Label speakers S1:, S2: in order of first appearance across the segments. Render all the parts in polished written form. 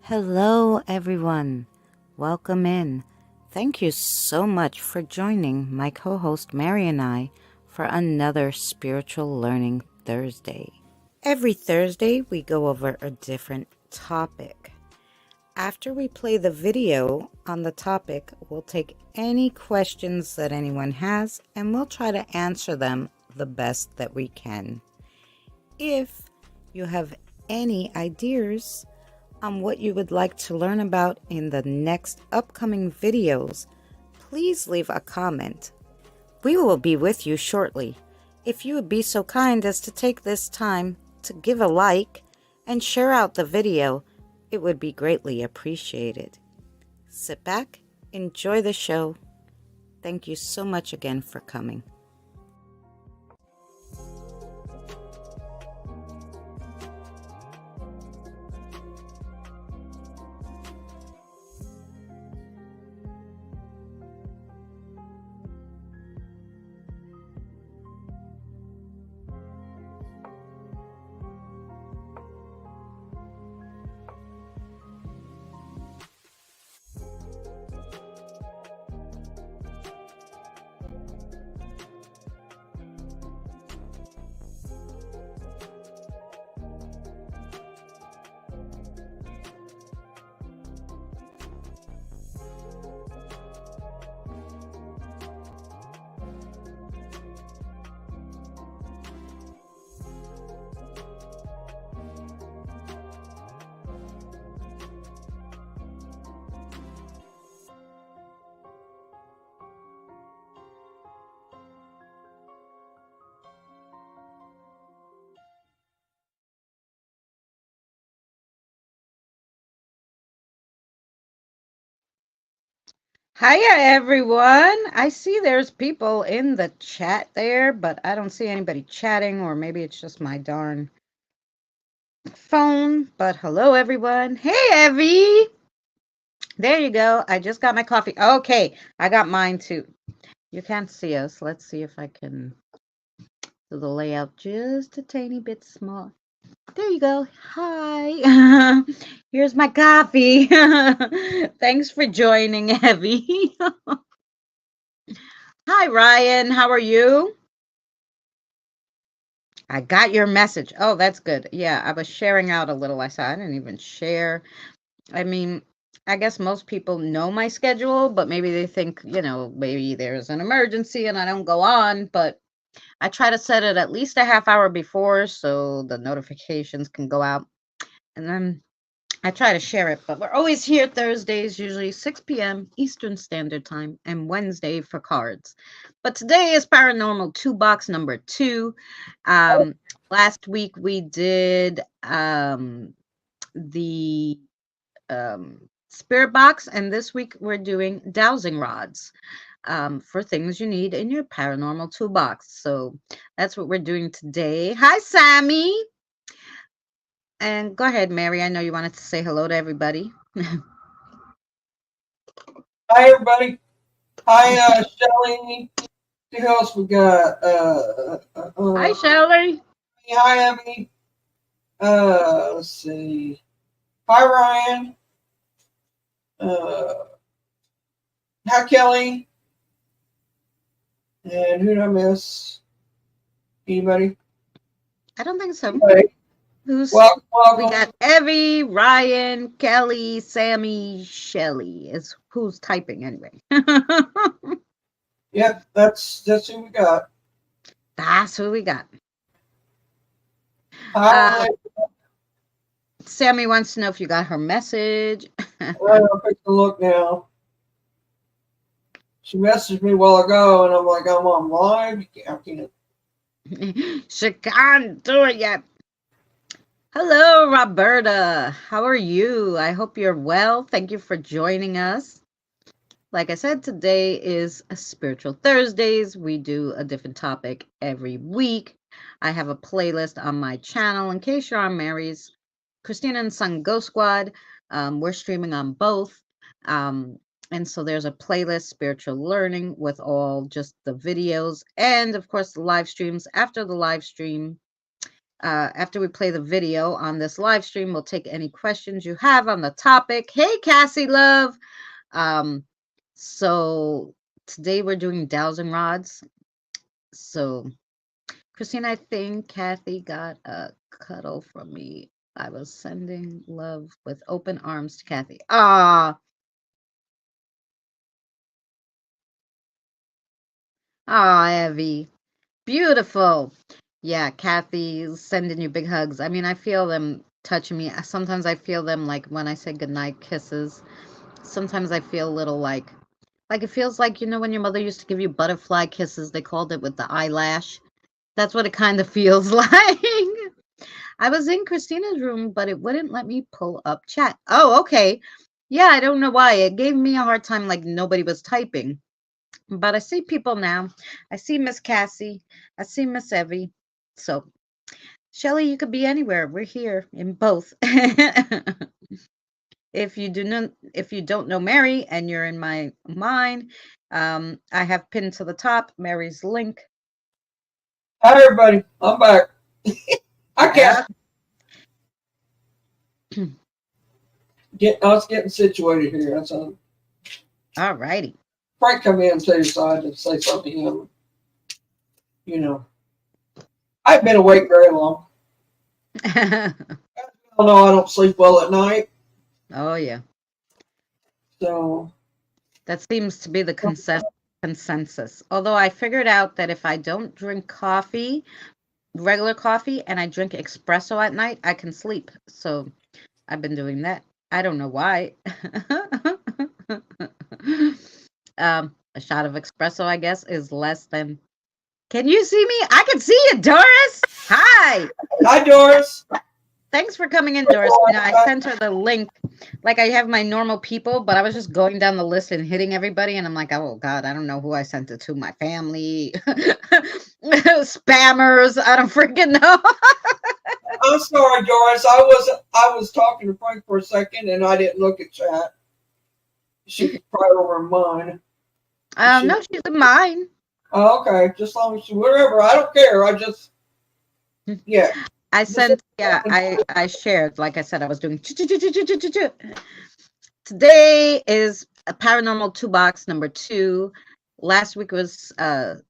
S1: Hello, everyone. Welcome in. Thank you so much for joining my co host Mary and I for another Spiritual Learning Thursday. Every Thursday, we go over a different topic. After we play the video on the topic, we'll take any questions that anyone has and we'll try to answer them the best that we can. If you have any ideas on what you would like to learn about in the next upcoming videos, please leave a comment. We will be with you shortly. If you would be so kind as to take this time to give a like and share out the video, it would be greatly appreciated. Sit back, enjoy the show. Thank you so much again for coming. Hiya, everyone. I see there's people in the chat there, but I don't see anybody chatting, or maybe it's just my darn phone. But hello, everyone. Hey, Evie. There you go. I just got my coffee. Okay, I got mine too. You can't see us. Let's see if I can do the layout just a tiny bit small. There you go. Hi. Here's my coffee. Thanks for joining, Evie. Hi, Ryan. How are you? I got your message. Oh, that's good. Yeah, I was sharing out a little. I said I didn't even share. I mean, I guess most people know my schedule, but maybe they think, maybe there's an emergency and I don't go on. But I try to set it at least a half hour before so the notifications can go out. And then I try to share it, but we're always here Thursdays, usually 6 p.m. Eastern Standard Time, and Wednesday for cards. But today is Paranormal Toolbox number 2. Last week we did the Spirit Box, and this week we're doing dowsing rods for things you need in your Paranormal Toolbox. So that's what we're doing today. Hi, Sammy. And go ahead, Mary. I know you wanted to say hello to everybody.
S2: Hi, everybody. Hi, Shelly. Who else we got?
S1: Hi, Shelley.
S2: Hi, Abby. Let's see. Hi, Ryan. Hi, Kelly. And who did I miss? Anybody?
S1: I don't think so.
S2: Anybody?
S1: Who's
S2: Welcome.
S1: We got Evie, Ryan, Kelly, Sammy, Shelly is who's typing anyway.
S2: Yep, that's who we got.
S1: That's who we got.
S2: Hi.
S1: Sammy wants to know if you got her message.
S2: I'll take a look now. She messaged me a while ago, and I'm like, I'm on live. I can't.
S1: She can't do it yet. Hello, Roberta. How are you? I hope you're well. Thank you for joining us. Like I said, today is a Spiritual Thursdays. We do a different topic every week. I have a playlist on my channel. In case you're on Mary's Christina and Son Ghost Squad, we're streaming on both. And so there's a playlist, Spiritual Learning, with all just the videos and, of course, the live streams. After the live stream, After we play the video on this live stream, we'll take any questions you have on the topic. Hey, Cassie, love. Um, so today we're doing dowsing rods. So, Christine, I think Kathy got a cuddle from me. I was sending love with open arms to Kathy. Evie. Beautiful. Yeah, Kathy's sending you big hugs. I mean, I feel them touching me. Sometimes I feel them like when I say goodnight kisses. Sometimes I feel a little like it feels like, when your mother used to give you butterfly kisses, they called it with the eyelash. That's what it kind of feels like. I was in Christina's room, but it wouldn't let me pull up chat. Oh, okay. Yeah, I don't know why. It gave me a hard time like nobody was typing. But I see people now. I see Miss Cassie. I see Miss Evie. So, Shelly, you could be anywhere. We're here in both. If you don't know Mary and you're in my mind, I have pinned to the top Mary's link.
S2: Hi, everybody. I'm back. I can't I was getting situated here. That's all.
S1: All righty.
S2: Frank come in too, so I had to say something to him. I've been awake very long. I know I don't sleep well at night.
S1: Oh, yeah.
S2: So
S1: that seems to be the consensus. Although I figured out that if I don't drink coffee, regular coffee, and I drink espresso at night, I can sleep. So I've been doing that. I don't know why. A shot of espresso, I guess, is less than. Can you see me? I can see you, Doris. Hi.
S2: Hi, Doris.
S1: Thanks for coming in, Doris. I sent her the link. Like I have my normal people, but I was just going down the list and hitting everybody, and I'm like, oh God, I don't know who I sent it to. My family, spammers. I don't freaking know.
S2: I'm sorry, Doris. I was talking to Frank for a second, and I didn't look at chat. She's probably over mine.
S1: No, she's in mine.
S2: Oh, okay. Just as long as she wherever. I don't care. Yeah.
S1: I sent, I shared, like I said, I was doing. Today is a Paranormal Toolbox number 2. Last week was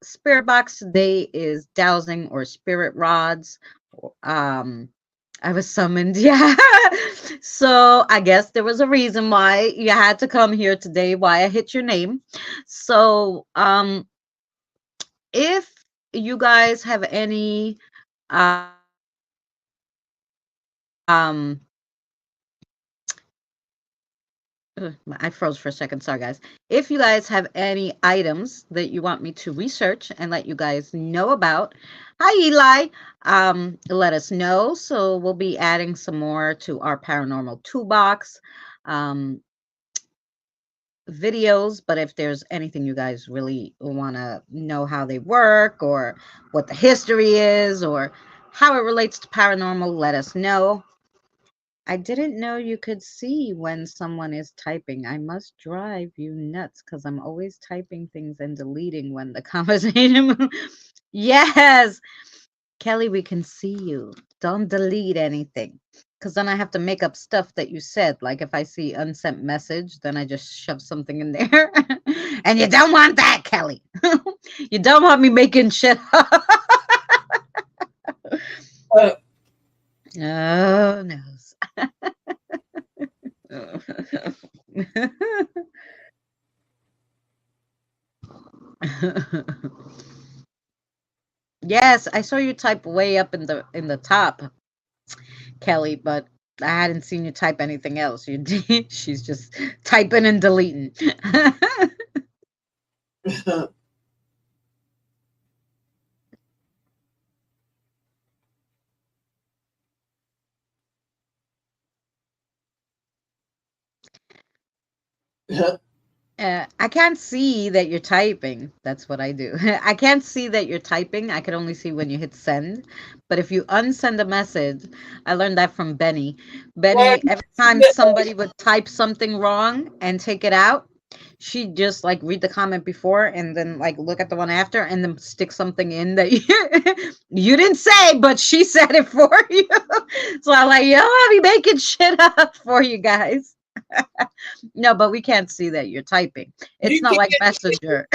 S1: Spirit Box. Today is Dowsing or Spirit Rods. I was summoned, yeah. So I guess there was a reason why you had to come here today, why I hit your name. So if you guys have any I froze for a second. Sorry, guys. If you guys have any items that you want me to research and let you guys know about, hi, Eli. Let us know. So we'll be adding some more to our Paranormal Toolbox videos. But if there's anything you guys really want to know how they work or what the history is or how it relates to paranormal, let us know. I didn't know you could see when someone is typing. I must drive you nuts because I'm always typing things and deleting when the conversation. Yes, Kelly, we can see you. Don't delete anything because then I have to make up stuff that you said. Like if I see unsent message, then I just shove something in there. And you don't want that, Kelly. You don't want me making shit up. Oh, no. Yes, I saw you type way up in the top, Kelly, but I hadn't seen you type anything else. She's just typing and deleting. I can't see that you're typing. That's what I do. I can't see that you're typing. I can only see when you hit send. But if you unsend a message, I learned that from Benny. Benny, every time somebody would type something wrong and take it out, she just like read the comment before and then like look at the one after and then stick something in that you didn't say, but she said it for you. So I'm like, yo, I'll be making shit up for you guys. No, but we can't see that you're typing. It's
S2: You
S1: not
S2: can
S1: like Messenger.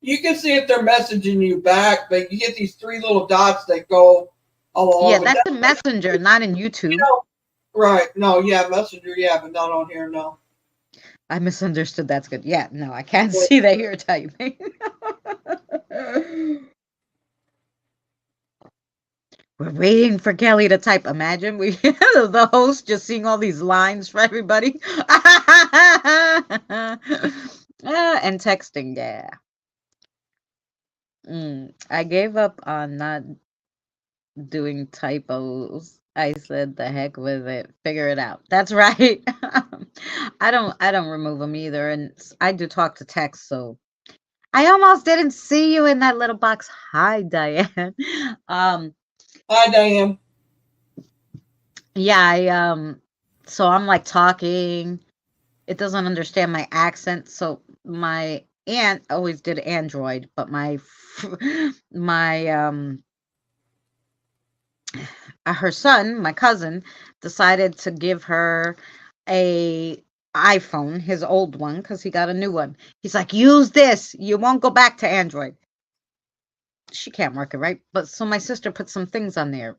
S2: you can see if they're messaging you back, but you get these three little dots that go
S1: Yeah,
S2: along with
S1: that's
S2: that.
S1: in Messenger, not in
S2: You
S1: YouTube.
S2: know, right? No, yeah, Messenger, yeah, but not on here. No.
S1: I misunderstood. That's good. Yeah, no, I can't see that you're typing. We're waiting for Kelly to type. Imagine we the host just seeing all these lines for everybody. And texting, yeah. I gave up on not doing typos. I said the heck with it. Figure it out. That's right. I don't remove them either, and I do talk to text, so I almost didn't see you in that little box. Hi, Diane. Um,
S2: Hi, Diane.
S1: yeah, so I'm like talking. It doesn't understand my accent, so my aunt always did Android, but my her son, my cousin, decided to give her a iPhone, his old one, because he got a new one. He's like, use this. You won't go back to Android. She can't work it, right? But so my sister put some things on there.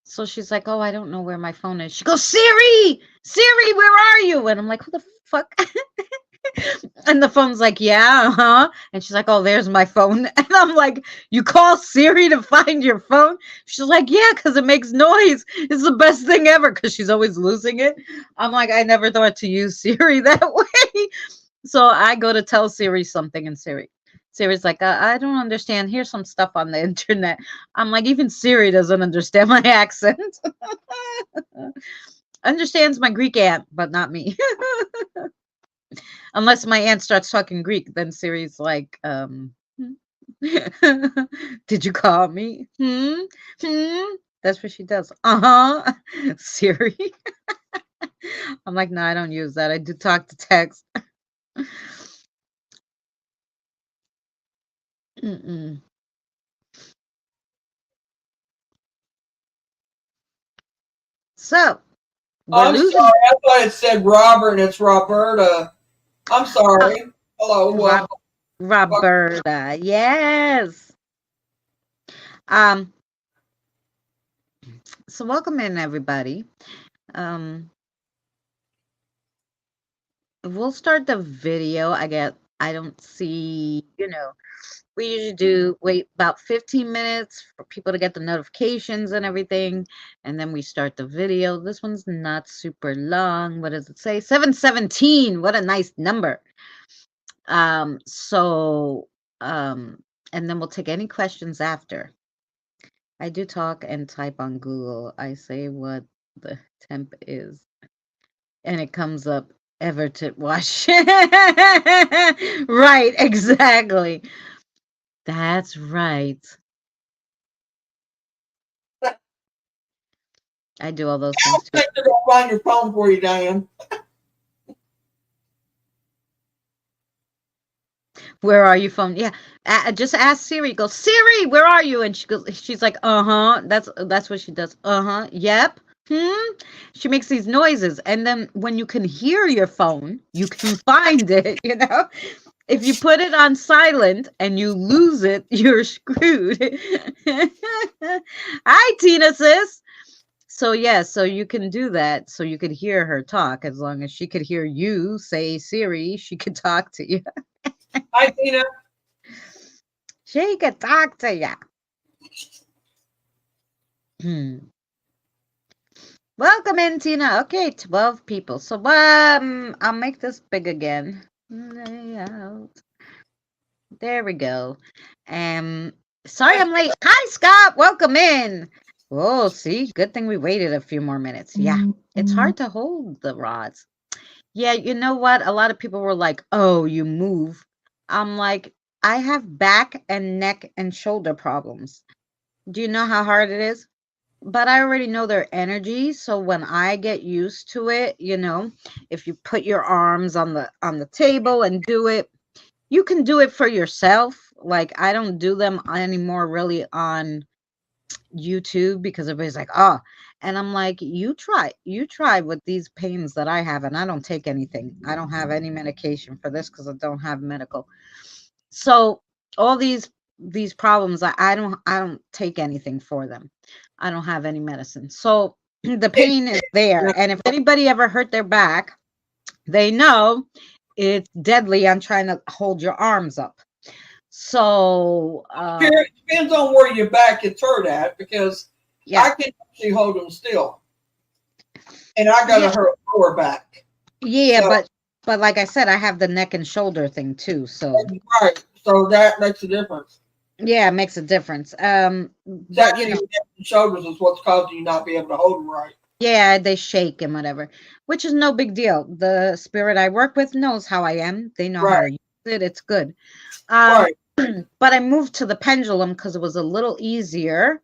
S1: So she's like, oh, I don't know where my phone is. She goes, Siri, Siri, where are you? And I'm like, who the fuck? And the phone's like, yeah, huh? And she's like, oh, there's my phone. And I'm like, you call Siri to find your phone? She's like, yeah, because it makes noise. It's the best thing ever because she's always losing it. I'm like, I never thought to use Siri that way. So I go to tell Siri something, and Siri's like, I don't understand. Here's some stuff on the internet. I'm like, even Siri doesn't understand my accent. Understands my Greek aunt, but not me. Unless my aunt starts talking Greek, then Siri's like, did you call me? That's what she does. Uh-huh. Siri. I'm like, no, I don't use that. I do talk to text. Mm-mm. So we're
S2: I'm
S1: losing
S2: sorry. I thought it said Robert and it's Roberta. I'm sorry. Hello,
S1: Rob
S2: welcome.
S1: Roberta. Yes. Um, so welcome in everybody. Um, we'll start the video. I don't see, we usually do wait about 15 minutes for people to get the notifications and everything, and then we start the video. This one's not super long. What does it say? 717. What a nice number. So and then we'll take any questions after. I do talk and type on Google. I say what the temp is, and it comes up Everton wash. Right, exactly. That's right. I do all those things too.
S2: They're gonna find your phone for you, Diane.
S1: Where are you from? Yeah, just ask Siri. Go, Siri, where are you? And she's like, uh-huh. That's what she does. Uh-huh. Yep. She makes these noises, and then when you can hear your phone, you can find it. If you put it on silent and you lose it, you're screwed. Hi, Tina sis. So yeah, so you can do that. So you could hear her talk. As long as she could hear you say Siri, she could talk to you.
S2: Hi, Tina.
S1: She could talk to you. Welcome in, Tina. Okay, 12 people. So I'll make this big again. Layout. There we go. Sorry I'm late. Hi, Scott. Welcome in. Oh, see, good thing we waited a few more minutes. Yeah, it's hard to hold the rods. Yeah, you know what? A lot of people were like, oh, you move. I'm like, I have back and neck and shoulder problems. Do you know how hard it is? but I already know their energy, so when I get used to it, if you put your arms on the table and do it, you can do it for yourself. Like I don't do them anymore really on YouTube because everybody's like, "Oh," and I'm like, you try with these pains that I have, and I don't take anything. I don't have any medication for this because I don't have medical. So all these problems, I don't take anything for them. I don't have any medicine. So the
S2: It,
S1: pain is there, and if anybody ever hurt their back, they know it's deadly on trying to hold your arms up. So
S2: depends on where your back gets hurt at because
S1: yeah,
S2: I can actually hold them still, and I got
S1: yeah,
S2: a hurt lower back.
S1: yeah,
S2: So
S1: but like I said, I have the neck and shoulder thing too. So
S2: right, so that makes a difference.
S1: yeah, it makes a difference.
S2: It's
S1: But
S2: actually your neck and shoulders is what's causing you not be able to hold them right.
S1: yeah, they shake and whatever, which is no big deal. The spirit I work with knows how I am. They know how
S2: Right,
S1: to use it. It's good. Um,
S2: right.
S1: but I moved to the pendulum because it was a little easier.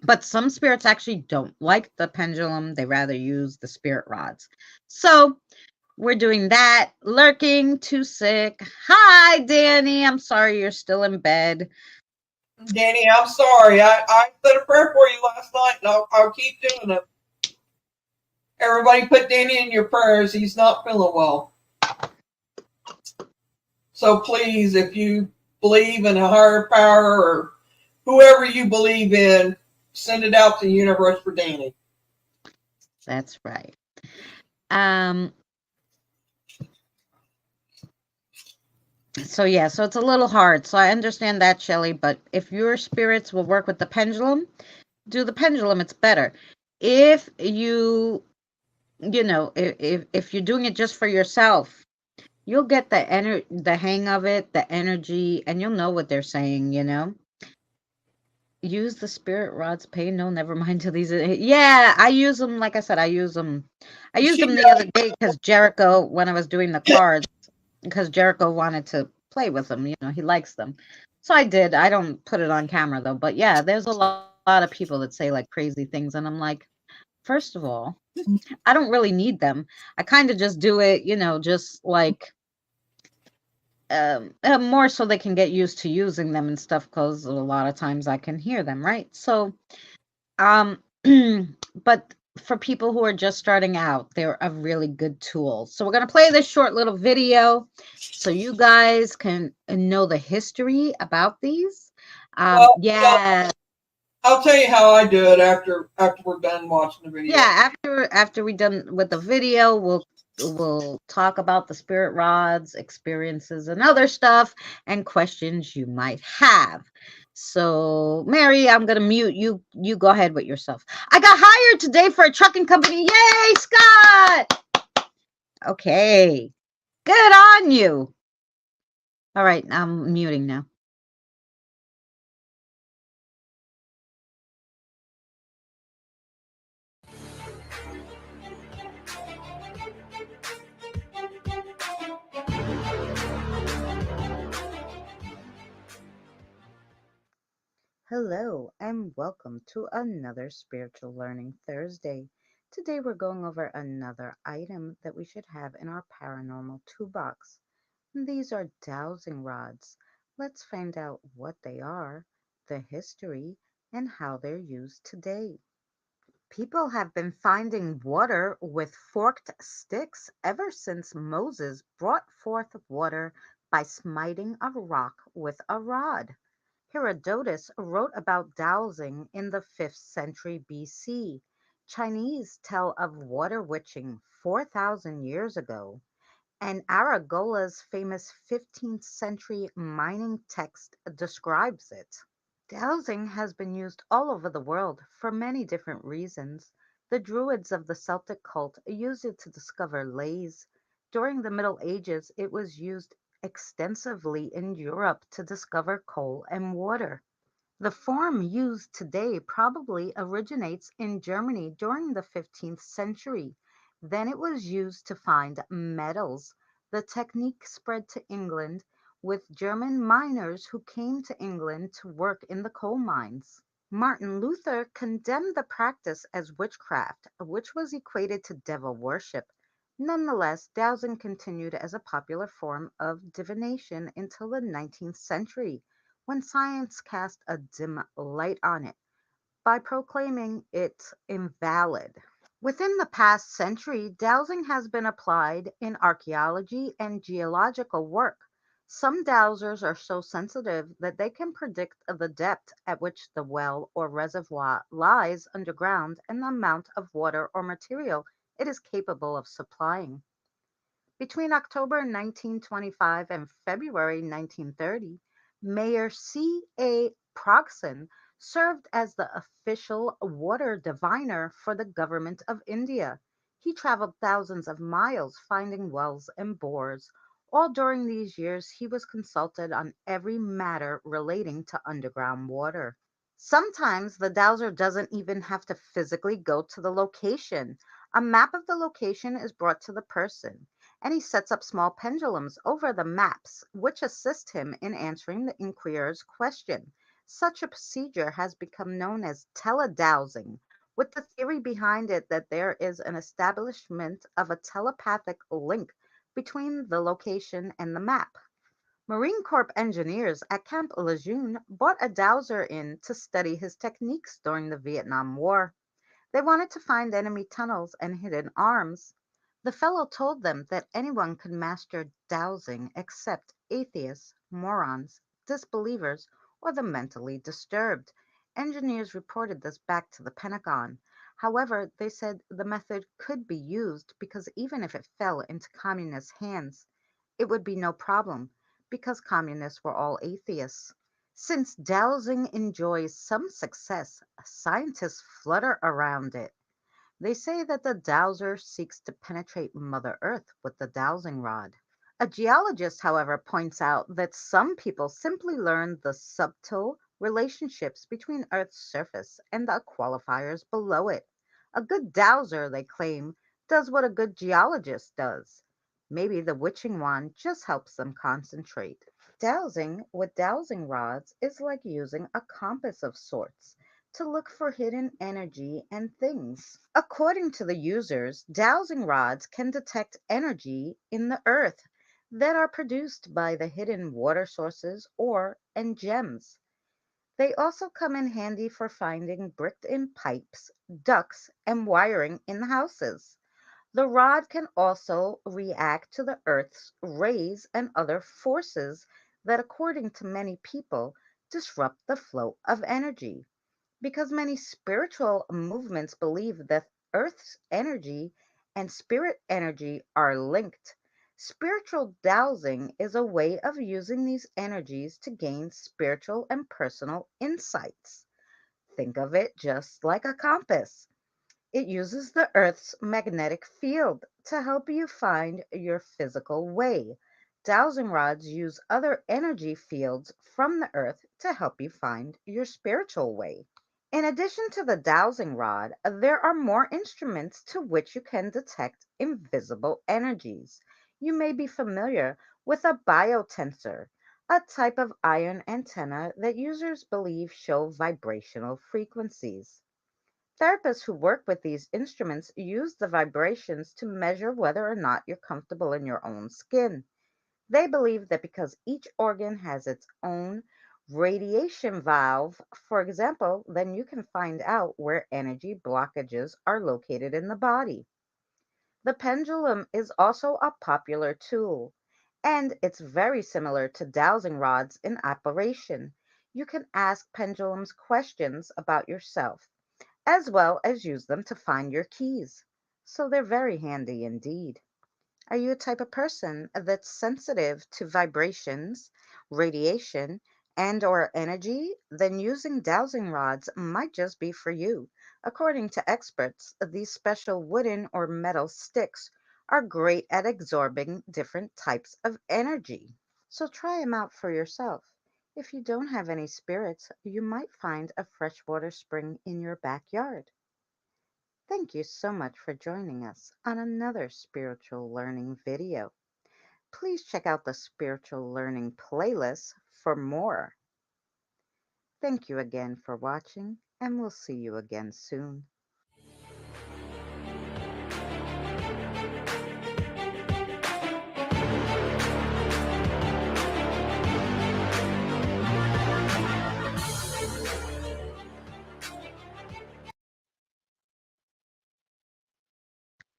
S1: But some spirits actually don't like the pendulum. They rather use the spirit rods. So we're doing that. Lurking, too sick. Hi, Danny. I'm sorry you're still in bed.
S2: Danny, I'm sorry. I said a prayer for you last night, and I'll keep doing it. Everybody put Danny in your prayers. He's not feeling well. So please, if you believe in a higher power or whoever you believe in, send it out to the universe for Danny.
S1: That's right. Um, so yeah, so it's a little hard. So I understand that, Shelly, but if your spirits will work with the pendulum, do the pendulum, it's better. If if you're doing it just for yourself, you'll get the hang of it, the energy, and you'll know what they're saying. Use the spirit rods, pay no, never mind till these. Yeah, I use them. Like I said, I use them. I used
S2: She
S1: them the other
S2: does.
S1: day because Jericho, when I was doing the cards, because Jericho wanted to play with them. He likes them. So I did. I don't put it on camera though. But yeah, there's a lot of people that say like crazy things. And I'm like, first of all, I don't really need them. I kind of just do it, just like more so they can get used to using them and stuff because a lot of times I can hear them, right? So, um, but for people who are just starting out, they're a really good tool. So we're going to play this short little video so you guys can know the history about these.
S2: Well,
S1: Yeah,
S2: I'll tell you how I do it after we're done watching the video.
S1: yeah. After we done with the video, we'll talk about the spirit rods, experiences, and other stuff, and questions you might have. So, Mary, I'm gonna mute you. You go ahead with yourself. I got hired today for a trucking company. Yay, Scott! Okay, good on you. All right, I'm muting now. Hello, and welcome to another Spiritual Learning Thursday. Today, we're going over another item that we should have in our paranormal toolbox. These are dowsing rods. Let's find out what they are, the history, and how they're used today. People have been finding water with forked sticks ever since Moses brought forth water by smiting a rock with a rod. Herodotus wrote about dowsing in the 5th century BC. Chinese tell of water witching 4,000 years ago, and Aragola's famous 15th century mining text describes it. Dowsing has been used all over the world for many different reasons. The Druids of the Celtic cult used it to discover lays. During the Middle Ages, it was used extensively in Europe to discover coal and water. The form used today probably originates in Germany during the 15th century. Then it was used to find metals. The technique spread to England with German miners who came to England to work in the coal mines. Martin Luther condemned the practice as witchcraft, which was equated to devil worship. Nonetheless, dowsing continued as a popular form of divination until the 19th century, when science cast a dim light on it by proclaiming it invalid. Within the past century, dowsing has been applied in archaeology and geological work. Some dowsers are so sensitive that they can predict the depth at which the well or reservoir lies underground and the amount of water or material it is capable of supplying. Between October 1925 and February 1930, Mayor C. A. Progson served as the official water diviner for the government of India. He traveled thousands of miles finding wells and bores. All during these years, he was consulted on every matter relating to underground water. Sometimes the dowser doesn't even have to physically go to the location. A map of the location is brought to the person, and he sets up small pendulums over the maps, which assist him in answering the inquirer's question. Such a procedure has become known as teledowsing, with the theory behind it that there is an establishment of a telepathic link between the location and the map. Marine Corps engineers at Camp Lejeune brought a dowser in to study his techniques during the Vietnam War. They wanted to find enemy tunnels and hidden arms. The fellow told them that anyone could master dowsing except atheists, morons, disbelievers, or the mentally disturbed. Engineers reported this back to the Pentagon. However, they said the method could be used because even if it fell into communist hands, it would be no problem because communists were all atheists. Since dowsing enjoys some success, scientists flutter around it. They say that the dowser seeks to penetrate Mother Earth with the dowsing rod. A geologist, however, points out that some people simply learn the subtle relationships between Earth's surface and the qualifiers below it. A good dowser, they claim, does what a good geologist does. Maybe the witching wand just helps them concentrate. Dowsing with dowsing rods is like using a compass of sorts to look for hidden energy and things. According to the users, dowsing rods can detect energy in the earth that are produced by the hidden water sources or and gems. They also come in handy for finding bricked in pipes, ducts, and wiring in the houses. The rod can also react to the Earth's rays and other forces that, according to many people, disrupt the flow of energy. Because many spiritual movements believe that Earth's energy and spirit energy are linked. Spiritual dowsing is a way of using these energies to gain spiritual and personal insights. Think of it just like a compass. It uses the Earth's magnetic field to help you find your physical way. Dowsing rods use other energy fields from the Earth to help you find your spiritual way. In addition to the dowsing rod, there are more instruments to which you can detect invisible energies. You may be familiar with a biotensor, a type of iron antenna that users believe show vibrational frequencies. Therapists who work with these instruments use the vibrations to measure whether or not you're comfortable in your own skin. They believe that because each organ has its own radiation valve, for example, then you can find out where energy blockages are located in the body. The pendulum is also a popular tool, and it's very similar to dowsing rods in operation. You can ask pendulums questions about yourself as well as use them to find your keys. So they're very handy indeed. Are you a type of person that's sensitive to vibrations, radiation, and or energy? Then using dowsing rods might just be for you. According to experts, these special wooden or metal sticks are great at absorbing different types of energy. So try them out for yourself. If you don't have any spirits, you might find a freshwater spring in your backyard. Thank you so much for joining us on another spiritual learning video. Please check out the spiritual learning playlist for more. Thank you again for watching, and we'll see you again soon.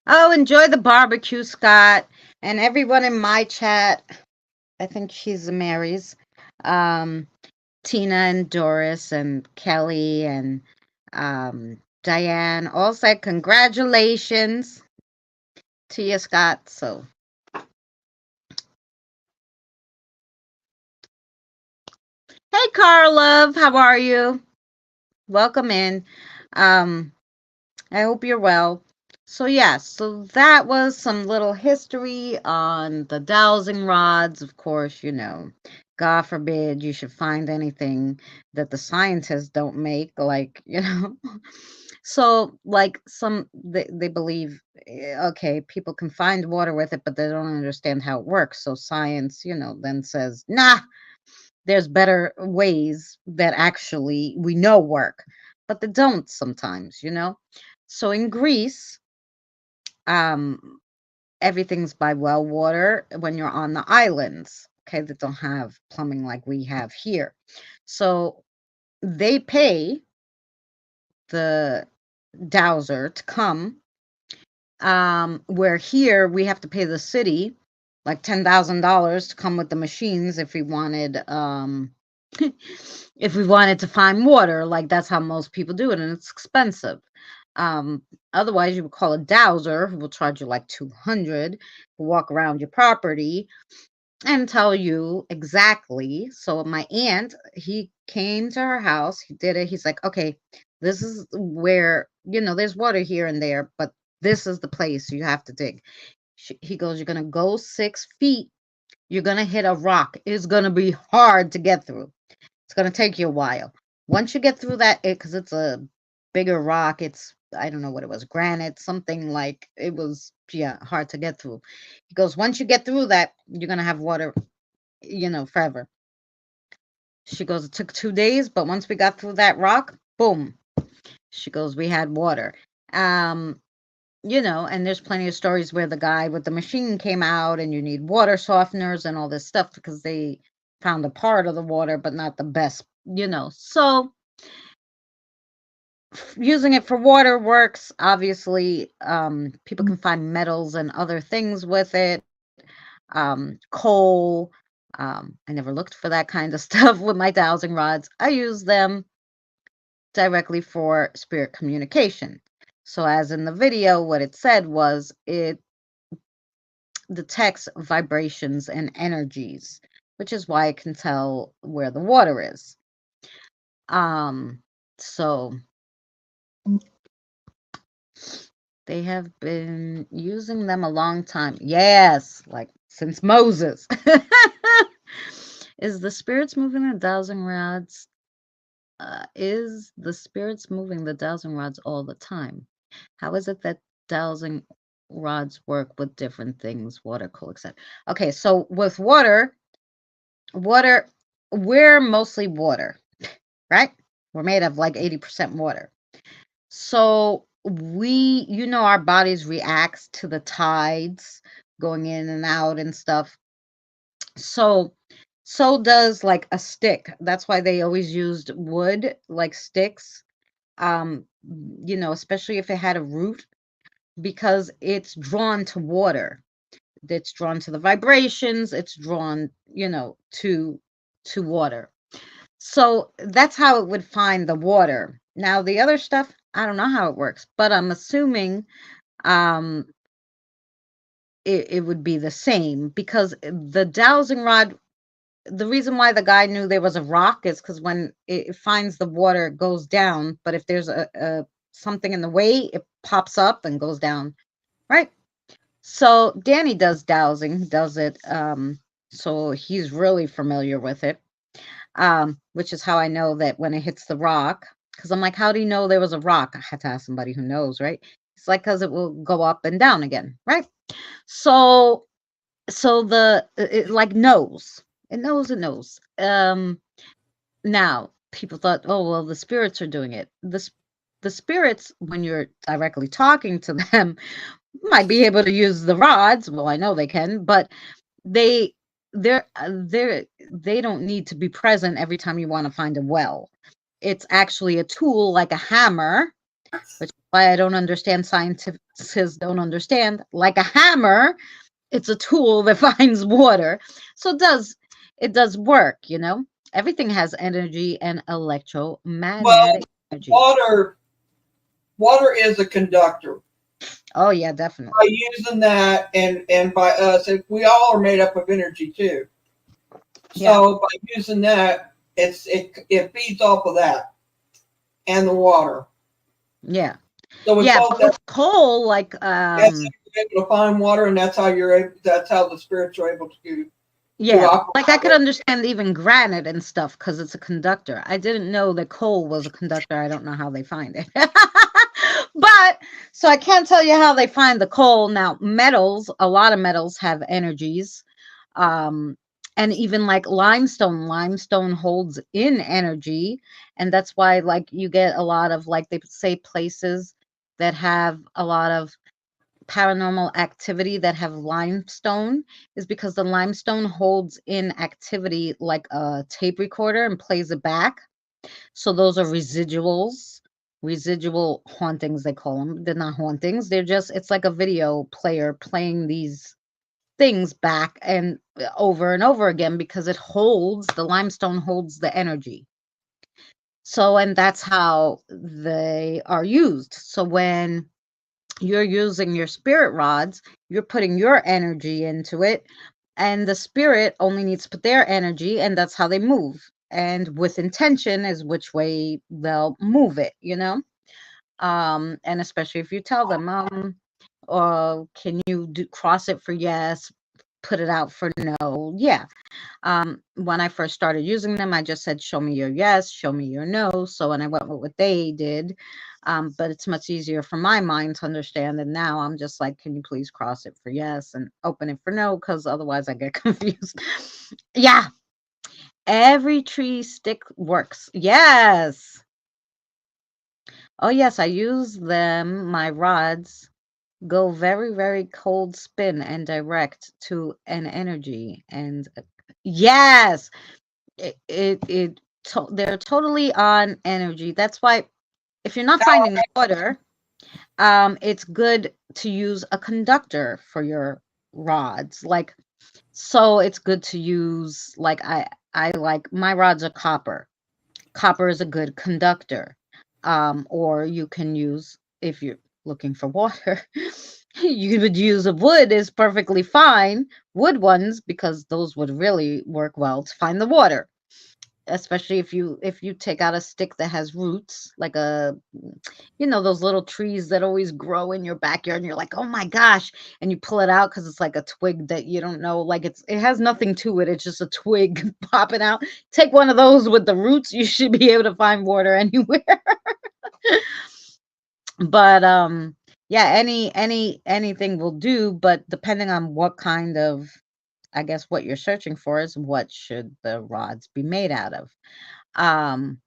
S1: Oh, enjoy the barbecue, Scott, and everyone in my chat. I think she's Mary's. Um, Tina and Doris and Kelly and Diane all said congratulations to you, Scott. So, hey, Carl, love, how are you? Welcome in. Um, I hope you're well. So, yeah, so that was some little history on the dowsing rods. Of course, God forbid you should find anything that the scientists don't make, like. So, like, they believe, okay, people can find water with it, but they don't understand how it works. So, science, then says, nah, there's better ways that actually we know work, but they don't sometimes. So in Greece, um, everything's by well water when you're on the islands, okay, that don't have plumbing like we have here. So they pay the dowser to come, where here we have to pay the city like $10,000 to come with the machines if we wanted if we wanted to find water. Like, that's how most people do it, and it's expensive. um Otherwise you would call a dowser who will charge you like 200 to walk around your property and tell you exactly. So my aunt, he came to her house, he did it, he's like, okay, this is where, there's water here and there, but this is the place you have to dig. He goes, you're gonna go 6 feet, you're gonna hit a rock, it's gonna be hard to get through, it's gonna take you a while. Once you get through that, because it's a bigger rock, it's, I don't know what it was, granite, something, like it was, yeah, hard to get through. He goes, once you get through that, you're gonna have water, forever. She goes, it took 2 days, but once we got through that rock, boom. She goes, we had water. Um, and there's plenty of stories where the guy with the machine came out and you need water softeners and all this stuff because they found a part of the water, but not the best. So using it for water works, obviously. People can find metals and other things with it. Coal. I never looked for that kind of stuff with my dowsing rods. I use them directly for spirit communication. So, as in the video, what it said was it detects vibrations and energies, which is why it can tell where the water is. So they have been using them a long time. Yes, like since Moses. Is the spirits moving the dowsing rods? Is the spirits moving the dowsing rods all the time? How is it that dowsing rods work with different things, water, cool, etc.? Okay, so with water, we're mostly water, right? We're made of like 80% water. So our bodies reacts to the tides going in and out and stuff. So does like a stick. That's why they always used wood, like sticks, especially if it had a root, because it's drawn to water. It's drawn to the vibrations, it's drawn, to water. So that's how it would find the water. Now the other stuff, I don't know how it works, but I'm assuming um it would be the same, because the dowsing rod, the reason why the guy knew there was a rock is because when it finds the water, it goes down, but if there's a something in the way, it pops up and goes down, right? So Danny does dowsing, does it, so he's really familiar with it, which is how I know that when it hits the rock, because I'm like, how do you know there was a rock? I had to ask somebody who knows, right? It's like, because it will go up and down again, right? So it like knows. It knows. Now, people thought, oh, well, the spirits are doing it. The spirits, when you're directly talking to them, might be able to use the rods. Well, I know they can, but they they don't need to be present every time you want to find a well. It's actually a tool like a hammer, which is why I don't understand, scientists don't understand. Like a hammer, it's a tool that finds water. So it does work, you know? Everything has energy and electromagnetic
S2: Well,
S1: energy.
S2: water water is a conductor.
S1: Oh yeah,
S2: By
S1: definitely.
S2: using that and by us, if we all are made up of energy too.
S1: Yeah.
S2: So by using that, it feeds off of that and the water.
S1: Yeah.
S2: So with
S1: Yeah,
S2: both
S1: but with coal, like
S2: that's how you're able to find water, and that's how you're able, that's how the spirits are able to
S1: yeah,
S2: operate.
S1: like I could understand even granite and stuff because it's a conductor. I didn't know that coal was a conductor. I don't know how they find it. But so I can't tell you how they find the coal. Now, metals, a lot of metals have energies. Um, and even like limestone holds in energy. And that's why, like, you get a lot of, like, they say places that have a lot of paranormal activity that have limestone is because the limestone holds in activity like a tape recorder and plays it back. So those are residual hauntings, they call them. They're not hauntings. They're just, it's like a video player playing these things back and over and over again because the limestone holds the energy. So, and that's how they are used. So when you're using your spirit rods, you're putting your energy into it, and the spirit only needs to put their energy, and that's how they move. And with intention is which way they'll move it, you know? And especially if you tell them, can you cross it for yes, put it out for no? Yeah. When I first started using them, I just said, show me your yes, show me your no. So when I went with what they did, but it's much easier for my mind to understand. And now I'm just like, can you please cross it for yes and open it for no? Because otherwise I get confused. Yeah. Every tree stick works. Yes. Oh, yes. I use them. My rods go very, very cold spin and direct to an energy. And yes, they're totally on energy. That's why if you're not finding water, it's good to use a conductor for your rods. Like, so it's good to use, like, I like my rods are copper. Copper is a good conductor. Or you can use, if you're looking for water, you would use a wood is perfectly fine. Wood ones, because those would really work well to find the water, especially if you take out a stick that has roots, like those little trees that always grow in your backyard, and you're like, oh my gosh, and you pull it out because it's like a twig that you don't know, like it has nothing to it, it's just a twig popping out. Take one of those with the roots, you should be able to find water anywhere. But yeah, anything will do, but depending on what kind of, I guess, what you're searching for is what should the rods be made out of. um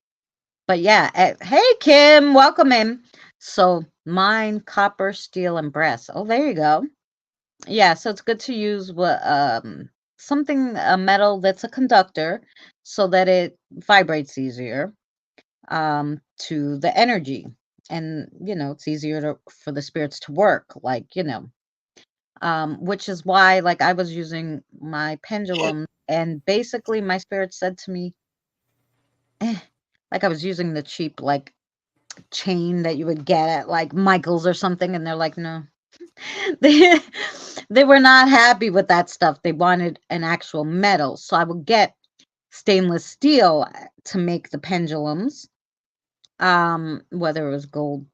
S1: But yeah, hey Kim, welcome in. So mine, copper, steel, and brass. Oh, there you go. Yeah, so it's good to use something, a metal that's a conductor, so that it vibrates easier to the energy, and it's easier for the spirits to work. Like, which is why, like, I was using my pendulum, and basically my spirit said to me, eh, like I was using the cheap, like, chain that you would get at like Michael's or something, and they're like, no. they they were not happy with that stuff. They wanted an actual metal. So I would get stainless steel to make the pendulums, whether it was gold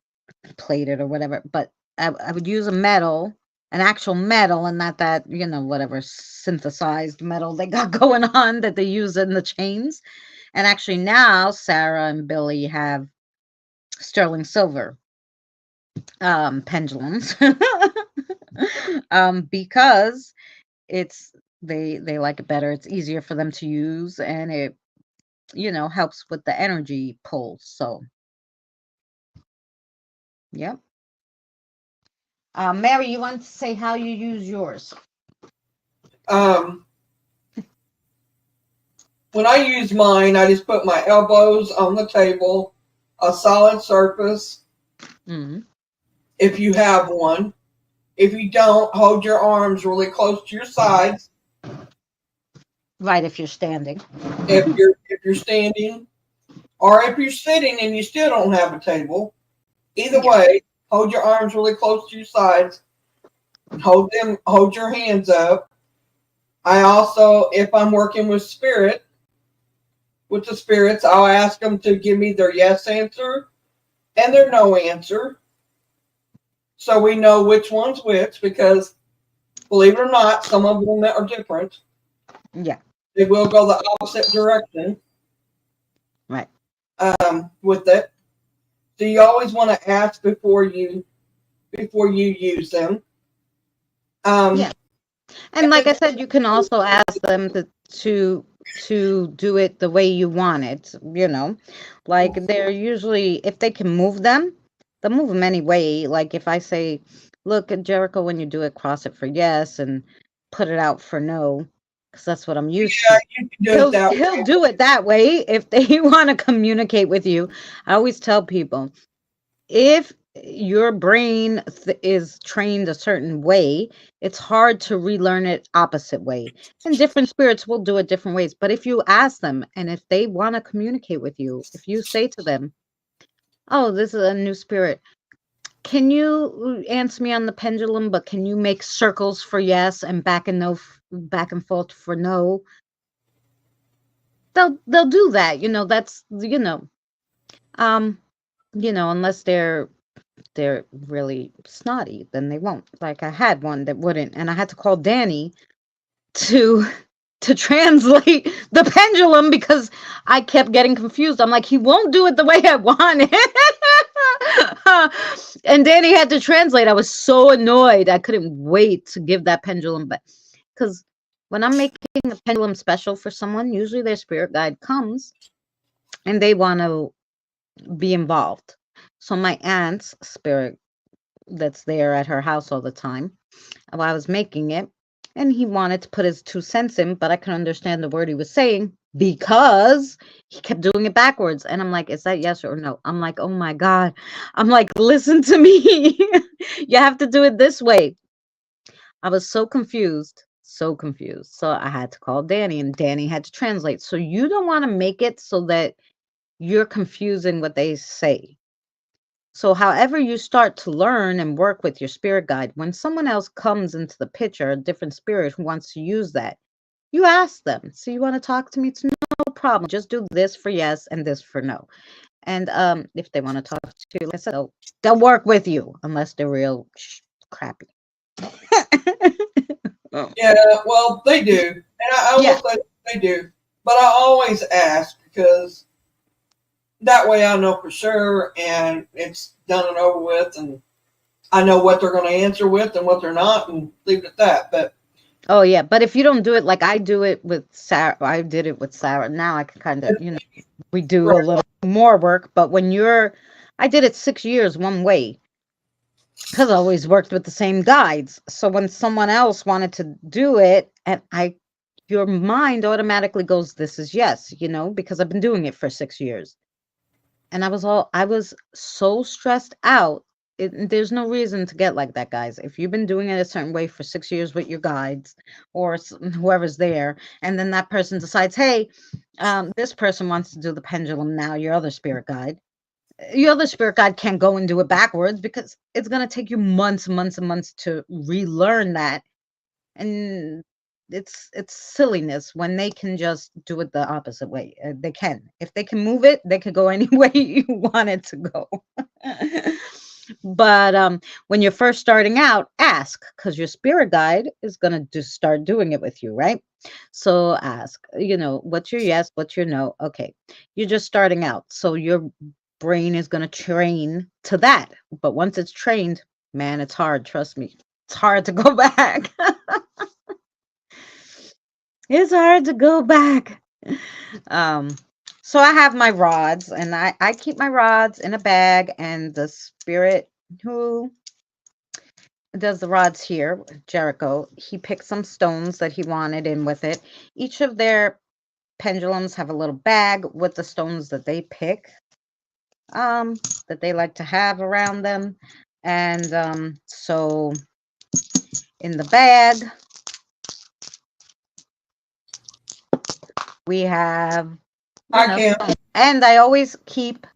S1: plated or whatever, but I would use a metal, an actual metal, and not that, whatever synthesized metal they got going on that they use in the chains. And actually now Sarah and Billy have sterling silver pendulums. Because it's they like it better, it's easier for them to use, and helps with the energy pull. So, yep. Mary, you want to say how you use yours?
S2: Um, when I use mine, I just put my elbows on the table, a solid surface,
S1: Mm-hmm.
S2: if you have one. If you don't, hold your arms really close to your sides.
S1: Right, if you're standing.
S2: If you're standing, or if you're sitting and you still don't have a table, either
S1: Yeah.
S2: way, hold your arms really close to your sides. Hold your hands up. I also, if I'm working with the spirits, I'll ask them to give me their yes answer and their no answer, so we know which one's which. Because believe it or not, some of them are different.
S1: Yeah.
S2: They will go the opposite direction
S1: Right.
S2: with it. So you always want to ask before you use them.
S1: Yeah.
S2: Um,
S1: And like I said, you can also ask them to do it the way you want it. Like they're usually, if they can move them, they'll move them anyway. Like if I say, look at Jericho, when you do it, cross it for yes and put it out for no, because that's what I'm used
S2: yeah,
S1: to.
S2: you can do it
S1: He'll
S2: that
S1: he'll
S2: way.
S1: do it that way if they want to communicate with you. I always tell people, if your brain is trained a certain way, it's hard to relearn it opposite way. And different spirits will do it different ways. But if you ask them and if they want to communicate with you, if you say to them, oh, this is a new spirit, can you answer me on the pendulum, but can you make circles for yes and back and forth for no? They'll do that. That's um unless they're really snotty, then they won't. Like I had one that wouldn't, and I had to call Danny to to translate the pendulum because I kept getting confused. I'm like, he won't do it the way I want it. And Danny had to translate. I was so annoyed. I couldn't wait to give that pendulum back. Because when I'm making a pendulum special for someone, usually their spirit guide comes and they want to be involved. So my aunt's spirit that's there at her house all the time while I was making it. And he wanted to put his 2 cents in, but I couldn't understand the word he was saying because he kept doing it backwards. And I'm like, is that yes or no? I'm like, oh my God. I'm like, listen to me. You have to do it this way. I was so confused. So confused. So I had to call Danny and Danny had to translate. So you don't want to make it so that you're confusing what they say. So, however you start to learn and work with your spirit guide, when someone else comes into the picture, a different spirit who wants to use that, you ask them, so you want to talk to me? It's no problem. Just do this for yes and this for no. And if they want to talk to you, like I said, they'll work with you unless they're real crappy. Oh.
S2: Yeah, well, they do, and I will
S1: Yeah.
S2: say they do. But I always ask, because that way I know for sure, and it's done and over with, and I know what they're going to answer with and what they're not, and leave it at that. But
S1: Oh yeah, but if you don't do it like I do it with Sarah, I did it with Sarah. Now I can kind of, we do a
S2: right,
S1: little more work. But I did it 6 years one way because I always worked with the same guides. So when someone else wanted to do it, your mind automatically goes, this is yes, because I've been doing it for 6 years. And I was so stressed out. There's no reason to get like that, guys. If you've been doing it a certain way for 6 years with your guides or whoever's there, and then that person decides, hey, this person wants to do the pendulum now, your other spirit guide can't go and do it backwards because it's going to take you months and months and months to relearn that. And it's silliness when they can just do it the opposite way. They can. If they can move it, they could go any way you want it to go. But when you're first starting out, ask, because your spirit guide is going to just start doing it with you, right? So ask, what's your yes, what's your no? Okay, you're just starting out, so your brain is going to train to that. But once it's trained, man, it's hard, trust me. It's hard to go back. It's hard to go back. Um, So I have my rods, and I keep my rods in a bag, and the spirit who does the rods here, Jericho, he picked some stones that he wanted in with it. Each of their pendulums have a little bag with the stones that they pick, um, that they like to have around them. And so in the bag, we have,
S2: I can.
S1: and I always keep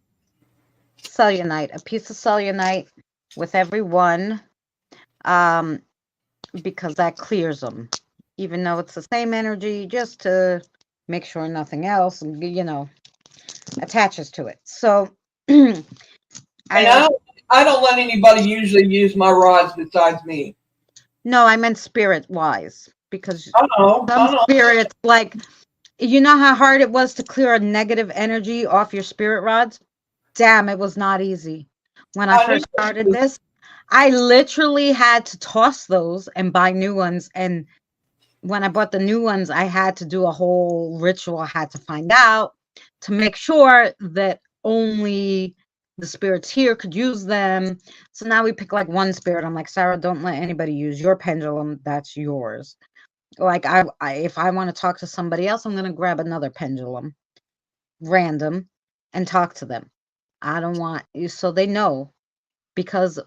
S1: cellulite, a piece of cellulite with every one, um, because that clears them, even though it's the same energy, just to make sure nothing else, attaches to it. So
S2: And
S1: I
S2: I don't let anybody usually use my rods besides me.
S1: no, I meant spirit wise, because
S2: I
S1: some
S2: know.
S1: spirits, like, you know how hard it was to clear a negative energy off your spirit rods? Damn, it was not easy. When I
S2: I knew
S1: first started this, I literally had to toss those and buy new ones. And when I bought the new ones, I had to do a whole ritual. I had to find out to make sure that only the spirits here could use them. So now we pick like one spirit. I'm like, Sarah, don't let anybody use your pendulum. That's yours. Like if I want to talk to somebody else, I'm going to grab another pendulum, random, and talk to them. I don't want you, so they know, because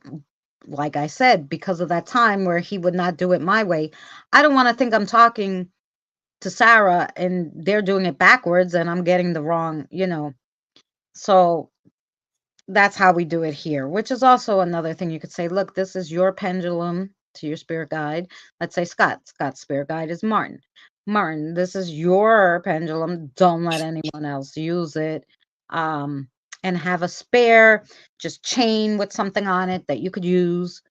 S1: like I said, because of that time where he would not do it my way, I don't want to think I'm talking to Sarah and they're doing it backwards and I'm getting the wrong. So that's how we do it here, which is also another thing. You could say, look, this is your pendulum to your spirit guide. Let's say Scott's spirit guide is Martin, this is your pendulum, don't let anyone else use it. And have a spare just chain with something on it that you could use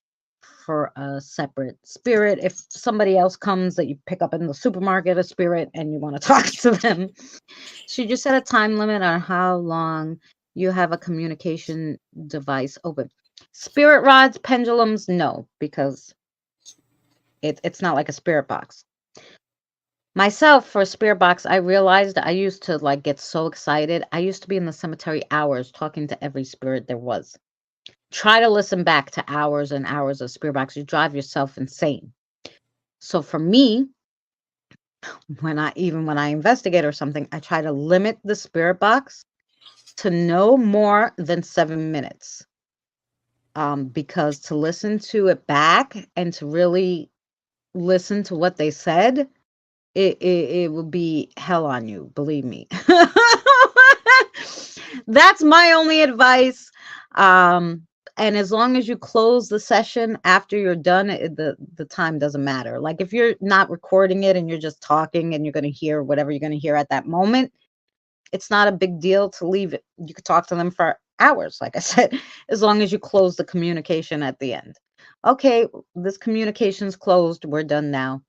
S1: for a separate spirit. If somebody else comes that you pick up in the supermarket, a spirit, and you want to talk to them, should you set a time limit on how long you have a communication device open? Spirit rods, pendulums, no, because it's not like a spirit box. Myself, for a spirit box, I realized I used to like get so excited. I used to be in the cemetery hours talking to every spirit there was. Try to listen back to hours and hours of spirit box. You drive yourself insane. So for me, when I investigate or something, I try to limit the spirit box to no more than 7 minutes. Because to listen to it back and to really listen to what they said, it would be hell on you, believe me. That's my only advice. Um, and as long as you close the session after you're done, the time doesn't matter. Like if you're not recording it and you're just talking and you're going to hear whatever you're going to hear at that moment, it's not a big deal to leave it. You could talk to them for hours, like I said, as long as you close the communication at the end. Okay, this communication's closed. We're done now.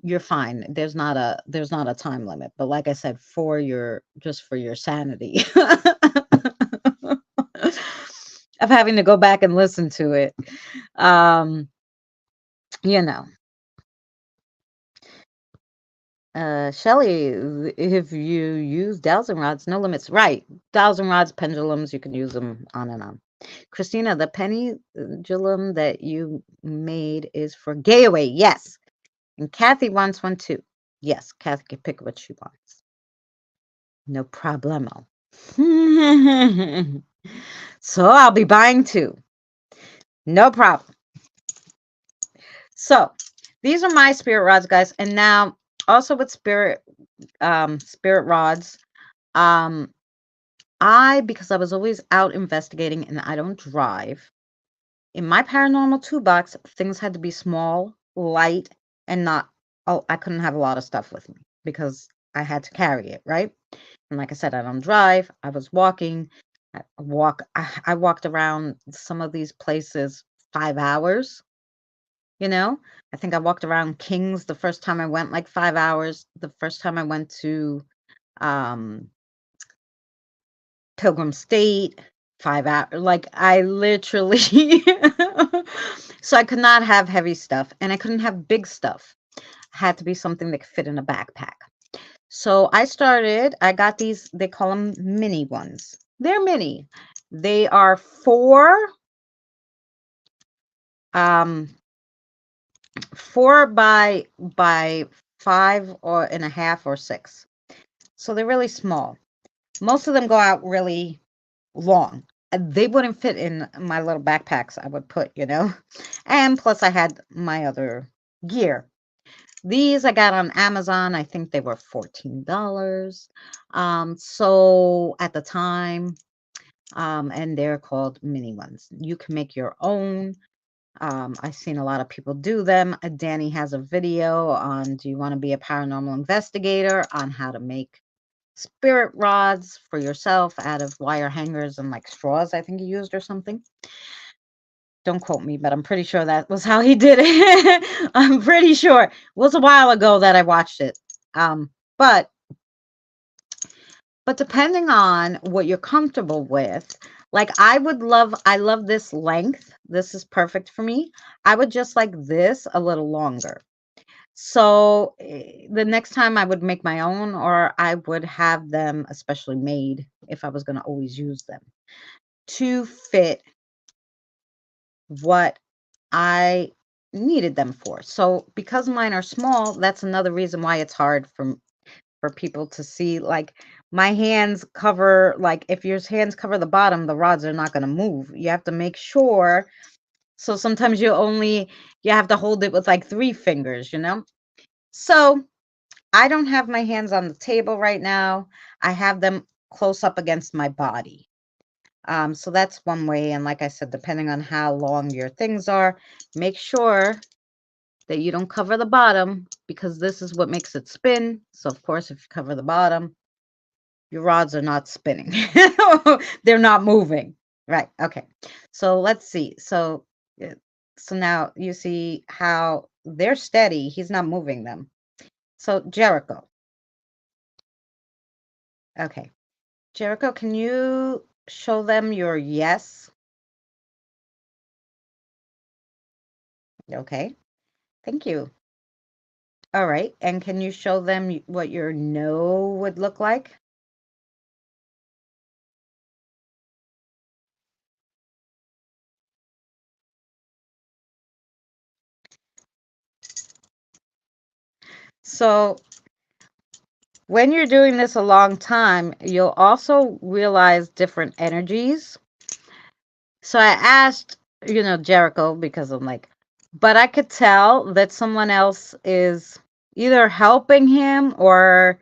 S1: You're fine. There's not a time limit. But like I said, for your sanity of having to go back and listen to it. Um, you know. Shelly, if you use dowsing rods, no limits. Right. Dowsing rods, pendulums, you can use them on and on. Christina, the pendulum that you made is for gay away. Yes. And Kathy wants one too. Yes, Kathy can pick what she wants. No problemo. So I'll be buying two. No problem. So these are my spirit rods, guys. And now also with spirit rods, um, because I was always out investigating and I don't drive, in my paranormal toolbox, things had to be small, light, and not, oh, I couldn't have a lot of stuff with me because I had to carry it, right? And like I said, I don't drive. I was walking. I walked around some of these places 5 hours, you know? I think I walked around Kings the first time I went, like 5 hours. The first time I went to um Pilgrim State, 5 hours. Like I literally, so I could not have heavy stuff and I couldn't have big stuff. It had to be something that could fit in a backpack. So I got these, they call them mini ones. They're mini. They are um, 4 by 5 or 6. So they're really small. Most of them go out really long. They wouldn't fit in my little backpacks I would put, And plus I had my other gear. These I got on Amazon. I think they were $14. So at the time, and they're called mini ones. You can make your own. I've seen a lot of people do them. Danny has a video on Do You Want to Be a Paranormal Investigator on how to make spirit rods for yourself out of wire hangers and like straws, I think he used or something. Don't quote me, but I'm pretty sure that was how he did it. I'm pretty sure. It was a while ago that I watched it. Um, but depending on what you're comfortable with, like I love this length. This is perfect for me. I would just like this a little longer. So the next time I would make my own, or I would have them especially made if I was going to always use them to fit what I needed them for. So because mine are small, that's another reason why it's hard for people to see. Like my hands cover, like if your hands cover the bottom, the rods are not going to move. You have to make sure. So sometimes you have to hold it with like 3 fingers. So I don't have my hands on the table right now. I have them close up against my body. So that's one way. And like I said, depending on how long your things are, make sure that you don't cover the bottom, because this is what makes it spin. So of course, if you cover the bottom, your rods are not spinning. They're not moving. Right. Okay. So let's see. So now you see how they're steady. He's not moving them. So Jericho. Okay. Jericho, can you show them your yes? Okay. Thank you. All right. And can you show them what your no would look like? So when you're doing this a long time, you'll also realize different energies. So I asked, Jericho, because I'm like, but I could tell that someone else is either helping him or,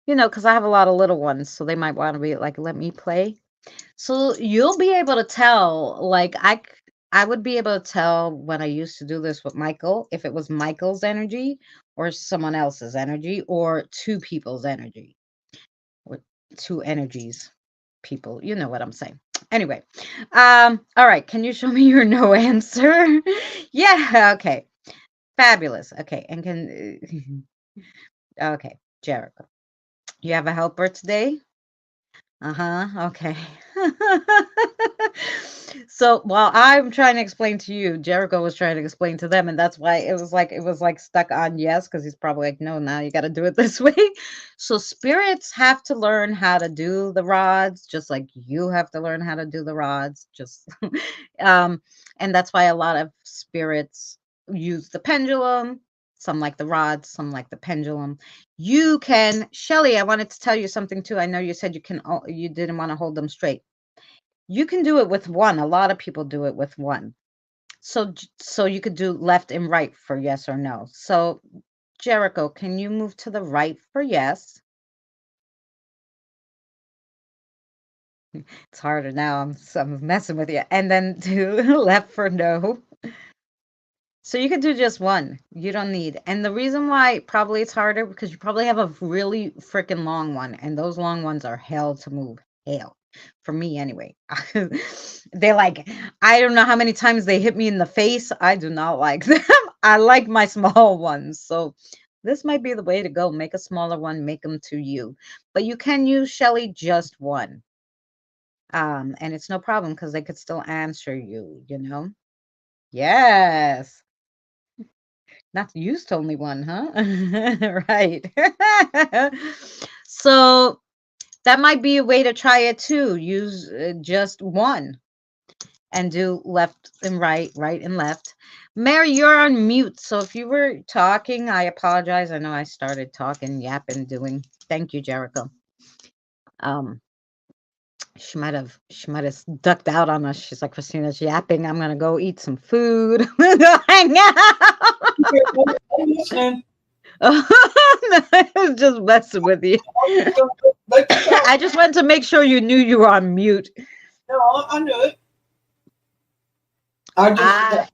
S1: because I have a lot of little ones, so they might want to be like, let me play. So you'll be able to tell, like I would be able to tell when I used to do this with Michael, if it was Michael's energy or someone else's energy or two people's energy or two energies, people, you know what I'm saying. Anyway, all right, can you show me your no answer? Yeah, okay. Fabulous. Okay, and can okay, Jericho. You have a helper today? Uh-huh. Okay. So while I'm trying to explain to you, Jericho was trying to explain to them, and that's why it was like stuck on yes, because he's probably like, no, now you got to do it this way. So spirits have to learn how to do the rods, just like you have to learn how to do the rods. Just um, and that's why a lot of spirits use the pendulum. Some like the rods, some like the pendulum. You can, Shelly, I wanted to tell you something too. I know you said you didn't want to hold them straight. You can do it with one. A lot of people do it with one. So you could do left and right for yes or no. So Jericho, can you move to the right for yes? It's harder now. I'm messing with you. And then do left for no. So you could do just one. You don't need. And the reason why probably it's harder because you probably have a really freaking long one, and those long ones are hell to move. Hell. For me anyway. They're like, I don't know how many times they hit me in the face. I do not like them. I like my small ones. So this might be the way to go. Make a smaller one, make them to you. But you can use Shelly just one. And it's no problem because they could still answer you, you know? Yes. Not used only one, huh? Right. So that might be a way to try it too. Use just one and do left and right, right and left. Mary, you're on mute. So if you were talking, I apologize. I know I started talking, yapping, doing. Thank you, Jericho. Um, she might have ducked out on us. She's like, Christina's yapping. I'm gonna go eat some food. Hang out.
S2: I'm listening.
S1: I was just messing with you.
S2: Let you talk.
S1: I just wanted to make sure you knew you were on mute.
S2: No, I knew it. I just
S1: I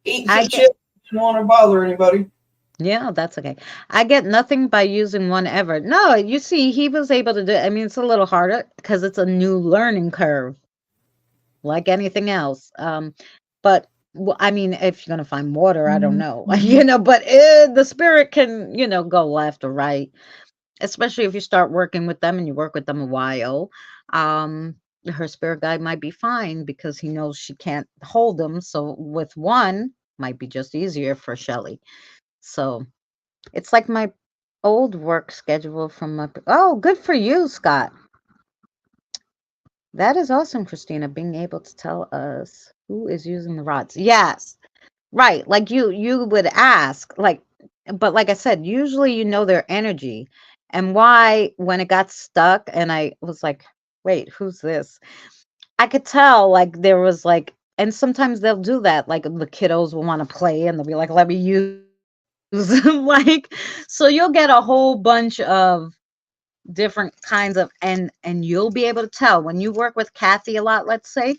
S2: eating
S1: I
S2: some
S1: get
S2: chips. Didn't want to bother anybody.
S1: Yeah, that's okay. I get nothing by using one ever. No, you see, he was able to do. I mean, it's a little harder because it's a new learning curve, like anything else. But I mean, if you're gonna find water, I don't know, But the spirit can, go left or right, especially if you start working with them and you work with them a while. Um, her spirit guide might be fine because he knows she can't hold them. So with one, might be just easier for Shelly. So it's like my old work schedule from my. Oh, good for you, Scott. That is awesome, Christina, being able to tell us who is using the rods. Yes. Right. Like you would ask, but like I said, usually you know their energy and why when it got stuck and I was like, wait, who's this? I could tell like there was like, and sometimes they'll do that. Like the kiddos will want to play and they'll be like, let me use like, so you'll get a whole bunch of different kinds of, and you'll be able to tell when you work with Kathy a lot, let's say,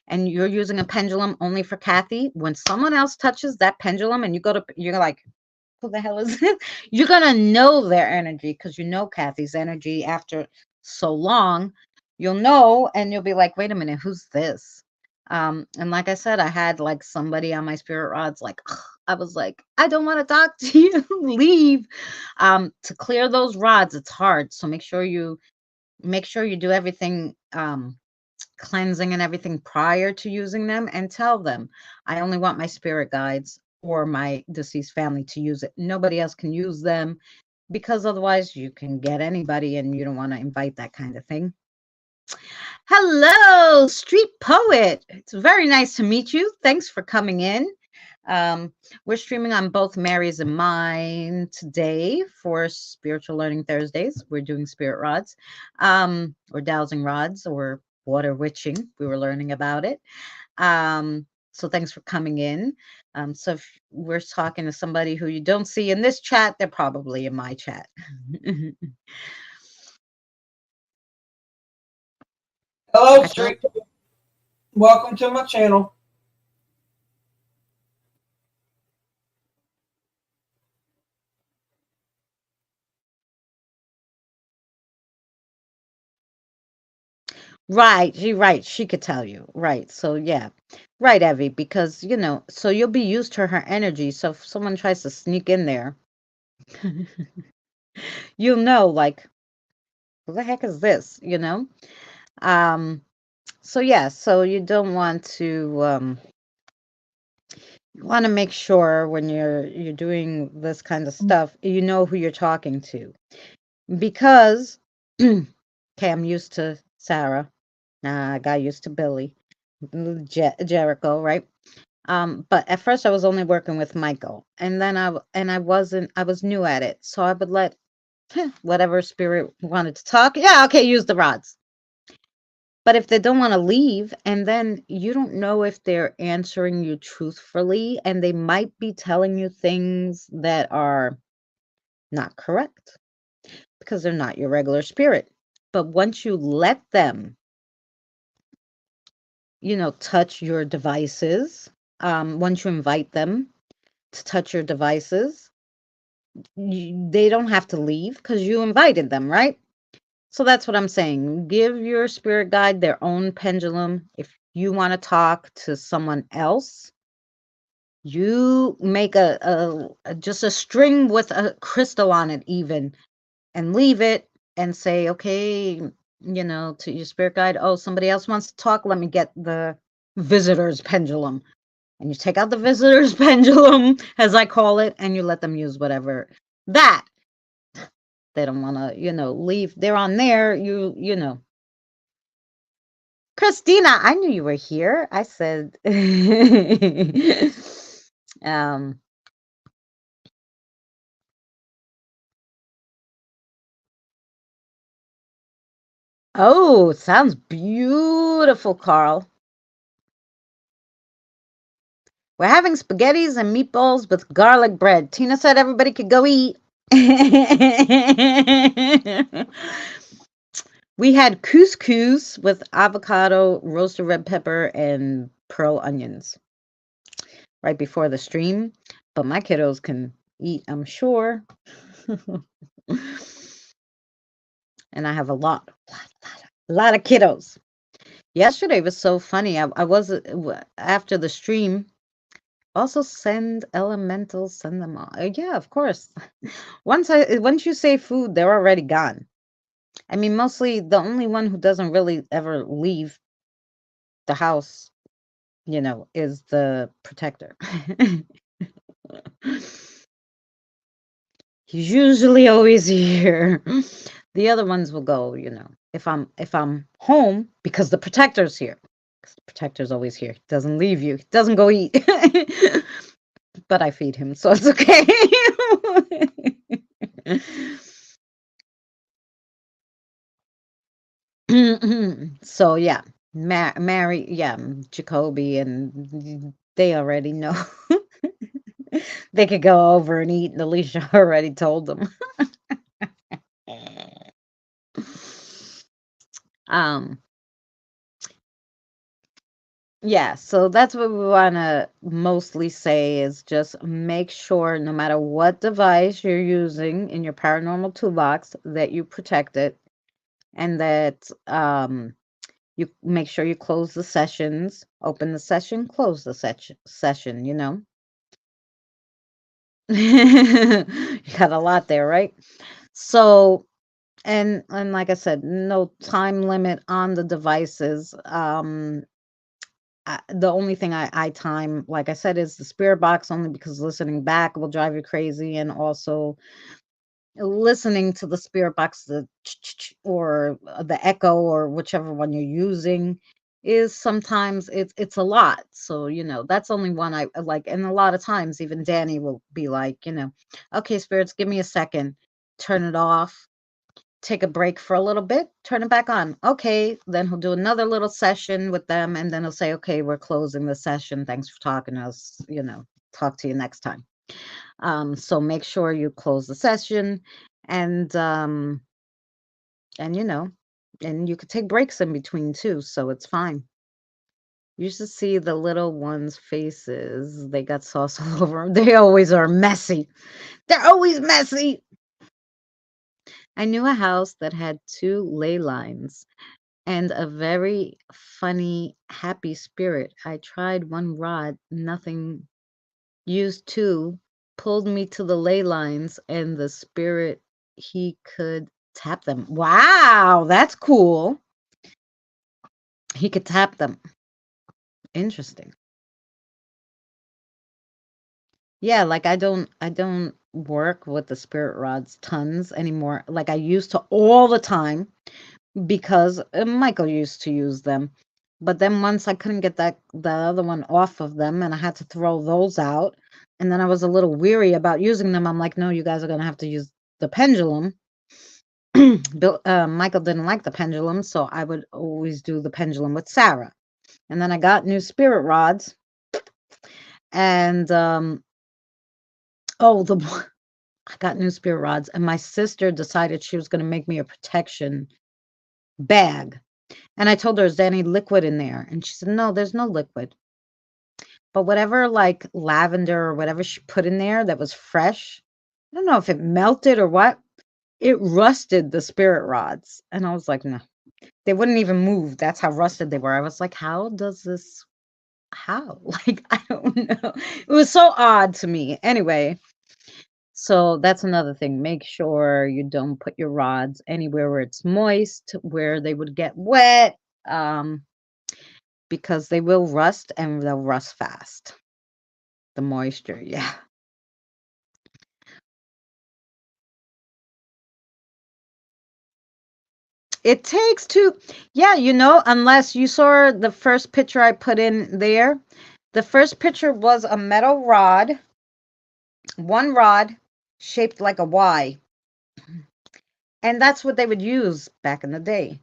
S1: and you're using a pendulum only for Kathy, when someone else touches that pendulum and you're like, who the hell is it? You're gonna know their energy because you know Kathy's energy after so long. You'll know, and you'll be like, wait a minute, who's this? And like I said, I had like somebody on my spirit rods, like ugh, I was like, I don't want to talk to you, leave. To clear those rods, it's hard. So make sure you do everything cleansing and everything prior to using them and tell them, I only want my spirit guides or my deceased family to use it. Nobody else can use them because otherwise you can get anybody and you don't want to invite that kind of thing. Hello, Street Poet. It's very nice to meet you. Thanks for coming in. Um, we're streaming on both Mary's and mine today for Spiritual Learning Thursdays. We're doing spirit rods, or dowsing rods, or water witching. We were learning about it. So thanks for coming in. So if we're talking to somebody who you don't see in this chat, they're probably in my chat.
S2: Hello,
S1: I thought,
S2: Street. Welcome to my channel.
S1: right, you're right. She could tell you. Right. So yeah. Right, Evie, because so you'll be used to her energy. So if someone tries to sneak in there, you'll know like, who the heck is this? Um, so yeah, so you don't want to you want to make sure when you're doing this kind of stuff, you know who you're talking to. Because okay, I'm used to Sarah. I got used to Billy, Jericho, right? But at first I was only working with Michael, and then I was new at it, so I would let whatever spirit wanted to talk. Yeah, okay, use the rods. But if they don't want to leave, and then you don't know if they're answering you truthfully, and they might be telling you things that are not correct because they're not your regular spirit. But once you let them, touch your devices, once you invite them to touch your devices, they don't have to leave because you invited them, right? So that's what I'm saying. Give your spirit guide their own pendulum. If you want to talk to someone else, you make just a string with a crystal on it, even, and leave it and say, okay, to your spirit guide, oh, somebody else wants to talk. Let me get the visitor's pendulum. And you take out the visitor's pendulum, as I call it, and you let them use whatever that they don't want to, leave. They're on there. Christina, I knew you were here. I said, um, oh, sounds beautiful, Carl. We're having spaghettis and meatballs with garlic bread. Tina said everybody could go eat. We had couscous with avocado, roasted red pepper, and pearl onions right before the stream. But my kiddos can eat, I'm sure. And I have a lot of kiddos. Yesterday was so funny. I was after the stream. Also, send elementals, send them all. Yeah, of course. Once you say food, they're already gone. I mean, mostly the only one who doesn't really ever leave the house, is the protector. He's usually always here. The other ones will go, if I'm home because the protector's here. 'Cause the protector's always here. He doesn't leave you. He doesn't go eat. But I feed him, so it's okay. So yeah, Mary, yeah, Jacoby, and they already know. They could go over and eat, and Alicia already told them. um, yeah, so that's what we want to mostly say is just make sure no matter what device you're using in your paranormal toolbox that you protect it and that you make sure you close the sessions, open the session, close the session, You got a lot there, right? So, and like I said, no time limit on the devices. The only thing I time, like I said, is the spirit box, only because listening back will drive you crazy, and also listening to the spirit box, the or the echo or whichever one you're using is sometimes it's a lot. So, that's only one I like. And a lot of times even Danny will be like, okay, spirits, give me a second, turn it off, take a break for a little bit, turn it back on. Okay, then he'll do another little session with them, and then he'll say, okay, we're closing the session. Thanks for talking to us. Talk to you next time. So make sure you close the session, and and you know, and you could take breaks in between too, so it's fine. You should see the little ones' faces. They got sauce all over 'em. They always are messy. They're always messy. I knew a house that had two ley lines and a very funny, happy spirit. I tried one rod, nothing. Used two, pulled me to the ley lines, and the spirit, he could tap them. Wow, that's cool. He could tap them. Interesting. Yeah, like I don't work with the spirit rods tons anymore. Like I used to all the time because Michael used to use them. But then once I couldn't get the other one off of them and I had to throw those out. And then I was a little weary about using them. I'm like, no, you guys are gonna have to use the pendulum. Michael didn't like the pendulum, so I would always do the pendulum with Sarah. And then I got new spirit rods, and oh, the I got new spirit rods, and my sister decided she was going to make me a protection bag. And I told her, is there any liquid in there? And she said, no, there's no liquid. But whatever, like lavender or whatever she put in there that was fresh, I don't know if it melted or what, it rusted the spirit rods. And I was like, no, they wouldn't even move. That's how rusted they were. I was like, how does this, how? Like, I don't know. It was so odd to me. Anyway, so that's another thing. Make sure you don't put your rods anywhere where it's moist, where they would get wet, because they will rust and they'll rust fast. The moisture, yeah. It takes two, yeah, unless you saw the first picture I put in there. The first picture was a metal rod, one rod shaped like a Y. And that's what they would use back in the day,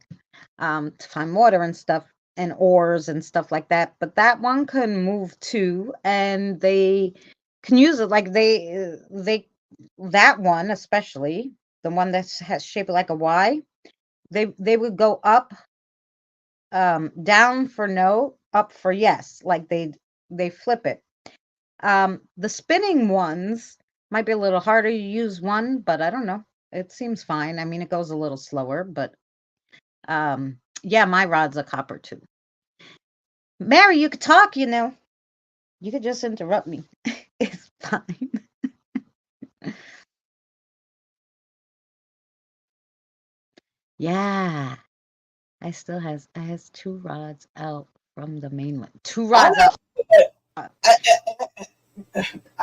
S1: to find water and stuff and ores and stuff like that. But that one can move too, and they can use it like they that one especially the one that has shaped like a Y. They would go up, down for no, up for yes. Like they flip it. The spinning ones might be a little harder. You use one, but I don't know. It seems fine. I mean, it goes a little slower, but yeah, my rod's a copper too. Mary, you could talk, You could just interrupt me. It's fine. Yeah. I has two rods out from the main one. Two
S2: I
S1: rods out.
S2: know. But I,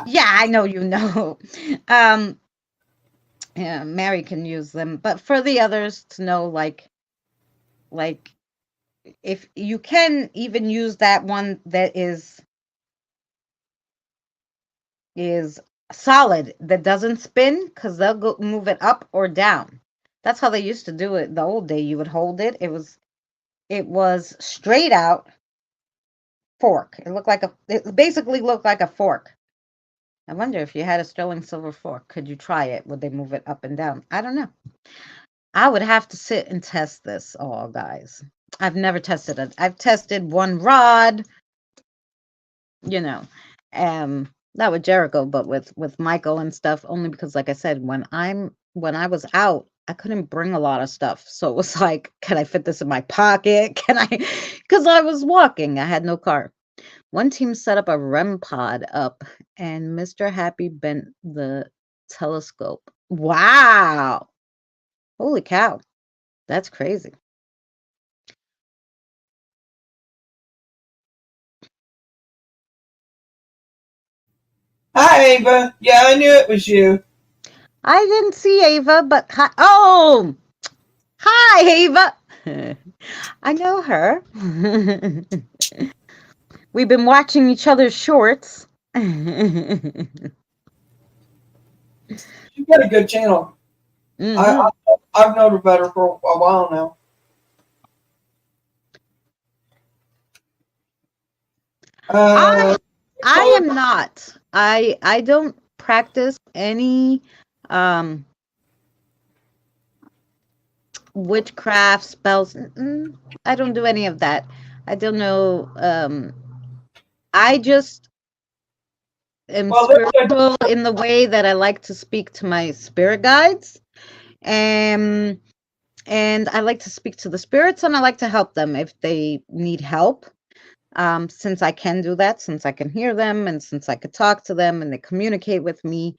S1: Yeah, I know you know. Um, yeah, Mary can use them, but for the others to know, like if you can even use that one that is solid that doesn't spin because they'll go move it up or down. That's how they used to do it the old day. You would hold it. It was straight out fork. It basically looked like a fork. I wonder if you had a sterling silver fork, could you try it? Would they move it up and down? I don't know. I would have to sit and test this all, guys. I've never tested it. I've tested one rod, you know, not with Jericho, but with Michael and stuff. Only because, like I said, when I was out, I couldn't bring a lot of stuff, so it was like, can I fit this in my pocket? Can I? Because I was walking, I had no car. One team set up a REM pod up, and Mr. Happy bent the telescope. Wow! Holy cow! That's crazy.
S2: hi, Ava. Yeah, I knew it was you.
S1: I didn't see Ava, but hi. Oh, hi, Ava. I know her. We've been watching each other's shorts. Hmm.
S2: She's got a good channel. I've known her better for a while now.
S1: I
S2: Uh,
S1: I
S2: call her.
S1: am not. I don't practice any um witchcraft spells. I don't do any of that. I don't know. I just am
S2: Well, there's
S1: spiritual in the way that I like to speak to my spirit guides. Um, and I like to speak to the spirits and I like to help them if they need help. Since I can do that, since I can hear them and since I could talk to them and they communicate with me,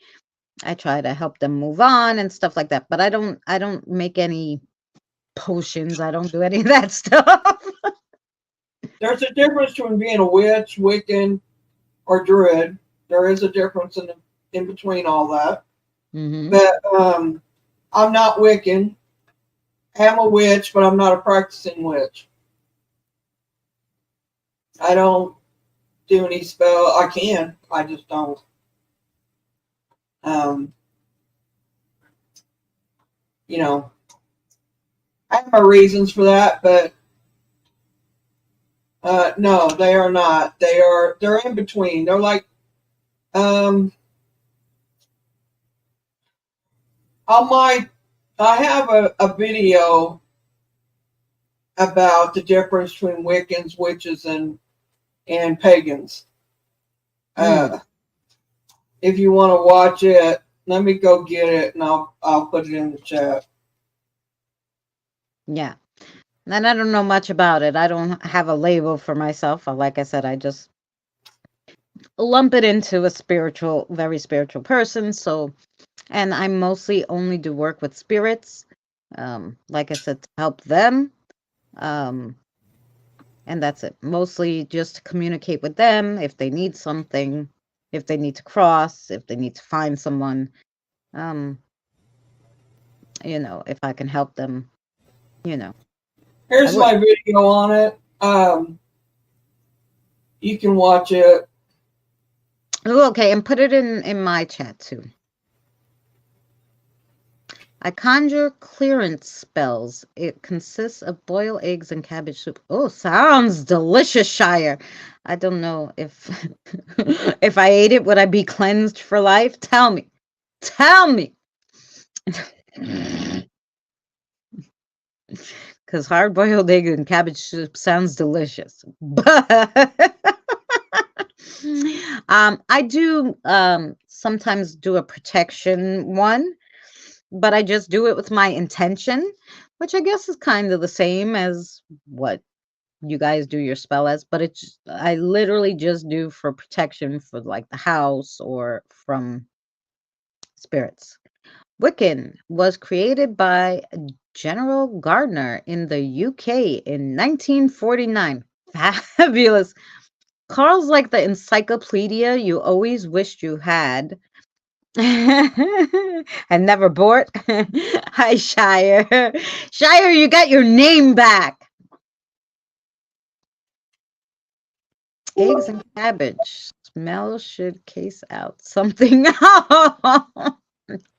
S1: I try to help them move on and stuff like that. But I don't make any potions. I don't do any of that stuff.
S2: there's a difference between being a witch, Wiccan, or Druid. There is a difference in between all that.
S1: Hmm.
S2: But I'm not Wiccan. I'm a witch, but I'm not a practicing witch. I don't do any spell. I can. I just don't. Um, you know, I have my reasons for that, but no, they are not. They're in between. They're like um, on my. I have a video about the difference between Wiccans, witches, and pagans.
S1: Mm,
S2: Uh, if you want to watch it, let me go get it, and I'll put it in the chat.
S1: yeah. And I don't know much about it. I don't have a label for myself. Like I said, I just lump it into a spiritual, very spiritual person. So, and I mostly only do work with spirits. Like I said, to help them. Um, and that's it. Mostly just to communicate with them if they need something. if they need to cross, if they need to find someone, um, if I can help them, you know, I
S2: Here's
S1: would.
S2: my video on it. You can watch it.
S1: Oh, okay, and put it in my chat too. I conjure clearance spells. It consists of boiled eggs and cabbage soup. Oh, sounds delicious, Shire. I don't know if if I ate it, would I be cleansed for life? Tell me. Tell me. Because hard boiled egg and cabbage soup sounds delicious. But I do sometimes do a protection one, but I just do it with my intention, which I guess is kind of the same as what you guys do your spell as, but I literally just do for protection for like the house or from spirits. Wiccan was created by General Gardner in the UK in 1949. Fabulous. Carl's like the encyclopedia you always wished you had. And never bought. Hi, Shire. Shire, you got your name back. Eggs and cabbage. Smell should case out something.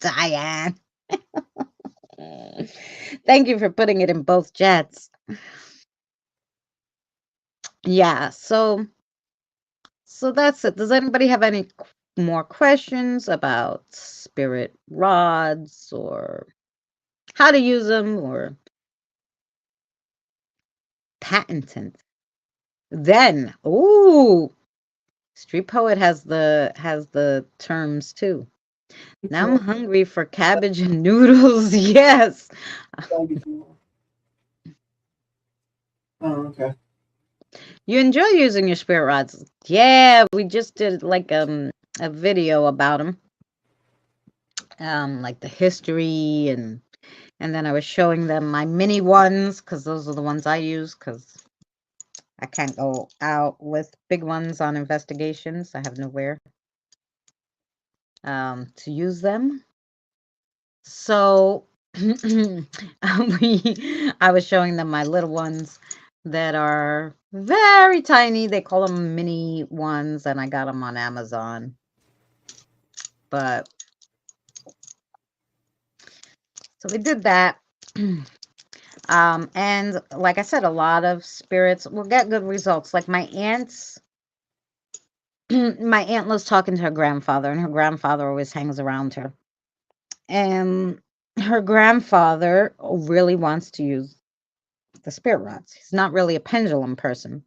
S1: Diane. Thank you for putting it in both chats. Yeah, so that's it. Does anybody have any more questions about spirit rods or how to use them or patented? Then, ooh, Street Poet has the terms too. Now I'm hungry for cabbage and noodles. Yes.
S2: Oh, okay.
S1: You enjoy using your spirit rods. Yeah, we just did like a video about them. Like the history and then I was showing them my mini ones because those are the ones I use because I can't go out with big ones on investigations. I have nowhere to use them. So I was showing them my little ones that are very tiny. They call them mini ones, and I got them on Amazon. But so we did that. And like I said, a lot of spirits will get good results. Like my aunt's, my aunt was talking to her grandfather, and her grandfather always hangs around her. And her grandfather really wants to use the spirit rods. He's not really a pendulum person,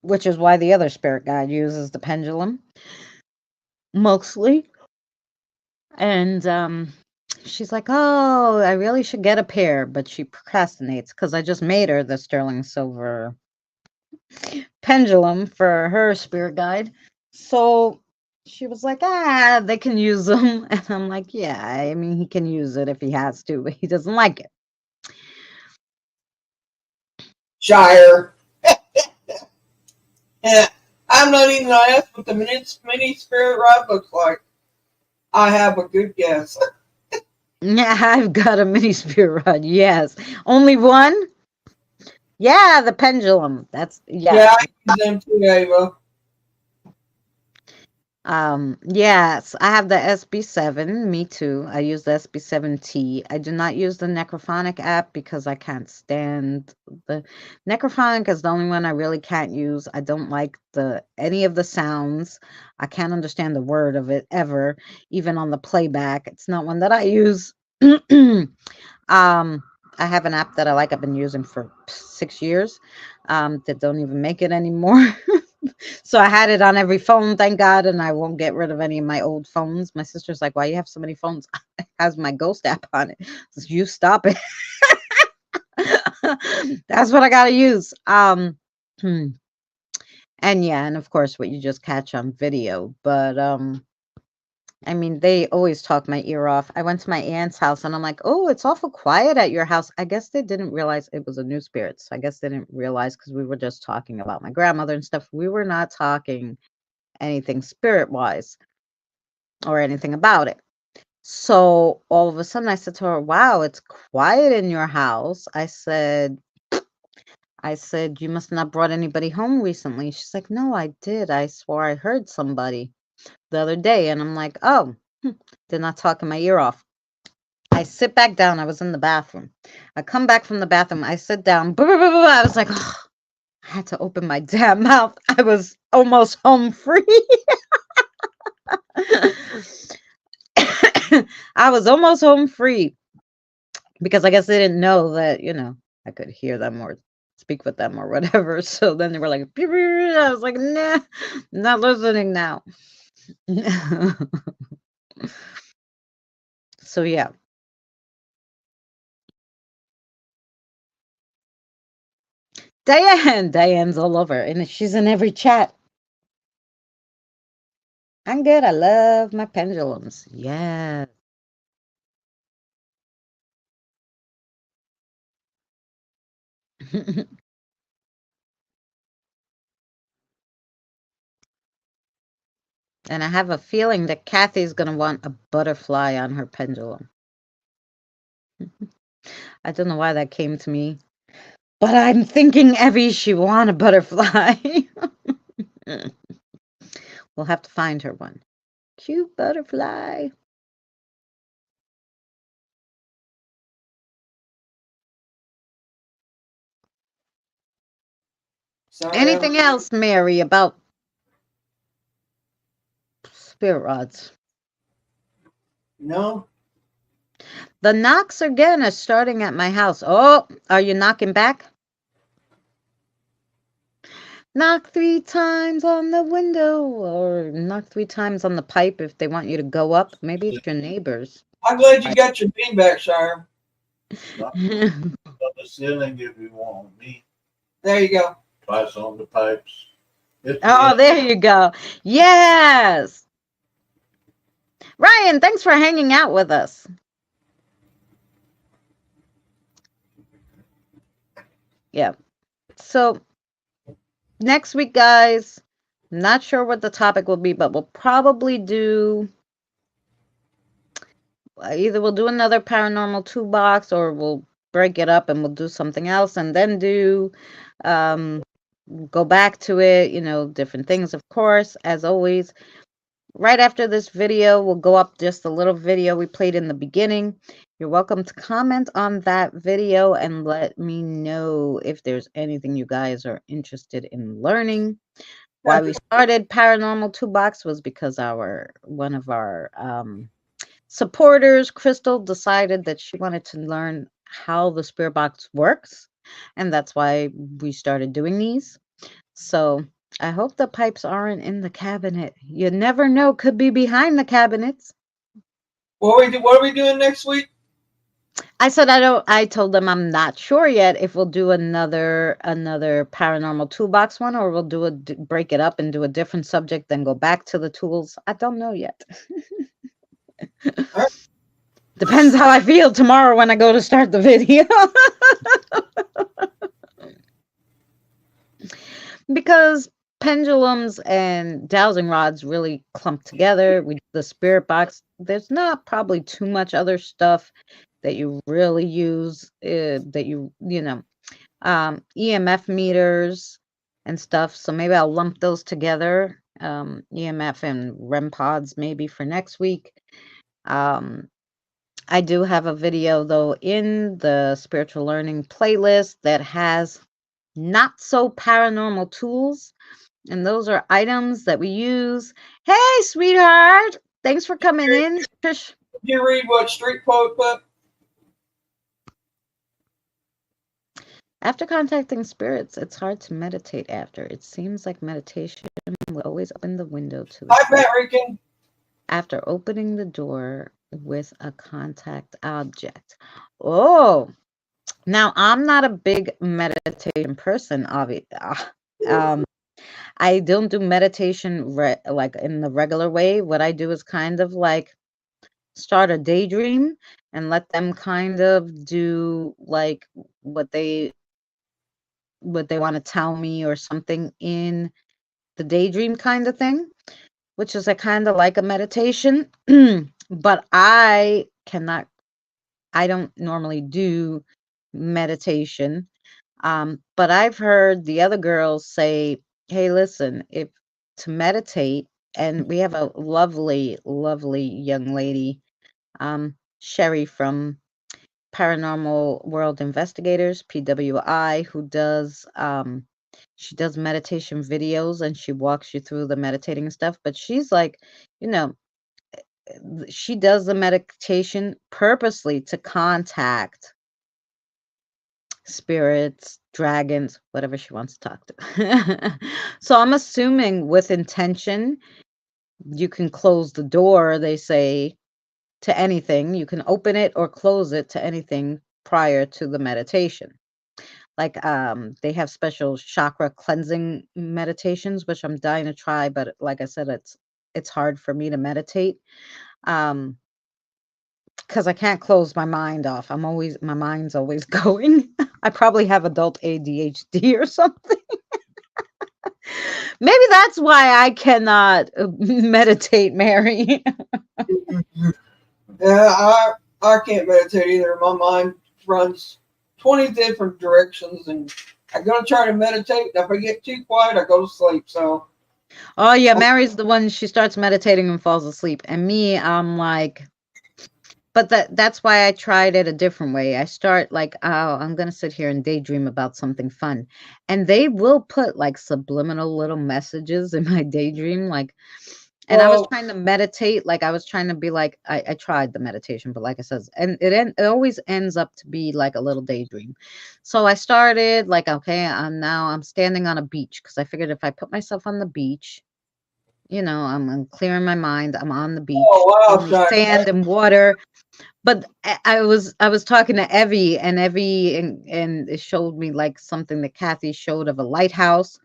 S1: which is why the other spirit guide uses the pendulum mostly. And she's like, "Oh, I really should get a pair," but she procrastinates because I just made her the sterling silver pendulum for her spirit guide. So she was like, "Ah, they can use them," and I'm like, "Yeah, I mean, he can use it if he has to, but he doesn't like it."
S2: Shire. Yeah, I'm not even gonna ask what the mini spirit rod looks like. I have a good guess.
S1: Yeah, I've got a mini spirit rod. Yes, only one. Yeah, the pendulum. That's
S2: Yeah,
S1: yes.
S2: I use them too, Ava.
S1: Yes, I have the SB7. Me too. I use the SB7T. I do not use the Necrophonic app because I can't stand the Necrophonic is the only one I really can't use. I don't like the any of the sounds. I can't understand the word of it ever, even on the playback. It's not one that I use. I have an app that I like. I've been using for 6 years. That don't even make it anymore. So I had it on every phone, thank God, and I won't get rid of any of my old phones. My sister's like, "Why you have so many phones?" It has my ghost app on it. Says, "You stop it." That's what I gotta use. Hmm, and yeah, and of course, what you just catch on video. But I mean, they always talk my ear off. I went to my aunt's house, and I'm like, "Oh, it's awful quiet at your house." I guess they didn't realize it was a new spirit. So I guess they didn't realize because we were just talking about my grandmother and stuff. We were not talking anything spirit wise or anything about it. So all of a sudden I said to her, "Wow, it's quiet in your house." I said, "You must not brought anybody home recently." She's like, "No, I did. I swore I heard somebody the other day." And I'm like, "Oh, did not talk in my ear off." I sit back down. I was in the bathroom. I come back from the bathroom. I sit down. I was like, oh, I had to open my damn mouth. I was almost home free. I was almost home free because I guess they didn't know that, I could hear them or speak with them or whatever. So then they were like, "Beep, beep, beep." I was like, nah, not listening now. So yeah. Diane's all over and she's in every chat. I'm good. I love my pendulums. Yeah. And I have a feeling that Kathy's going to want a butterfly on her pendulum. I don't know why that came to me, but I'm thinking Evie, she want a butterfly. We'll have to find her one. Cute butterfly.
S2: Sorry,
S1: Anything else, Mary, about spirit rods?
S2: no.
S1: The knocks again are starting at my house. Oh, are you knocking back? Knock 3 times on the window or knock 3 times on the pipe if they want you to go up. Maybe it's your neighbors.
S2: I'm glad you got your beanbag, Shire.
S3: Knock on the ceiling if you want me.
S2: There you go.
S3: Twice on the pipes.
S1: Oh, there you go. Yes. Ryan, thanks for hanging out with us. Yeah. So next week, guys, not sure what the topic will be, but we'll probably do either we'll do another paranormal toolbox or we'll break it up and we'll do something else and then do go back to it, different things, of course, as always. Right after this video, we'll go up just a little video we played in the beginning. You're welcome to comment on that video and let me know if there's anything you guys are interested in learning. Why we started Paranormal Toolbox was because one of our supporters, Crystal, decided that she wanted to learn how the spirit box works, and that's why we started doing these. So I hope the pipes aren't in the cabinet. You never know, could be behind the cabinets.
S2: What are we doing next week?
S1: I said I told them I'm not sure yet if we'll do another paranormal toolbox one or we'll break it up and do a different subject then go back to the tools. I don't know yet.
S2: Right.
S1: Depends how I feel tomorrow when I go to start the video. Because pendulums and dowsing rods really clump together. The spirit box, there's not probably too much other stuff that you really use EMF meters and stuff. So maybe I'll lump those together. EMF and REM pods maybe for next week. I do have a video though in the spiritual learning playlist that has not so paranormal tools. And those are items that we use. Hey, sweetheart. Thanks for coming in. Trish.
S2: Did you read what Street Poet put?
S1: After contacting spirits, it's hard to meditate after. It seems like meditation will always open the window to the
S2: Hi,
S1: spirit.
S2: Pat Rican.
S1: After opening the door with a contact object. Oh, now I'm not a big meditation person, obviously. I don't do meditation like in the regular way. What I do is kind of like start a daydream and let them kind of do like what they want to tell me or something in the daydream kind of thing, which is a kind of like a meditation. But I don't normally do meditation. But I've heard the other girls say, hey, listen, if to meditate, and we have a lovely, lovely young lady, Sherry from Paranormal World Investigators, PWI, who does she does meditation videos and she walks you through the meditating and stuff. But she's like, you know, she does the meditation purposely to contact spirits, dragons, whatever she wants to talk to. So I'm assuming with intention, you can close the door, they say, to anything. You can open it or close it to anything prior to the meditation. Like they have special chakra cleansing meditations, which I'm dying to try, but like I said, it's hard for me to meditate. Um because I can't close my mind off. My mind's always going. I probably have adult ADHD or something. Maybe that's why I cannot meditate, Mary.
S2: Yeah, I can't meditate either. My mind runs 20 different directions, and I go to try to meditate, and if I get too quiet, I go to sleep. So,
S1: Oh yeah, Mary's the one, she starts meditating and falls asleep. And me, I'm like, but that's why I tried it a different way. I start like, oh, I'm gonna sit here and daydream about something fun. And they will put like subliminal little messages in my daydream, like, and I was
S2: well,
S1: trying to meditate, like I was trying to be like, I tried the meditation, but like I said, and it always ends up to be like a little daydream. So I started like, okay, I'm standing on a beach because I figured if I put myself on the beach, I'm clearing my mind. I'm on the beach,
S2: oh wow,
S1: on the
S2: Shine.
S1: sand and water. But I was talking to Evie, and Evie and it showed me like something that Kathy showed of a lighthouse.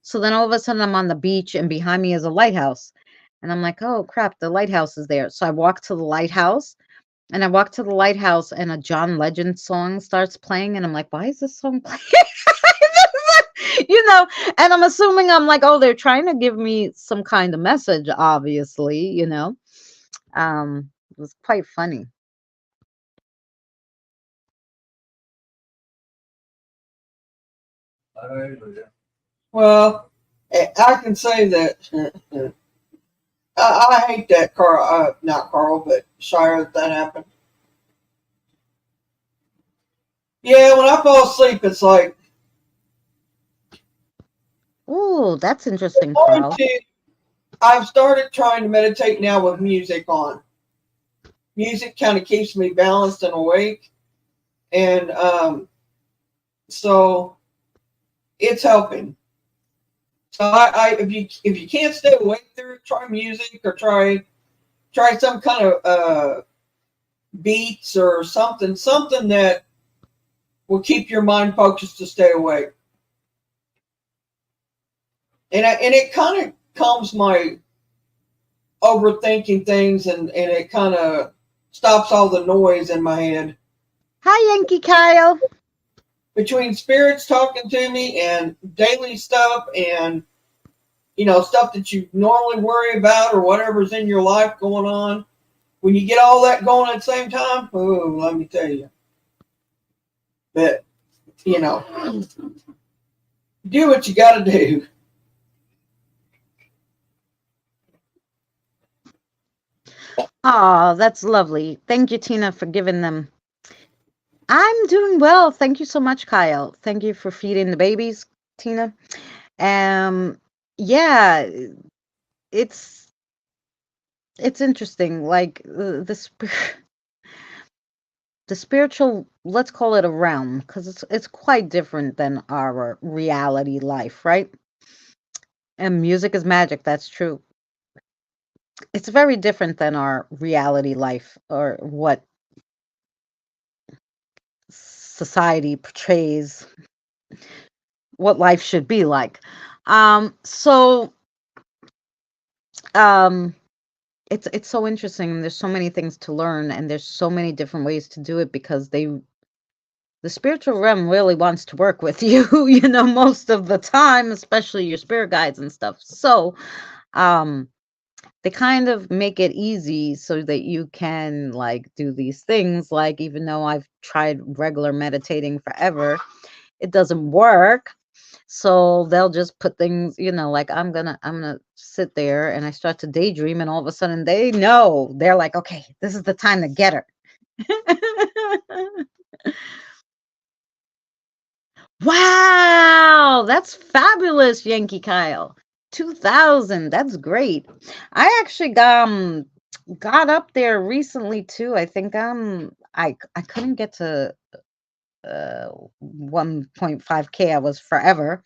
S1: So then all of a sudden I'm on the beach and behind me is a lighthouse. And I'm like, oh crap, the lighthouse is there. So I walk to the lighthouse, and I walk to the lighthouse and a John Legend song starts playing, and I'm like, why is this song playing? you know, and I'm assuming, I'm like, oh, they're trying to give me some kind of message, obviously. It was quite funny.
S3: Hallelujah.
S2: Well, I can say that I hate that Carl, not Carl, but Shire that happened. Yeah, when I fall asleep, it's like
S1: Oh, that's interesting,
S2: going
S1: Carl.
S2: to. I've started trying to meditate now with music on. Music kind of keeps me balanced and awake, and so it's helping. So if you can't stay awake through it, try music or try some kind of beats or something that will keep your mind focused to stay awake. And it kind of calms my overthinking things, and it kind of stops all the noise in my head.
S1: Hi, Yankee Kyle.
S2: Between spirits talking to me and daily stuff and stuff that you normally worry about or whatever's in your life going on, when you get all that going at the same time, oh, let me tell you. But, you know, do what you got to do.
S1: Oh, that's lovely. Thank you, Tina, for giving them. I'm doing well. Thank you so much, Kyle. Thank you for feeding the babies, Tina. Um, yeah, it's it's interesting. Like the spiritual, let's call it a realm, because it's quite different than our reality life, right? And music is magic. That's true. It's very different than our reality life, or what society portrays what life should be like. So um it's so interesting, and there's so many things to learn, and there's so many different ways to do it, because the spiritual realm really wants to work with you, most of the time, especially your spirit guides and stuff. So, um, they kind of make it easy so that you can like do these things. Like, even though I've tried regular meditating forever, it doesn't work. So they'll just put things, like I'm gonna sit there and I start to daydream, and all of a sudden they know, they're like, okay, this is the time to get her. Wow, that's fabulous, Yankee Kyle. 2000, that's great. I actually got up there recently too. I think I couldn't get to 1.5K. I was forever.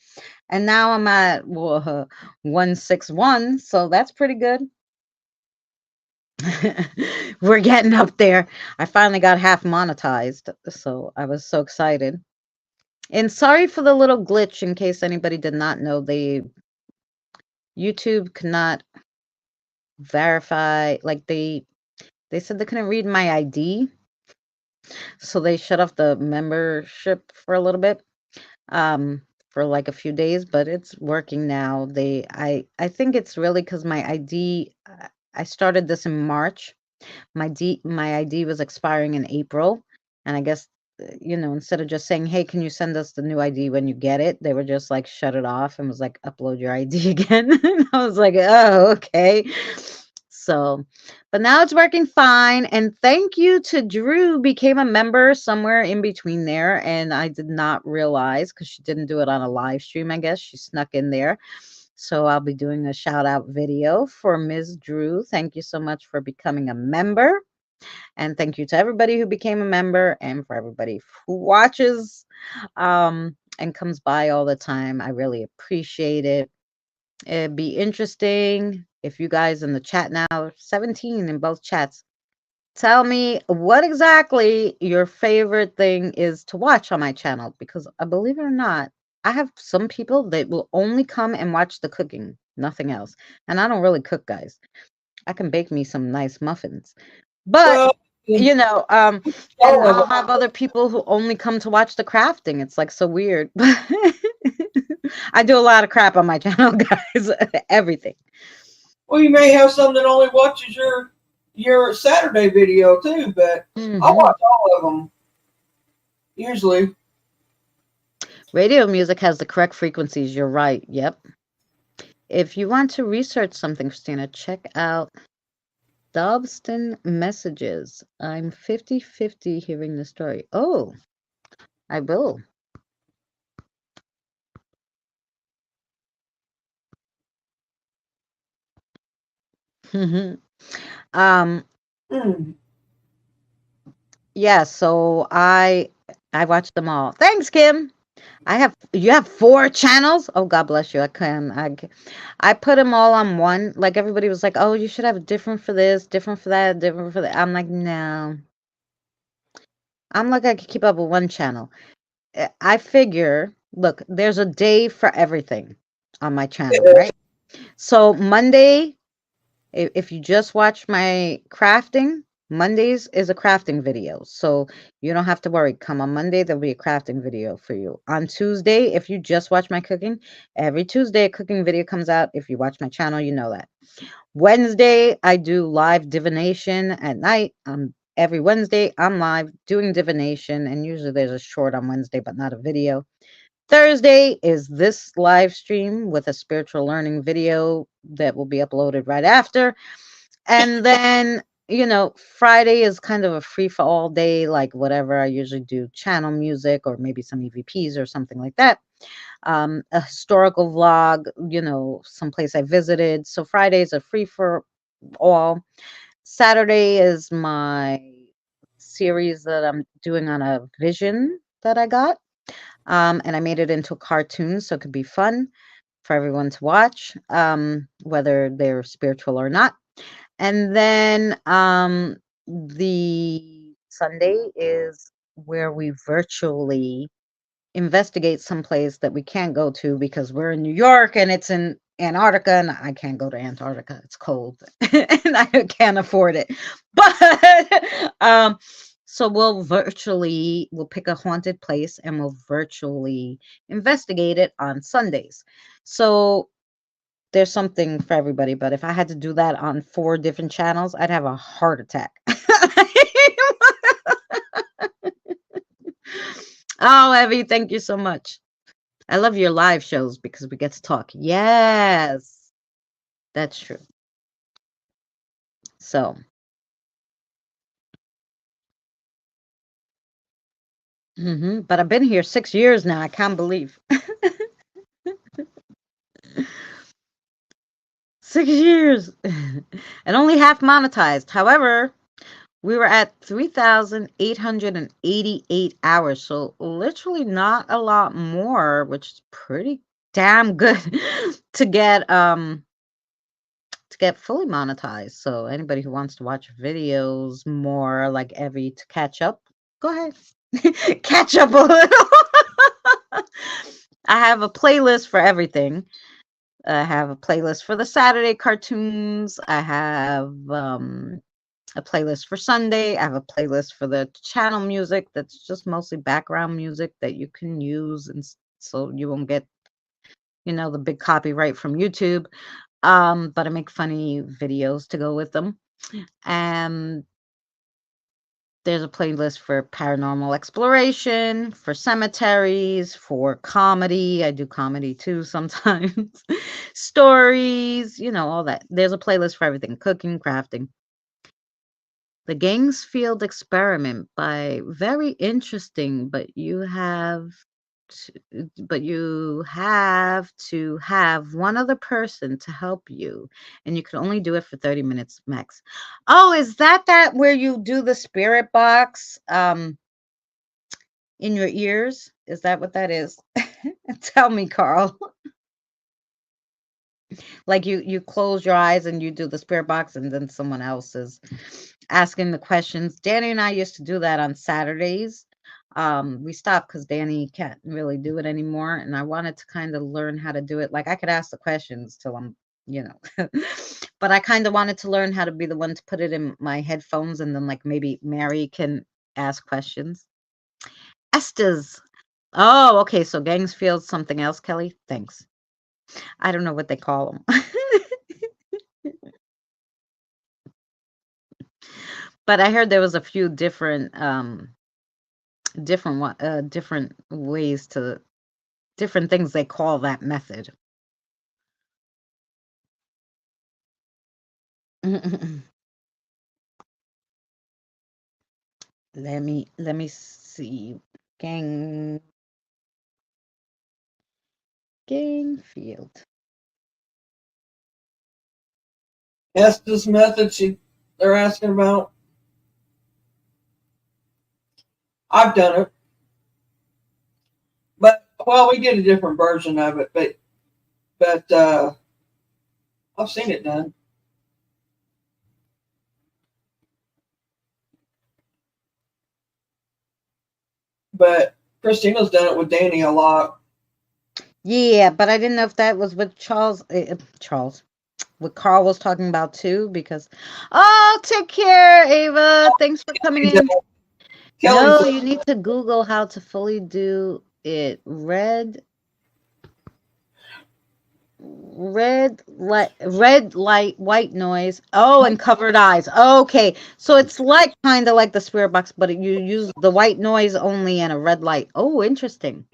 S1: And now I'm at 161, so that's pretty good. We're getting up there. I finally got half monetized, so I was so excited. And sorry for the little glitch, in case anybody did not know, YouTube could not verify, like they said they couldn't read my ID, so they shut off the membership for a little bit, for like a few days, but it's working now. I think it's really because my ID, I started this in March. My ID was expiring in April, and I guess, instead of just saying, "Hey, can you send us the new ID when you get it?" They were just like shut it off and was like, "Upload your ID again." And I was like, "Oh, okay." So, but now it's working fine. And thank you to Drew, became a member somewhere in between there, and I did not realize because she didn't do it on a live stream. I guess she snuck in there. So I'll be doing a shout out video for Ms. Drew. Thank you so much for becoming a member. And thank you to everybody who became a member, and for everybody who watches and comes by all the time. I really appreciate it. It'd be interesting if you guys in the chat now, 17 in both chats, tell me what exactly your favorite thing is to watch on my channel, because believe it or not, I have some people that will only come and watch the cooking, nothing else. And I don't really cook, guys. I can bake me some nice muffins. But
S2: Well,
S1: and I'll have other people who only come to watch the crafting. It's like so weird. I do a lot of crap on my channel, guys. Everything.
S2: well, you may have some that only watches your Saturday video too, but I watch all of them usually.
S1: Radio music has the correct frequencies. You're right. Yep. If you want to research something, Christina, check out Dobston Messages. I'm 50-50 hearing the story. Oh, I will. um yeah, so I watched them all. Thanks, Kim. You have 4 channels? Oh, God bless you. I put them all on one. Like, everybody was like, "Oh, you should have different for this, different for that, different for that." I'm like, "No." I'm like, I could keep up with one channel. I figure, look, there's a day for everything on my channel, right? So Monday, if you just watch my crafting, Mondays is a crafting video. So you don't have to worry. Come on Monday, there'll be a crafting video for you. On Tuesday, if you just watch my cooking, every Tuesday a cooking video comes out. If you watch my channel, you know that. Wednesday, I do live divination at night. Every Wednesday, I'm live doing divination, and usually there's a short on Wednesday, but not a video. Thursday is this live stream with a spiritual learning video that will be uploaded right after. And then, Friday is kind of a free for all day, like whatever. I usually do channel music or maybe some EVPs or something like that. A historical vlog, someplace I visited. So Fridays are free for all. Saturday is my series that I'm doing on a vision that I got. And I made it into a cartoon, so it could be fun for everyone to watch, whether they're spiritual or not. And then the Sunday is where we virtually investigate someplace that we can't go to because we're in New York and it's in Antarctica, and I can't go to Antarctica. It's cold and I can't afford it. But So we'll pick a haunted place and we'll virtually investigate it on Sundays. So there's something for everybody, but if I had to do that on 4 different channels, I'd have a heart attack. Oh, Evie, thank you so much. I love your live shows because we get to talk. Yes, that's true. So, but I've been here 6 years now. I can't believe 6 years and only half monetized. However, we were at 3,888 hours, so literally not a lot more, which is pretty damn good to get fully monetized. So anybody who wants to watch videos more like Evie to catch up, go ahead. Catch up a little. I have a playlist for everything. I have a playlist for the Saturday cartoons. I have a playlist for Sunday. I have a playlist for the channel music that's just mostly background music that you can use, and so you won't get, the big copyright from YouTube. But I make funny videos to go with them. And there's a playlist for paranormal exploration, for cemeteries, for comedy. I do comedy too sometimes. Stories, all that. There's a playlist for everything, cooking, crafting. The Gangsfield experiment by very interesting, but you have to have one other person to help you, and you can only do it for 30 minutes max. Oh, is that where you do the spirit box in your ears? Is that what that is? Tell me, Carl. Like you close your eyes and you do the spirit box, and then someone else is asking the questions. Danny and I used to do that on Saturdays. We stopped because Danny can't really do it anymore, and I wanted to kind of learn how to do it. Like I could ask the questions till I'm, but I kind of wanted to learn how to be the one to put it in my headphones, and then like maybe Mary can ask questions. Estes. Oh, okay. So Gangsfield, something else, Kelly. Thanks. I don't know what they call them. But I heard there was a few different different ways to different things they call that method. Let me see. Gangfield.
S2: Estes method they're asking about. I've done it. But well, we did a different version of it, but I've seen it done. But Christina's done it with Danny a lot.
S1: Yeah, but I didn't know if that was what what Carl was talking about too, because take care, Ava. Thanks for coming in. No, you need to Google how to fully do it. Red light, white noise. Oh, and covered eyes. Okay, so it's like kind of like the spirit box, but you use the white noise only and a red light. Oh, interesting.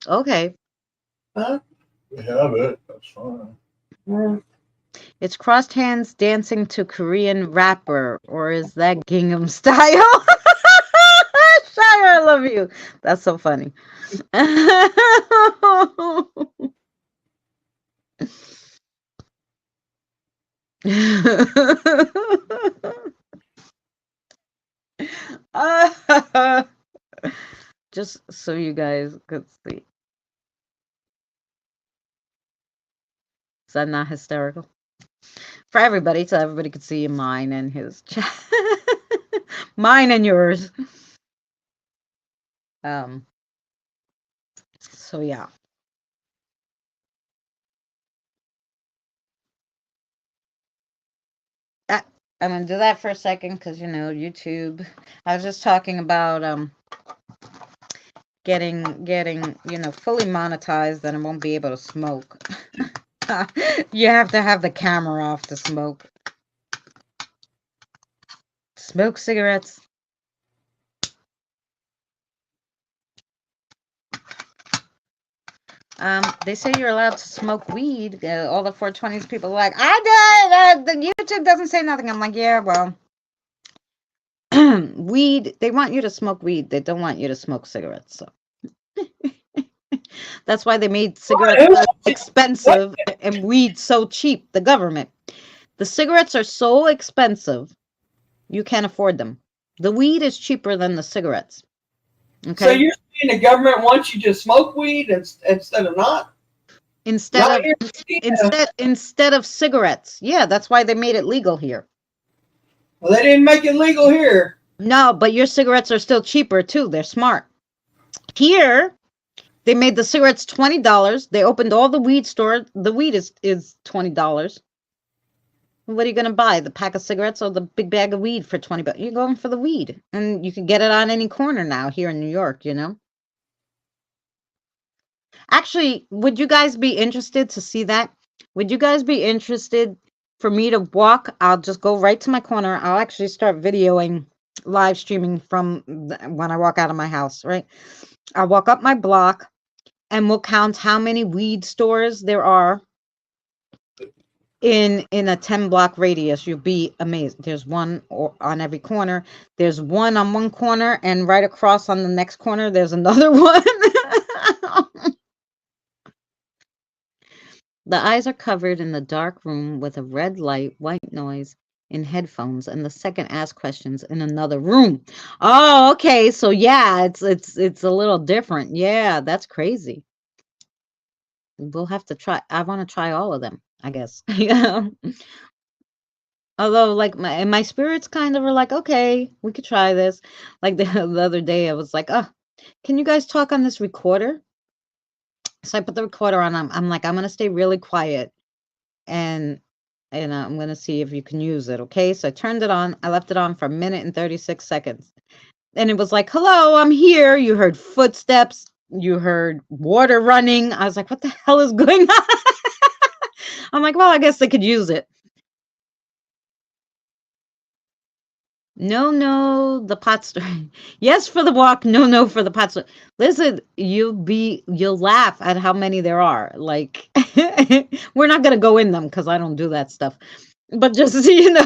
S1: Okay.
S2: Huh?
S3: We have it. That's fine.
S1: It's crossed hands dancing to Korean rapper, or is that Gingham style? Shire, I love you. That's so funny. Just so you guys could see. Is that not hysterical? For everybody, so everybody could see mine and his chat. Mine and yours. So yeah. I'm gonna do that for a second because YouTube. I was just talking about getting fully monetized, then I won't be able to smoke. You have to have the camera off to smoke. Smoke cigarettes. They say you're allowed to smoke weed. All the 420s people are like, I died. The YouTube doesn't say nothing. I'm like, yeah, well, weed. They want you to smoke weed. They don't want you to smoke cigarettes. So that's why they made cigarettes so expensive and weed so cheap. The government. The cigarettes are so expensive, you can't afford them. The weed is cheaper than the cigarettes. Okay.
S2: So you're saying the government wants you to smoke weed instead of not?
S1: Instead of cigarettes. Yeah, that's why they made it legal here.
S2: Well, they didn't make it legal here.
S1: No, but your cigarettes are still cheaper too. They're smart. Here, they made the cigarettes $20. They opened all the weed stores. The weed is $20. What are you gonna buy? The pack of cigarettes or the big bag of weed for $20? You're going for the weed, and you can get it on any corner now here in New York. Actually, would you guys be interested to see that? Would you guys be interested for me to walk? I'll just go right to my corner. I'll actually start videoing, live streaming from when I walk out of my house, right? I'll walk up my block and we'll count how many weed stores there are in a 10-block radius. You'll be amazed. There's one on every corner. There's one on one corner, and right across on the next corner, there's another one. The eyes are covered in the dark room with a red light, white noise in headphones, and the second asks questions in another room. Oh, okay. So yeah, it's a little different. Yeah, that's crazy. We'll have to try. I want to try all of them, I guess. Yeah. Although, like my spirits kind of are like, okay, we could try this. Like the other day, I was like, oh, can you guys talk on this recorder? So I put the recorder on. I'm like, I'm gonna stay really quiet, and I'm gonna see if you can use it. Okay. So I turned it on. I left it on for a minute and 36 seconds, and it was like, hello, I'm here. You heard footsteps. You heard water running. I was like, what the hell is going on? I'm like, well, I guess they could use it. No, the pot store. Yes, for the walk. No, for the pot store. Listen, you'll laugh at how many there are. Like, we're not gonna go in them because I don't do that stuff. But just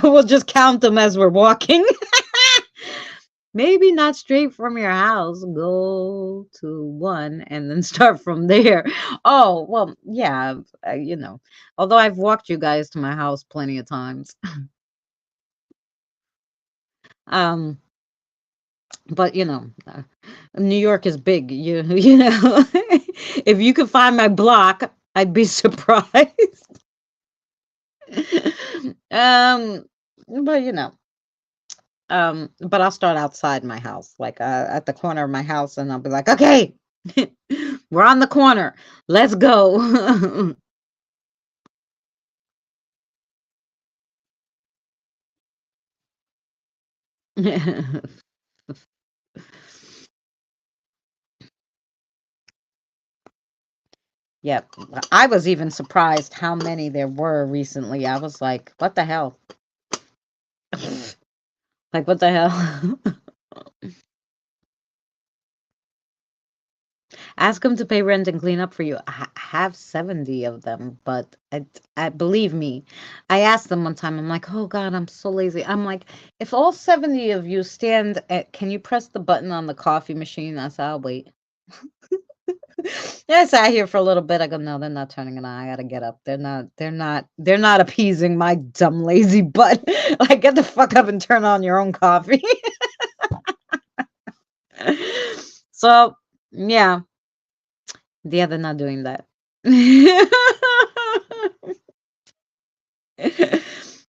S1: we'll just count them as we're walking. Maybe not straight from your house. Go to one and then start from there. Oh, well, yeah, although I've walked you guys to my house plenty of times. But New York is big. If you could find my block, I'd be surprised. But but I'll start outside my house, like at the corner of my house, and I'll be like, okay, we're on the corner. Let's go. Yep. I was even surprised how many there were recently. I was like, what the hell? Like, what the hell? Ask them to pay rent and clean up for you. I have 70 of them, but I believe me. I asked them one time, I'm like, oh God, I'm so lazy. I'm like, if all 70 of you stand can you press the button on the coffee machine? I said, I'll wait. Yeah, I sat here for a little bit. I go, no, they're not turning it on. I gotta get up. They're not appeasing my dumb lazy butt. Like, get the fuck up and turn on your own coffee. So yeah. Yeah, they're not doing that.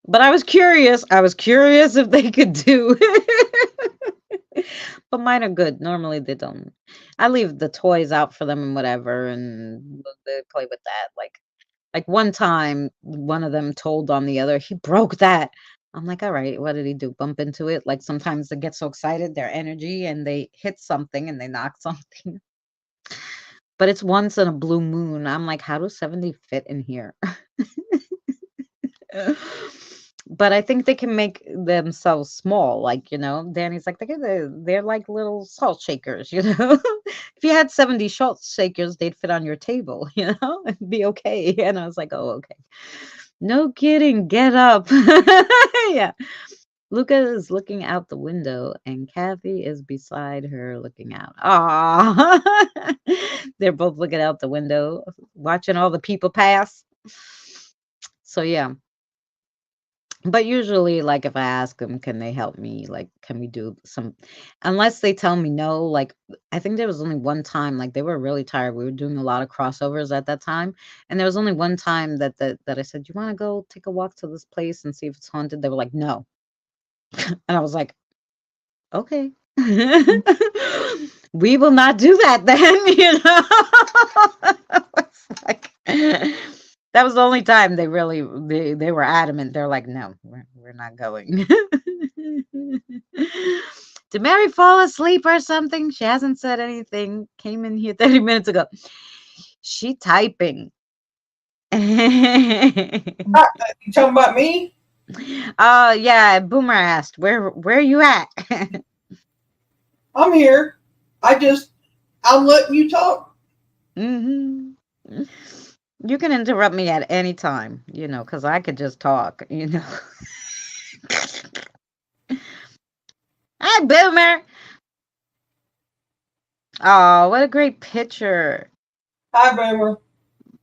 S1: But I was curious. If they could do. But mine are good. Normally they don't. I leave the toys out for them and whatever, and they play with that. Like one time, one of them told on the other, he broke that. I'm like, all right, what did he do? Bump into it? Like sometimes they get so excited, their energy, and they hit something and they knock something. But it's once in a blue moon. I'm like, how do 70 fit in here? But I think they can make themselves small. Like, Danny's like, they're like little salt shakers, If you had 70 salt shakers, they'd fit on your table, It'd be okay. And I was like, oh, okay. No kidding. Get up. Yeah. Luca is looking out the window and Kathy is beside her looking out. Ah, they're both looking out the window, watching all the people pass. So, yeah. But usually, like, if I ask them, can they help me? Like, can we do some, unless they tell me no, like, I think there was only one time, like, they were really tired. We were doing a lot of crossovers at that time. And there was only one time that I said, you want to go take a walk to this place and see if it's haunted? They were like, no. And I was like, okay. We will not do that then, It's like, that was the only time they really they were adamant. They're like, no, we're not going. Did Mary fall asleep or something? She hasn't said anything. Came in here 30 minutes ago. She typing.
S2: You talking about me?
S1: Yeah, Boomer asked, where you at?
S2: I'm here. I'm letting you talk.
S1: Hmm. You can interrupt me at any time, because I could just talk, Hi, Boomer. Oh, what a great picture.
S2: Hi, Boomer.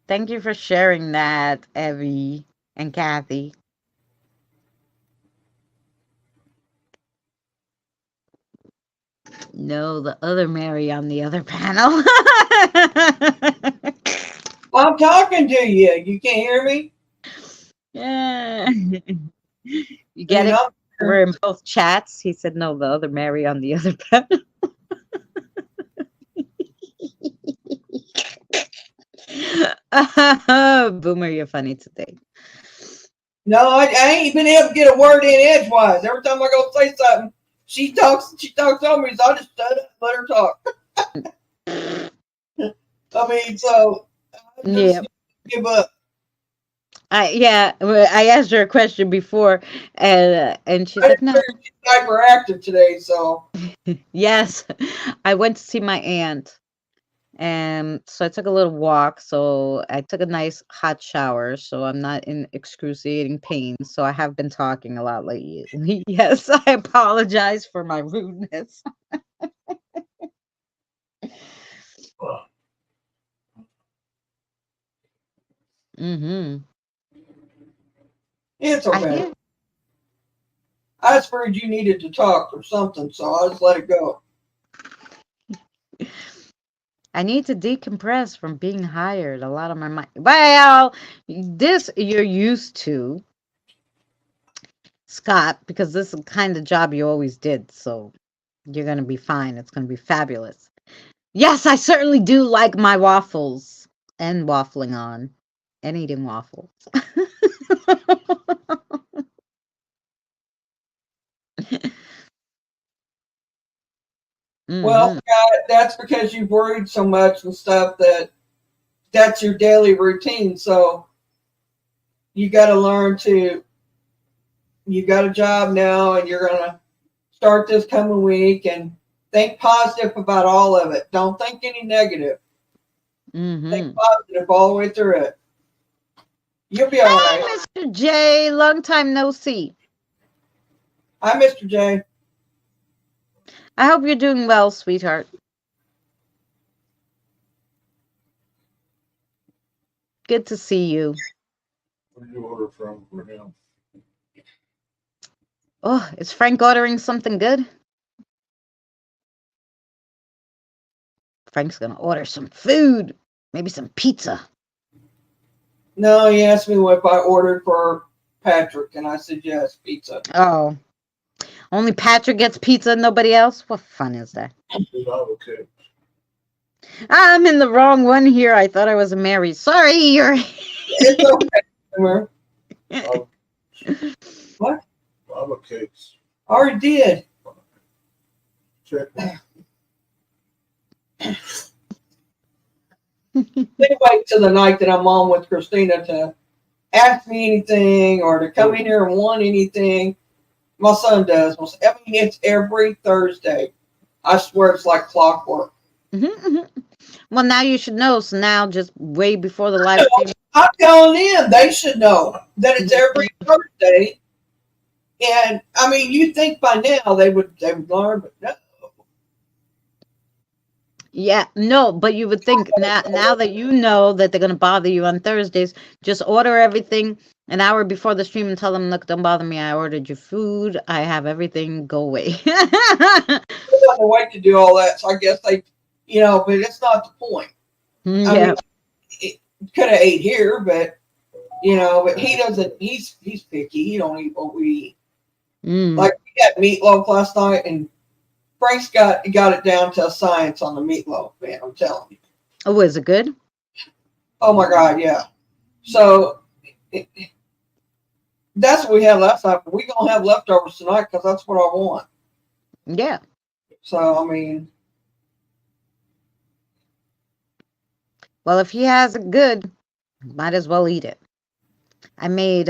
S1: Thank you for sharing that, Evie and Kathy. No, the other Mary on the other panel.
S2: Well, I'm talking to you. You can't hear me?
S1: Yeah. You get
S2: You
S1: it?
S2: know?
S1: We're in both chats. He said, no, the other Mary on the other panel. Boomer, you're funny today.
S2: No, I ain't been able to get a word in edgewise. Every time I go say something, she talks on me, so I just shut up and let her talk. I mean, so I just give up.
S1: I asked her a question before, and she's like, no.
S2: She's hyperactive today, so.
S1: Yes, I went to see my aunt. And so I took a little walk. So I took a nice hot shower. So I'm not in excruciating pain. So I have been talking a lot lately. Yes, I apologize for my rudeness. Mm-hmm.
S2: It's okay. I just figured you needed to talk or something, so I just let it go.
S1: I need to decompress from being hired. A lot of my mind. Well, this you're used to, Scott, because this is the kind of job you always did. So you're going to be fine. It's going to be fabulous. Yes, I certainly do like my waffles and waffling on and eating waffles.
S2: Well, that's because you've worried so much and stuff that's your daily routine. So you got to learn you got a job now and you're going to start this coming week and think positive about all of it. Don't think any negative. Think positive all the way through it. You'll be all right.
S1: Hi, Mr. J. Long time no see.
S2: Hi, Mr. J.
S1: I hope you're doing well, sweetheart. Good to see you.
S3: Where do you order from for him?
S1: Oh, is Frank ordering something good? Frank's gonna order some food. Maybe some pizza.
S2: No, he asked me what I ordered for Patrick, and I said yes, pizza.
S1: Oh. Only Patrick gets pizza, nobody else? What fun is that?
S3: Okay.
S1: I'm in the wrong one here. I thought I was a Mary. Sorry, you're.
S2: It's okay, Boomer.
S3: What? lava cakes.
S2: I already did.
S3: Check.
S2: They wait till the night that I'm on with Christina to ask me anything or to come in here and want anything. My son does. I mean, it's every Thursday. I swear it's like clockwork.
S1: Well, now you should know. So now, just way before the live stream.
S2: I'm telling them they should know that it's every Thursday. And I mean, you'd think by now they would learn, but no.
S1: Yeah, no, but you would think now that you know that they're gonna bother you on Thursdays, just order everything an hour before the stream and tell them, look, don't bother me. I ordered your food. I have everything. Go away.
S2: They don't wait to do all that, so I guess they, but it's not the point. I
S1: Yeah.
S2: mean, could have ate here, but but he doesn't. He's picky. He don't eat what we eat. Like we had meatloaf last night, and Frank's got it down to a science on the meatloaf, man. I'm telling you.
S1: Oh, is it good?
S2: Oh my God, yeah. So that's what we had last night. But we're gonna have leftovers tonight because that's what I want.
S1: Yeah.
S2: So I mean,
S1: well, if he has it good, might as well eat it. I made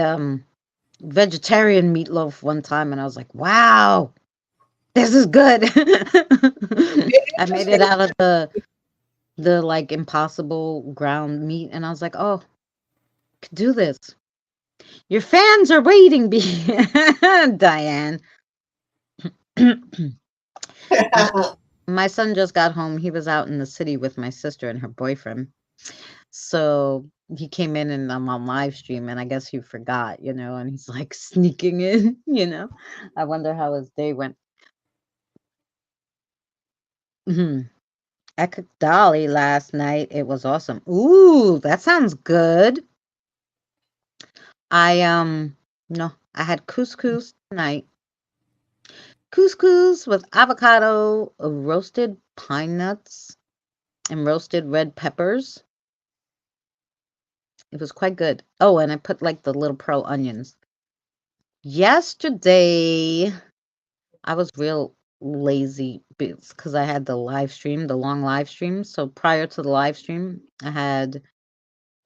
S1: vegetarian meatloaf one time, and I was like, wow, this is good. I made it out of the like impossible ground meat, and I was like, oh, I could do this. Your fans are waiting, Diane. My son just got home. He was out in the city with my sister and her boyfriend. So he came in and I'm on live stream, and I guess he forgot, and he's like sneaking in, I wonder how his day went. I cooked Dolly last night. It was awesome. Ooh, that sounds good. I had couscous tonight. Couscous with avocado, roasted pine nuts, and roasted red peppers. It was quite good. Oh, and I put like the little pearl onions. Yesterday, I was real lazy because I had the long live stream. So prior to the live stream, I had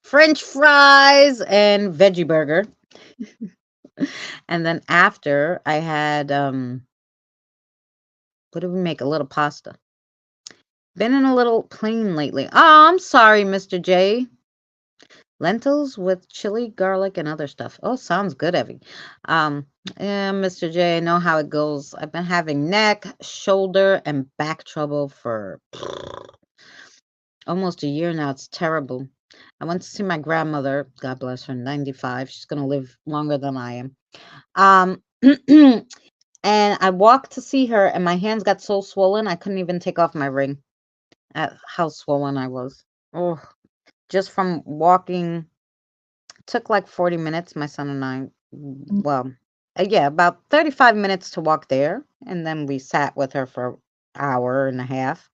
S1: French fries and veggie burger. And then after, I had what did we make? A little pasta. Been in a little plain lately. Oh, I'm sorry, Mr. J. Lentils with chili, garlic, and other stuff. Oh, sounds good, Evie. Yeah, Mr. J, I know how it goes. I've been having neck, shoulder, and back trouble for almost a year now. It's terrible. I went to see my grandmother. God bless her, 95. She's going to live longer than I am. And I walked to see her, and my hands got so swollen, I couldn't even take off my ring at how swollen I was. Oh, just from walking. Took like 40 minutes, my son and I. Well, yeah, about 35 minutes to walk there. And then we sat with her for an hour and a half.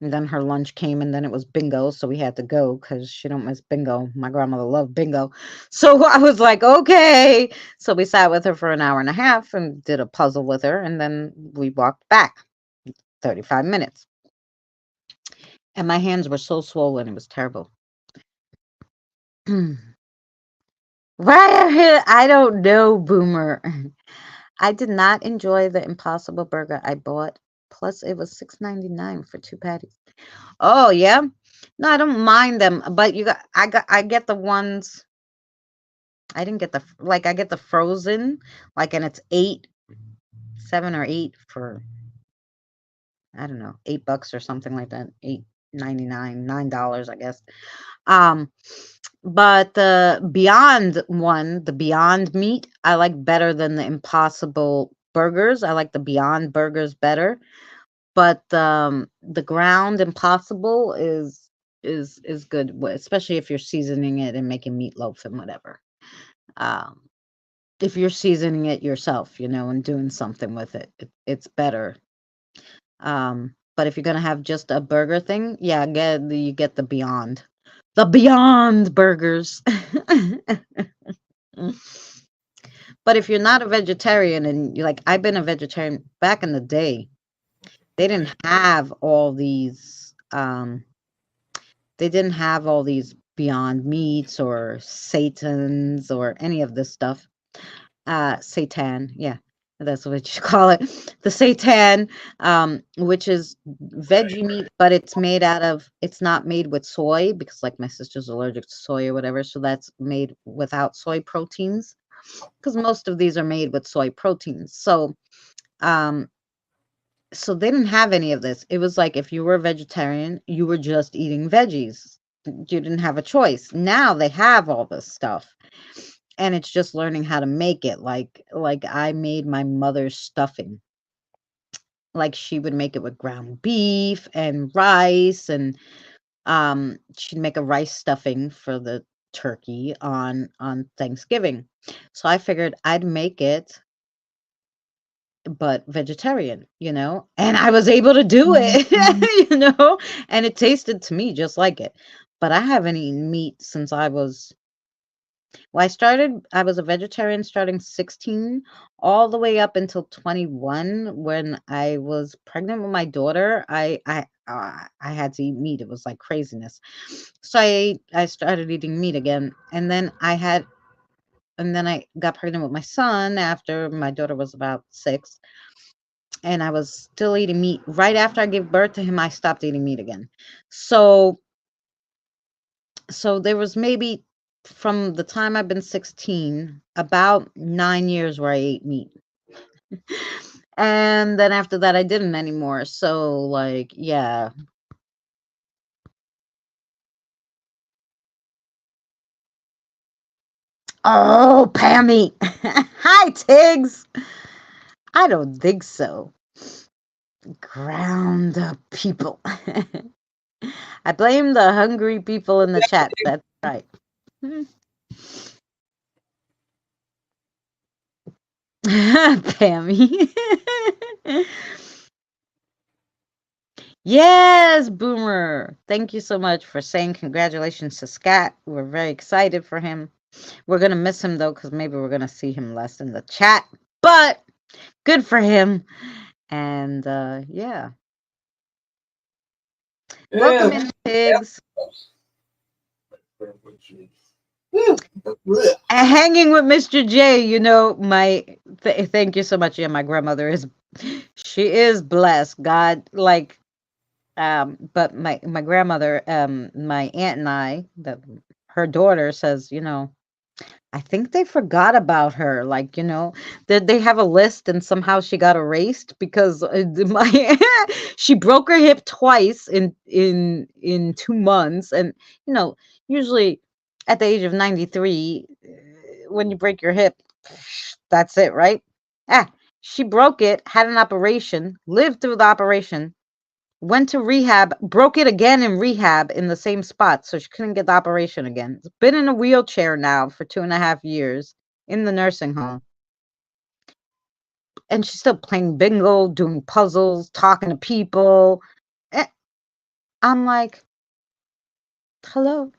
S1: And then her lunch came, and then it was bingo. So we had to go because she don't miss bingo. My grandmother loved bingo. So I was like, okay. So we sat with her for an hour and a half and did a puzzle with her. And then we walked back 35 minutes. And my hands were so swollen. It was terrible. Right, I don't know, Boomer. I did not enjoy the Impossible Burger I bought. Plus, it was $6.99 for 2 patties. Oh yeah, no, I don't mind them, but I get the ones. I didn't get I get the frozen, and it's 7 or 8 for I don't know, $8 or something like that. $8.99, $9, I guess. But the Beyond one, the Beyond Meat, I like better than the Impossible Burgers. I like the Beyond Burgers better. But the ground Impossible is good, especially if you're seasoning it and making meatloaf and whatever. If you're seasoning it yourself, and doing something with it, it's better. But if you're gonna have just a burger thing, yeah, you get the Beyond. The Beyond Burgers. But if you're not a vegetarian and you're like, I've been a vegetarian back in the day, they didn't have all these Beyond Meats or Satans or any of this stuff. Seitan, yeah, that's what you call it. The seitan, which is veggie meat, but it's not made with soy because like my sister's allergic to soy or whatever, so that's made without soy proteins because most of these are made with soy proteins. Um, so they didn't have any of this. It was like if you were a vegetarian, you were just eating veggies. You didn't have a choice. Now they have all this stuff. And it's just learning how to make it. Like I made my mother's stuffing. Like she would make it with ground beef and rice, and she'd make a rice stuffing for the turkey on Thanksgiving. So I figured I'd make it but vegetarian, and I was able to do it, and it tasted to me just like it. But I haven't eaten meat since I was a vegetarian starting 16 all the way up until 21 when I was pregnant with my daughter. I had to eat meat. It was like craziness. So I started eating meat again, and then I got pregnant with my son after my daughter was about 6, and I was still eating meat. Right after I gave birth to him, I stopped eating meat again. So there was maybe from the time I've been 16, about 9 years where I ate meat. And then after that I didn't anymore. So like, yeah. Oh, Pammy. Hi, Tiggs. I don't think so. Ground up people. I blame the hungry people in the chat. That's right. Pammy. Yes, Boomer. Thank you so much for saying congratulations to Scott. We're very excited for him. We're going to miss him, though, because maybe we're going to see him less in the chat. But good for him. And, yeah. Welcome in, Pigs. Hanging with Mr. J, thank you so much. Yeah, my grandmother she is blessed. God, like, but my grandmother, my aunt and I, her daughter says, I think they forgot about her. Like, that they have a list and somehow she got erased because she broke her hip twice in 2 months. And, usually at the age of 93, when you break your hip, that's it, right? She broke it, had an operation, lived through the operation, went to rehab, broke it again in rehab in the same spot, so she couldn't get the operation again. Been in a wheelchair now for 2.5 years in the nursing home. And she's still playing bingo, doing puzzles, talking to people. I'm like, hello.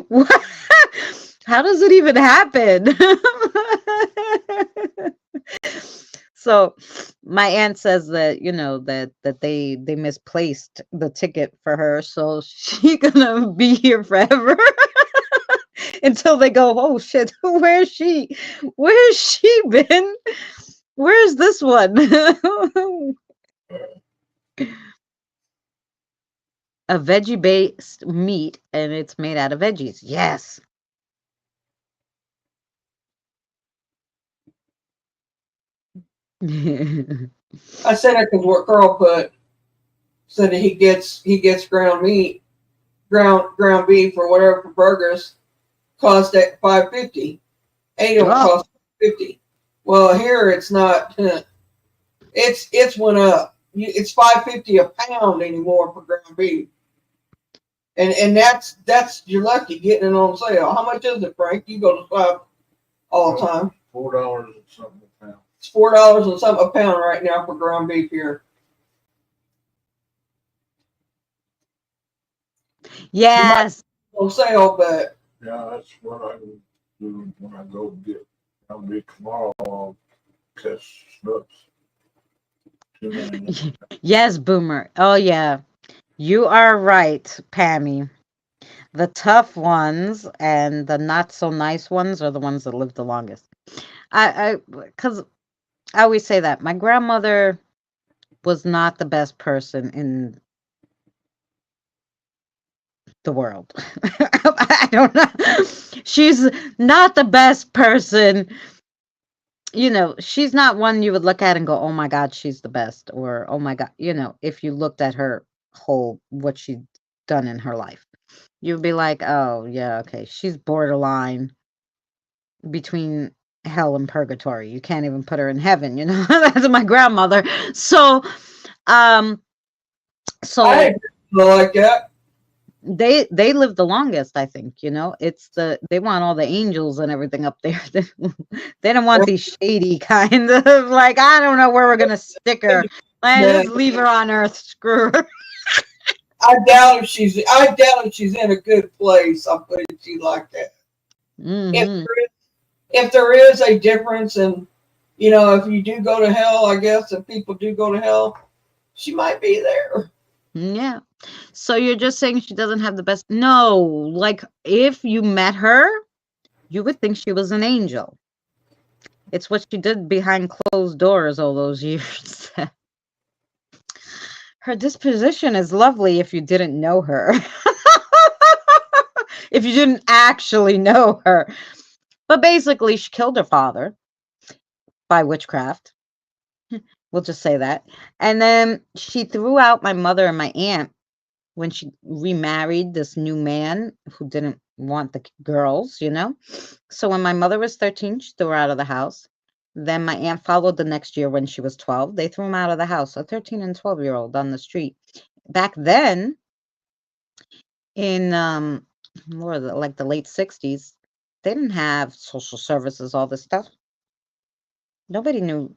S1: What? How does it even happen? So my aunt says that that they misplaced the ticket for her, so she's gonna be here forever until they go, oh shit, where's she been, where's this one? A veggie based meat, and it's made out of veggies. Yes.
S2: I said it because what Carl put said that he gets ground meat, ground beef or whatever for burgers, cost at $5.50. Ate them cost $50. Well, here it's not. It's went up. It's $5.50 a pound anymore for ground beef. And that's you're lucky getting it on sale. How much is it, Frank? You go to shop all the time.
S3: $4 and something a pound.
S2: It's $4 and something a pound right now for ground beef here.
S1: Yes.
S2: On sale, but
S3: Yeah, that's what I do when I go get. I'll be tomorrow. I'll catch snuts. Too many.
S1: Yes, Boomer. Oh, yeah. You are right, Pammy. The tough ones and the not so nice ones are the ones that live the longest. Because I always say that my grandmother was not the best person in the world. I don't know. She's not the best person. She's not one you would look at and go, oh my God, she's the best. Or, oh my God, if you looked at her what she'd done in her life, you'd be like, oh, yeah, okay. She's borderline between hell and purgatory. You can't even put her in heaven, That's my grandmother. So, um,
S2: I
S1: so
S2: agree like that.
S1: they live the longest, I think. It's they want all the angels and everything up there. They don't want these shady kind of like, I don't know where we're gonna stick her.
S2: Man,
S1: Just leave her on earth. Screw her.
S2: I doubt if she's in a good place. I'll put it to you like that. If
S1: Hmm.
S2: if there is a difference in, if you do go to hell, I guess if people do go to hell, she might be there.
S1: Yeah. So you're just saying she doesn't have the best? No, like if you met her, you would think she was an angel. It's what she did behind closed doors all those years. Her disposition is lovely if you didn't know her. If you didn't actually know her. But basically, she killed her father by witchcraft. We'll just say that. And then she threw out my mother and my aunt when she remarried this new man who didn't want the girls. So when my mother was 13, she threw her out of the house. Then my aunt followed the next year when she was 12. They threw him out of the house, a 13 and 12-year-old on the street. Back then, in like the late 60s, they didn't have social services, all this stuff. Nobody knew.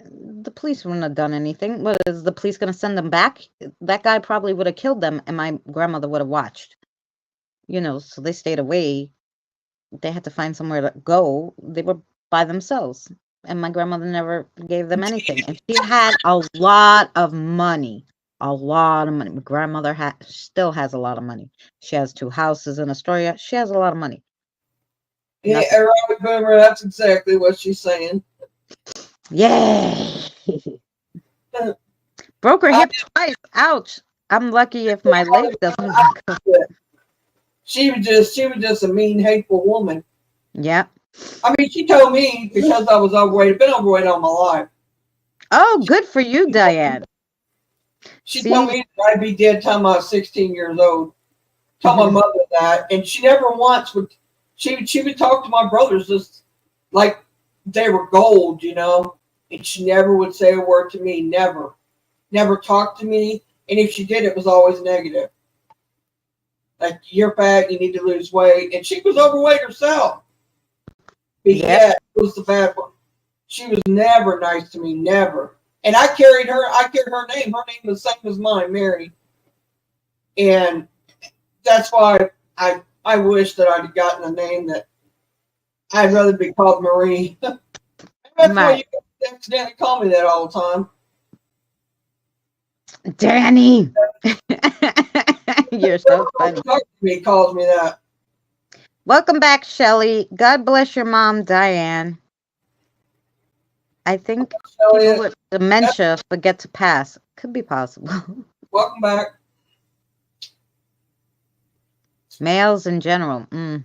S1: The police wouldn't have done anything. What is the police going to send them back? That guy probably would have killed them, and my grandmother would have watched. So they stayed away. They had to find somewhere to go. They were by themselves, and my grandmother never gave them anything. And she had a lot of money. A lot of money. My grandmother still has a lot of money. She has 2 houses in Astoria. She has a lot of money.
S2: Yeah,
S1: Nothing.
S2: right, Boomer. That's exactly what she's saying.
S1: Yay! Broke her
S2: I,
S1: hip twice. Ouch. I'm lucky if my leg doesn't go.
S2: she was just a mean, hateful woman.
S1: Yeah.
S2: I mean, she told me because I was overweight. I've been overweight all my life.
S1: Oh, good for you, Diane.
S2: She told
S1: See?
S2: me that I'd be dead time I was 16 years old. Told my
S1: Mhm.
S2: mother that, and she never once would. She would talk to my brothers just like they were gold, and she never would say a word to me. Never talked to me, and if she did, it was always negative. Like, you're fat, you need to lose weight, and she was overweight herself. But
S1: Yep.
S2: yeah, it was the bad one. She was never nice to me, never. And I carried her name. Her name was the same as mine, Mary. And that's why I wish that I'd gotten a name that I'd rather be called Marie. That's why
S1: Right.
S2: you accidentally call me that all the time.
S1: Danny. You're so funny.
S2: Talk to me calls me that.
S1: Welcome back, Shelley. God bless your mom, Diane. I think people
S2: Elliot,
S1: with dementia forget to pass. Could be possible.
S2: welcome back.
S1: Males in general. Mm.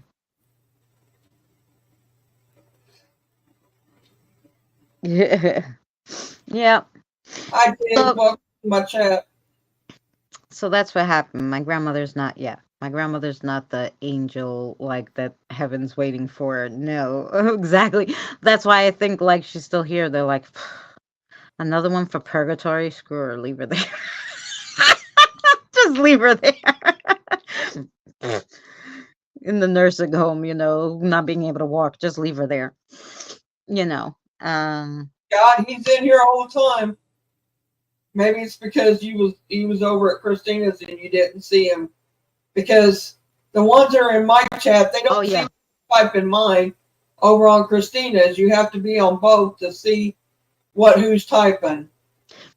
S1: Yeah.
S2: I did.
S1: So,
S2: Welcome to my chat.
S1: so that's what happened. My grandmother's not yet. My grandmother's not the angel like that heaven's waiting for. No, exactly. That's why I think like she's still here. They're like, another one for purgatory. Screw her. Leave her there. Just leave her there. In the nursing home, not being able to walk. Just leave her there. You know. Um.
S2: God, he's in here all the time. Maybe it's because he was over at Christina's and you didn't see him because The ones that are in my chat, they don't see type in mine. Over on Christina's, you have to be on both to see who's typing.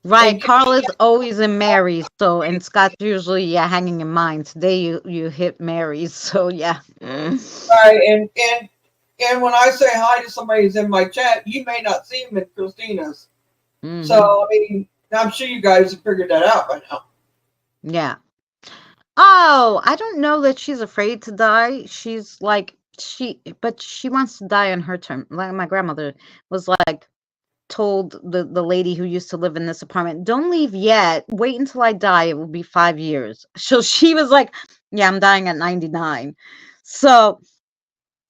S1: Right, Carl is always in Mary's, so and Scott's usually hanging in mine. Today you hit Mary's, so yeah.
S2: Right, and when I say hi to somebody who's in my chat, you may not see them in Christina's. Mm-hmm. So I mean, I'm sure you guys have figured that out by now.
S1: Yeah. Oh, I don't know that she's afraid to die. She's like but she wants to die on her term. Like my grandmother was like told the lady who used to live in this apartment, don't leave yet. Wait until I die. It will be 5 years. So she was like, yeah, I'm dying at 99. So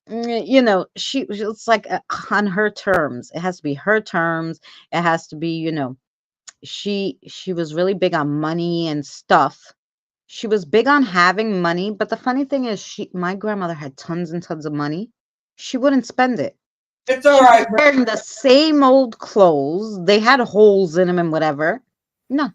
S1: it's like on her terms. It has to be her terms. It has to be, she was really big on money and stuff. She was big on having money, but the funny thing is my grandmother had tons and tons of money. She wouldn't spend it.
S2: It's all right.
S1: Wearing the same old clothes. They had holes in them and whatever. No.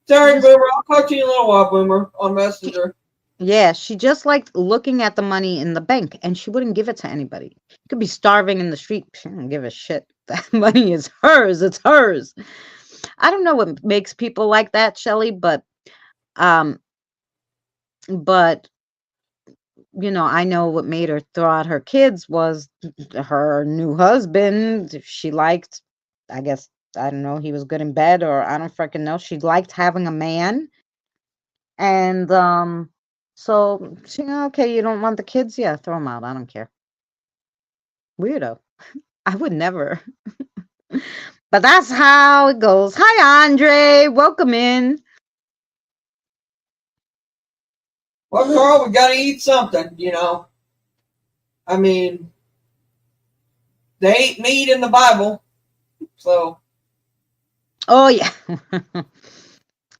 S2: Sorry, Boomer. I'll talk to you in a little while, Boomer, on Messenger.
S1: Yeah, she just liked looking at the money in the bank, and she wouldn't give it to anybody. You could be starving in the street. She don't give a shit. That money is hers. It's hers. I don't know what makes people like that, Shelley, but I know what made her throw out her kids was her new husband. She liked, I guess, I don't know, he was good in bed, or I don't freaking know. She liked having a man. And so she, okay, you don't want the kids? Yeah, throw them out. I don't care. Weirdo. I would never. But that's how it goes. Hi, Andre. Welcome in.
S2: Well, Carl, we got to eat something, I mean, they ate meat in the Bible, so.
S1: Oh, yeah.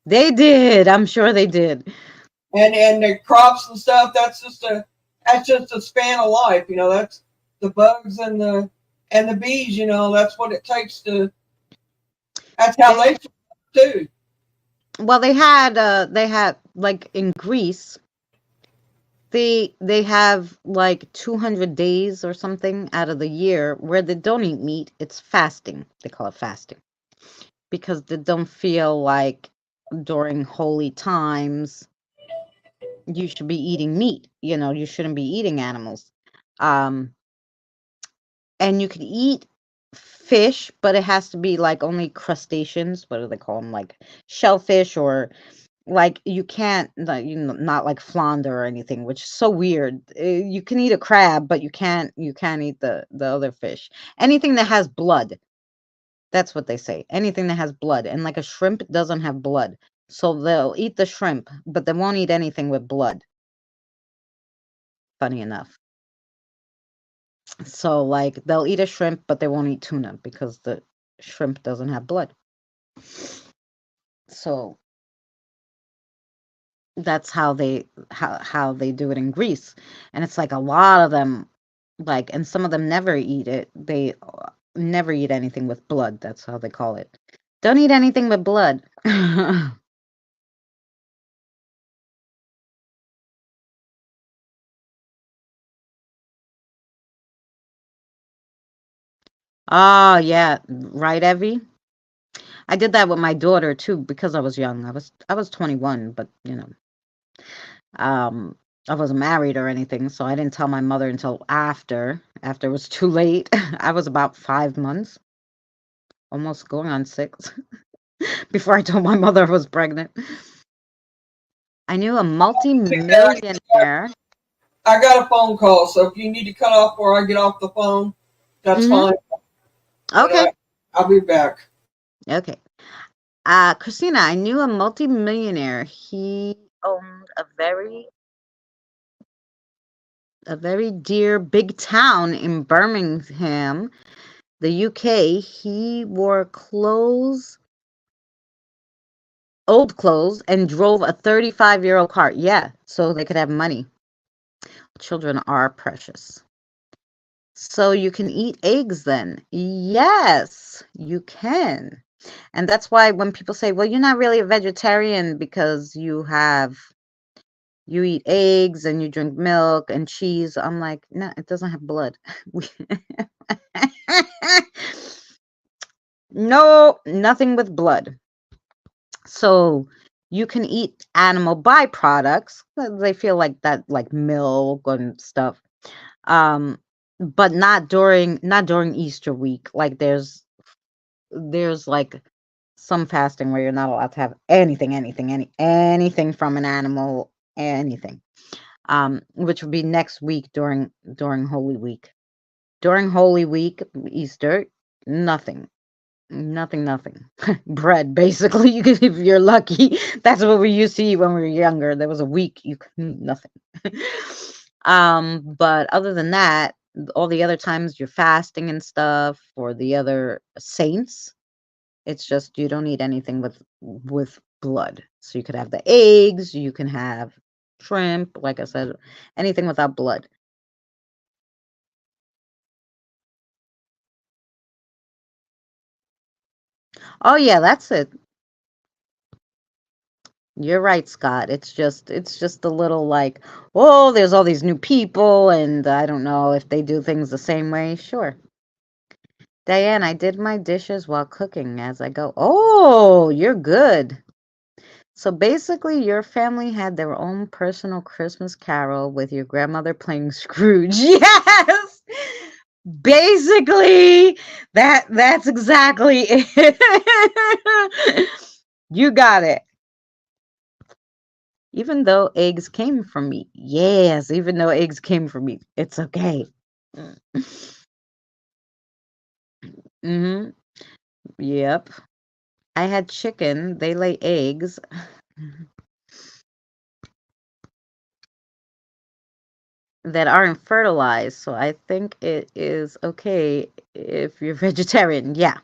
S1: They did. I'm sure they did.
S2: And the crops and stuff, that's just a span of life, that's the bugs and the bees, that's what it takes to, that's how they too.
S1: Well, they had like in Greece, they have like 200 days or something out of the year where they don't eat meat. It's fasting. They call it fasting because they don't feel like during holy times you should be eating meat. You shouldn't be eating animals. And you can eat fish, but it has to be like only crustaceans. What do they call them? Like shellfish, or like you can't, not like flounder or anything, which is so weird. You can eat a crab, but you can't eat the other fish. Anything that has blood. That's what they say. Anything that has blood. And like a shrimp doesn't have blood. So they'll eat the shrimp, but they won't eat anything with blood. Funny enough. So like they'll eat a shrimp, but they won't eat tuna because the shrimp doesn't have blood. So that's how they do it in Greece. And it's like a lot of them, like, and some of them never eat it. They never eat anything with blood. That's how they call it. Don't eat anything with blood. Oh, yeah. Right, Evie? I did that with my daughter too because I was young. I was 21, but I wasn't married or anything, so I didn't tell my mother until after it was too late. I was about 5 months, almost going on 6, before I told my mother I was pregnant. I knew a multi-millionaire.
S2: I got a phone call, so if you need to cut off or I get off the phone, that's fine.
S1: Okay.
S2: I'll be back.
S1: Okay. Christina, I knew a multi-millionaire. He owned a very dear big town in Birmingham, the UK. He wore old clothes, and drove a 35-year-old car. Yeah, so they could have money. Children are precious. So you can eat eggs then? Yes, you can. And that's why when people say, well, you're not really a vegetarian because you have you eat eggs and you drink milk and cheese. I'm like, no, it doesn't have blood. No, nothing with blood. So you can eat animal byproducts. They feel like that, like milk and stuff. Um, but not during Easter week. Like there's like some fasting where you're not allowed to have anything from an animal, anything. Which would be next week during Holy Week. During Holy Week, Easter, nothing. Nothing. Bread, basically. You could, if you're lucky. That's what we used to eat when we were younger. There was a week you could eat nothing. But other than that, all the other times you're fasting and stuff, or the other saints, it's just you don't eat anything with blood. So you could have the eggs, you can have shrimp, like I said, anything without blood. Oh yeah, that's it. You're right, Scott. It's just a little like, oh, there's all these new people, and I don't know if they do things the same way. Sure. Diane, I did my dishes while cooking as I go. Oh, you're good. So basically, your family had their own personal Christmas carol with your grandmother playing Scrooge. Yes. Basically, that's exactly it. You got it. Even though eggs came from me. Yes, even though eggs came from me. It's okay. Mhm. Yep. I had chicken. They lay eggs that aren't fertilized, so I think it is okay if you're vegetarian. Yeah.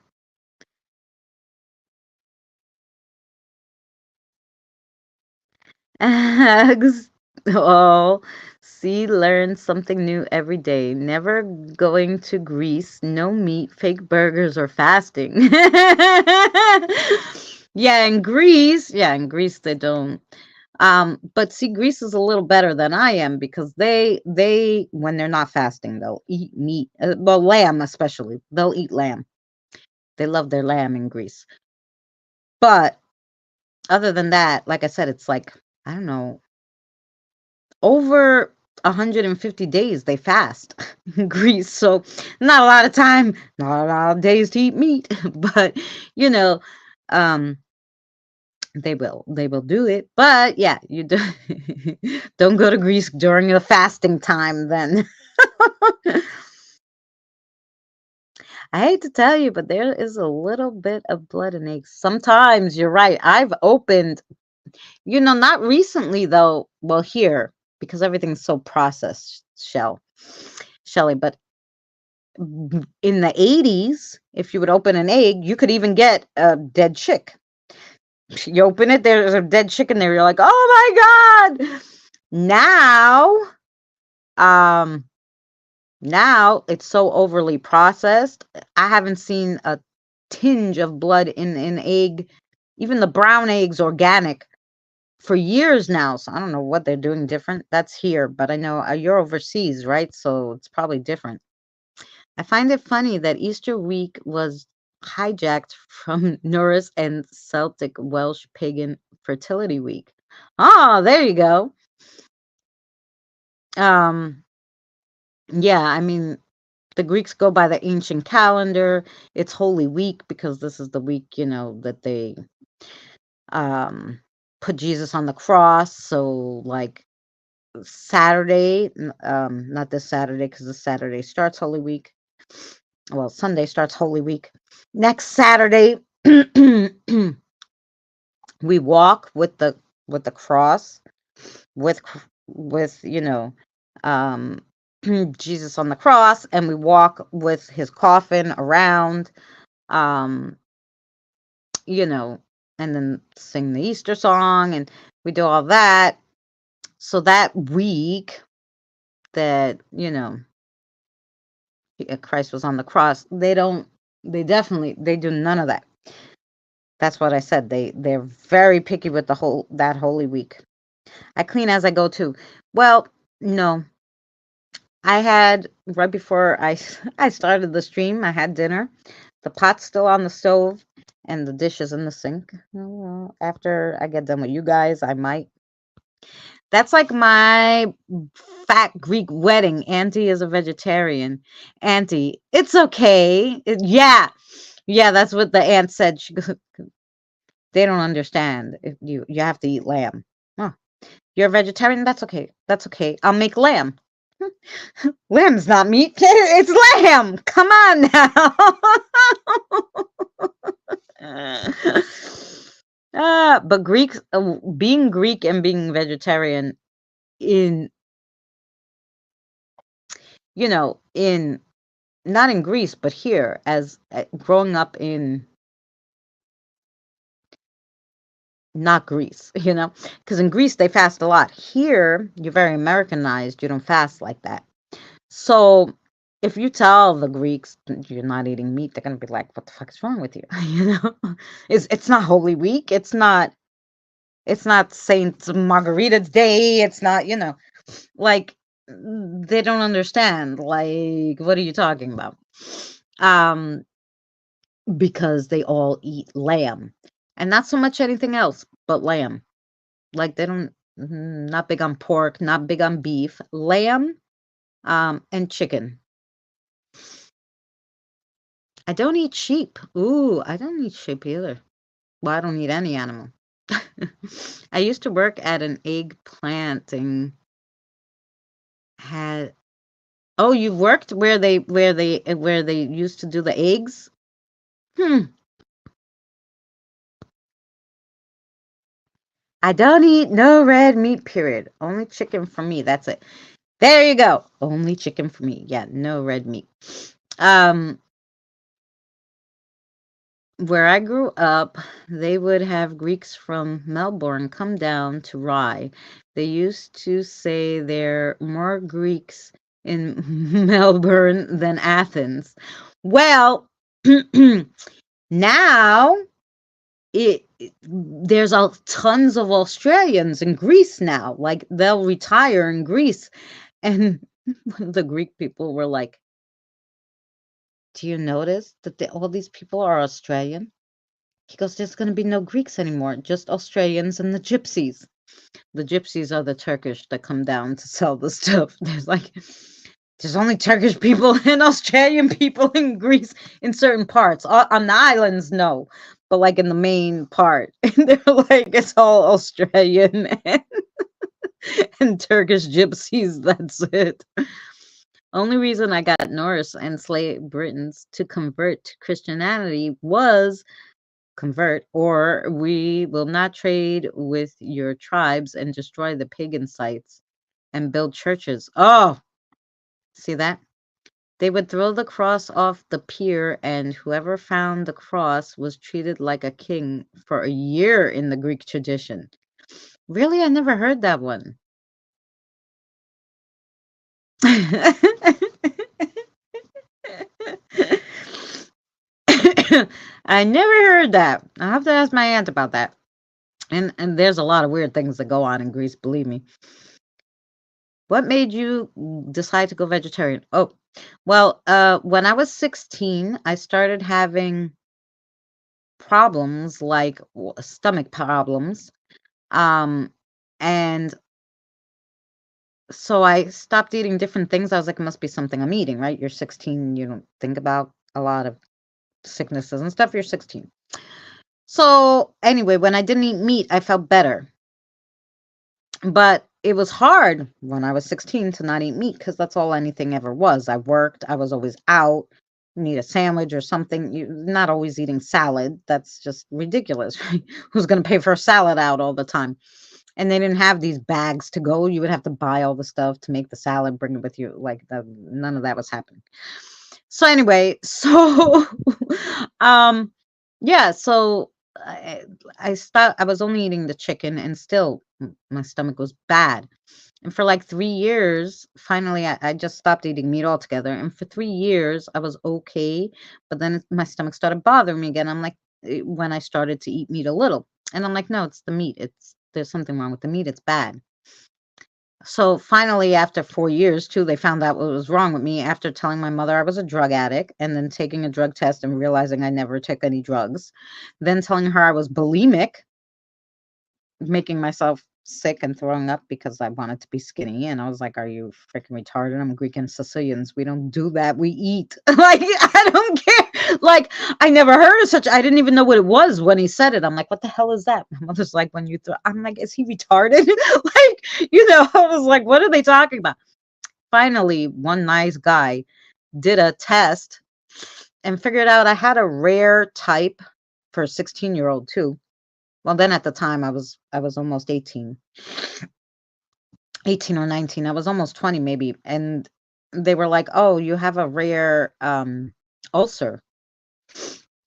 S1: Eggs. Oh, see, learn something new every day. Never going to Greece. No meat, fake burgers, or fasting. Yeah, in Greece they don't. But see, Greece is a little better than I am because they when they're not fasting, they'll eat meat. Well, lamb especially. They'll eat lamb. They love their lamb in Greece. But other than that, like I said, it's like I don't know, over 150 days they fast in Greece. So not a lot of time, not a lot of days to eat meat, but you know, um they will do it. But yeah, you do don't go to Greece during the fasting time then. I hate to tell you, but there is a little bit of blood in eggs. Sometimes you're right. I've opened, not recently though. Well, here because everything's so processed, Shelly. But in the 80s, if you would open an egg, you could even get a dead chick. You open it, there's a dead chicken there. You're like, oh my god! Now, um, now it's so overly processed. I haven't seen a tinge of blood in an egg, even the brown eggs, organic, for years now. So I don't know what they're doing different. That's here, but I know you're overseas, right? So it's probably different. I find it funny that Easter week was hijacked from Norse and Celtic Welsh pagan fertility week. Oh, there you go. Um, yeah, I mean, the Greeks go by the ancient calendar. It's Holy Week because this is the week, that they um put Jesus on the cross. So like Saturday, not this Saturday because this Saturday starts Holy Week. Well, Sunday starts Holy Week. Next Saturday, we walk with the cross, with with um Jesus on the cross, and we walk with his coffin around, um you know and then sing the Easter song, and we do all that. So that week that Christ was on the cross, they do none of that. That's what I said. They're very picky with that Holy Week. I clean as I go too. Well, no. I had right before I started the stream, I had dinner. The pot's still on the stove and the dishes in the sink. Well, after I get done with you guys, I might. That's like my fat Greek wedding. Auntie is a vegetarian. Auntie, it's okay. Yeah. Yeah, that's what the aunt said. She goes, they don't understand. If you have to eat lamb. Oh, you're a vegetarian? That's okay. That's okay. I'll make lamb. Lamb's not meat. It's lamb. Come on now. But Greeks, being Greek and being vegetarian in, in not in Greece, but here, as growing up in not Greece, because in Greece they fast a lot. Here, you're very Americanized. You don't fast like that. So if you tell the Greeks you're not eating meat, they're gonna be like, "What the fuck is wrong with you?" It's not Holy Week. It's not Saint Margarita's Day. It's not, like they don't understand. Like, what are you talking about? Um, because they all eat lamb, and not so much anything else but lamb. Like they don't, not big on pork, not big on beef, lamb, and chicken. I don't eat sheep. Ooh, I don't eat sheep either. Well, I don't eat any animal. I used to work at an egg planting. Had Oh, you worked where they used to do the eggs? Hmm. I don't eat no red meat, period. Only chicken for me. That's it. There you go. Only chicken for me. Yeah, no red meat. Um, where I grew up, they would have Greeks from Melbourne come down to Rye. They used to say there are more Greeks in Melbourne than Athens. Well, now there's tons of Australians in Greece now. Like they'll retire in Greece, and the Greek people were like, "Do you notice that all these people are Australian?" He goes, "There's going to be no Greeks anymore, just Australians and the gypsies." The gypsies are the Turkish that come down to sell the stuff. There's only Turkish people and Australian people in Greece in certain parts. On the islands, no, but like in the main part, they're like it's all Australian and Turkish gypsies. That's it. Only reason I got Norse and enslaved Britons to convert to Christianity was convert, or we will not trade with your tribes and destroy the pagan sites and build churches. Oh, see that? They would throw the cross off the pier, and whoever found the cross was treated like a king for a year in the Greek tradition. Really? I never heard that one. I never heard that. I'll have to ask my aunt about that. And there's a lot of weird things that go on in Greece, believe me. What made you decide to go vegetarian? Oh, well, when I was 16, I started having problems like stomach problems. Um, and so I stopped eating different things. I was like, it must be something I'm eating, right? You're 16, you don't think about a lot of sicknesses and stuff. You're 16. So anyway, when I didn't eat meat, I felt better. But it was hard when I was 16 to not eat meat because that's all anything ever was. I worked, I was always out, need a sandwich or something. You're not always eating salad. That's just ridiculous, right? Who's going to pay for a salad out all the time? And they didn't have these bags to go. You would have to buy all the stuff to make the salad, bring it with you. Like none of that was happening. So anyway, so um yeah, so I, I stopped. I was only eating the chicken, and still my stomach was bad. And for like 3 years, finally, I just stopped eating meat altogether. And for 3 years, I was okay, but then my stomach started bothering me again. I'm like, when I started to eat meat a little, and I'm like, no, it's the meat. there's something wrong with the meat. It's bad. So finally, after 4 years, too, they found out what was wrong with me after telling my mother I was a drug addict and then taking a drug test and realizing I never took any drugs. Then telling her I was bulimic, making myself sick and throwing up because I wanted to be skinny. And I was like, are you freaking retarded? I'm Greek and Sicilians. We don't do that. We eat. Like, I don't care. Like, I never heard of such. I didn't even know what it was when he said it. I'm like, what the hell is that? My mother's like, when you throw, I'm like, is he retarded? Like, I was like, what are they talking about? Finally, one nice guy did a test and figured out I had a rare type for a 16-year-old too. Well, then at the time I was almost 18 or 19. I was almost 20 maybe. And they were like, oh, you have a rare ulcer.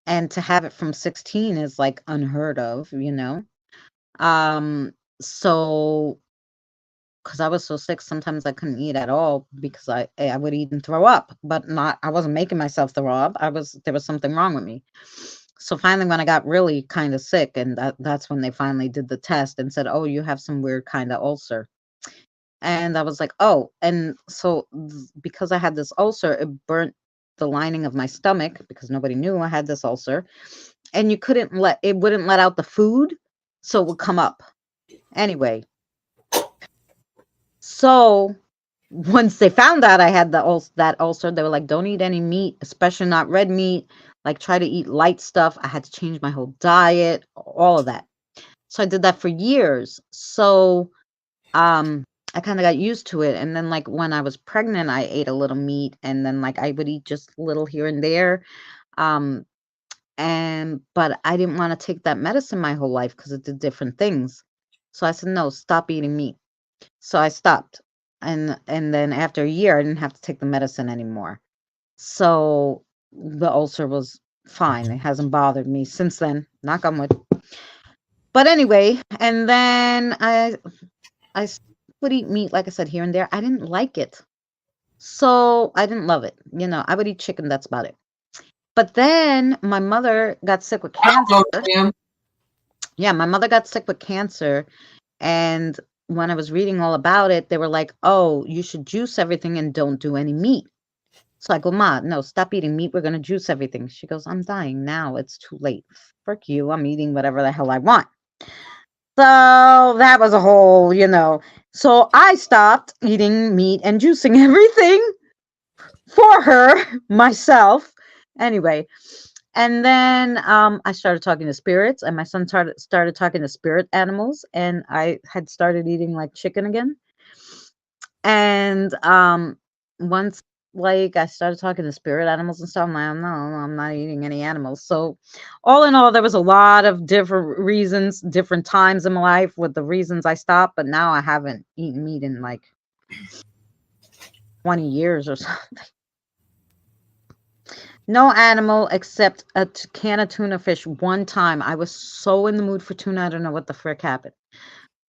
S1: And to have it from 16 is like unheard of, So because I was so sick, sometimes I couldn't eat at all because I would eat and throw up, but I wasn't making myself throw up. There was something wrong with me. So finally, when I got really kind of sick, and that's when they finally did the test and said, oh, you have some weird kind of ulcer. And I was like, oh, and so because I had this ulcer, it burnt the lining of my stomach because nobody knew I had this ulcer. And it wouldn't let out the food, so it would come up. Anyway, so once they found out I had that ulcer, they were like, don't eat any meat, especially not red meat. Like, try to eat light stuff. I had to change my whole diet, all of that. So I did that for years. So I kind of got used to it. And then, like, when I was pregnant, I ate a little meat, and then, like, I would eat just a little here and there. But I didn't want to take that medicine my whole life because it did different things. So I said, no, stop eating meat. So I stopped. And then after a year, I didn't have to take the medicine anymore. So the ulcer was fine. It hasn't bothered me since then. Knock on wood. But anyway, and then I would eat meat, like I said, here and there. I didn't like it. So I didn't love it. I would eat chicken. That's about it. But then my mother got sick with cancer. Yeah, my mother got sick with cancer. And when I was reading all about it, they were like, oh, you should juice everything and don't do any meat. So I go, Ma, no, stop eating meat. We're going to juice everything. She goes, I'm dying now. It's too late. Frick you. I'm eating whatever the hell I want. So that was a whole, So I stopped eating meat and juicing everything for her, myself. Anyway. And then I started talking to spirits, and my son started talking to spirit animals, and I had started eating like chicken again. And once, like, I started talking to spirit animals and stuff, I'm like, no, I'm not eating any animals. So all in all, there was a lot of different reasons, different times in my life with the reasons I stopped, but now I haven't eaten meat in like 20 years or something. No animal except a can of tuna fish one time. I was so in the mood for tuna, I don't know what the frick happened.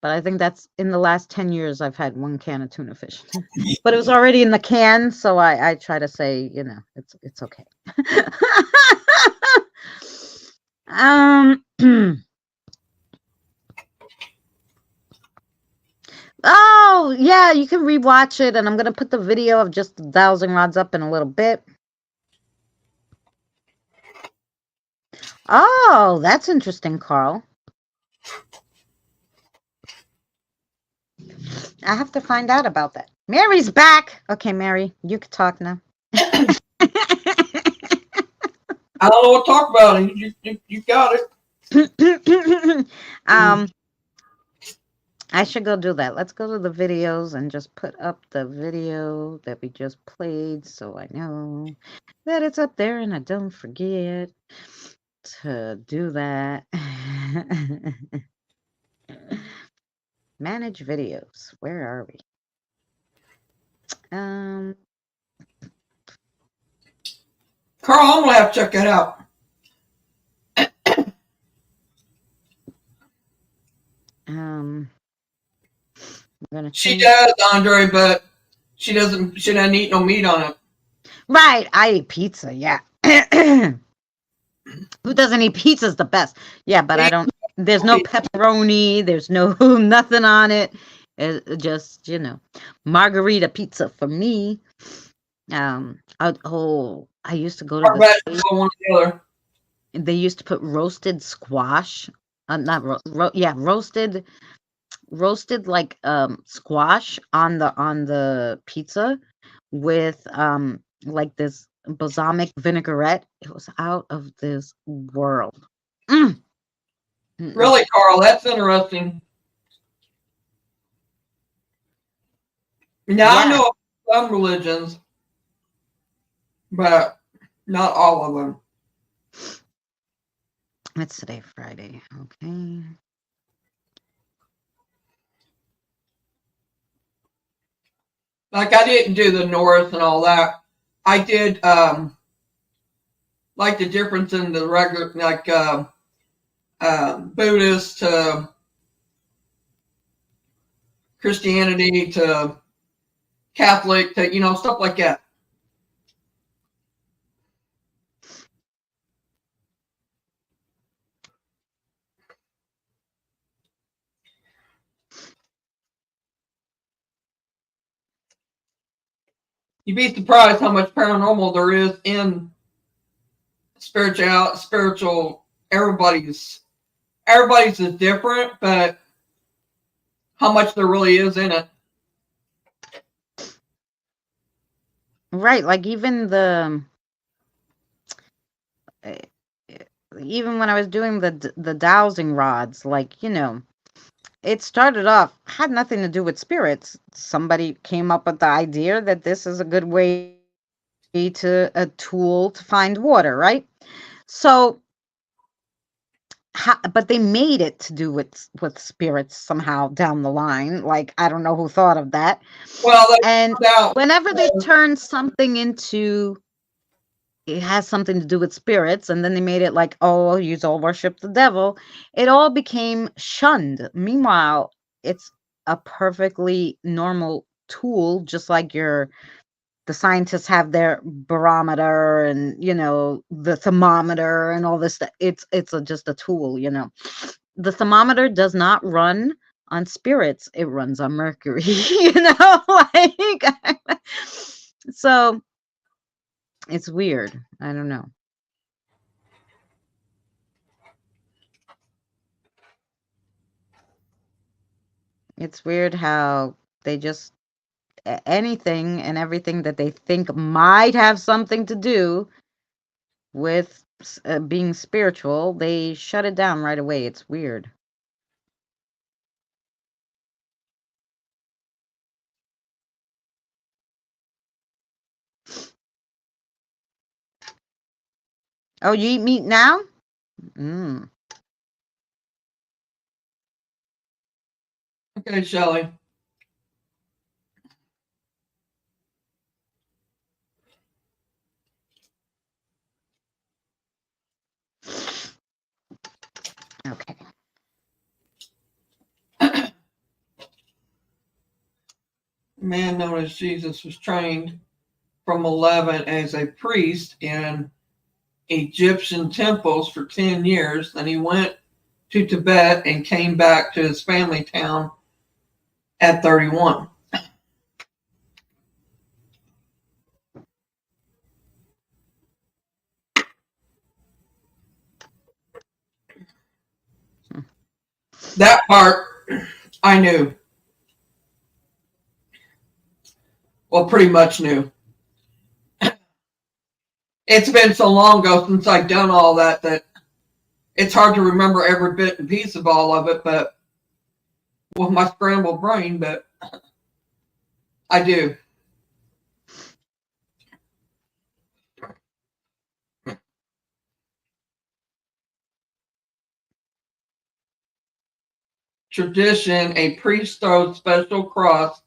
S1: But I think that's in the last 10 years I've had one can of tuna fish. But it was already in the can, so I try to say, it's okay. Oh, yeah, you can rewatch it, and I'm going to put the video of just the dowsing rods up in a little bit. Oh, that's interesting, Carl. I have to find out about that. Mary's back. Okay, Mary, you can talk now.
S2: I don't know what to talk about. You got it.
S1: I should go do that. Let's go to the videos and just put up the video that we just played so I know that it's up there and I don't forget to do that. Manage videos. Where are we?
S2: Carl, I'm gonna have to check that out. She does, Andre, but she doesn't eat no meat on it.
S1: Right, I eat pizza, yeah. Who doesn't eat pizza's the best? Yeah, but I don't There's no pepperoni. There's no nothing on it. Just, margarita pizza for me. I used to go to
S2: Or
S1: the States.
S2: vegetable, one or the other.
S1: They used to put roasted squash. Not yeah, roasted like squash on the pizza with like this balsamic vinaigrette. It was out of this world. Mm. Mm-mm.
S2: Really, Carl, that's interesting. Now, I
S1: Yeah,
S2: know some religions, but not all of them.
S1: it's today Friday. Okay.
S2: Like, I didn't do the North and all that. I did, like, the difference in the regular, like, Buddhist to Christianity to Catholic to, stuff like that. You'd be surprised how much paranormal there is in spiritual. Everybody's is different, but how much there really is in it.
S1: Right, like eh, even when I was doing the dowsing rods, like, it started off had nothing to do with spirits. Somebody came up with the idea that this is a good way a tool to find water, right? So, but they made it to do with spirits somehow down the line. Like, I don't know who thought of that.
S2: Well, they
S1: And
S2: found out.
S1: whenever they turn something into it has something to do with spirits, and then they made it like, oh, you all worship the devil, it all became shunned. Meanwhile, it's a perfectly normal tool, just like the scientists have their barometer and the thermometer and all this stuff. It's just a tool. The thermometer does not run on spirits, it runs on mercury. Like, so it's weird. I don't know. It's weird how they just anything and everything that they think might have something to do with being spiritual, they shut it down right away. It's weird. Oh, you eat meat now? Mm.
S2: Okay, Shelley.
S1: Okay.
S2: A man known as Jesus was trained from 11 as a priest in Egyptian temples for 10 years. Then he went to Tibet and came back to his family town at 31. That part I knew. Well, pretty much knew. It's been so long ago since I've done all that it's hard to remember every bit and piece of all of it, but with my scrambled brain, but I do. Tradition, a priest throws special cross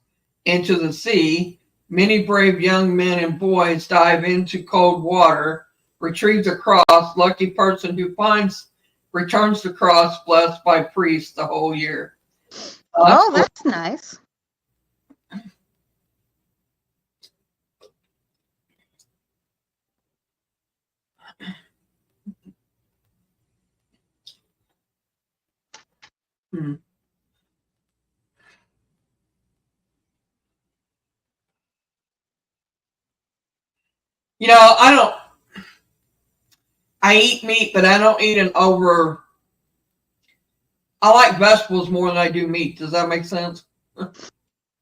S2: into the sea. Many brave young men and boys dive into cold water, retrieve the cross. Lucky person who returns the cross blessed by priests the whole year. That's
S1: Oh,
S2: cool.
S1: that's nice.
S2: I don't. I eat meat, but I don't eat an over. I like vegetables more than I do meat. Does that make sense?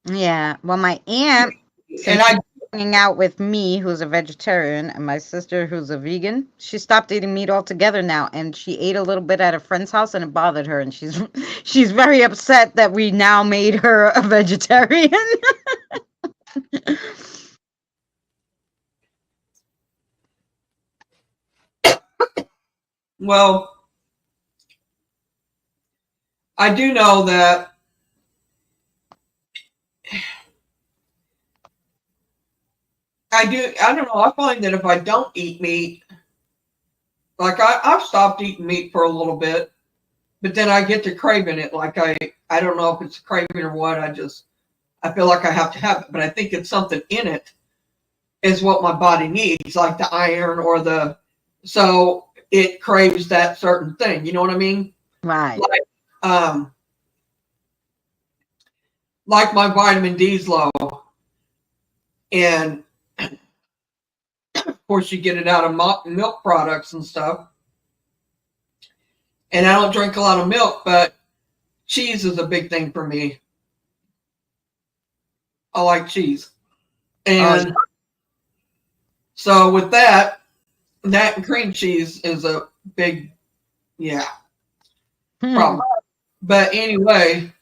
S1: Yeah. Well, my aunt,
S2: And
S1: since she's hanging out with me, who's a vegetarian, and my sister, who's a vegan, she stopped eating meat altogether now. And she ate a little bit at a friend's house, and it bothered her. And she's very upset that we now made her a vegetarian.
S2: well, I do know that I do. I don't know. I find that if I don't eat meat, like I've stopped eating meat for a little bit, but then I get to craving it. Like I don't know if it's craving or what. I feel like I have to have it, but I think it's something in it is what my body needs, like the iron or so it craves that certain thing. You know what I mean?
S1: Right.
S2: Like my vitamin D's low, and of course you get it out of milk products and stuff. And I don't drink a lot of milk, but cheese is a big thing for me. I like cheese, and so with that and cream cheese is a big problem. But anyway,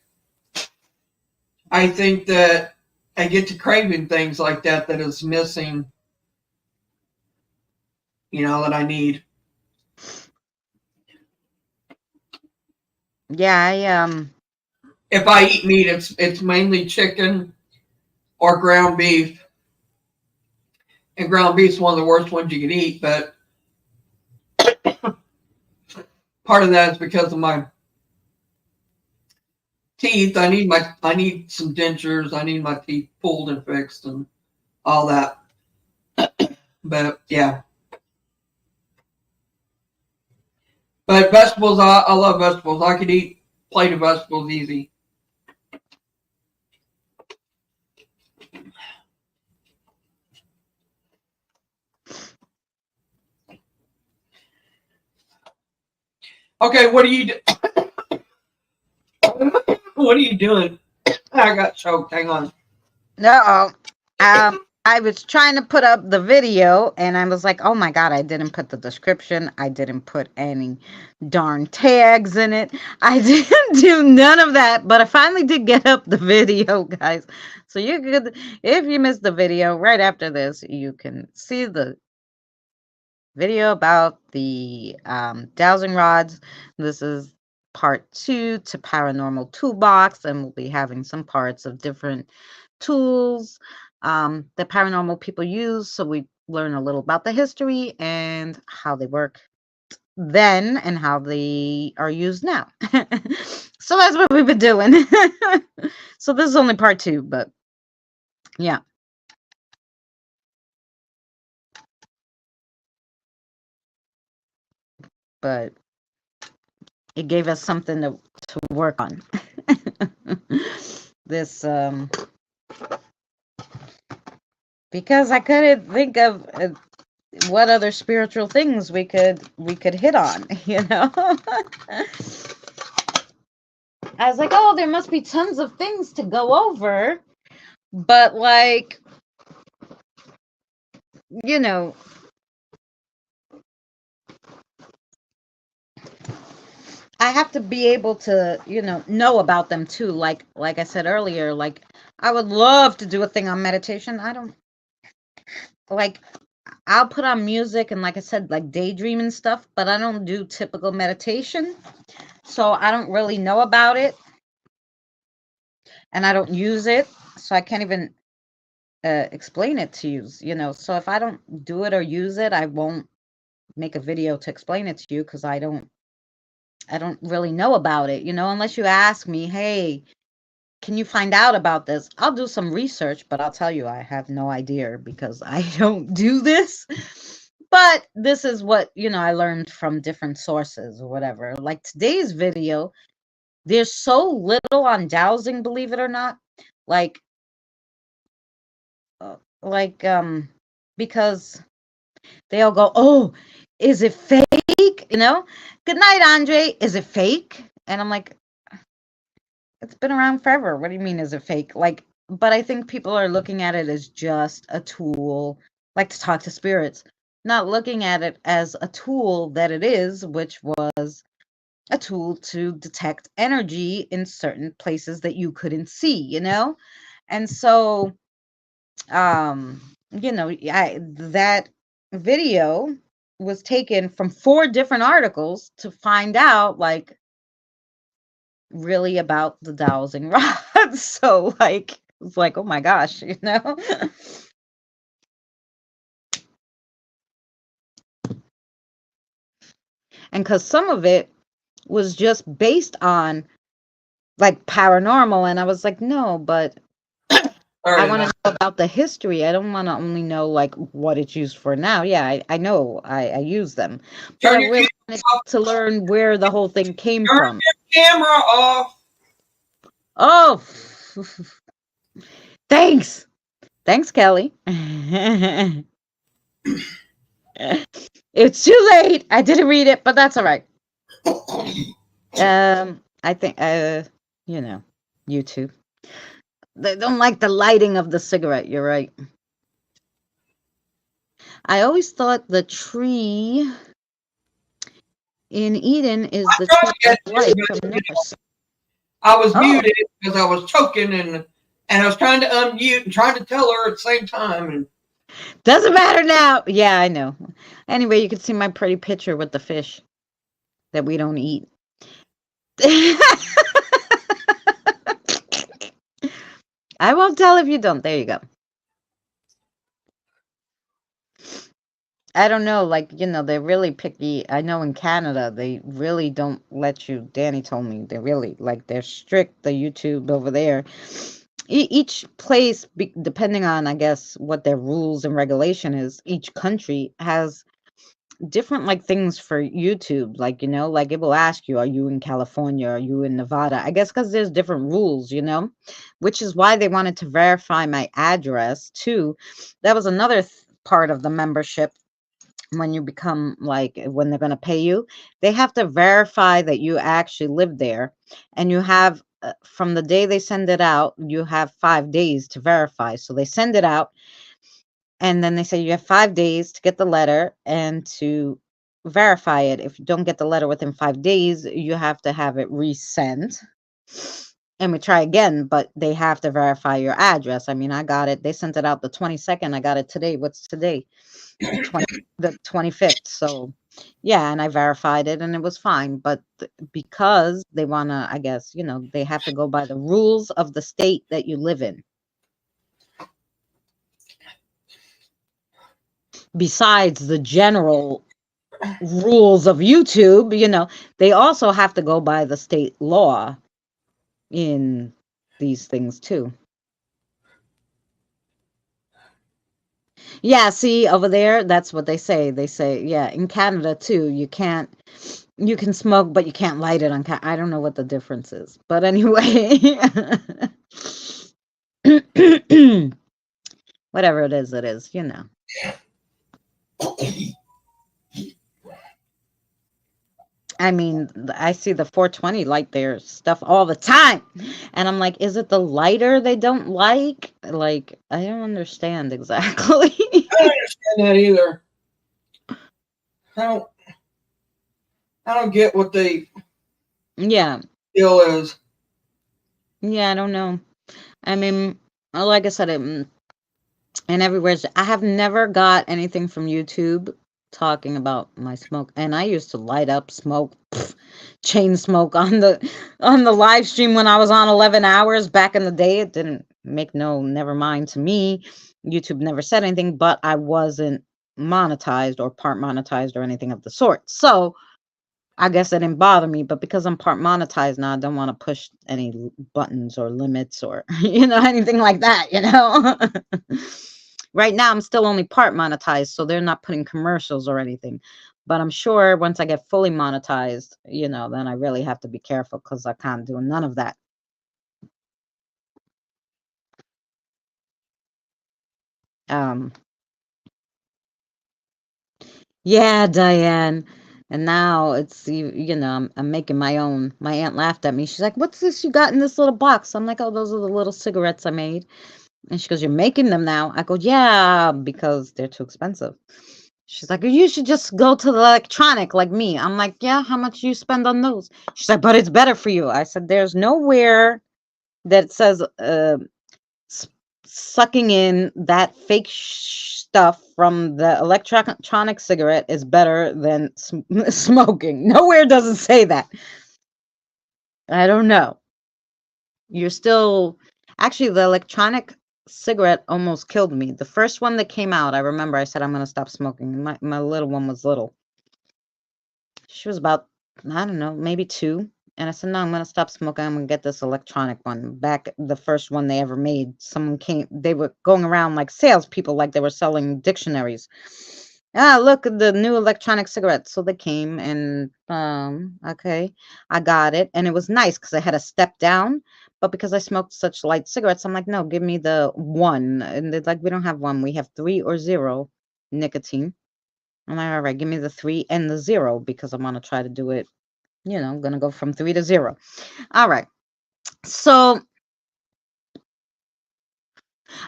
S2: I think that I get to craving things like that is missing, that I need.
S1: Yeah,
S2: If I eat meat, it's mainly chicken or ground beef. And ground beef is one of the worst ones you can eat, but part of that is because of my teeth. I need some dentures. I need my teeth pulled and fixed and all that. But yeah. But vegetables, I love vegetables. I could eat a plate of vegetables easy. Okay, what are you what are you doing? I got choked. Hang on.
S1: No. I was trying to put up the video and I was like, oh my God, I didn't put the description. I didn't put any darn tags in it. I didn't do none of that, but I finally did get up the video, guys. So you could, if you missed the video right after this, you can see the video about the dowsing rods. This is part 2 to Paranormal Toolbox, and we'll be having some parts of different tools that paranormal people use. So we learn a little about the history and how they work then and how they are used now. So that's what we've been doing. So this is only part 2, but yeah. But it gave us something to work on. This because I couldn't think of what other spiritual things we could hit on, I was like, oh, there must be tons of things to go over, but like, I have to be able to, know about them too. Like I said earlier, like I would love to do a thing on meditation. I don't like I'll put on music and like I said, like daydream and stuff, but I don't do typical meditation. So I don't really know about it. And I don't use it. So I can't even explain it to you, So if I don't do it or use it, I won't make a video to explain it to you because I don't really know about it, unless you ask me, hey, can you find out about this? I'll do some research, but I'll tell you, I have no idea because I don't do this. But this is what, I learned from different sources or whatever. Like today's video, there's so little on dowsing, believe it or not. Like, because They all go, "Oh, is it fake?" Good night, Andre. Is it fake? And I'm like, it's been around forever. What do you mean, is it fake? Like, but I think people are looking at it as just a tool, like to talk to spirits, not looking at it as a tool that it is, which was a tool to detect energy in certain places that you couldn't see. And so, that video was taken from 4 different articles to find out, like, really about the dowsing rod. So, like, it's like, oh my gosh. And because some of it was just based on like paranormal, and I was like, no, but I want to know about the history. I don't want to only know like what it's used for now. Yeah, I know I use them, but I
S2: Turn your
S1: really wanted to learn where the whole thing came from.
S2: camera off.
S1: Oh, thanks. Thanks, Kelly. It's too late. I didn't read it, but that's all right. I think YouTube. They don't like the lighting of the cigarette. You're right. I always thought the tree in Eden is the tree of life from Norse.
S2: I was muted because I was choking and I was trying to unmute and trying to tell her at the same time. And
S1: doesn't matter now. Yeah, I know. Anyway, you can see my pretty picture with the fish that we don't eat. I won't tell if you don't. There you go. I don't know, like, they're really picky. I know in Canada, they really don't let you. Danny told me they're really, like, they're strict, the YouTube over there. Each place, depending on, I guess, what their rules and regulation is, each country has different, like, things for YouTube. Like, like it will ask you, are you in California? Are you in Nevada? I guess because there's different rules, which is why they wanted to verify my address, too. That was another part of the membership. When you become, like, when they're going to pay you, they have to verify that you actually live there, and you have from the day they send it out, you have 5 days to verify. So they send it out, and then they say you have 5 days to get the letter and to verify it. If you don't get the letter within 5 days, you have to have it resent, and we try again, but they have to verify your address. I mean, I got it, they sent it out the 22nd, I got it today. What's today? The 25th. So yeah, and I verified it and it was fine. But because they want to, I guess, they have to go by the rules of the state that you live in. Besides the general rules of YouTube, they also have to go by the state law in these things too. Yeah, see over there, that's what they say. They say, yeah, in Canada too, you can smoke, but you can't light it on I don't know what the difference is. But anyway, whatever it is. I mean, I see the 420 light their stuff all the time. And I'm like, is it the lighter they don't like? Like, I don't understand exactly.
S2: I don't understand that either. I don't get what they
S1: Yeah.
S2: deal is.
S1: Yeah, I don't know. I mean, like I said, and everywhere. I have never got anything from YouTube talking about my smoke, and I used to light up smoke, chain smoke on the live stream when I was on 11 hours back in the day. It didn't make never mind to me. YouTube never said anything, but I wasn't monetized or part monetized or anything of the sort. So I guess it didn't bother me, but because I'm part monetized now, I don't want to push any buttons or limits or, anything like that. Right now, I'm still only part monetized, so they're not putting commercials or anything. But I'm sure once I get fully monetized, then I really have to be careful because I can't do none of that. Yeah, Diane. And now it's I'm making my own. My aunt laughed at me. She's like, "What's this you got in this little box?" I'm like, "Oh, those are the little cigarettes I made." And she goes, "You're making them now?" I go, "Yeah, because they're too expensive." She's like, "You should just go to the electronic like me." I'm like, "Yeah, how much you spend on those?" She's like, "But it's better for you." I said, "There's nowhere that says s- sucking in that fake stuff from the electronic cigarette is better than smoking. Nowhere does it say that." I don't know. You're still actually the electronic cigarette almost killed me. The first one that came out, I remember I said I'm going to stop smoking. My little one was little. She was about, I don't know, maybe 2. And I said, "No, I'm going to stop smoking. I'm going to get this electronic one." Back the first one they ever made, someone came, they were going around like salespeople, like they were selling dictionaries. "Ah, look at the new electronic cigarette." So they came and, okay, I got it. And it was nice because I had a step down. But because I smoked such light cigarettes, I'm like, "No, give me the 1." And they're like, "We don't have 1. We have 3 or 0 nicotine." I'm like, "All right, give me the 3 and the 0 because I want to try to do it. I'm gonna go from 3 to 0." All right. So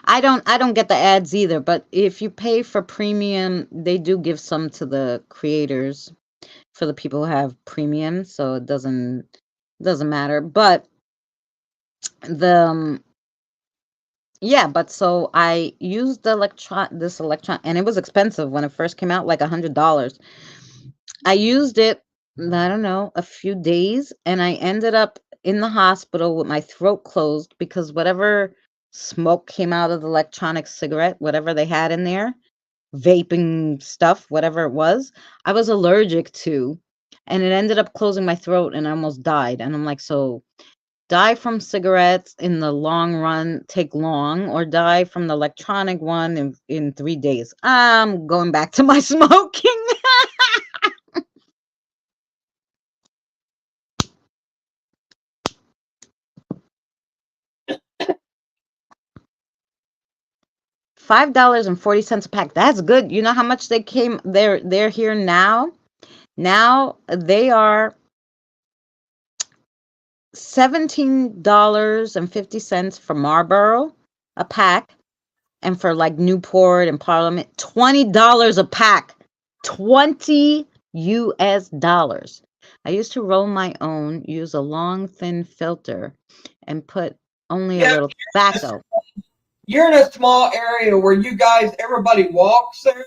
S1: I don't get the ads either, but if you pay for premium, they do give some to the creators for the people who have premium, so it doesn't matter. But the yeah, but so I used the electron, and it was expensive when it first came out, like $100. I used it, I don't know, a few days, and I ended up in the hospital with my throat closed because whatever smoke came out of the electronic cigarette, whatever they had in there, vaping stuff, whatever it was, I was allergic to. And it ended up closing my throat and I almost died. And I'm like, so die from cigarettes in the long run, take long, or die from the electronic one in 3 days. I'm going back to my smoking. $5.40 a pack. That's good. You know how much they came? They're here now. Now they are $17.50 for Marlboro a pack, and for like Newport and Parliament, $20 a pack. 20 US dollars. I used to roll my own, use a long thin filter, and put only a
S2: Yeah,
S1: little tobacco.
S2: you're in a small area where you guys, everybody walks there.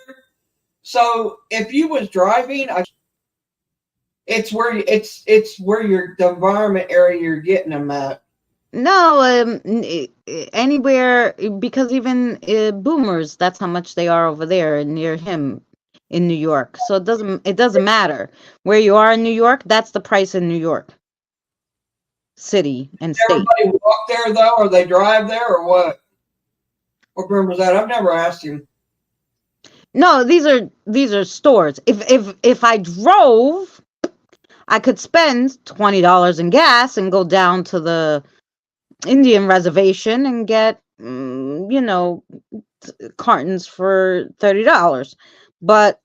S2: So if you was driving, it's where your the environment area you're getting them at.
S1: No, anywhere, because even boomers, that's how much they are over there near him in New York. So it doesn't matter where you are in New York. That's the price in New York City and state.
S2: Everybody walk there though, or they drive there, or what? What room was that? I've never asked him.
S1: No, these are stores. If I drove, I could spend $20 in gas and go down to the Indian reservation and get cartons for $30. But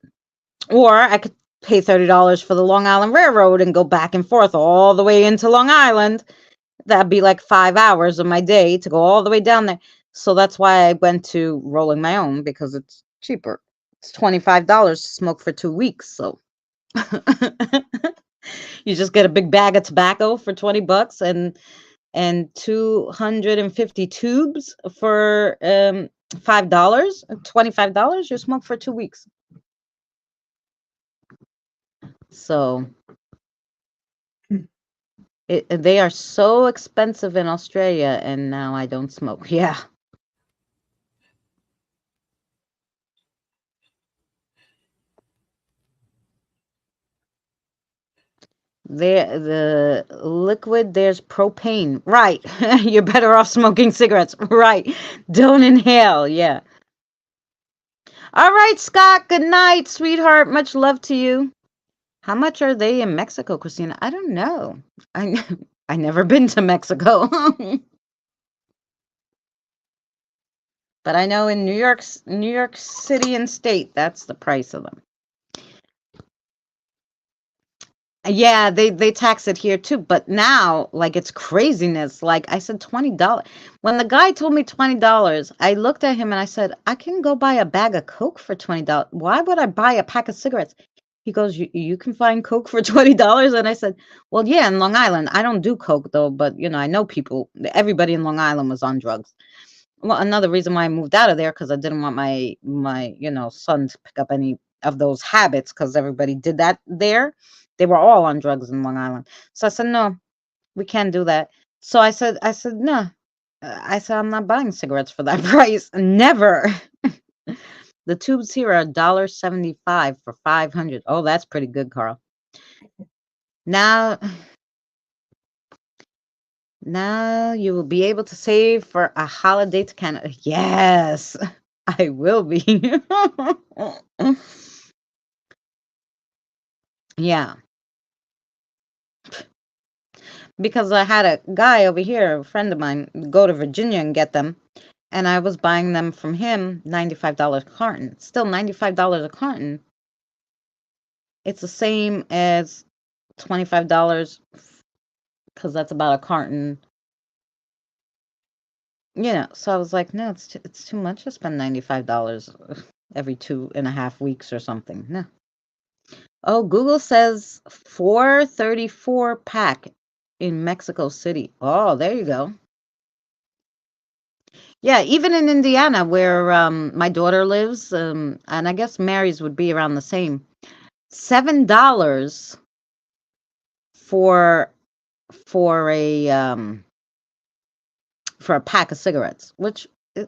S1: or I could pay $30 for the Long Island Railroad and go back and forth all the way into Long Island. That'd be like 5 hours of my day to go all the way down there. So that's why I went to rolling my own, because it's cheaper. It's $25 to smoke for 2 weeks. So you just get a big bag of tobacco for $20 and 250 tubes for $5, $25. You smoke for 2 weeks. So they are so expensive in Australia, and now I don't smoke. Yeah. The liquid, there's propane. Right. You're better off smoking cigarettes. Right. Don't inhale. Yeah. All right, Scott. Good night, sweetheart. Much love to you. How much are they in Mexico, Christina? I don't know. I I never been to Mexico. But I know in New York City and state, that's the price of them. Yeah, they tax it here too, but now like it's craziness. Like I said, $20. When the guy told me $20, I looked at him and I said, I can go buy a bag of Coke for $20. Why would I buy a pack of cigarettes? He goes, you can find Coke for $20, and I said, well, yeah, in Long Island. I don't do Coke though, but I know people. Everybody in Long Island was on drugs. Well, another reason why I moved out of there because I didn't want my son to pick up any of those habits because everybody did that there. They were all on drugs in Long Island. So I said, no, we can't do that. So I said, no. I said, I'm not buying cigarettes for that price. Never. The tubes here are $1.75 for 500. Oh, that's pretty good, Carl. Now, now you will be able to save for a holiday to Canada. Yes, I will be. Yeah, because I had a guy over here, a friend of mine, go to Virginia and get them, and I was buying them from him, $95 a carton. Still $95 a carton. It's the same as $25 because that's about a carton. So I was like, no, it's too much to spend $95 every 2.5 weeks or something. No. Oh, Google says 434 pack in Mexico City. Oh, there you go. Yeah, even in Indiana, where my daughter lives, and I guess Mary's would be around the same. $7 for for a um for a pack of cigarettes, which is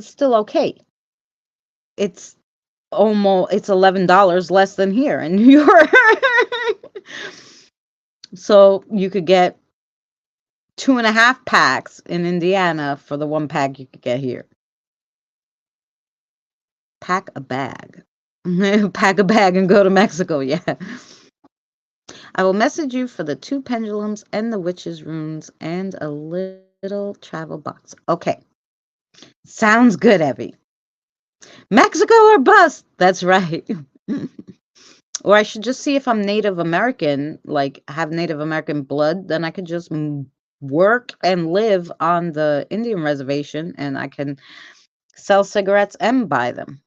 S1: still okay. It's it's $11 less than here in New York. So you could get 2.5 packs in Indiana for the 1 pack you could get here. Pack a bag. Pack a bag and go to Mexico. Yeah. I will message you for the 2 pendulums and the witch's runes and a little travel box. Okay. Sounds good, Evie. Mexico or bust. That's right. Or I should just see if I'm Native American, like have Native American blood, then I could just work and live on the Indian reservation and I can sell cigarettes and buy them.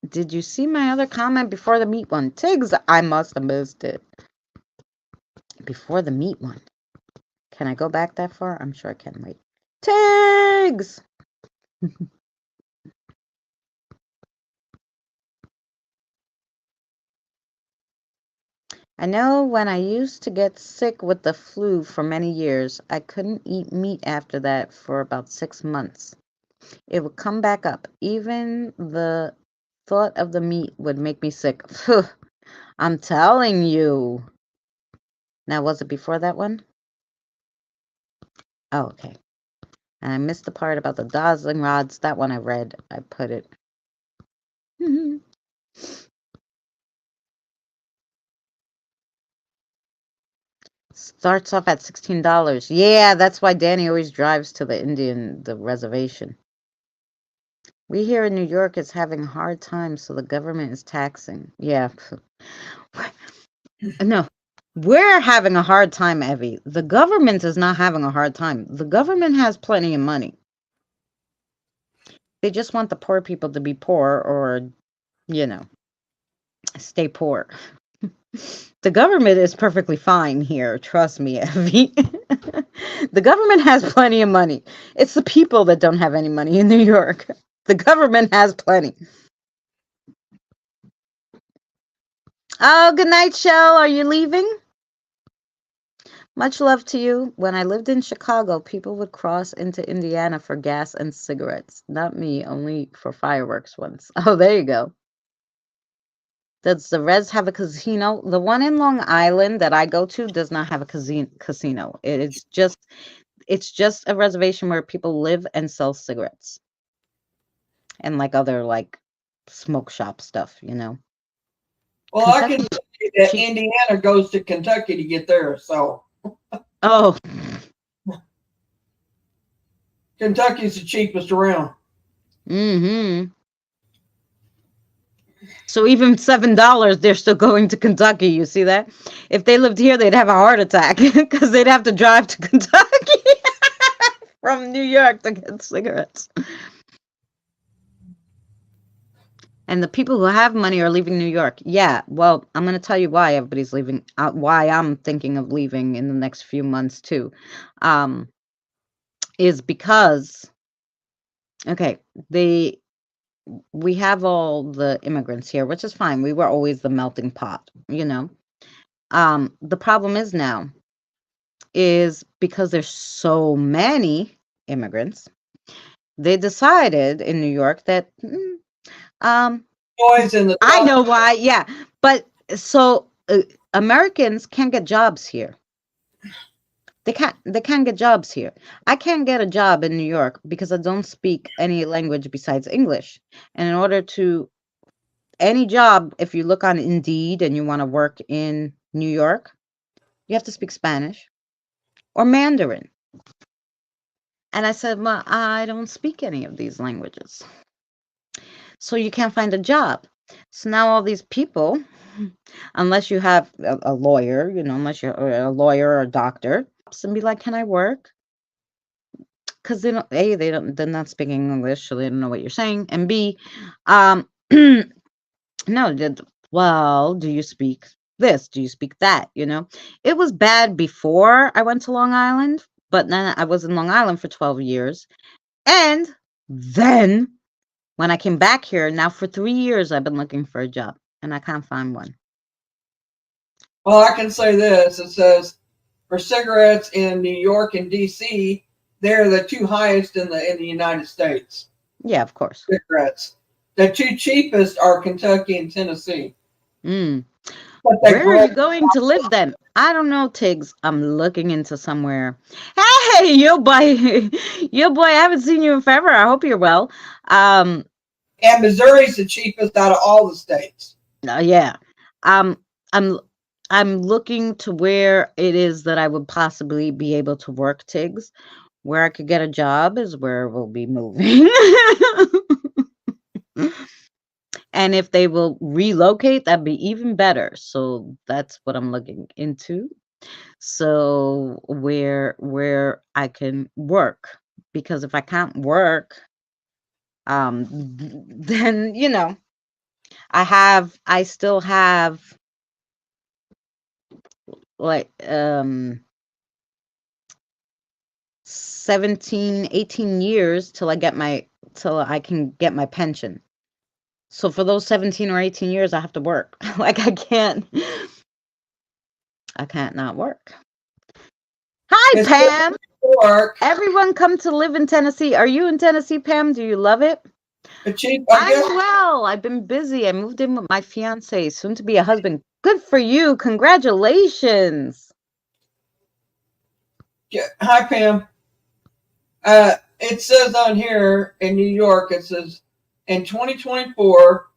S1: Did you see my other comment before the meat one? Tiggs, I must have missed it. Before the meat one. Can I go back that far? I'm sure I can. Wait. Tiggs! I know when I used to get sick with the flu for many years, I couldn't eat meat after that for about 6 months. It would come back up. Even the thought of the meat would make me sick. I'm telling you. Now, was it before that one? Oh, okay. And I missed the part about the Dowsing rods. That one I read. I put it. Starts off at $16. Yeah, that's why Danny always drives to the reservation. We here in New York is having a hard time, so the government is taxing. Yeah. No, we're having a hard time, Evie. The government is not having a hard time. The government has plenty of money. They just want the poor people to be poor or, stay poor. The government is perfectly fine here. Trust me, Evie. The government has plenty of money. It's the people that don't have any money in New York. The government has plenty. Oh, good night, Shell. Are you leaving? Much love to you. When I lived in Chicago, people would cross into Indiana for gas and cigarettes. Not me, only for fireworks once. Oh, there you go. Does the Res have a casino? The one in Long Island that I go to does not have a casino. It's just a reservation where people live and sell cigarettes. And like other like smoke shop stuff,
S2: Well,
S1: Kentucky,
S2: I can say that Indiana goes to Kentucky to get there, so.
S1: Oh.
S2: Kentucky's the cheapest around.
S1: Mm-hmm. So even $7, they're still going to Kentucky. You see that? If they lived here, they'd have a heart attack because they'd have to drive to Kentucky from New York to get cigarettes. And the people who have money are leaving New York. Yeah, well, I'm going to tell you why everybody's leaving, why I'm thinking of leaving in the next few months too. Is because, okay, we have all the immigrants here, which is fine. We were always the melting pot, you know. The problem is now is because there's so many immigrants, they decided in New York that
S2: Boys in the
S1: I know why, yeah. But so Americans can't get jobs here. They can't get jobs here. I can't get a job in New York because I don't speak any language besides English. And in order to any job, if you look on Indeed and you want to work in New York, you have to speak Spanish or Mandarin. And I said, well, I don't speak any of these languages. So you can't find a job. So now all these people, unless you have a lawyer, you know, unless you're a lawyer or a doctor, and be like, can I work? Because they don't, A, they're not speaking English, so they don't know what you're saying. And B, no, well, do you speak this? Do you speak that? You know, it was bad before I went to Long Island, but then I was in Long Island for 12 years. And then when I came back here, now for 3 years, I've been looking for a job and I can't find one.
S2: Well, I can say this. It says for cigarettes in New York and DC, they're the two highest in the United States.
S1: Yeah, of course.
S2: Cigarettes. The two cheapest are Kentucky and Tennessee.
S1: Where are you going to live then? I don't know, Tiggs. I'm looking into somewhere. Hey, yo boy, I haven't seen you in forever. I hope you're well.
S2: And Missouri's the cheapest out of all the states.
S1: Yeah. I'm looking to where it is that I would possibly be able to work, Tiggs. Where I could get a job is where we'll be moving. And if they will relocate, that'd be even better. So that's what I'm looking into. So where I can work, because if I can't work, then you know, I still have like 17, 18 years till I can get my pension. So for those 17 or 18 years, I have to work. Like I can't not work. Hi,
S2: It's
S1: Pam.
S2: Work.
S1: Everyone come to live in Tennessee. Are you in Tennessee, Pam? Do you love it?
S2: I'm
S1: well. I've been busy. I moved in with my fiance, soon to be a husband. Good for you. Congratulations.
S2: Hi, Pam. It says on here in New York, it says in 2024,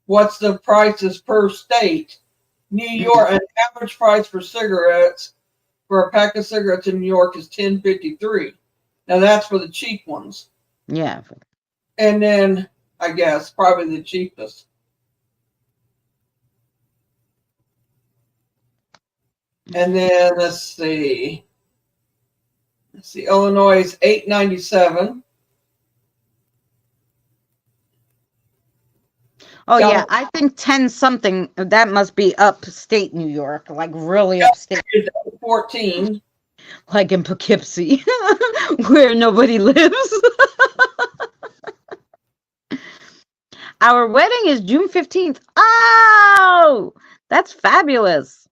S2: what's the prices per state? New York, an average price for cigarettes for a pack of cigarettes in New York is $10.53. Now that's for the cheap ones.
S1: Yeah.
S2: And then I guess probably the cheapest. And then let's see. Illinois is $8.97.
S1: Oh yeah, I think 10 something. That must be upstate New York, like really upstate.
S2: 14.
S1: Like in Poughkeepsie, where nobody lives. Our wedding is June 15th. Oh, that's fabulous.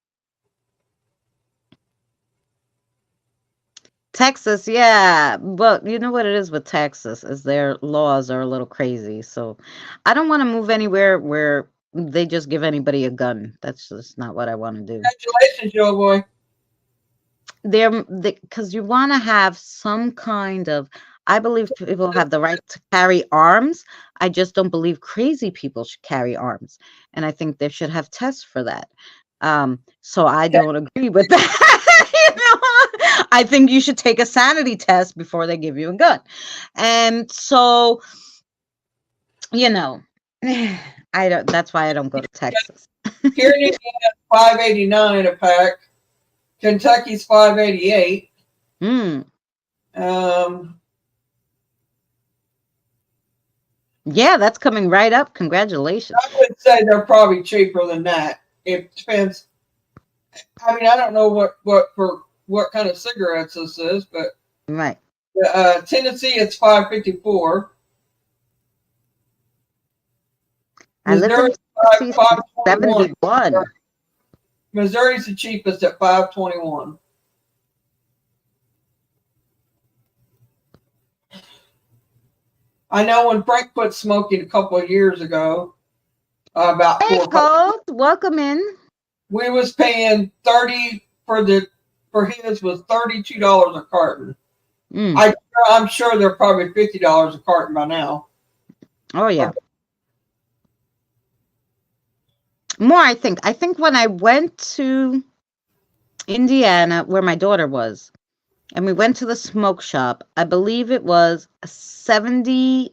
S1: Texas, yeah. But you know what it is with Texas is their laws are a little crazy. So I don't want to move anywhere where they just give anybody a gun. That's just not what I want to do.
S2: Congratulations, Joe boy.
S1: Because you want to have some kind of, I believe people have the right to carry arms. I just don't believe crazy people should carry arms. And I think they should have tests for that. So I don't agree with that. You know, I think you should take a sanity test before they give you a gun. And so, you know, I don't. That's why I don't go to Texas.
S2: Here in Indiana, $5.89 a pack. Kentucky's $5.88.
S1: Mm.
S2: Um,
S1: Yeah, that's coming right up. Congratulations.
S2: I would say they're probably cheaper than that. It depends. I mean, I don't know what kind of cigarettes this is, but
S1: Right.
S2: Tennessee, it's $5.54.
S1: I lived in
S2: Missouri,
S1: Tennessee
S2: five
S1: since
S2: 21.
S1: 71.
S2: Missouri's the cheapest at $5.21. I know when Frank quit smoking a couple of years ago, about
S1: Hey,
S2: 4.
S1: Colt, welcome in.
S2: We was paying 30 for his was $32 a carton.
S1: Mm.
S2: I'm sure they're probably $50 a carton by now.
S1: Oh yeah. More, I think. I think when I went to Indiana, where my daughter was, and we went to the smoke shop, I believe it was $70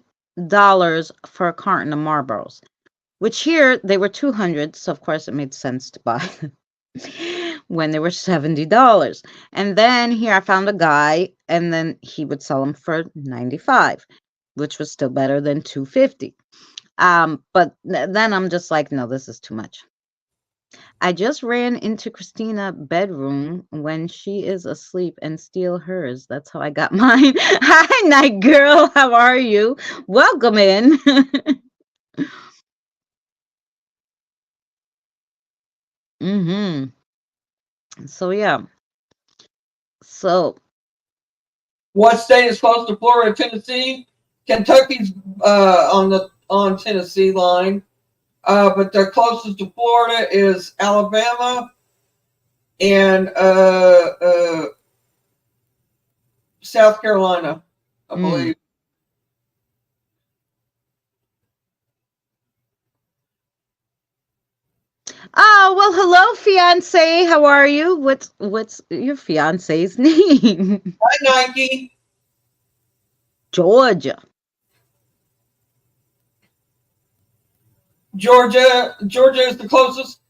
S1: for a carton of Marlboros, which here they were 200, so of course it made sense to buy when they were $70. And then here I found a guy, and then he would sell them for 95, which was still better than 250. But then I'm just like, no, this is too much. I just ran into Christina's bedroom when she is asleep and steal hers. That's how I got mine. Hi, night girl. How are you? Welcome in. So yeah. So
S2: What state is close to Florida, Tennessee? Kentucky's on Tennessee line, but the closest to Florida is Alabama and South Carolina, I believe.
S1: Oh, well, hello, fiance. How are you? What's your fiance's name?
S2: Hi, Nike.
S1: Georgia.
S2: Georgia is the closest.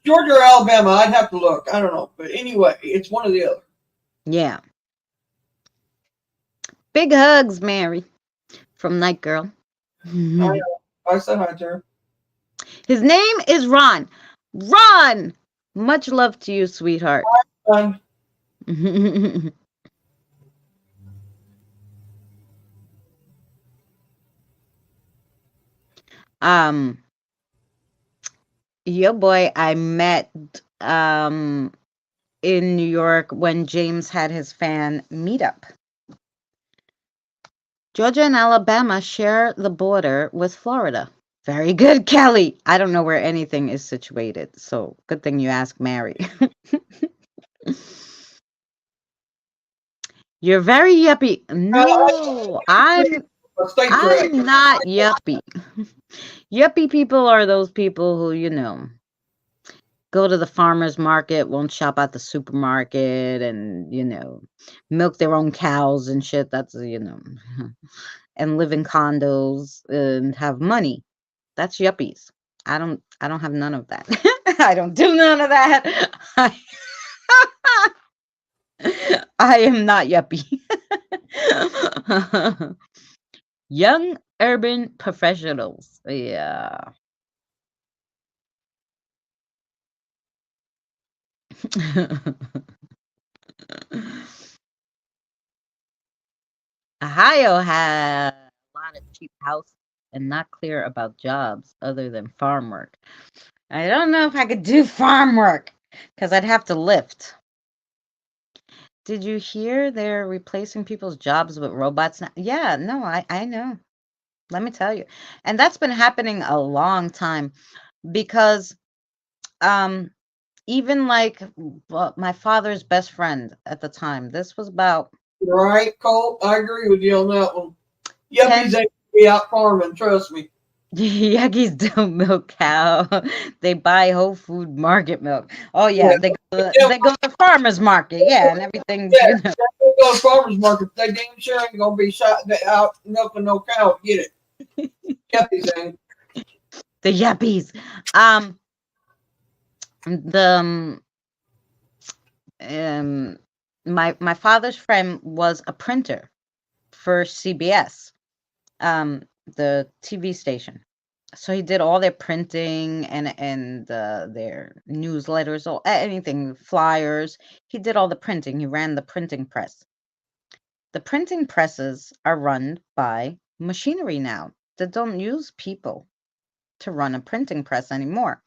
S2: Georgia or Alabama, I'd have to look. I don't know. But anyway, it's one or the other.
S1: Yeah. Big hugs, Mary, from Night Girl.
S2: I said hi to her.
S1: His name is Ron. Ron! Much love to you, sweetheart. Your boy I met in New York when James had his fan meetup. Georgia and Alabama share the border with Florida. Very good, Kelly. I don't know where anything is situated, so good thing you asked Mary. You're very yuppie. No, I'm not yuppie. Yuppie people are those people who, go to the farmer's market, won't shop at the supermarket, and, milk their own cows and shit. That's, and live in condos and have money. That's yuppies. I don't have none of that. I don't do none of that. I am not yuppie. Young urban professionals. Yeah. Ohio had a lot of cheap houses and not clear about jobs other than farm work. I don't know if I could do farm work because I'd have to lift. Did you hear they're replacing people's jobs with robots now? Yeah, no, I know. Let me tell you. And that's been happening a long time because even like my father's best friend at the time, this was about
S2: right, Colt. I agree with you on that one. Yuppies ain't be out farming, trust me.
S1: Yuggies don't milk cow. They buy whole food market milk. Oh yeah, they go to farmers market. Yeah, and everything.
S2: Yeah, they go to farmers market. They damn sure ain't gonna be shot out milking no cow. Get it? Yuppies ain't.
S1: The yuppies. Um, the um, my father's friend was a printer for CBS, the TV station. So he did all their printing and their newsletters, or anything, flyers. He did all the printing. He ran the printing press. The printing presses are run by machinery now. They don't use people to run a printing press anymore.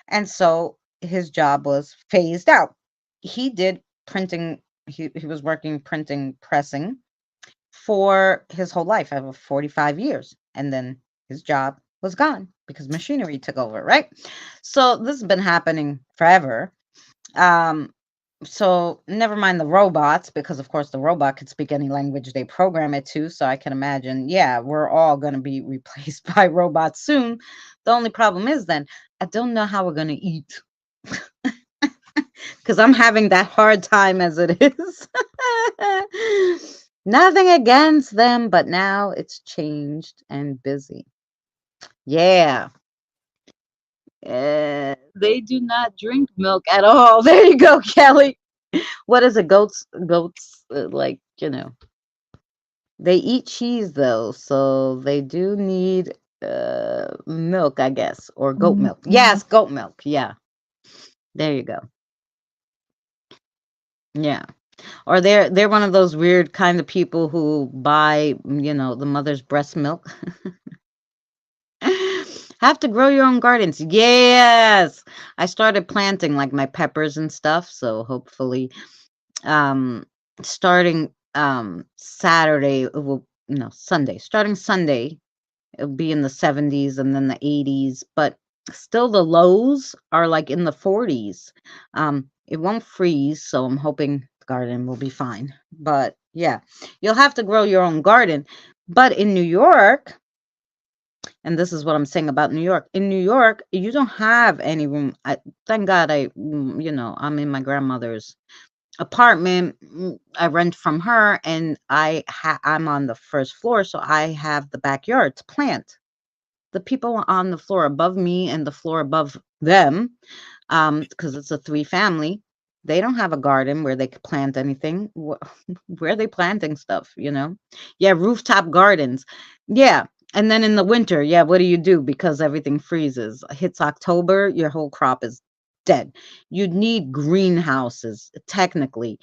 S1: And so his job was phased out. He did printing, he was working printing, pressing for his whole life, over 45 years. And then his job was gone because machinery took over, right? So this has been happening forever. Um, so never mind the robots, because of course the robot could speak any language they program it to. So I can imagine, yeah, we're all going to be replaced by robots soon. The only problem is then I don't know how we're going to eat, because I'm having that hard time as it is. Nothing against them, but now it's changed and busy. Yeah. They do not drink milk at all. There you go, Kelly. What is it? Goats, like, they eat cheese though, so they do need milk, I guess, or goat milk. Yes, goat milk. Yeah. There you go. Yeah. Or they're one of those weird kind of people who buy, the mother's breast milk. Have to grow your own gardens. Yes. I started planting like my peppers and stuff, so hopefully um starting Saturday, well, no, Sunday. Starting Sunday, it'll be in the 70s and then the 80s, but still the lows are like in the 40s. It won't freeze, so I'm hoping the garden will be fine. But yeah, you'll have to grow your own garden. But in New York, and this is what I'm saying about New York. In New York, you don't have any room. Thank God I'm in my grandmother's apartment. I rent from her, and I'm on the first floor, so I have the backyard to plant. The people on the floor above me and the floor above them, because it's a three family, they don't have a garden where they could plant anything. Where are they planting stuff, Yeah, rooftop gardens. Yeah. And then in the winter, yeah, what do you do? Because everything freezes. Hits October, your whole crop is dead. You'd need greenhouses, technically.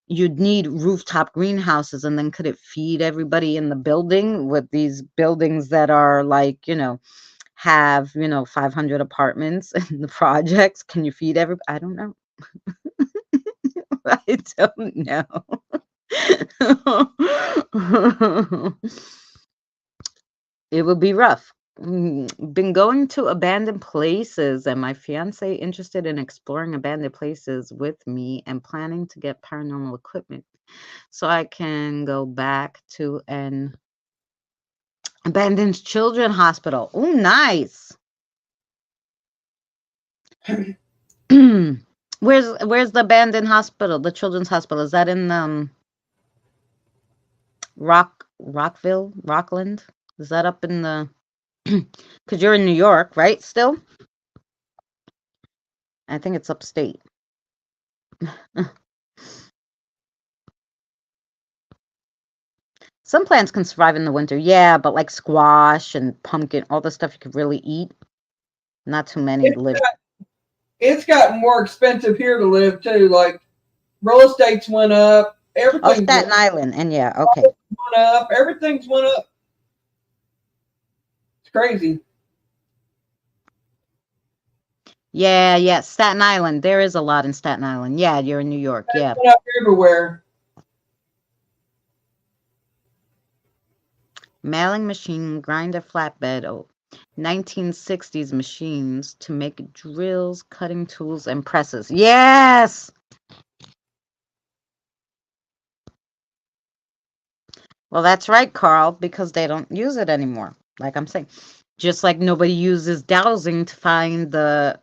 S1: You'd need rooftop greenhouses, and then could it feed everybody in the building with these buildings that are like, have, 500 apartments in the projects? Can you feed everybody? I don't know. I don't know. It would be rough. Been going to abandoned places, and my fiance interested in exploring abandoned places with me and planning to get paranormal equipment so I can go back to an abandoned children hospital. Oh, nice. Where's the abandoned hospital, the children's hospital? Is that in Rockland? Is that up in the because you're in New York, right? Still? I think it's upstate. Some plants can survive in the winter, yeah, but like squash and pumpkin, all the stuff you could really eat, not too many live.
S2: It's gotten more expensive here to live too. Like real estate's went up.
S1: Oh,
S2: Everything's
S1: Staten Island, and yeah, okay.
S2: went up. Everything's went up. It's crazy.
S1: Yeah, Staten Island. There is a lot in Staten Island. Yeah, you're in New York. Yeah.
S2: It's went up everywhere.
S1: Mailing machine, grinder, flatbed. Oh, 1960s machines to make drills, cutting tools, and presses. Yes. Well, that's right, Carl, because they don't use it anymore. Like I'm saying, just like nobody uses dowsing to find the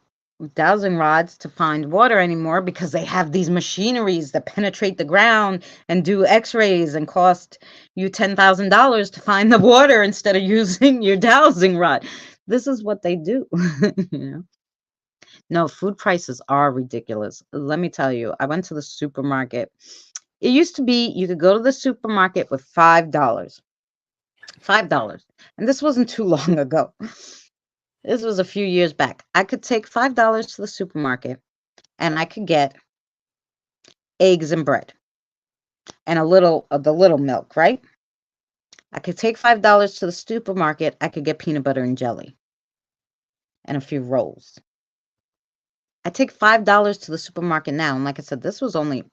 S1: dowsing rods to find water anymore, because they have these machineries that penetrate the ground and do x-rays and cost you $10,000 to find the water instead of using your dowsing rod. This is what they do. You know? No, food prices are ridiculous. Let me tell you, I went to the supermarket. It used to be you could go to the supermarket with $5. $5. And this wasn't too long ago. This was a few years back. I could take $5 to the supermarket and I could get eggs and bread and a little of the little milk, right? I could take $5 to the supermarket. I could get peanut butter and jelly and a few rolls. I take $5 to the supermarket now. And like I said, this was only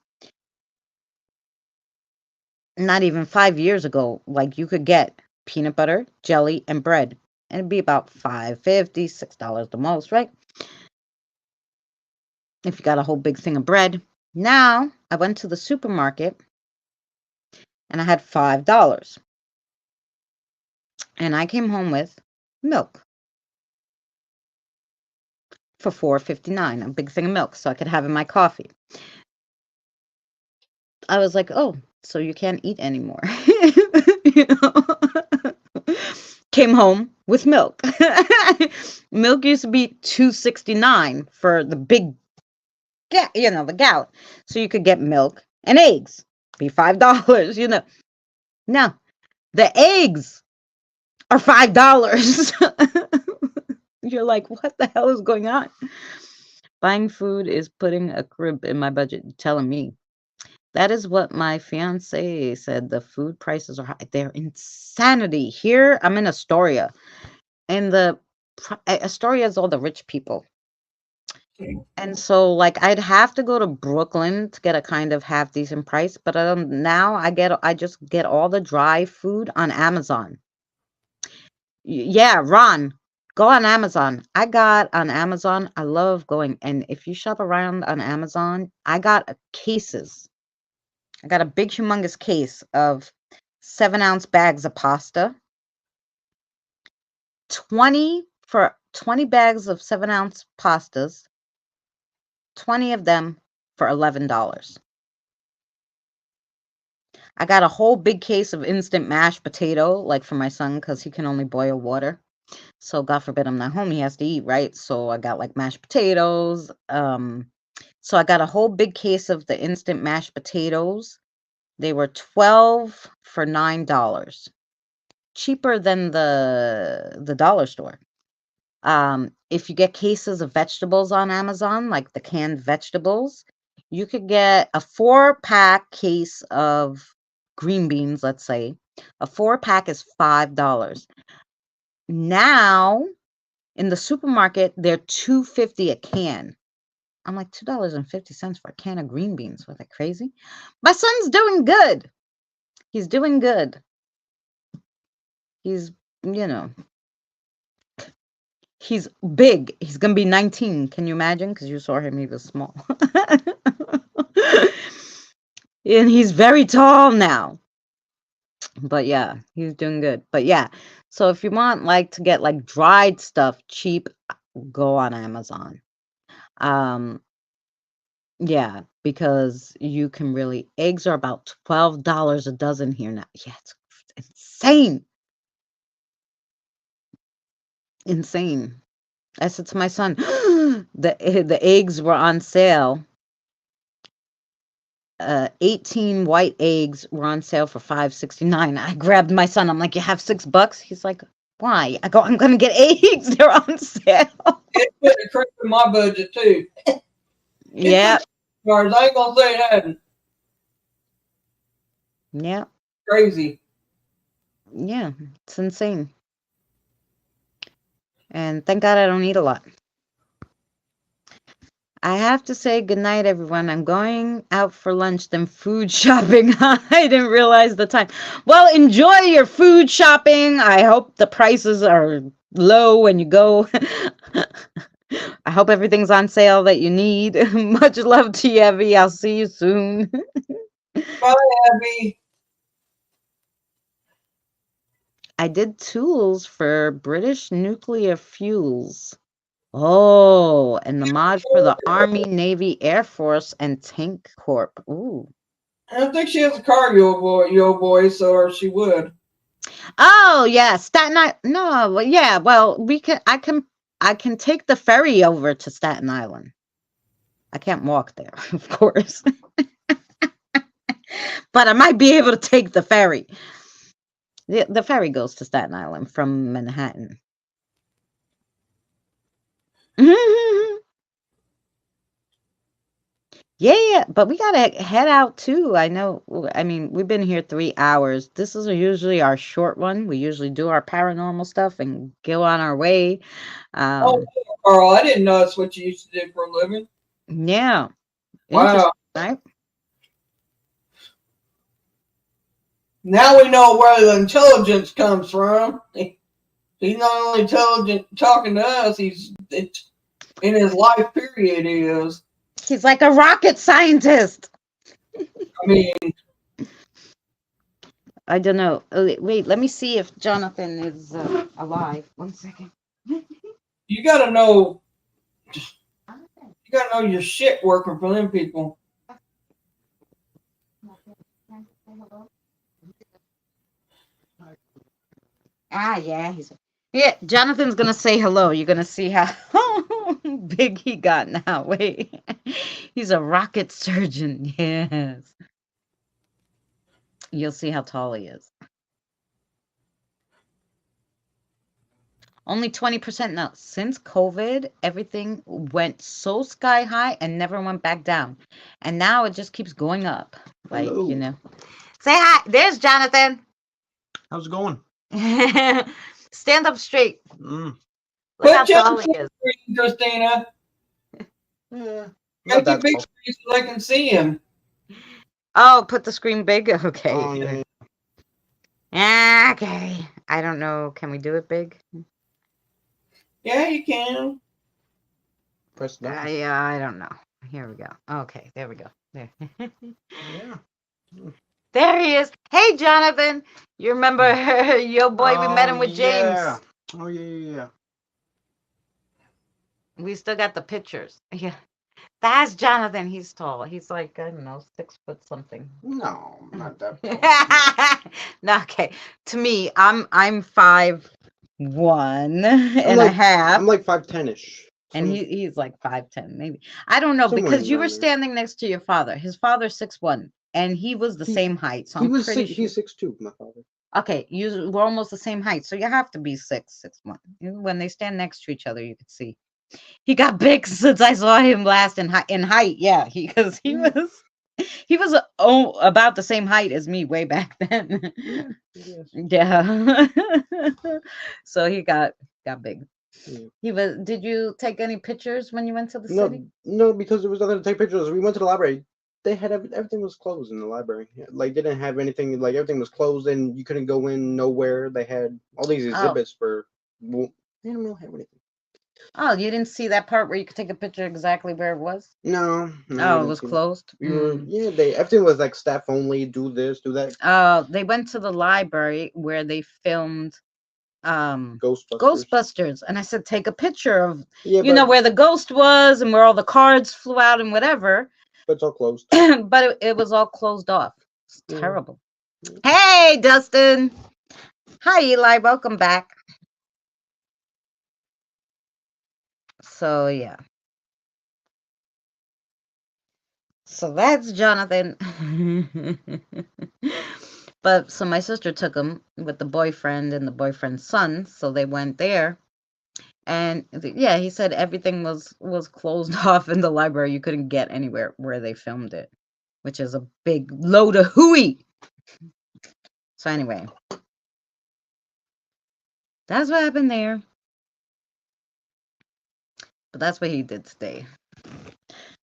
S1: not even 5 years ago. Like you could get peanut butter, jelly, and bread. And it'd be about $5.50, $6 the most, right? If you got a whole big thing of bread. Now I went to the supermarket and I had $5. And I came home with milk for $4.59, a big thing of milk, so I could have in my coffee. I was like, oh, so you can't eat anymore. You know? Came home with milk. Milk used to be $2.69 for the big, the gout. So you could get milk and eggs, be $5. Now the eggs are $5. You're like, what the hell is going on? Buying food is putting a crib in my budget. You're telling me. That is what my fiance said. The food prices are high. They're insanity. Here, I'm in Astoria. And Astoria is all the rich people. And so, like, I'd have to go to Brooklyn to get a kind of half decent price. But now I just get all the dry food on Amazon. Yeah, Ron, go on Amazon. I got on Amazon. I love going. And if you shop around on Amazon, I got cases. I got a big, humongous case of 7-ounce bags of pasta. 20 bags of 7-ounce pastas. 20 of them for $11. I got a whole big case of instant mashed potato, like for my son, because he can only boil water. So God forbid I'm not home, he has to eat, right? So I got like mashed potatoes. So I got a whole big case of the instant mashed potatoes. They were 12 for $9. Cheaper than the dollar store. If you get cases of vegetables on Amazon, like the canned vegetables, you could get a 4-pack case of green beans, let's say. A 4-pack is $5. Now, in the supermarket, they're $2.50 a can. I'm like, $2.50 for a can of green beans. Was that crazy? My son's doing good. He's doing good. He's, he's big. He's going to be 19. Can you imagine? Because you saw him, he was small. And he's very tall now. But yeah, he's doing good. But yeah, so if you want like to get like dried stuff cheap, go on Amazon. Yeah, because you can really, eggs are about $12 a dozen here now. Yeah, it's insane. Insane. I said to my son, the eggs were on sale. 18 white eggs were on sale for $5.69. I grabbed my son. I'm like, you have $6? He's like, why? I go, I'm gonna get eggs. They're on sale.
S2: It put a crimp in my budget too.
S1: Yeah.
S2: I ain't gonna say it hadn't.
S1: Yeah.
S2: Crazy.
S1: Yeah. It's insane. And thank God I don't eat a lot. I have to say goodnight, everyone. I'm going out for lunch, then food shopping. I didn't realize the time. Well, enjoy your food shopping. I hope the prices are low when you go. I hope everything's on sale that you need. Much love to you, Evie. I'll see you soon.
S2: Bye, Abby.
S1: I did tools for British nuclear fuels. Oh, and the mod for the Army, Navy, Air Force, and Tank Corp. Ooh.
S2: I don't think she has a car, your boy, or she would.
S1: Oh yeah, Staten Island. No, well, yeah. Well, we can. I can take the ferry over to Staten Island. I can't walk there, of course, but I might be able to take the ferry. The ferry goes to Staten Island from Manhattan. Yeah, but we gotta head out too. I know. I mean, we've been here 3 hours. This is usually our short one. We usually do our paranormal stuff and go on our way.
S2: Oh,
S1: Um,
S2: Carl, I didn't know that's what you used to do for a living.
S1: yeah, interesting,
S2: Wow.
S1: right?
S2: Now we know where the intelligence comes from. He's not only intelligent talking to us, it's in his life period he is.
S1: He's like a rocket scientist.
S2: I mean,
S1: I don't know. Wait, let me see if Jonathan is alive. 1 second.
S2: you gotta know your shit working for them people.
S1: Ah, yeah, yeah. Jonathan's gonna say hello. You're gonna see how big he got now. Wait, he's a rocket surgeon. Yes, you'll see how tall he is. Only 20% now. Since COVID, everything went so sky high and never went back down, and now it just keeps going up. Like
S4: Hello.
S1: Say hi. There's Jonathan.
S4: How's it going?
S1: Stand up straight.
S4: Mm.
S1: Look how
S2: Put you
S1: tall
S2: on
S1: he is.
S2: screen, Christina.
S4: Yeah,
S2: Make it
S4: that
S2: big
S4: tall.
S2: so they can see him.
S1: Oh, put the screen big. Okay.
S4: Oh, yeah.
S1: Okay. I don't know. Can we do it big?
S2: Yeah, you can.
S4: Press down.
S1: Yeah, I don't know. Here we go. Okay, there we go. There.
S4: Yeah.
S1: There he is. Hey, Jonathan. You remember your boy? We met him with James.
S4: Yeah. Oh, yeah.
S1: We still got the pictures. Yeah. That's Jonathan. He's tall. He's like, I don't know, 6 foot something.
S4: No, not that tall.
S1: No, okay. To me, I'm 5'1" and a half.
S4: I'm like 5'10"-ish.
S1: And he's like 5'10", maybe. I don't know,
S4: Somewhere
S1: because you were
S4: around there.
S1: standing next to your father. His father's 6'1", and he was the same height. So
S4: He
S1: I'm
S4: was
S1: pretty
S4: six.
S1: sure.
S4: He's 6'2", my father.
S1: Okay, we're almost the same height, so you have to be 6'1". When they stand next to each other, you could see he got big since I saw him last in height. Yeah, because he was about the same height as me way back then.
S4: Yes.
S1: Yeah. So he got big.
S4: Yeah.
S1: Did you take any pictures when you went to the
S4: No,
S1: city?
S4: no, because there was nothing to take pictures. We went to the library. They had everything was closed in the library. Like they didn't have anything. Like everything was closed, and you couldn't go in nowhere. They had all these exhibits for. Well, they didn't really have anything.
S1: Oh, you didn't see that part where you could take a picture exactly where it was?
S4: No, we
S1: Oh, it
S4: didn't
S1: was
S4: see that.
S1: closed?
S4: We were everything was like staff only. Do this, do that.
S1: They went to the library where they filmed
S4: Ghostbusters.
S1: Ghostbusters, and I said take a picture of
S4: Yeah,
S1: where the ghost was and where all the cards flew out and whatever.
S4: but it's all closed.
S1: But it was all closed off. It's
S4: Yeah.
S1: terrible. Hey, Dustin. Hi, Eli. Welcome back. So yeah. So that's Jonathan. But so my sister took him with the boyfriend and the boyfriend's son, so they went there. And yeah, he said everything was closed off in the library. You couldn't get anywhere where they filmed it, which is a big load of hooey. So anyway, that's what happened there. But that's what he did today.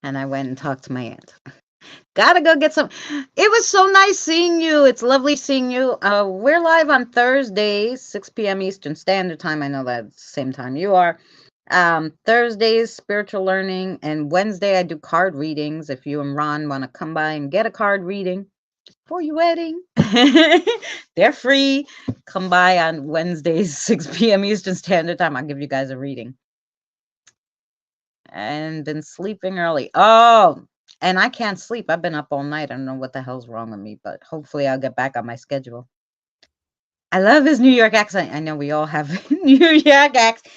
S1: And I went and talked to my aunt. Gotta go get some. It was so nice seeing you. It's lovely seeing you. We're live on Thursdays, 6 p.m. Eastern Standard Time. I know that's the same time you are. Thursdays, spiritual learning, and Wednesday I do card readings. If you and Ron want to come by and get a card reading for your wedding, they're free. Come by on Wednesdays, 6 p.m. Eastern Standard Time. I'll give you guys a reading. And been sleeping early. Oh, and I can't sleep. I've been up all night. I don't know what the hell's wrong with me, but hopefully I'll get back on my schedule. I love his New York accent. I know we all have New York accents.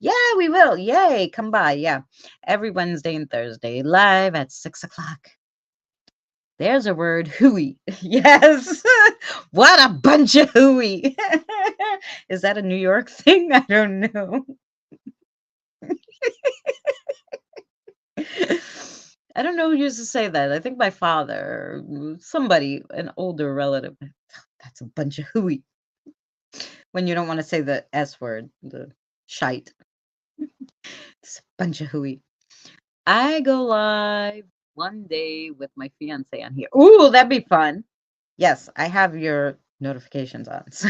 S1: Yeah, we will. Yay, come by. Yeah, every Wednesday and Thursday, live at 6 o'clock. There's a word, hooey. Yes. What a bunch of hooey. Is that a New York thing? I don't know. I don't know who used to say that. I think my father, somebody, an older relative. That's a bunch of hooey. When you don't want to say the S word, the shite. It's a bunch of hooey. I go live one day with my fiance on here. Ooh, that'd be fun. Yes, I have your notifications on. So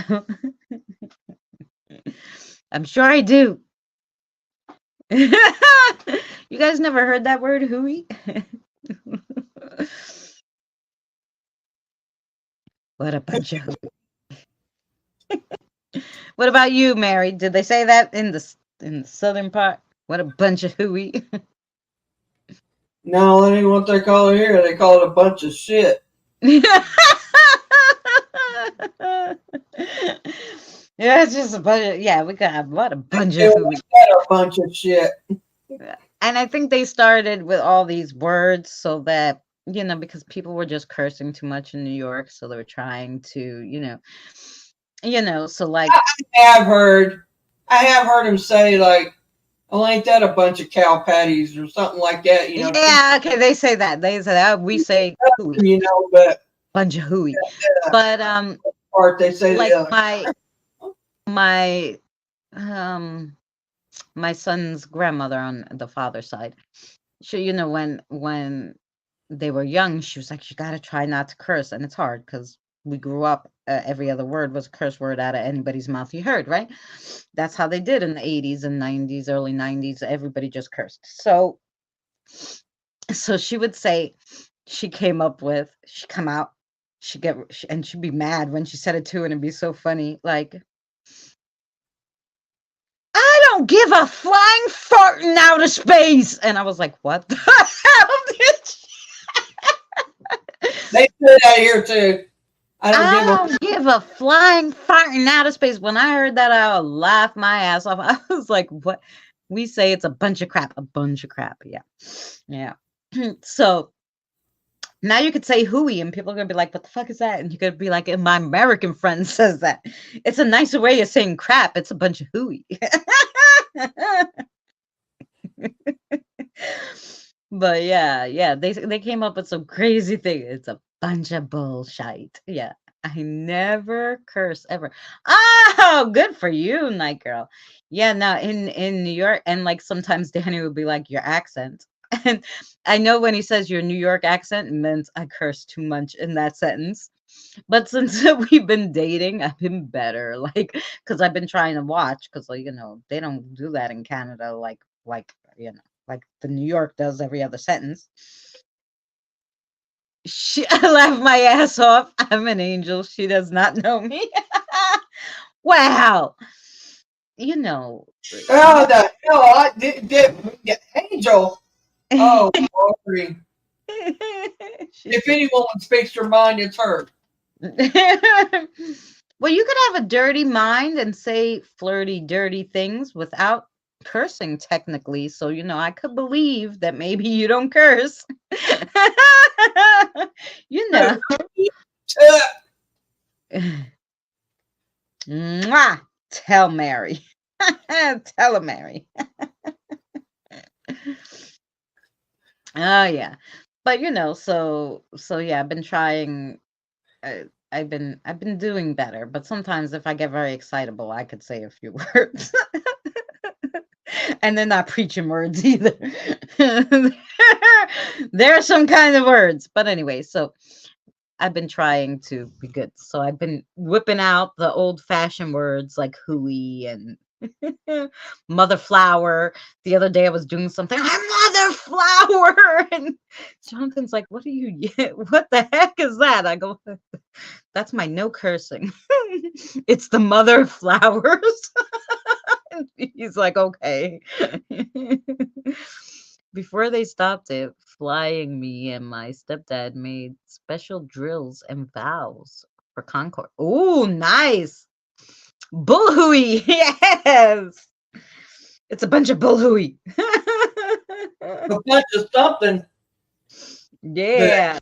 S1: I'm sure I do. You guys never heard that word, hooey? What a bunch of hooey. What about you, Mary? Did they say that in the southern part? What a bunch of hooey.
S2: No, that ain't what they call it here. They call it a bunch of shit.
S1: Yeah, it's just a bunch of, yeah, we got a bunch
S2: They
S1: of
S2: call
S1: hooey.
S2: that a bunch of shit.
S1: And I think they started with all these words so that, because people were just cursing too much in New York, so they were trying to, so like,
S2: I have heard him say like, "Oh, ain't that a bunch of cow patties or something like that?"
S1: yeah, okay, they say that. They say that. We say hooey,
S2: But
S1: bunch of hooey.
S2: uh,
S1: But
S2: part they say the
S1: like
S2: other.
S1: my my son's grandmother on the father's side, she, when they were young, she was like, you got to try not to curse. And it's hard because we grew up, every other word was a curse word out of anybody's mouth you heard, right? That's how they did in the 80s and 90s, early 90s. Everybody just cursed. So she would say, she'd come out, and she'd be mad when she said it too. And it'd be so funny. Like, I don't give a flying fart in outer space. And I was like, what the hell did
S2: They say that here too. I don't
S1: I
S2: give a.
S1: don't give a flying fart in outer space. When I heard that, I laughed my ass off. I was like, what? We say it's a bunch of crap. A bunch of crap. Yeah. Yeah. So now you could say hooey and people are going to be like, what the fuck is that? And you could be like, and my American friend says that. It's a nicer way of saying crap. It's a bunch of hooey. But yeah, they came up with some crazy thing. It's a bunch of bullshit. Yeah. I never curse ever. Oh, good for you, night girl. Yeah, no, in New York, and like sometimes Danny would be like, your accent. And I know when he says your New York accent, it means I curse too much in that sentence. But since we've been dating, I've been better. Like, because I've been trying to watch, because like, they don't do that in Canada, like the New York does every other sentence. I laughed my ass off. I'm an angel. She does not know me. Wow. You know.
S2: Oh, the hell! I did Angel. Oh, Lordy. If anyone speaks your mind, it's her.
S1: Well, you could have a dirty mind and say flirty, dirty things without cursing, technically. So, I could believe that maybe you don't curse. you know. Mwah! Tell Mary. Tell her, Mary. Oh yeah. But so yeah, I've been trying. I've been doing better, but sometimes if I get very excitable, I could say a few words. And they're not preaching words either. They're some kind of words. But anyway, so I've been trying to be good. So I've been whipping out the old fashioned words like hooey and mother flower. The other day I was doing something, mother flower. And Jonathan's like, what the heck is that? I go, that's my no cursing. It's the mother flowers. He's like, okay. Before they stopped it, flying me and my stepdad made special drills and vows for Concord. Oh, nice. Bullhooey. Yes. It's a bunch of bullhooey.
S2: A bunch of something.
S1: Yeah.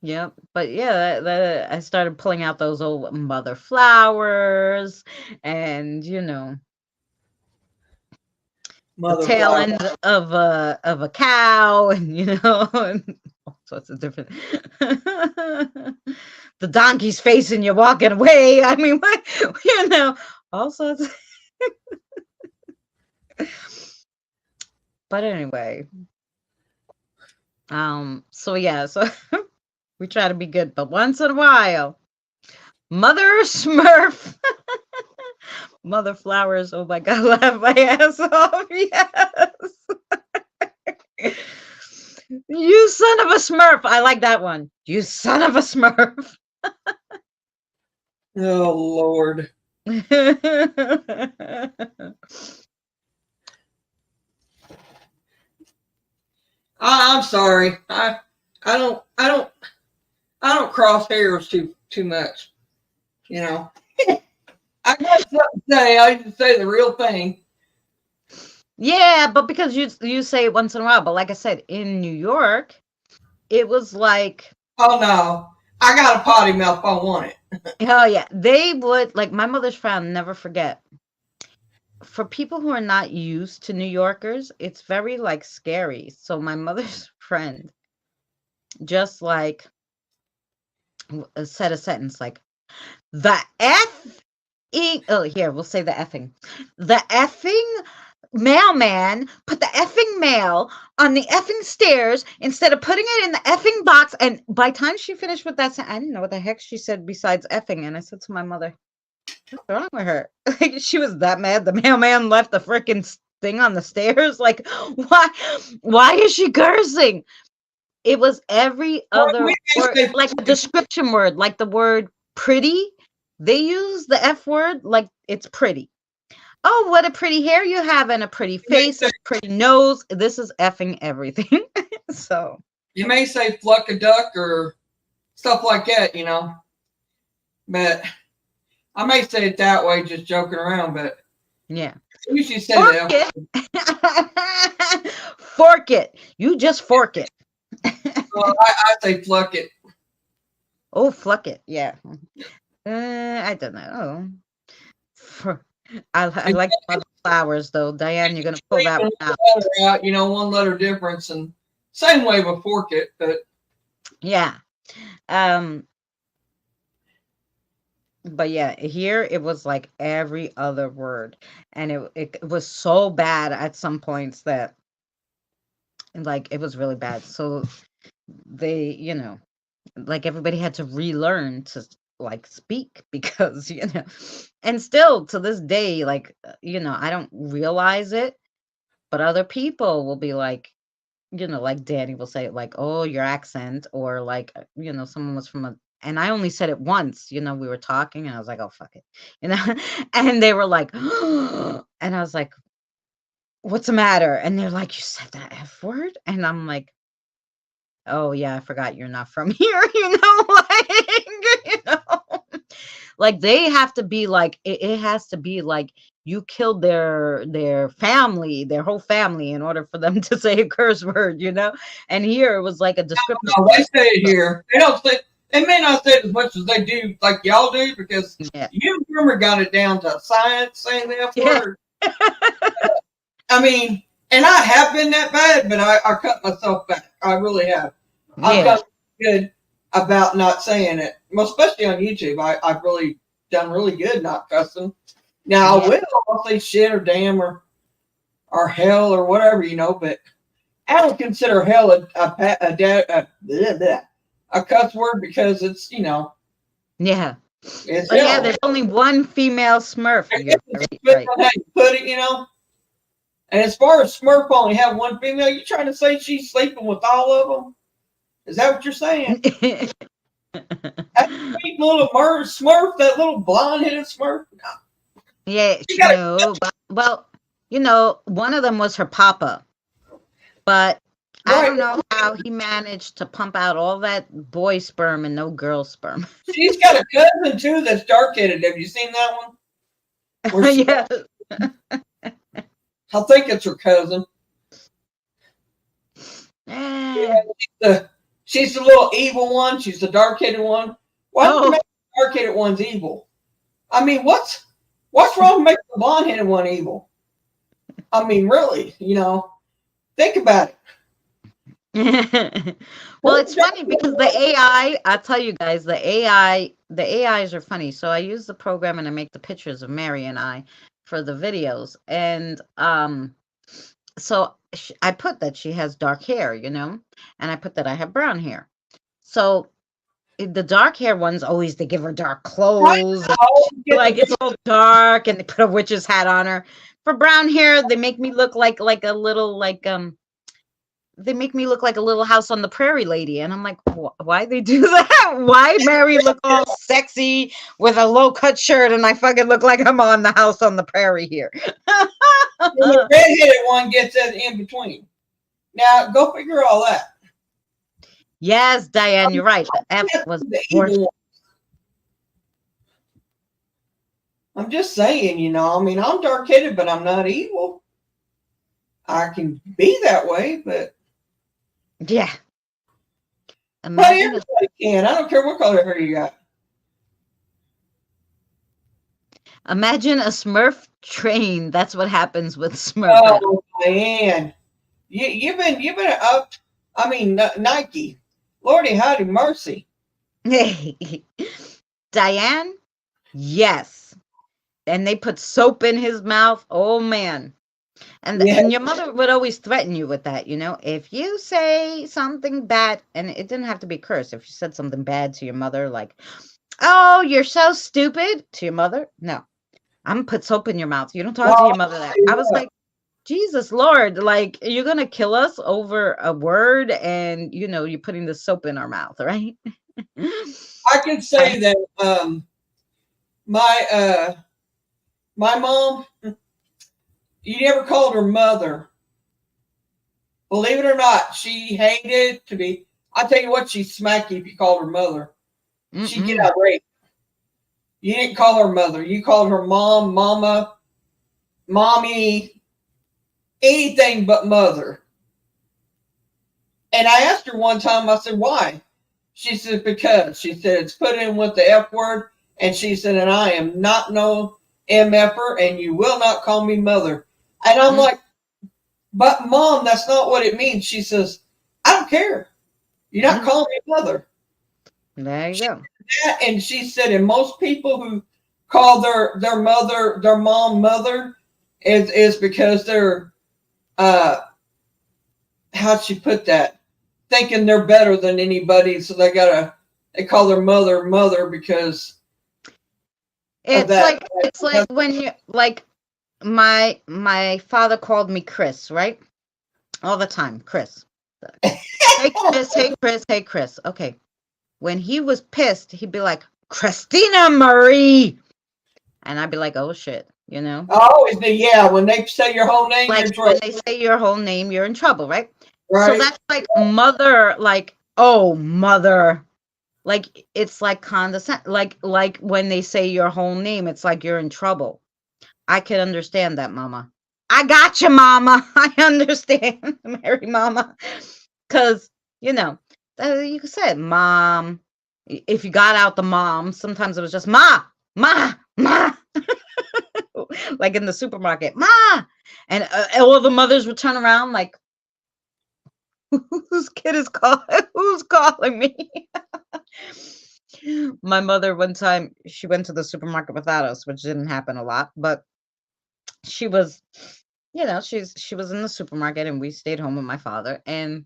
S1: Yep. But yeah, I started pulling out those old mother flowers and, the
S2: Mother
S1: tail
S2: flower.
S1: end of a cow and, and all sorts of different the donkey's facing you walking away. I mean, what, all sorts of... But anyway, so yeah, so we try to be good, but once in a while, Mother Smurf, Mother Flowers, oh my God, laugh my ass off, yes. You son of a Smurf. I like that one. You son of a Smurf.
S2: Oh Lord. I'm sorry. I don't cross hairs too much. I got something to say. I just say the real thing.
S1: Yeah, but because you say it once in a while, but like I said, in New York, it was like,
S2: Oh no, I got a potty mouth. I want it.
S1: oh yeah, they would, like, my mother's friend, never forget. For people who are not used to New Yorkers, it's very like scary. So my mother's friend just like said a sentence like, the oh, here, we'll say the effing. The effing mailman put the effing mail on the effing stairs instead of putting it in the effing box. And by the time she finished with that, I didn't know what the heck she said besides effing. And I said to my mother, what's wrong with her? Like, she was that mad the mailman left the freaking thing on the stairs. Like, why is she cursing? It was every other word, like a description word, like the word pretty. They use the F word like it's pretty. Oh, what a pretty hair you have and a pretty face, a pretty nose. This is effing everything. So
S2: you may say fluck a duck or stuff like that, but I may say it that way, just joking around. But
S1: yeah,
S2: I usually say
S1: fork
S2: that.
S1: It. Fork it. You just fork it.
S2: Well, I say fluck it.
S1: Oh, fluck it. Yeah. I don't know. I like the flowers though. Diane, you're gonna pull that one out.
S2: One letter difference, and same way with fork it, but
S1: yeah. But yeah, here it was like every other word, and it was so bad at some points that like it was really bad. So they, like everybody had to relearn to like speak because and still to this day, like I don't realize it, but other people will be like, like Danny will say like, oh, your accent, or like someone was from and I only said it once, we were talking and I was like, oh fuck it, and they were like and I was like, what's the matter? And they're like, you said that F word? And I'm like, oh yeah, I forgot you're not from here, like they have to be like, it has to be like you killed their family, their whole family, in order for them to say a curse word, and here it was like a description.
S2: No, they say it here. They don't say, they may not say it as much as they do, like y'all do, because you remember got it down to science saying the F word. I mean, and I have been that bad, but I cut myself back. I really have. I've got good about not saying it, especially on YouTube. I've really done really good not cussing. Now I'll say shit or damn or hell or whatever, but I don't consider hell a cuss word because it's
S1: yeah.
S2: It's
S1: yeah, there's only one female Smurf.
S2: Right. How you put it, And as far as Smurf only have one female, you trying to say she's sleeping with all of them? Is that what you're saying? That sweet little Smurf, that little blonde-headed Smurf? No.
S1: Yeah, no. Well, one of them was her papa. But I
S2: Right.
S1: don't know how he managed to pump out all that boy sperm and no girl sperm.
S2: She's got a cousin too that's dark-headed. Have you seen that one? Where she,
S1: Yeah.
S2: I think it's her cousin.
S1: Eh.
S2: She's the little evil one. She's the dark-headed one. Why would you
S1: Oh,
S2: make the dark-headed ones evil? I mean, what's wrong with making the blonde-headed one evil? I mean, really, think about it.
S1: well, it's funny because the AI, I'll tell you guys, the AIs are funny. So I use the program and I make the pictures of Mary and I for the videos. And so I put that she has dark hair, and I put that I have brown hair. So the dark hair ones always, they give her dark clothes, like it's all dark, and they put a witch's hat on her. For brown hair, they make me look like a little they make me look like a little house on the prairie lady. And I'm like, why they do that? Why Mary look all sexy with a low cut shirt and I fucking look like I'm on the house on the prairie here?
S2: The redheaded one gets that in between. Now, go figure all that.
S1: Yes, Diane, you're right. The F was
S2: The
S1: worse.
S2: evil one. I'm just saying, I mean, I'm dark-headed, but I'm not evil. I can be that way, but
S1: Yeah.
S2: everybody can. I don't care what color hair you got.
S1: Imagine a Smurf train. That's what happens with Smurf.
S2: Oh man, you've been up. I mean, Nike. Lordy, howdy, mercy.
S1: Diane, yes. And they put soap in his mouth. Oh man. And your mother would always threaten you with that, if you say something bad, and it didn't have to be curse. If you said something bad to your mother, like, oh, you're so stupid, to your mother, no, I'm gonna put soap in your mouth. You don't talk to your mother that. I was like, Jesus Lord, like, you're gonna kill us over a word, and you're putting the soap in our mouth, right?
S2: I can say that my mom, you never called her mother. Believe it or not, she hated to be. I tell you what, she'd smack you if you called her mother. She'd get irate. You didn't call her mother. You called her mom, mama, mommy, anything but mother. And I asked her one time, I said, why? She said, because. She said, it's put in with the F word. And she said, and I am not no MFer, and you will not call me mother. And I'm like, but Mom, that's not what it means. She says, I don't care. You're not calling me mother.
S1: There you go.
S2: And she said, and most people who call their mother, their mom mother, is because they're, how'd she put that? Thinking they're better than anybody, so they call their mother because
S1: it's like when you like my father called me Chris, right? All the time, Chris. Hey Chris, hey Chris, hey Chris. Okay. When he was pissed, he'd be like, Christina Marie. And I'd be like, oh shit, I
S2: always do, yeah. When they say your whole name,
S1: like when they say your whole name, you're in trouble, right?
S2: Right.
S1: So that's like mother, like, oh mother. Like it's like condescend, like when they say your whole name, it's like you're in trouble. I can understand that, Mama. I got you, Mama. I understand, Mary, Mama, because you said Mom. If you got out the mom, sometimes it was just Ma, Ma, Ma, like in the supermarket, Ma, and all the mothers would turn around like, whose kid is calling? Who's calling me? My mother, one time, she went to the supermarket without us, which didn't happen a lot, but she was, she was in the supermarket and we stayed home with my father, and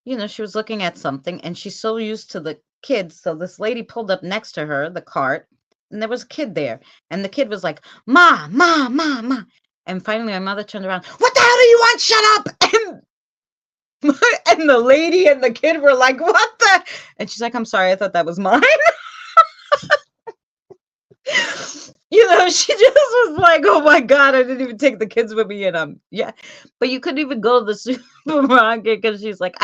S1: she was looking at something and she's so used to the kids. So this lady pulled up next to her, the cart, and there was a kid there, and the kid was like, Ma, Ma, Ma, Ma. And finally my mother turned around, what the hell do you want? Shut up. And the lady and the kid were like, what the? And she's like, I'm sorry, I thought that was mine. she just was like, "Oh my God, I didn't even take the kids with me." And yeah, but you couldn't even go to the supermarket because she's like,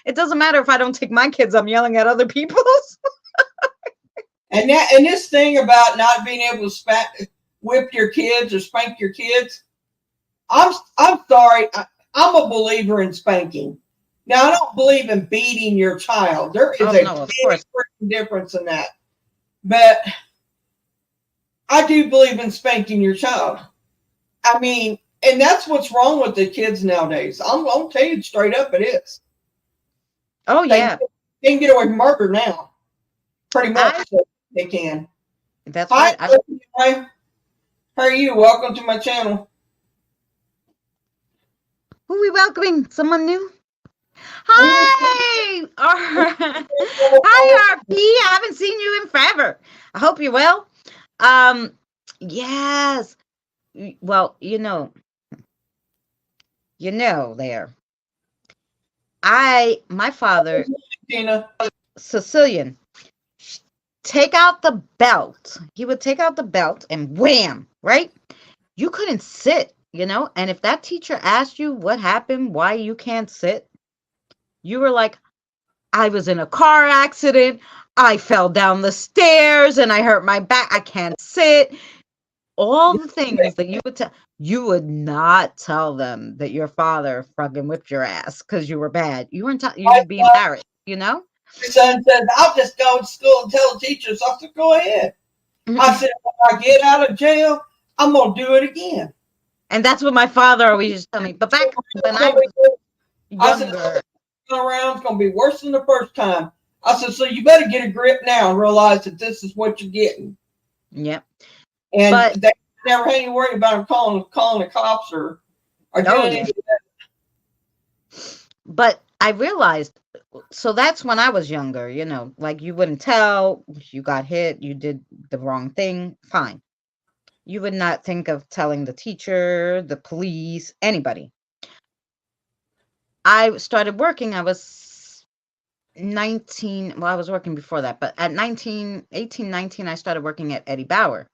S1: it doesn't matter if I don't take my kids. I'm yelling at other people's.
S2: And this thing about not being able to whip your kids or spank your kids, I'm sorry. I'm a believer in spanking. Now I don't believe in beating your child. There is a
S1: No, of
S2: big
S1: course.
S2: difference in that. But I do believe in spanking your child. I mean, and that's what's wrong with the kids nowadays. I'm gonna tell you straight up, it is.
S1: Oh yeah,
S2: They can get away from murder now, pretty much. So they can.
S1: That's
S2: Hi,
S1: right.
S2: how are you? Welcome to my channel.
S1: Who are we welcoming? Someone new? Hi, hi, RP. I haven't seen you in forever. I hope you're well. Yes. Well, there. My father,
S2: Tina.
S1: Sicilian, take out the belt. He would take out the belt and wham, right? You couldn't sit, and if that teacher asked you what happened, why you can't sit, you were like, I was in a car accident. I fell down the stairs and I hurt my back. I can't sit. All the things that you would not tell them that your father fucking whipped your ass because you were bad. You weren't, you'd be embarrassed,
S2: My son said, I'll just go to school and tell the teachers. I said, go ahead. I said, when I get out of jail, I'm going to do it again.
S1: And that's what my father always used to tell me. But back when I was younger,
S2: around, it's going to be worse than the first time. I said, so you better get a grip now and realize that this is what you're getting.
S1: Yep.
S2: And they never had any worry about them calling the cops or doing anything.
S1: But I realized, so that's when I was younger, like you wouldn't tell, you got hit, you did the wrong thing, fine. You would not think of telling the teacher, the police, anybody. I started working, I was 19, well, I was working before that, but at 19, 18, 19, I started working at Eddie Bauer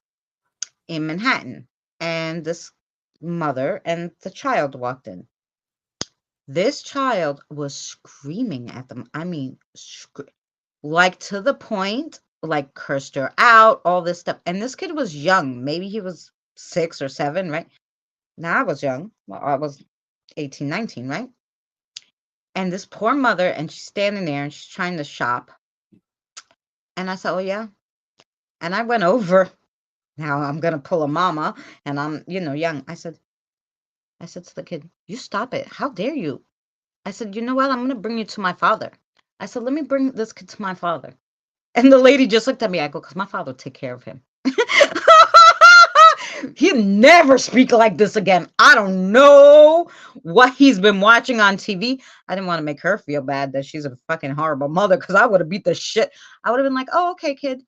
S1: in Manhattan. And this mother and the child walked in. This child was screaming at them. I mean, like to the point, like cursed her out, all this stuff. And this kid was young. Maybe he was 6 or 7, right? Now I was young. Well, I was 18, 19, right? And this poor mother, and she's standing there and she's trying to shop. And I said, oh, yeah. And I went over. Now I'm going to pull a mama and I'm, young. I said to the kid, you stop it. How dare you? I said, you know what? I'm going to bring you to my father. I said, let me bring this kid to my father. And the lady just looked at me. I go, because my father will take care of him. He'll never speak like this again. I don't know what he's been watching on TV. I didn't want to make her feel bad that she's a fucking horrible mother because I would have beat the shit. I would have been like, oh, okay, kid.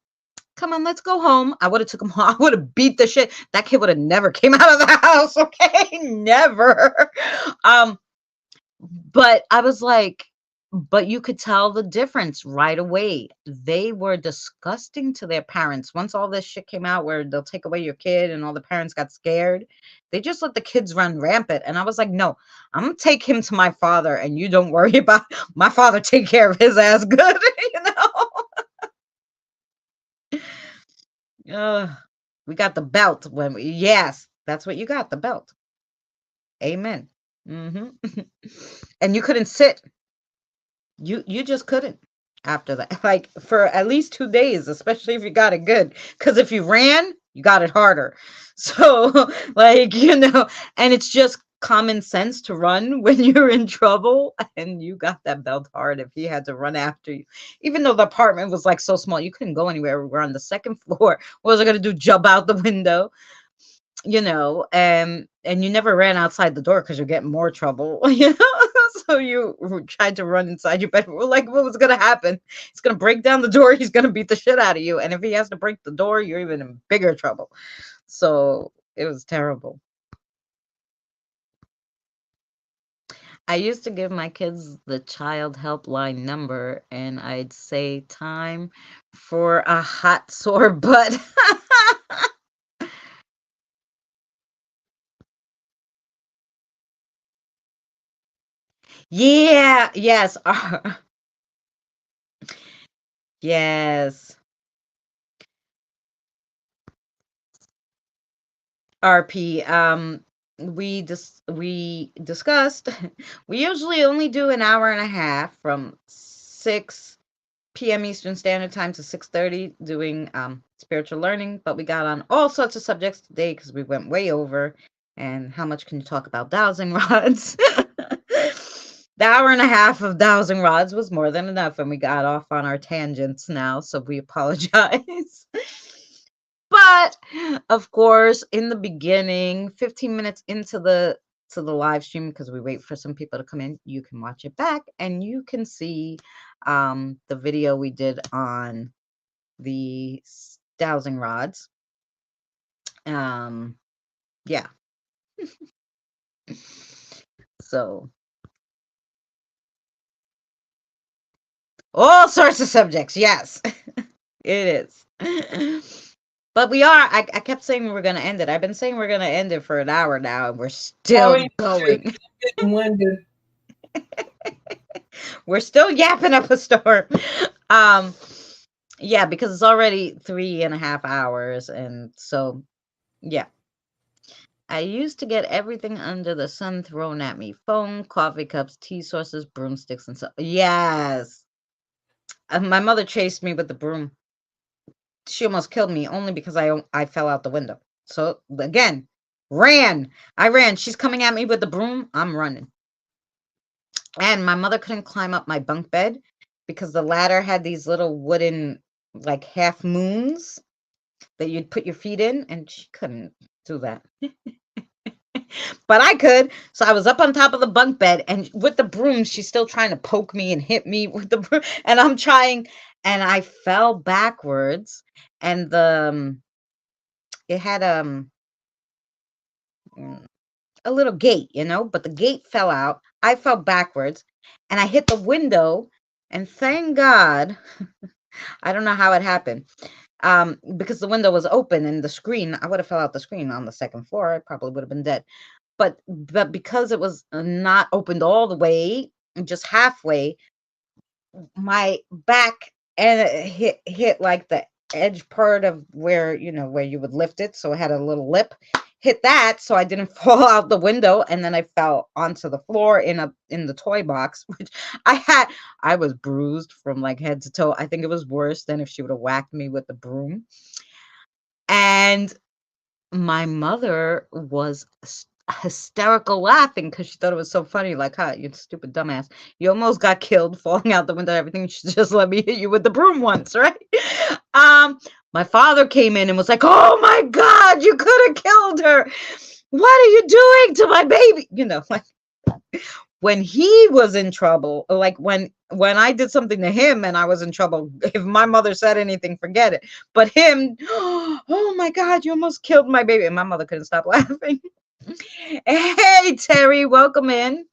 S1: Come on, let's go home. I would have took him home. I would have beat the shit. That kid would have never came out of the house, okay? Never. But I was like, but you could tell the difference right away. They were disgusting to their parents. Once all this shit came out where they'll take away your kid and all the parents got scared, they just let the kids run rampant. And I was like, no, I'm going to take him to my father and you don't worry about my father. Take care of his ass good, we got the belt yes, that's what you got, the belt. Amen. And you couldn't sit. You just couldn't after that, like for at least 2 days, especially if you got it good. Because if you ran, you got it harder. So, like, and it's just common sense to run when you're in trouble, and you got that belt hard if he had to run after you. Even though the apartment was like so small, you couldn't go anywhere. We're on the second floor. What was I gonna do? Jump out the window? And you never ran outside the door because you're getting more trouble, so you tried to run inside your bedroom. Like, what was gonna happen? He's gonna break down the door, he's gonna beat the shit out of you, and if he has to break the door, you're even in bigger trouble. So it was terrible. I used to give my kids the child helpline number and I'd say time for a hot sore butt. Yeah, yes. Yes. RP. We discussed we usually only do an hour and a half from 6 p.m. Eastern Standard Time to 6:30 doing spiritual learning, but we got on all sorts of subjects today because we went way over. And how much can you talk about dowsing rods? The hour and a half of dowsing rods was more than enough, and we got off on our tangents now, so we apologize. But of course, in the beginning, 15 minutes into the live stream, because we wait for some people to come in, you can watch it back and you can see the video we did on the dowsing rods. Yeah. So all sorts of subjects, yes. It is. But I kept saying we were going to end it. I've been saying we're going to end it for an hour now, and we're still going.
S2: Getting winded.
S1: We're still yapping up a storm. Um, yeah, because it's already 3.5 hours, and so yeah. I used to get everything under the sun thrown at me: phone, coffee cups, tea sources, broomsticks, and so. Yes, my mother chased me with the broom. She almost killed me only because I fell out the window. So again, I ran. She's coming at me with the broom. I'm running. And my mother couldn't climb up my bunk bed because the ladder had these little wooden, like, half moons that you'd put your feet in, and she couldn't do that. But I could. So I was up on top of the bunk bed, and with the broom, she's still trying to poke me and hit me with the broom. And I'm trying, and I fell backwards, and it had a little gate, but the gate fell out. I fell backwards, and I hit the window, and thank God, I don't know how it happened. Because the window was open and the screen, I would have fell out the screen on the second floor. I probably would have been dead. But because it was not opened all the way, just halfway, my back and hit like the edge part of where you would lift it, so it had a little lip, hit that, so I didn't fall out the window, and then I fell onto the floor in the toy box, which I was bruised from like head to toe. I think it was worse than if she would have whacked me with the broom. And my mother was hysterical laughing because she thought it was so funny. Like, huh, you stupid dumbass. You almost got killed falling out the window, everything. You should just let me hit you with the broom once, right? My father came in and was like, oh my God, you could have killed her. What are you doing to my baby? Like, when he was in trouble, like when I did something to him and I was in trouble, if my mother said anything, forget it. But him, oh my God, you almost killed my baby. And my mother couldn't stop laughing. Hey, Terry, welcome in.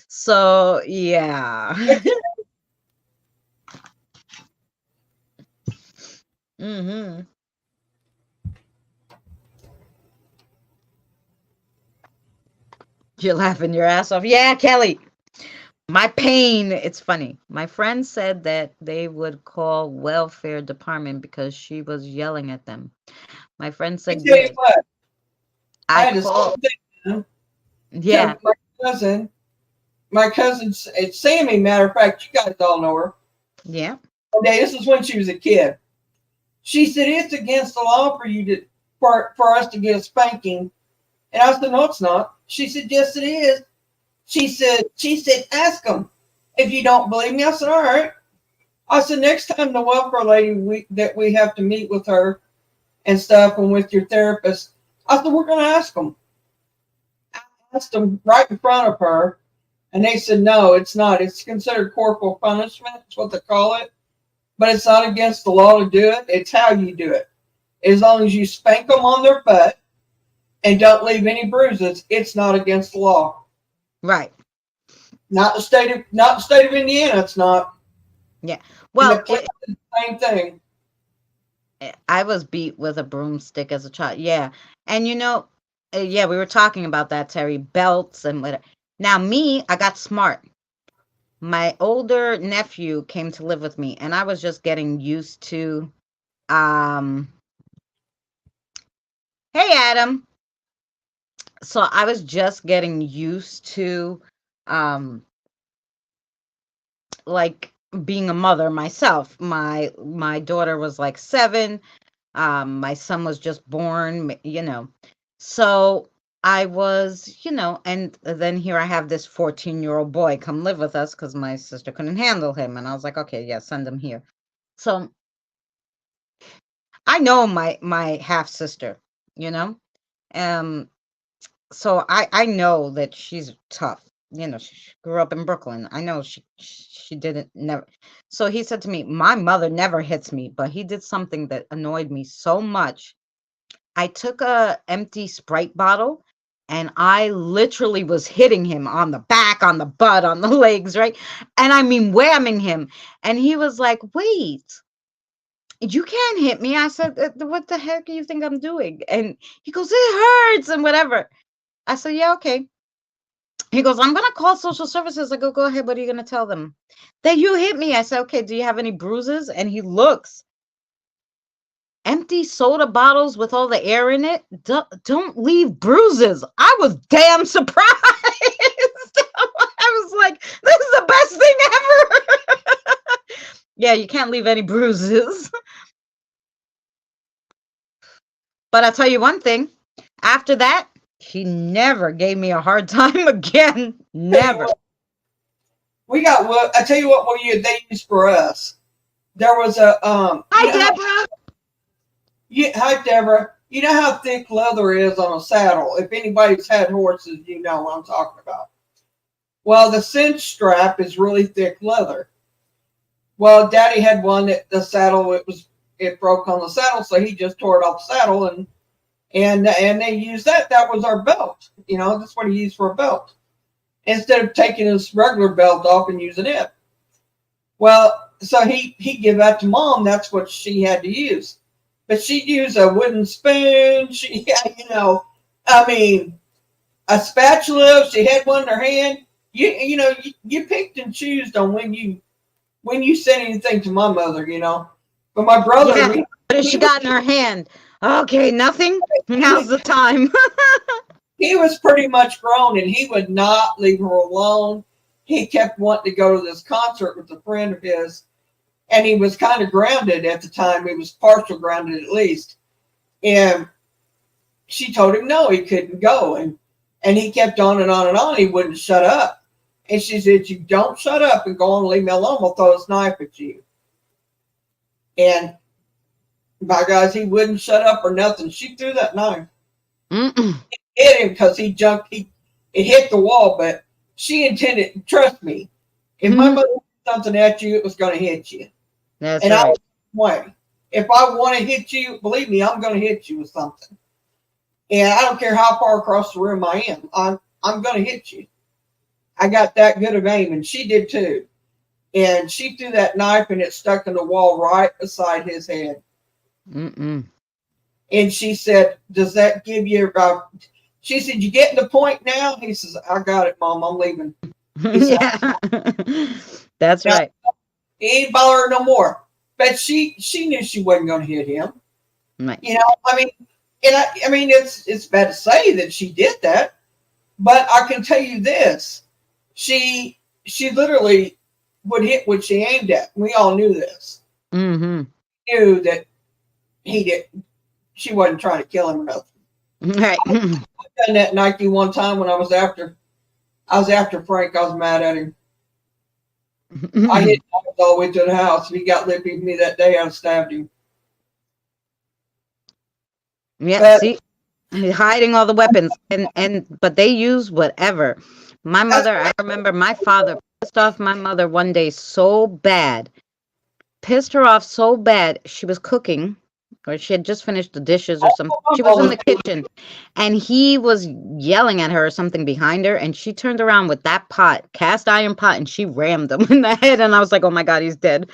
S1: So, yeah. Mm-hmm. You're laughing your ass off. Yeah, Kelly. My pain, it's funny. My friend said that they would call welfare department because she was yelling at them. My friend said,
S2: I tell you what, I
S1: I
S2: had
S1: call.
S2: the same thing.
S1: Yeah.
S2: My cousin's, it's Sammy, matter of fact, you guys all know her.
S1: Yeah.
S2: Okay, this is when she was a kid. She said, it's against the law for you to for us to get a spanking. And I said, no, it's not. She said, yes, it is. She said, ask them. If you don't believe me, I said, all right. I said, next time the welfare lady that we have to meet with her and stuff, and with your therapist, I said, we're going to ask them. I asked them right in front of her, and they said, no, it's not. It's considered corporal punishment. That's what they call it. But it's not against the law to do it. It's how you do it. As long as you spank them on their butt and don't leave any bruises, it's not against the law.
S1: Right.
S2: Not the state of Indiana. It's not.
S1: Yeah. Well,
S2: it's the same thing.
S1: I was beat with a broomstick as a child. Yeah. And yeah, we were talking about that, Terry, belts and whatever. Now me, I got smart. My older nephew came to live with me, and I was just getting used to, um, hey, Adam. So I was just getting used to, um, like being a mother myself. My daughter was like 7. My son was just born, So I was, and then here I have this 14-year-old boy come live with us because my sister couldn't handle him. And I was like, okay, yeah, send him here. So I know my half sister, you know. Um, so I know that she's tough. She grew up in Brooklyn. I know she didn't never. So he said to me, "My mother never hits me, but he did something that annoyed me so much. I took a empty Sprite bottle and I literally was hitting him on the back, on the butt, on the legs, right? And I mean whamming him. And he was like, "Wait, you can't hit me." I said, "What the heck do you think I'm doing?" And he goes, "It hurts," and whatever. I said, "Yeah, okay." He goes, "I'm gonna call social services." I go ahead. What are you gonna tell them? That you hit me. I said, "Okay, do you have any bruises?" And he looks. Empty soda bottles with all the air in it don't leave bruises. I was damn surprised. I was like, this is the best thing ever. Yeah, you can't leave any bruises. But I'll tell you one thing. After that, he never gave me a hard time again. Never.
S2: We got what I tell you what they used for us. There was a
S1: Hi, Deborah.
S2: Hi Deborah. You know how thick leather is on a saddle. If anybody's had horses, you know what I'm talking about. Well, the cinch strap is really thick leather. Well, Daddy had one that the saddle it broke on the saddle, so he just tore it off the saddle and they used that. That was our belt. That's what he used for a belt. Instead of taking his regular belt off and using it. Well, so he gave that to Mom. That's what she had to use. But she'd use a wooden spoon. I mean, a spatula. She had one in her hand. You picked and chose on when you said anything to my mother. But my brother,
S1: Yeah. What has she got in her hand? Okay, nothing. Now's the time.
S2: He was pretty much grown, and he would not leave her alone. He kept wanting to go to this concert with a friend of his, and he was kind of grounded at the time. He was partial grounded at least. And she told him no, he couldn't go. And he kept on and on and on. He wouldn't shut up. And she said, "You don't shut up and go on and leave me alone. I'll throw this knife at you." And by guys, he wouldn't shut up or nothing. She threw that knife.
S1: Mm-mm.
S2: It hit him because he jumped. It hit the wall, but she intended, trust me, if my mother did something at you, it was going to hit you.
S1: That's
S2: and
S1: right.
S2: I was the way. If I want to hit you, believe me, I'm going to hit you with something. And I don't care how far across the room I am. I'm going to hit you. I got that good of aim, and she did too. And she threw that knife, and it stuck in the wall right beside his head.
S1: Mm-mm.
S2: And she said, "Does that give you about?" She said, "You getting the point now?" He says, "I got it, Mom. I'm leaving."
S1: Yeah. That's
S2: now,
S1: right.
S2: He ain't bother her no more. But she knew she wasn't going to hit him.
S1: Right.
S2: I mean, it's bad to say that she did that, but I can tell you this: she literally would hit what she aimed at. We all knew this.
S1: Mm-hmm.
S2: Knew that she wasn't trying to kill him or nothing.
S1: Right.
S2: I done that Nike one time when I was after Frank. I was mad at him. I hit him all the way to the house. If he got lippy with me that day, I'd have stabbed him.
S1: Yeah, see, hiding all the weapons, but they use whatever. My mother, I remember my father pissed off my mother one day so bad, pissed her off so bad. She was cooking, or she had just finished the dishes or something. She was in the kitchen, and he was yelling at her or something behind her, and she turned around with that pot, cast iron pot, and she rammed him in the head. And I was like, "Oh my God, he's dead."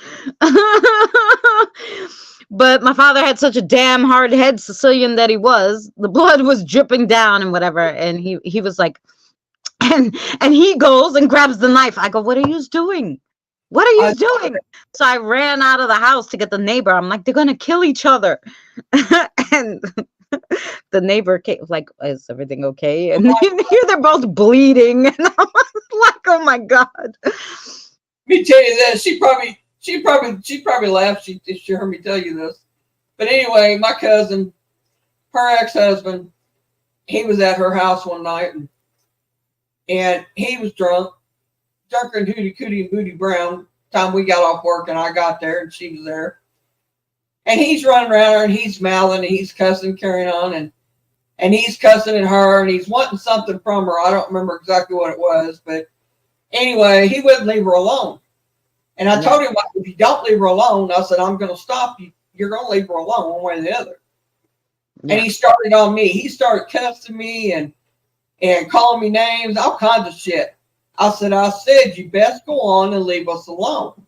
S1: But my father had such a damn hard head, Sicilian that he was. The blood was dripping down and whatever. And he was like, And he goes and grabs the knife. I go, what are you doing? What are you doing? So I ran out of the house to get the neighbor. I'm like, they're gonna kill each other. And the neighbor came like, is everything okay? And here they're both bleeding. And I was like, oh my God.
S2: Let me tell you this. She probably laughed. She heard me tell you this. But anyway, my cousin, her ex-husband, he was at her house one night, and he was drunk, drunker than Hootie Cootie and Booty Brown. Time we got off work and I got there and she was there, and he's running around her and he's mouthing and he's cussing, carrying on, and he's cussing at her and he's wanting something from her. I don't remember exactly what it was, but anyway, he wouldn't leave her alone. And I told him, if you don't leave her alone, I said, I'm going to stop you. You're going to leave her alone one way or the other. Yeah. And he started on me. He started cussing me and calling me names, all kinds of shit. I said, you best go on and leave us alone.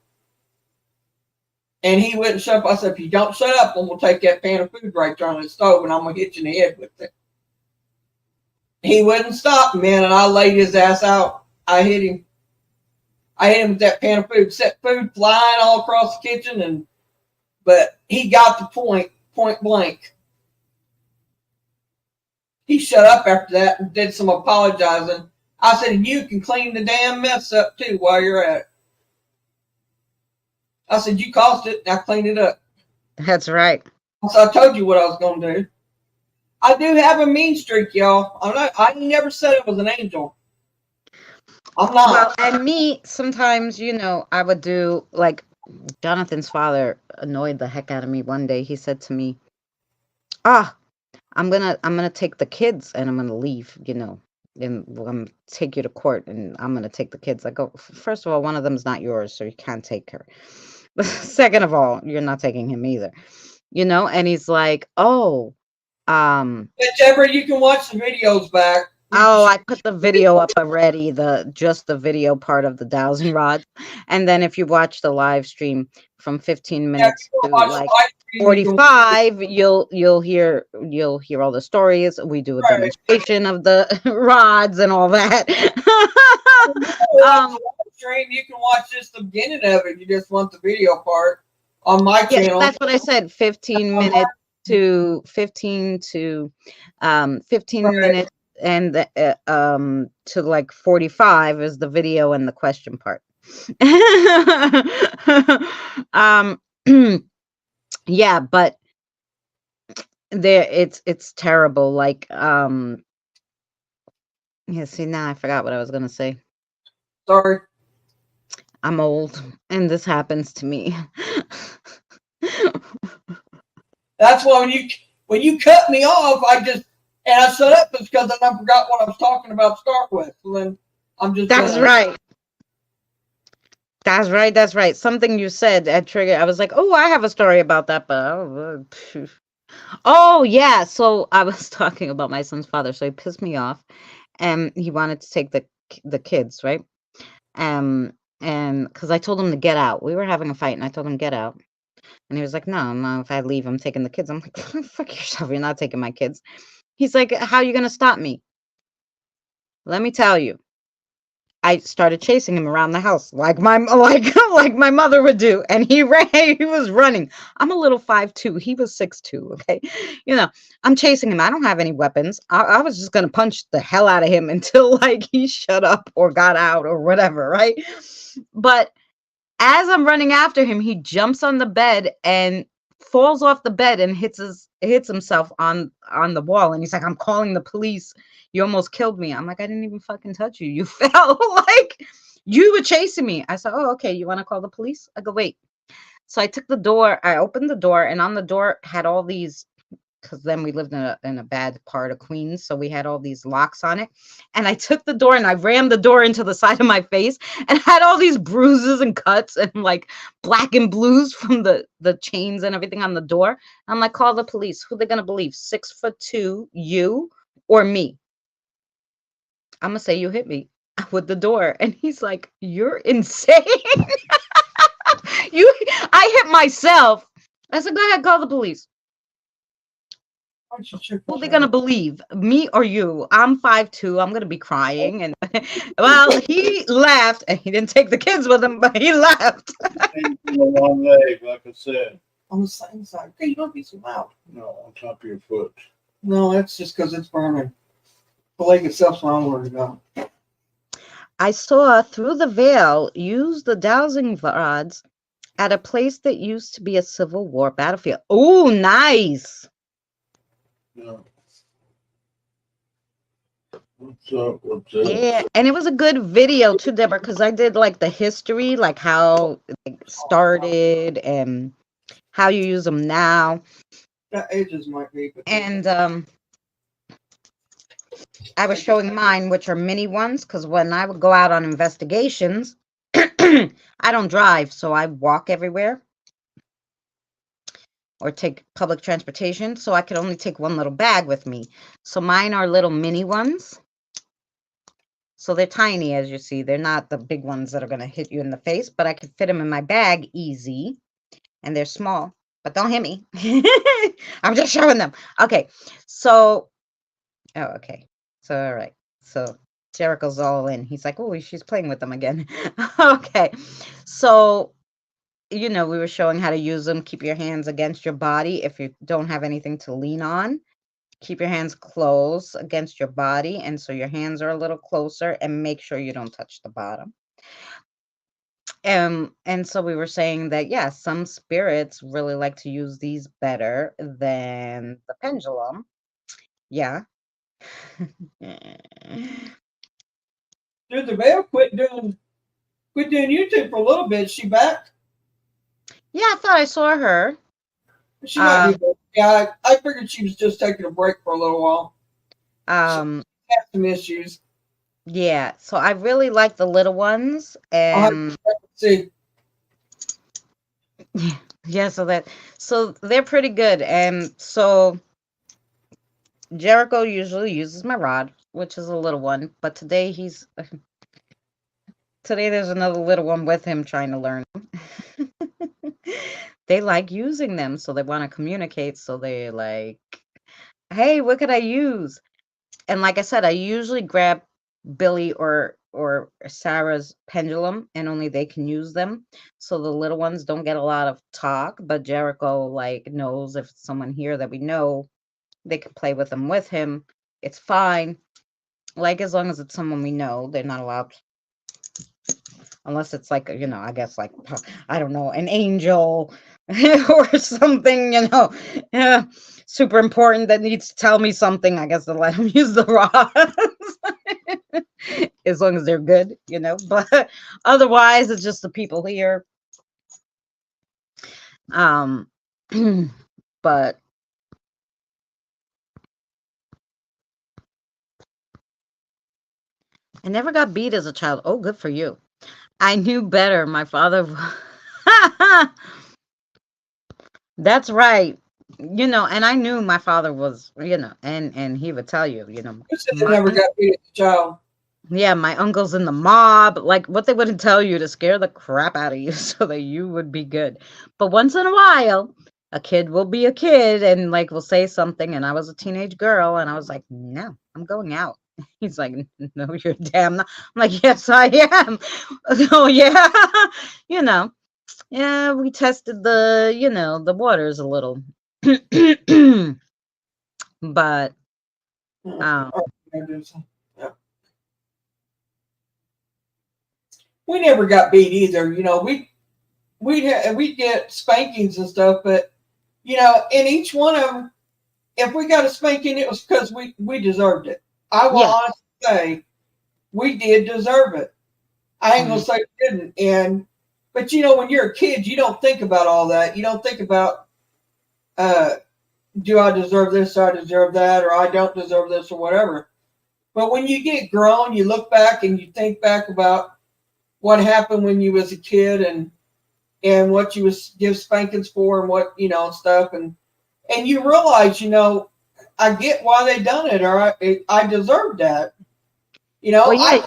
S2: And he wouldn't shut up. I said, if you don't shut up, then we'll take that pan of food right there on the stove and I'm going to hit you in the head with it. He wouldn't stop, man, and I laid his ass out. I hit him with that pan of food, set food flying all across the kitchen, but he got the point blank. He shut up after that and did some apologizing. I said, you can clean the damn mess up too while you're at it. I said, you caused it, and I cleaned it up.
S1: That's right.
S2: So I told you what I was going to do. I do have a mean streak, y'all. I never said it was an angel. I'm not.
S1: Well, and me, sometimes, I would do, like, Jonathan's father annoyed the heck out of me one day. He said to me, I'm gonna take the kids and I'm gonna leave, and I'm gonna take you to court and I'm gonna take the kids. I go, first of all, one of them's not yours, so you can't take her. Second of all, you're not taking him either, and he's like,
S2: Whichever, you can watch the videos back.
S1: Oh, I put the video up already, just the video part of the dowsing rods. And then if you watch the live stream from 15 minutes to like 45, you'll hear all the stories. We do a demonstration of the rods and all that.
S2: Stream, you can watch just the beginning of it. You just want the video part on my channel.
S1: That's what I said. 15 minutes to 15 minutes. And to like 45 is the video and the question part. Yeah, but there it's terrible. Like see, now I forgot what I was gonna say.
S2: Sorry.
S1: I'm old and this happens to me.
S2: That's why when you cut me off, and I shut up because I forgot what I was talking about to start with. So then I'm just.
S1: That's right. That's right. Something you said at trigger. I was like, oh, I have a story about that, but oh yeah. So I was talking about my son's father. So he pissed me off, and he wanted to take the kids, right? And because I told him to get out. We were having a fight, and I told him get out, and he was like, no. If I leave, I'm taking the kids. I'm like, fuck yourself. You're not taking my kids. He's like, how are you going to stop me? Let me tell you. I started chasing him around the house like my mother would do. And he ran, he was running. I'm a little 5'2". He was 6'2". Okay. I'm chasing him. I don't have any weapons. I was just going to punch the hell out of him until like he shut up or got out or whatever. Right. But as I'm running after him, he jumps on the bed and falls off the bed and hits himself on the wall, and he's like, I'm calling the police. You almost killed me. I'm like, I didn't even fucking touch you. You fell. Like, you were chasing me. I said, oh, okay, you want to call the police? I go, wait. So I opened the door, and on the door had all these, because then we lived in a bad part of Queens, so we had all these locks on it. And I took the door and I rammed the door into the side of my face and had all these bruises and cuts and like black and blues from the chains and everything on the door. I'm like, call the police. Who they gonna believe? 6'2", you or me? I'm gonna say you hit me with the door. And he's like, you're insane. I hit myself. I said, go ahead, call the police.
S5: Who are they gonna believe, me or you? I'm 5'2". I'm gonna be crying, and well, he left, and he didn't take the kids with him, but he left.
S3: And a long leg, like I said.
S2: On the same side. Okay, you don't be so loud.
S3: No, on top of your foot.
S2: No, that's just because it's burning. The leg itself's not worried about.
S5: I saw Through the Veil use the dowsing rods at a place that used to be a Civil War battlefield. Oh, nice.
S3: No. What's up? What's up?
S5: Yeah, and it was a good video too, Deborah, because I did like the history, like how it started and how you use them now.
S2: That edges might be. But
S5: And I was showing mine, which are mini ones, because when I would go out on investigations, I don't drive, so I walk everywhere or take public transportation, so I could only take one little bag with me. So mine are little mini ones. So they're tiny, as you see. They're not the big ones that are going to hit you in the face, but I can fit them in my bag easy. And they're small, but don't hit me. I'm just showing them. Okay, so, oh, okay. So, all right. So Jericho's all in. He's like, oh, she's playing with them again. Okay, so, we were showing how to use them. Keep your hands against your body if you don't have anything to lean on. Keep your hands close against your body, and so your hands are a little closer, and make sure you don't touch the bottom. And so we were saying that, yeah, some spirits really like to use these better than the pendulum. Yeah.
S2: Dude, the veil quit doing YouTube for a little bit. Is she back?
S5: Yeah, I thought I saw her.
S2: She might be back. Yeah, I figured she was just taking a break for a little while. She had some issues.
S5: Yeah, so I really like the little ones,
S2: I'll have
S5: and
S2: to check and see.
S5: yeah, so they're pretty good. And so Jericho usually uses my rod, which is a little one, but today there's another little one with him trying to learn. They like using them, so they want to communicate, so they're like, hey, what could I use? And like I said, I usually grab Billy or Sarah's pendulum, and only they can use them. So the little ones don't get a lot of talk, but Jericho knows if it's someone here that we know, they can play with them with him. It's fine. As long as it's someone we know, they're not allowed, unless it's I guess I don't know, an angel or something, super important that needs to tell me something. I guess to let them use the rods. As long as they're good, but otherwise it's just the people here. But I never got beat as a child. Oh, good for you. I knew better. My father. That's right. And I knew my father was, and he would tell you,
S2: Who said they never got beat as a child?
S5: Yeah, my uncle's in the mob. What they wouldn't tell you to scare the crap out of you so that you would be good. But once in a while, a kid will be a kid and will say something. And I was a teenage girl, and I was like, no, I'm going out. He's like, no, you're damn not. I'm like, yes, I am. Oh, yeah. Yeah, we tested the waters a little. But
S2: we never got beat either. We'd get spankings and stuff, but in each one of them, if we got a spanking, it was because we deserved it. I will honestly say we did deserve it. I ain't gonna say we didn't. But when you're a kid, you don't think about all that. You don't think about, do I deserve this, or I deserve that, or I don't deserve this, or whatever. But when you get grown, you look back and you think back about what happened when you was a kid, and what you was give spankings for, and what stuff, and you realize, I get why they done it, or I deserved that. I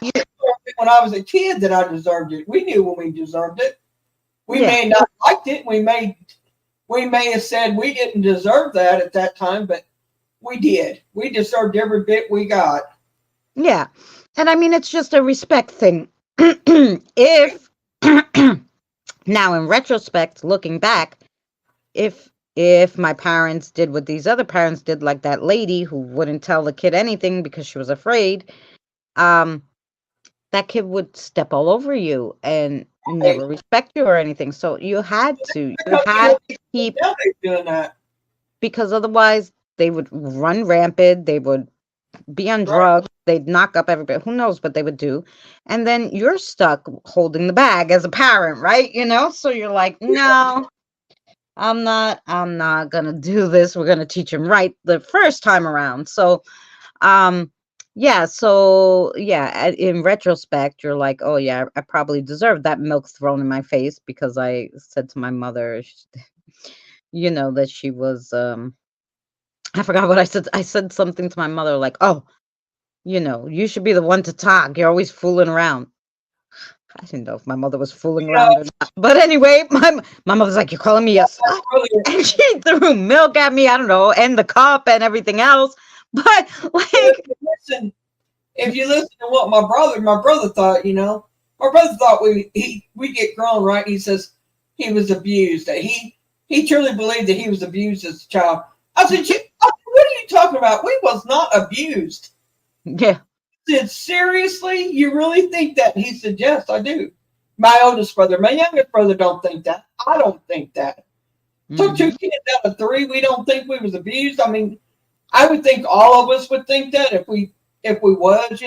S2: when I was a kid that I deserved it. We knew when we deserved it. We may not liked it. We may have said we didn't deserve that at that time, but we did. We deserved every bit we got.
S5: Yeah. And I mean, it's just a respect thing. If now in retrospect, looking back, if my parents did what these other parents did, like that lady who wouldn't tell the kid anything because she was afraid, um, that kid would step all over you and never respect you or anything. So you had to keep,
S2: Now they're doing that.
S5: because otherwise they would run rampant. They would be on
S2: Right.
S5: drugs. They'd knock up everybody. Who knows what they would do? And then you're stuck holding the bag as a parent, right? So you're like, no, I'm not gonna do this. We're gonna teach him right the first time around. So in retrospect, you're like, oh yeah, I probably deserved that milk thrown in my face because I said to my mother, that she was I forgot what I said. I said something to my mother like, oh, you should be the one to talk. You're always fooling around. I didn't know if my mother was fooling around or not. But anyway, my mother was like, you're calling me a slut? And she threw milk at me, I don't know, and the cup and everything else. But like,
S2: if you listen to what my brother thought, my brother thought we get grown, right? He says he was abused. That he truly believed that he was abused as a child. I said, what are you talking about? We was not abused.
S5: Yeah.
S2: I said, seriously? You really think that? And he said, yes, I do. My oldest brother, my youngest brother don't think that. I don't think that. So 2 kids out of 3, we don't think we was abused. I mean, I would think all of us would think that if we was,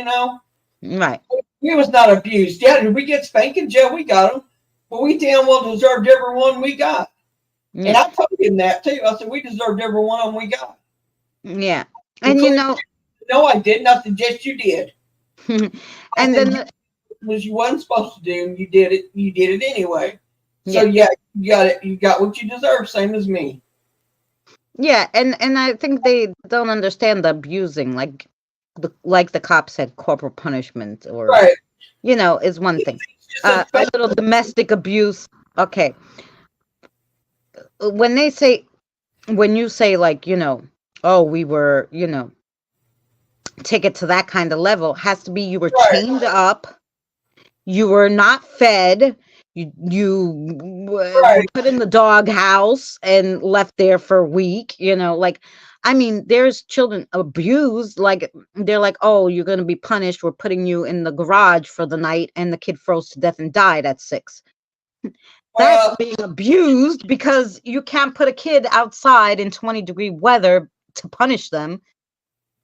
S5: Right.
S2: We was not abused. Yeah, did we get spanking? Yeah, we got them. But we damn well deserved every one we got.
S5: Yeah.
S2: And I told him that too. I said, we deserved every one of them we got.
S5: Yeah. And
S2: no, I did nothing. Just you did.
S5: And then
S2: was you wasn't supposed to do. You did it. You did it anyway. So yeah, you got it. You got what you deserve. Same as me.
S5: Yeah, and I think they don't understand the abusing, like the cop said, corporal punishment, or
S2: right.
S5: Is one thing. A little domestic abuse. Okay. When you say like, oh, we were, take it to that kind of level, has to be you were chained up, you were not fed, you were put in the doghouse and left there for a week, like, I mean, there's children abused, like they're like, oh, you're going to be punished, we're putting you in the garage for the night, and the kid froze to death and died at 6. That's being abused, because you can't put a kid outside in 20-degree weather to punish them.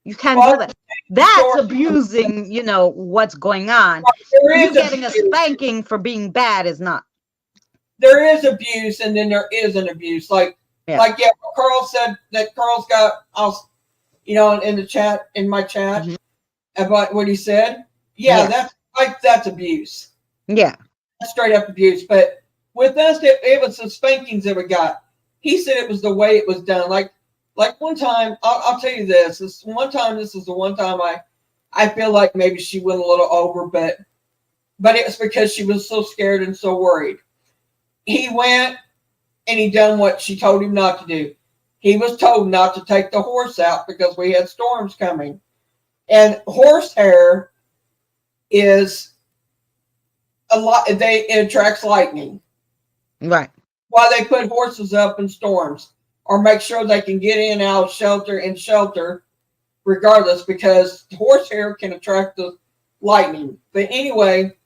S5: You can't do that. That's abusing, what's going on. You getting a spanking for being bad is not.
S2: There is abuse, and then there is an abuse. Like Carl said that Carl's got, in the chat, in my chat, about what he said. Yeah, that's abuse.
S5: Yeah.
S2: That's straight up abuse. But with us, it was the spankings that we got. He said it was the way it was done. Like one time, I'll tell you this. This is the one time I feel like maybe she went a little over, but it was because she was so scared and so worried. He went and he done what she told him not to do. He was told not to take the horse out because we had storms coming. And horsehair is it attracts lightning.
S5: Right.
S2: Why they put horses up in storms, or make sure they can get in, out, shelter, regardless, because horsehair can attract the lightning. But anyway,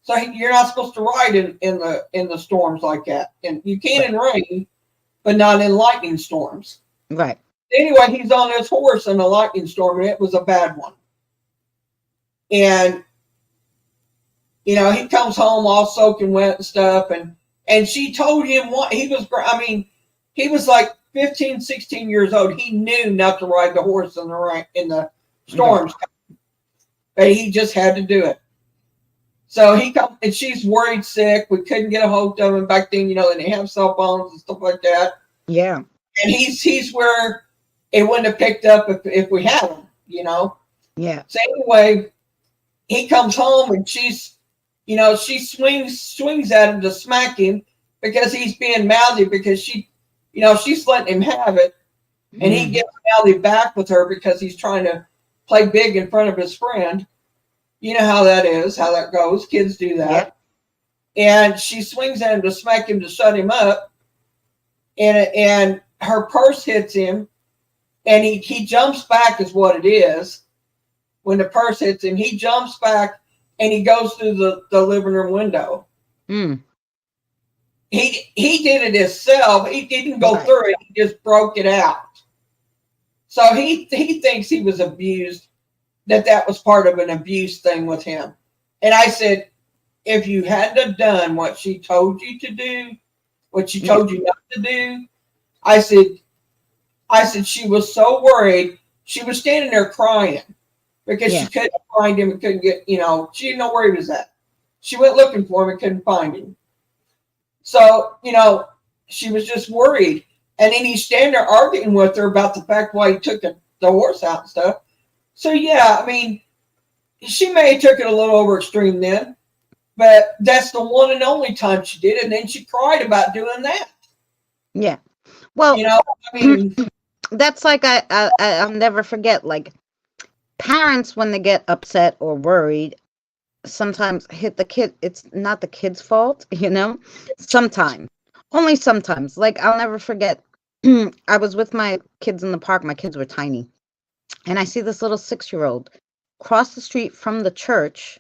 S2: so you're not supposed to ride in the storms like that, and you can in rain, but not in lightning storms.
S5: Right.
S2: Anyway, he's on his horse in a lightning storm, and it was a bad one. And he comes home all soaking wet and stuff, and she told him what he was. I mean, he was like 15, 16 years old. He knew not to ride the horse in the storms, but he just had to do it. So he comes, and she's worried sick. We couldn't get a hold of him back then. They didn't have cell phones and stuff like that.
S5: Yeah.
S2: And he's where it wouldn't have picked up if we had him.
S5: Yeah.
S2: So anyway, he comes home, and she's. She swings at him to smack him because he's being mouthy, because she's letting him have it. and he gets Allie back with her because he's trying to play big in front of his friend. You know how that is, how that goes. Kids do that.
S5: Yep.
S2: And she swings at him to smack him to shut him up. And her purse hits him, and he jumps back is what it is. When the purse hits him, he jumps back, and he goes through the living room window.
S5: Mm.
S2: He did it himself. He didn't go through it. He just broke it out. So he thinks he was abused, that was part of an abuse thing with him. And I said, if you hadn't have done what she told you to do, what she told you not to do, I said she was so worried. She was standing there crying because she couldn't find him and couldn't get, she didn't know where he was at. She went looking for him and couldn't find him. So, she was just worried. And then he's standing there arguing with her about the fact why he took the horse out and stuff. So, yeah, I mean, she may have took it a little over extreme then, but that's the one and only time she did it. And then she cried about doing that.
S5: Yeah. Well,
S2: I mean,
S5: that's like, I'll never forget, like, parents, when they get upset or worried, sometimes hit the kid. It's not the kid's fault, sometimes, only sometimes. Like, I'll never forget, I was with my kids in the park. My kids were tiny, and I see this little 6-year-old cross the street from the church.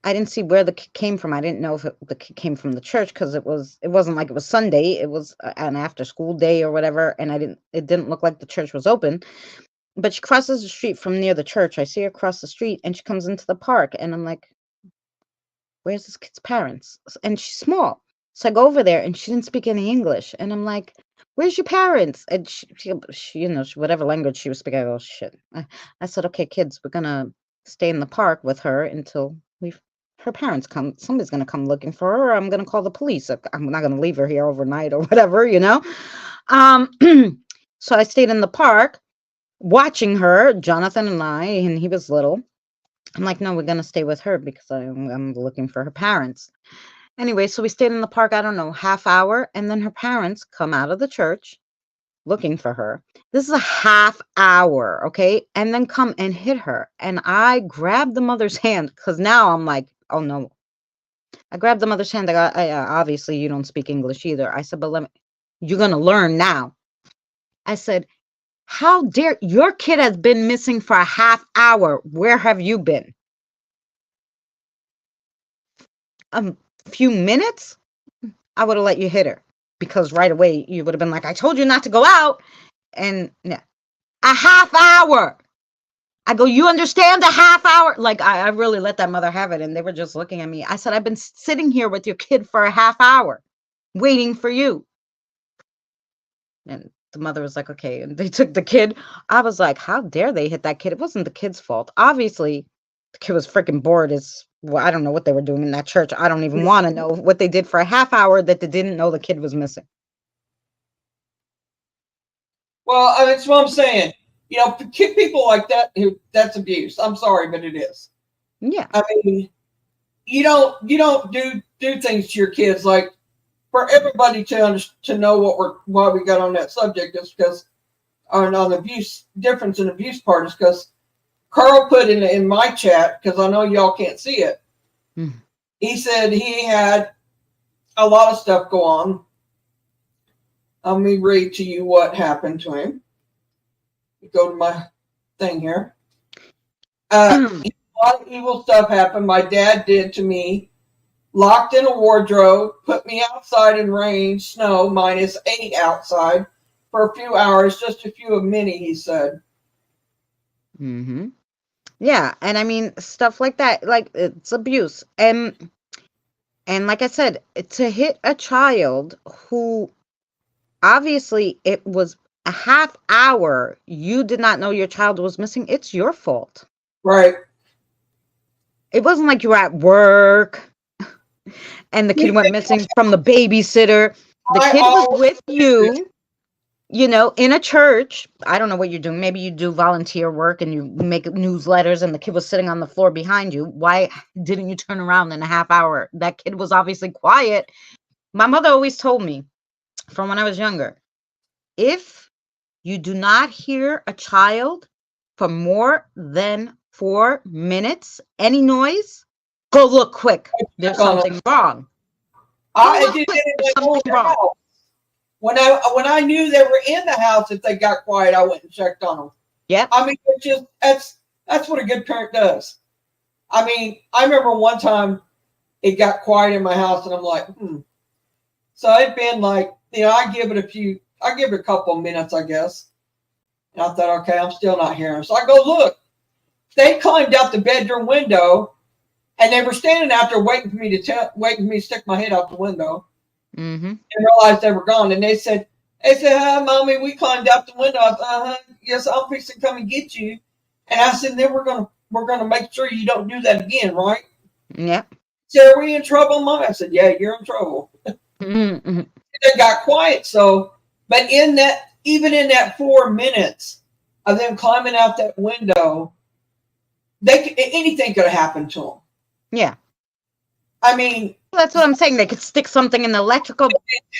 S5: I didn't see where the kid came from. I didn't know if the kid came from the church, because it wasn't like it was Sunday. It was an after school day or whatever, and it didn't look like the church was open. But she crosses the street from near the church. I see her cross the street, and she comes into the park, and I'm like, where's this kid's parents? And she's small. So I go over there, and she didn't speak any English. And I'm like, where's your parents? And she whatever language she was speaking, I go, shit. I said, okay, kids, we're going to stay in the park with her until her parents come. Somebody's going to come looking for her, or I'm going to call the police. I'm not going to leave her here overnight or whatever, So I stayed in the park watching her, Jonathan and he was little. I'm like, no, we're going to stay with her because I'm looking for her parents. Anyway, so we stayed in the park, I don't know, half hour. And then her parents come out of the church looking for her. This is a half hour, okay? And then come and hit her. And I grabbed the mother's hand, because now I'm like, oh no. I grabbed the mother's hand. Obviously, you don't speak English either. I said, but you're going to learn now. I said, how dare, your kid has been missing for a half hour. Where have you been? A few minutes, I would have let you hit her, because right away you would have been like, I told you not to go out. And yeah, a half hour. I go, you understand, a half hour? Like, I really let that mother have it. And they were just looking at me. I said, I've been sitting here with your kid for a half hour waiting for you. And the mother was like, okay. And they took the kid. I was like, how dare they hit that kid? It wasn't the kid's fault. Obviously, the kid was freaking bored well, I don't know what they were doing in that church. I don't even want to know what they did for a half hour that they didn't know the kid was missing.
S2: well, that's what I'm saying. People like that, that's abuse. I'm sorry, but it is.
S5: Yeah.
S2: I mean, you don't do things to your kids. Like, for everybody to know why we got on that subject is because on the abuse, difference in abuse part is because Carl put in my chat, because I know y'all can't see it. He said he had a lot of stuff go on. Let me read to you what happened to him. Go to my thing here. A lot of evil stuff happened. My dad did to me. Locked in a wardrobe, put me outside in rain, snow, -8 outside for a few hours, just a few of many, he said.
S5: Mm-hmm. Yeah, and I mean, stuff like that, like, it's abuse. And like I said, to hit a child who obviously it was a half hour, you did not know your child was missing, it's your fault.
S2: Right.
S5: It wasn't like you were at work and the kid went missing from the babysitter. The kid was with you, in a church. I don't know what you're doing. Maybe you do volunteer work and you make newsletters, and the kid was sitting on the floor behind you. Why didn't you turn around in a half hour? That kid was obviously quiet. My mother always told me from when I was younger, if you do not hear a child for more than 4 minutes, any noise, go look quick. There's something wrong.
S2: I did it in the house. When I knew they were in the house, if they got quiet, I went and checked on them.
S5: Yep.
S2: I mean, it's just that's what a good parent does. I mean, I remember one time it got quiet in my house, and I'm like, So it'd been like, I give it a couple of minutes, I guess. And I thought, okay, I'm still not hearing them. So I go look. They climbed out the bedroom window, and they were standing out there waiting for me to stick my head out the window.
S5: Mm-hmm.
S2: And realized they were gone. And they said, "Hi, Mommy, we climbed out the window." I said, yes, I'm fixing to come and get you. And I said, then we're gonna make sure you don't do that again, right?
S5: Yeah.
S2: So are we in trouble, Mom? I said, yeah, you're in trouble.
S5: Mm-hmm.
S2: They got quiet. So, but even in that 4 minutes of them climbing out that window, anything could have happened to them.
S5: Yeah.
S2: I mean,
S5: that's what I'm saying. They could stick something in the electrical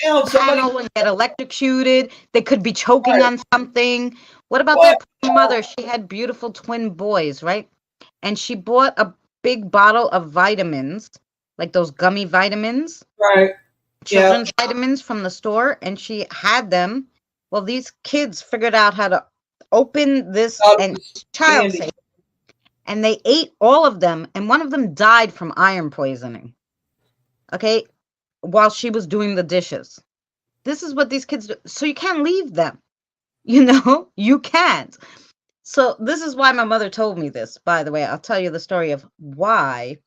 S5: panel and get electrocuted. They could be choking on something. What about that mother? She had beautiful twin boys, right? And she bought a big bottle of vitamins, like those gummy vitamins.
S2: Right.
S5: Children's vitamins from the store, and she had them. Well, these kids figured out how to open this and child safe, and they ate all of them, and one of them died from iron poisoning. Okay, while she was doing the dishes. This is what these kids do. So you can't leave them. You can't. So this is why my mother told me this. By the way, I'll tell you the story of why.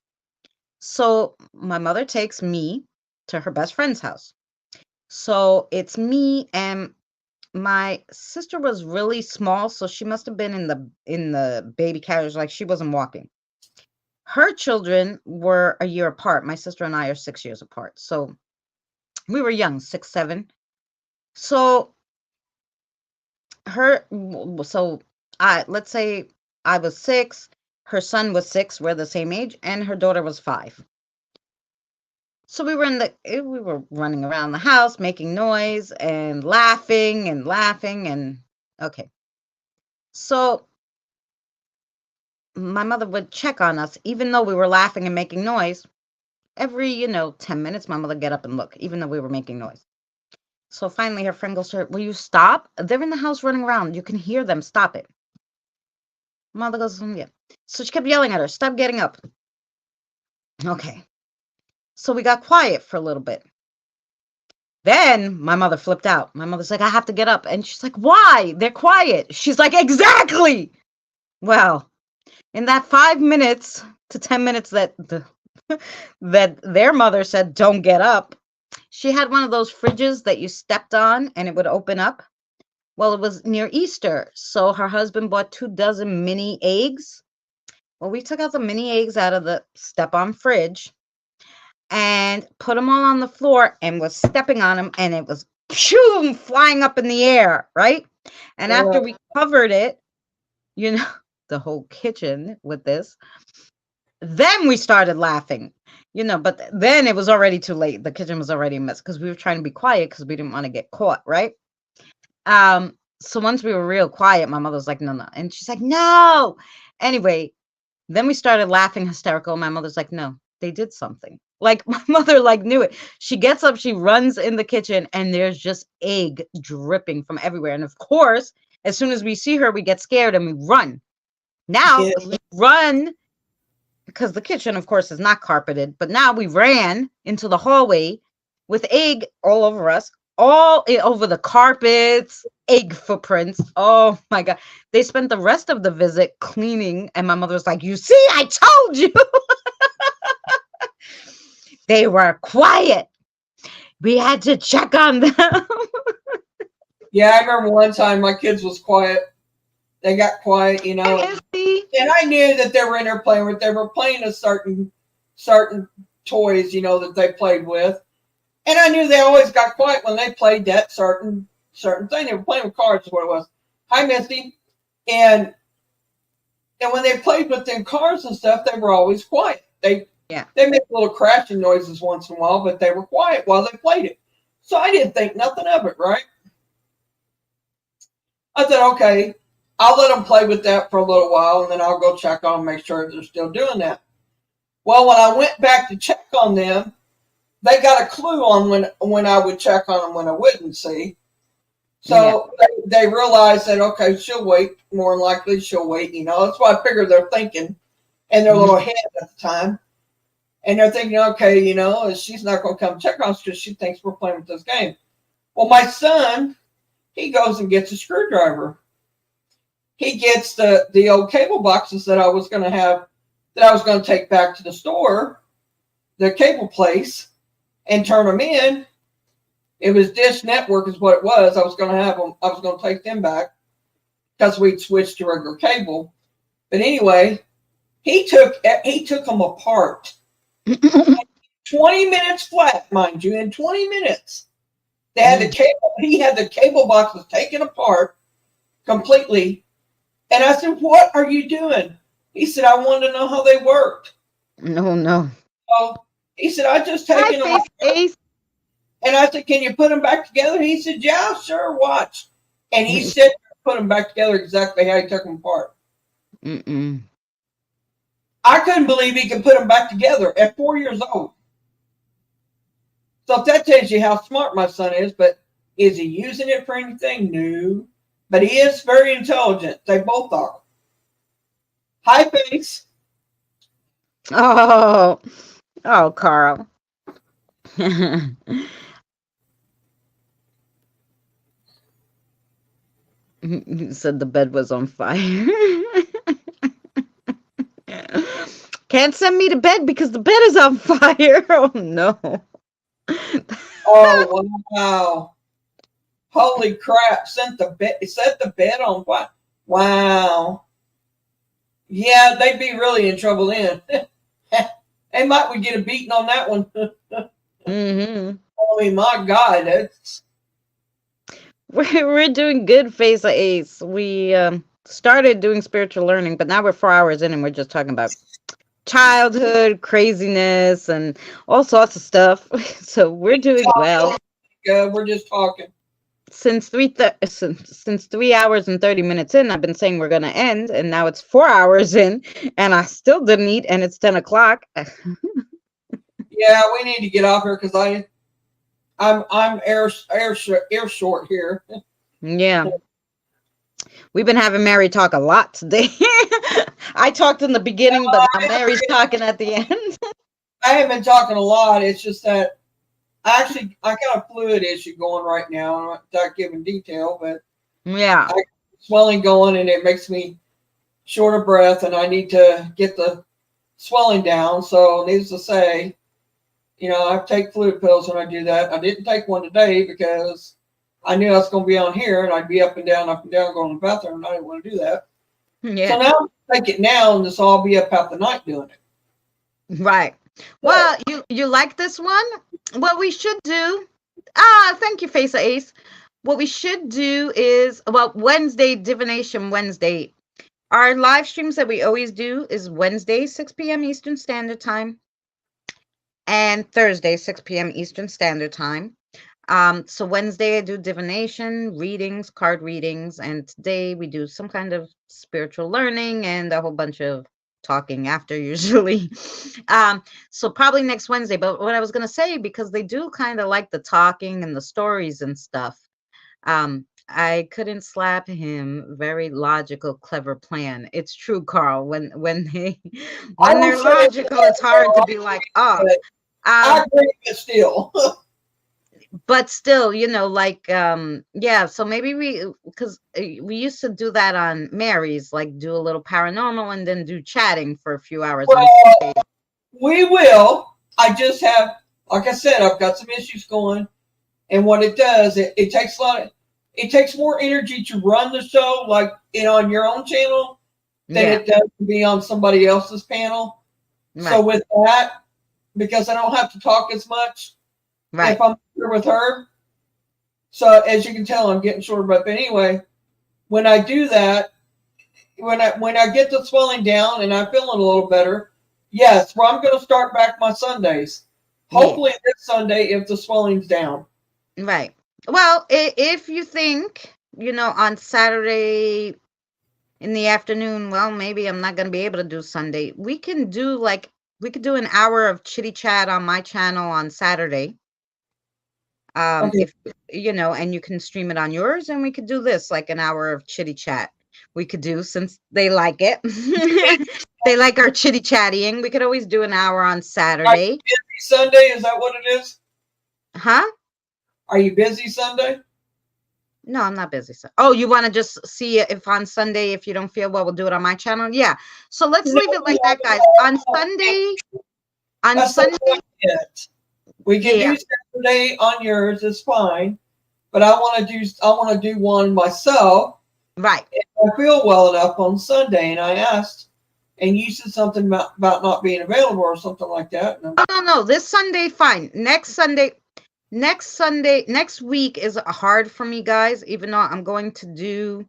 S5: So my mother takes me to her best friend's house. So it's me, and my sister was really small, so she must have been in the baby carriage, like she wasn't walking. Her children were a year apart. My sister and I are 6 years apart. So we were young, 6, 7. So let's say I was 6, her son was 6, we're the same age, and her daughter was 5. So we were running around the house, making noise and laughing and okay. So my mother would check on us, even though we were laughing and making noise. Every, 10 minutes, my mother would get up and look, even though we were making noise. So finally her friend goes to her, will you stop? They're in the house running around. You can hear them. Stop it. Mother goes, yeah. So she kept yelling at her, stop getting up. Okay. So we got quiet for a little bit. Then my mother flipped out. My mother's like, I have to get up. And she's like, why? They're quiet. She's like, exactly. Well, in that 5 minutes to 10 minutes that their mother said, don't get up, she had one of those fridges that you stepped on and it would open up. Well, it was near Easter. So her husband bought 24 mini eggs. Well, we took out the mini eggs out of the step-on fridge and put them all on the floor and was stepping on them, and it was flying up in the air, right? And after we covered it, the whole kitchen with this, then we started laughing, but then it was already too late. The kitchen was already a mess because we were trying to be quiet because we didn't want to get caught, right? So once we were real quiet, my mother was like, no. And she's like, no. Anyway, then we started laughing hysterical. My mother's like, no, they did something. Like my mother knew it. She gets up, she runs in the kitchen, and there's just egg dripping from everywhere. And of course, as soon as we see her, we get scared and we run. Now we run because the kitchen, of course, is not carpeted. But now we ran into the hallway with egg all over us, all over the carpets, egg footprints. Oh my God. They spent the rest of the visit cleaning. And my mother was like, you see, I told you. They were quiet. We had to check on them.
S2: Yeah, I remember one time my kids was quiet. They got quiet, and I knew that they were in there playing with. They were playing a certain toys, that they played with, and I knew they always got quiet when they played that certain thing. They were playing with cards, is what it was. Hi, Misty, and when they played with them cards and stuff, they were always quiet. They made little crashing noises once in a while, but they were quiet while they played it. So I didn't think nothing of it, right? I said, okay, I'll let them play with that for a little while, and then I'll go check on them, make sure they're still doing that. Well, when I went back to check on them, they got a clue on when I would check on them, when I wouldn't, see. So they realized that, okay, she'll wait. More than likely, she'll wait. That's what I figure they're thinking in their little head at the time. And they're thinking, okay, she's not going to come check on us because she thinks we're playing with this game. Well, my son, he goes and gets a screwdriver. He gets the old cable boxes that I was going to take back to the store, the cable place, and turn them in. It was Dish Network is what it was. I was going to have them. I was going to take them back because we'd switched to regular cable. But anyway, he took them apart. 20 minutes flat, mind you, in 20 minutes. They had the cable. He had the cable boxes taken apart completely. And I said, "What are you doing?" He said, "I wanted to know how they worked."
S5: No.
S2: So he said, "I just taken them apart." And I said, "Can you put them back together?" He said, "Yeah, sure, watch." And he said, put them back together exactly how he took them apart. I couldn't believe he could put them back together at 4 years old. So if that tells you how smart my son is, but is he using it for anything? No. But he is very intelligent. They both are. Hi, Face.
S5: Oh, Carl. You said the bed was on fire. Can't send me to bed because the bed is on fire. Oh no.
S2: Oh wow. Holy crap. Set the bed on fire. Wow. Yeah, they'd be really in trouble then. They might would get a beating on that one. I mean, my God, that's...
S5: We're doing good, Face of Ace. We started doing spiritual learning, but now we're 4 hours in and we're just talking about childhood craziness and all sorts of stuff. So we're doing well.
S2: We're just talking.
S5: Since 3 hours and 30 minutes in, I've been saying we're gonna end, and now it's 4 hours in, and I still didn't eat, and it's 10 o'clock.
S2: Yeah, we need to get off here because I'm air short here.
S5: Yeah. We've been having Mary talk a lot today. I talked in the beginning, but now Mary's talking at the end.
S2: I haven't been talking a lot. It's just that I got a fluid issue going right now. I'm not giving detail, but
S5: Yeah.
S2: I got swelling going, and it makes me short of breath, and I need to get the swelling down. So, needless to say, I take fluid pills when I do that. I didn't take one today because I knew I was going to be on here, and I'd be up and down, going to the bathroom, and I didn't want to do that.
S5: Yeah.
S2: So now I take it now, and this I'll be up half the night doing it.
S5: Right. Well, you like this one? What we should do, thank you, Face of Ace. What we should do is, Wednesday, Divination Wednesday. Our live streams that we always do is Wednesday, 6 p.m. Eastern Standard Time, and Thursday, 6 p.m. Eastern Standard Time. So Wednesday I do divination, readings, card readings, and today we do some kind of spiritual learning and a whole bunch of talking after usually. So probably next Wednesday. But what I was gonna say, because they do kind of like the talking and the stories and stuff, I couldn't slap him. Very logical, clever plan. It's true, Carl. When they're logical, it's hard to be like, oh.
S2: I agree, but still.
S5: But still, yeah. So maybe because we used to do that on Mary's, like do a little paranormal and then do chatting for a few hours.
S2: Well, we will. I just have, like I said, I've got some issues going, and what it does, it takes it takes more energy to run the show, like on your own channel, than it does to be on somebody else's panel. Right. So with that, because I don't have to talk as much. Right. If I'm here with her. So as you can tell, I'm getting short, but anyway, when I do that, when I get the swelling down and I'm feeling a little better, yes, well, I'm going to start back my Sundays. Hopefully this Sunday if the swelling's down.
S5: Right. Well, if you think on Saturday in the afternoon, well, maybe I'm not going to be able to do Sunday. We could do an hour of chitty chat on my channel on Saturday.
S2: Okay.
S5: If and you can stream it on yours, and we could do this like an hour of chitty chat. We could do, since they like it. They like our chitty chatting. We could always do an hour on
S2: Are you
S5: Saturday.
S2: busy Sunday? Is that what it is?
S5: Huh?
S2: Are you busy Sunday?
S5: No, I'm not busy. Oh, you want to just see if on Sunday, if you don't feel well, we'll do it on my channel? Yeah. So let's leave it like that, guys. On Sunday,
S2: That's the point yet. We can
S5: yeah.
S2: do Saturday on yours, it's fine. But I want to do one myself.
S5: Right.
S2: If I feel well enough on Sunday, and I asked, and you said something about not being available or something like that.
S5: No. This Sunday, fine. Next week is hard for me, guys, even though I'm going to do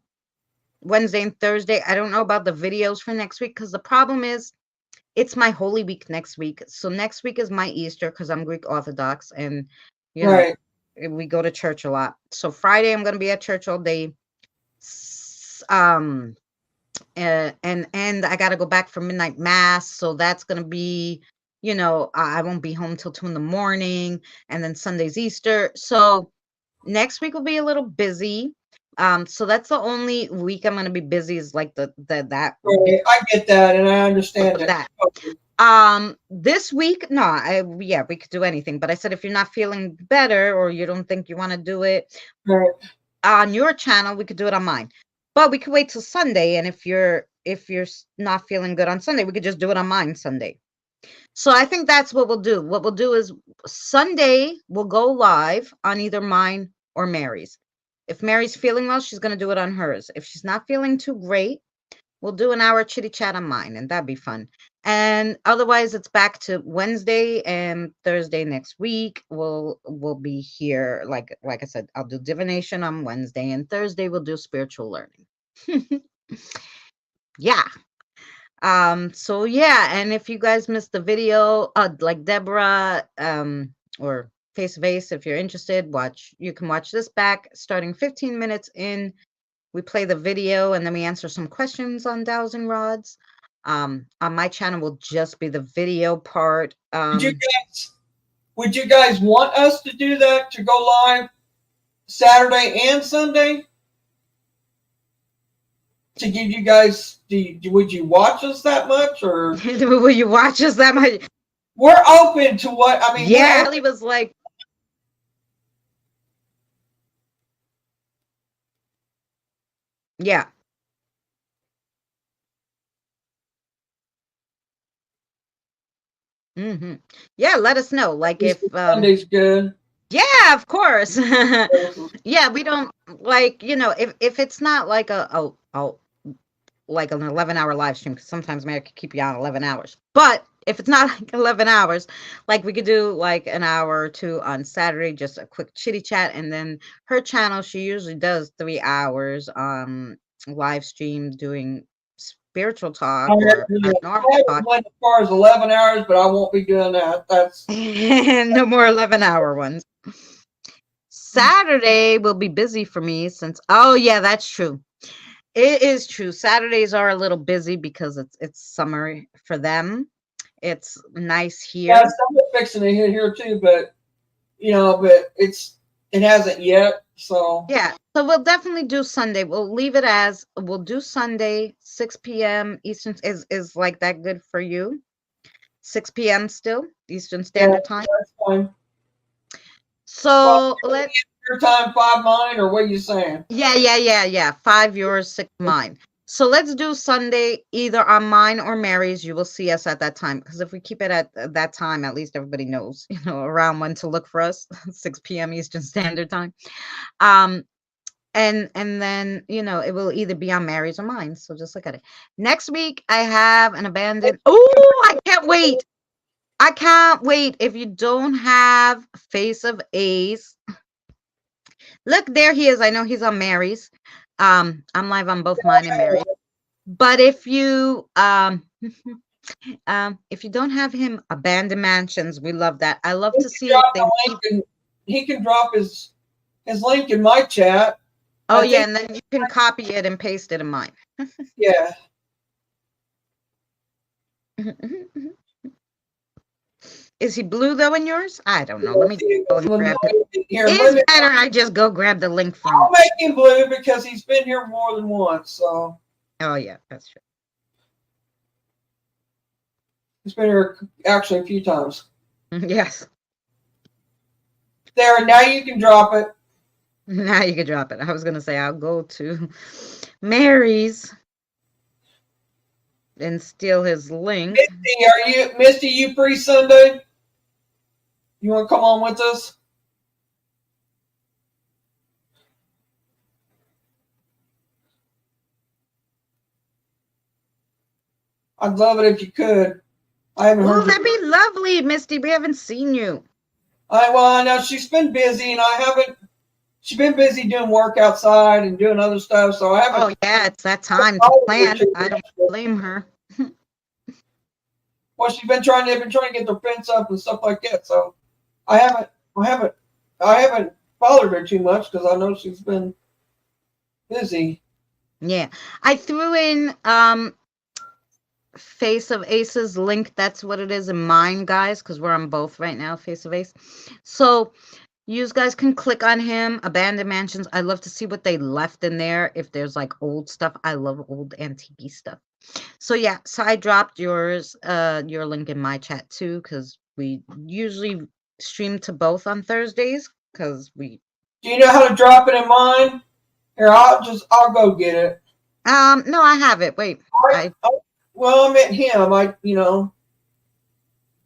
S5: Wednesday and Thursday. I don't know about the videos for next week, because the problem is it's my Holy Week next week. So next week is my Easter, because I'm Greek Orthodox, and
S2: Right.
S5: we go to church a lot. So Friday I'm going to be at church all day. And I got to go back for midnight mass, so that's going to be, I won't be home till 2 in the morning, and then Sunday's Easter. So next week will be a little busy. So that's the only week I'm going to be busy, is like that.
S2: Right. I get that, and I understand
S5: that. This week, no, we could do anything. But I said, if you're not feeling better, or you don't think you want to do it on your channel, we could do it on mine. But we could wait till Sunday, and if you're not feeling good on Sunday, we could just do it on mine Sunday. So I think that's what we'll do. What we'll do is Sunday we'll go live on either mine or Mary's. If Mary's feeling well, she's going to do it on hers. If she's not feeling too great, we'll do an hour chitty chat on mine, and that'd be fun. And otherwise, it's back to Wednesday and Thursday next week. We'll be here. Like I said, I'll do divination on Wednesday, and Thursday we'll do spiritual learning. Yeah. So yeah, and if you guys missed the video, like Deborah, or Face of Ace, if you're interested, you can watch this back starting 15 minutes in. We play the video, and then we answer some questions on dowsing rods. On my channel will just be the video part.
S2: Would you guys want us to do that, to go live Saturday and Sunday? To give you guys, would you watch us that much, or
S5: will you watch us that much?
S2: We're open to what I mean.
S5: Yeah, Ellie was like, yeah. Yeah, let us know. Like, if
S2: Sunday's good.
S5: Yeah, of course. Yeah, we don't like, if it's not like like an 11-hour live stream, because sometimes Mary could keep you on 11 hours. But if it's not like 11 hours, like we could do like an hour or two on Saturday, just a quick chitty chat. And then her channel, she usually does 3 hours live stream doing spiritual talk or normal talk.
S2: Went as far as 11 hours, but I won't be doing that. That's
S5: no more 11-hour ones. Saturday will be busy for me since, oh yeah, that's true. It is true. Saturdays are a little busy because it's summer for them. It's nice here.
S2: Yeah, summer's fixing to hit here too, but it hasn't yet. So
S5: yeah, so we'll definitely do Sunday. We'll leave it as we'll do Sunday, 6 p.m. Eastern. Is like that good for you? 6 p.m. still Eastern Standard Time.
S2: That's fine.
S5: So
S2: let's your time, 5 mine, or what are you saying?
S5: Yeah. 5 yours, 6 mine. So let's do Sunday either on mine or Mary's. You will see us at that time, because if we keep it at that time, at least everybody knows, around when to look for us. 6 p.m. Eastern Standard Time. And then it will either be on Mary's or mine. So just look at it. Next week I have an abandoned. Oh, I can't wait. I can't wait. If you don't have Face of Ace, look, there he is. I know he's on Mary's. I'm live on both mine and Mary's. But if you if you don't have him, Abandoned Mansions, we love that. I love to see
S2: he can drop his link in my chat.
S5: Oh
S2: I
S5: yeah,
S2: think,
S5: and then you can copy it and paste it in mine.
S2: yeah.
S5: Is he blue though in yours? I don't know. Let me go and grab it.
S2: Here,
S5: It's better I just go grab the link
S2: I'll
S5: from.
S2: make him blue because he's been here more than once. So
S5: Oh yeah, that's true.
S2: he's been here actually a few times.
S5: Yes.
S2: There, now you can drop it.
S5: Now you can drop it. I was gonna say I'll go to Mary's and steal his link.
S2: Misty, you free Sunday? You want to come on with us? I'd love it if you could. I haven't
S5: Oh,
S2: heard.
S5: that'd be lovely, Misty. We haven't seen you.
S2: I know she's been busy, and I haven't. She's been busy doing work outside and doing other stuff, so I haven't.
S5: Oh yeah, it's that time to plan. I don't blame her.
S2: Well, they've been trying to get their fence up and stuff like that. So I haven't bothered her too much because I know she's been busy.
S5: Yeah, I threw in Face of Ace's link. That's what it is in mine, guys, because we're on both right now, Face of Ace. So you guys can click on him. Abandoned Mansions. I love to see what they left in there. If there's like old stuff, I love old antique stuff. So yeah, so I dropped your link in my chat too, because we usually stream to both on Thursdays. Because we.
S2: Do you know how to drop it in mine? Here, I'll go get it.
S5: No, I have it. Wait,
S2: well, I meant him.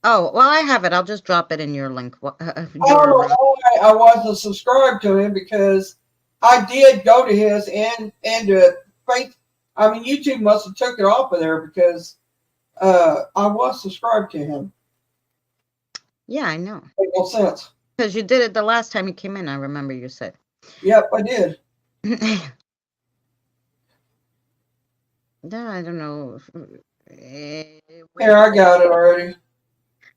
S5: Oh, well, I have it. I'll just drop it in your link.
S2: I don't know why I wasn't subscribed to him because I did go to his and to Faith. I mean, YouTube must have took it off of there because I was subscribed to him.
S5: Yeah, I know.
S2: Makes no sense.
S5: Because you did it the last time you came in. I remember you said.
S2: Yep, I did.
S5: No, I don't know.
S2: Here, I got it already.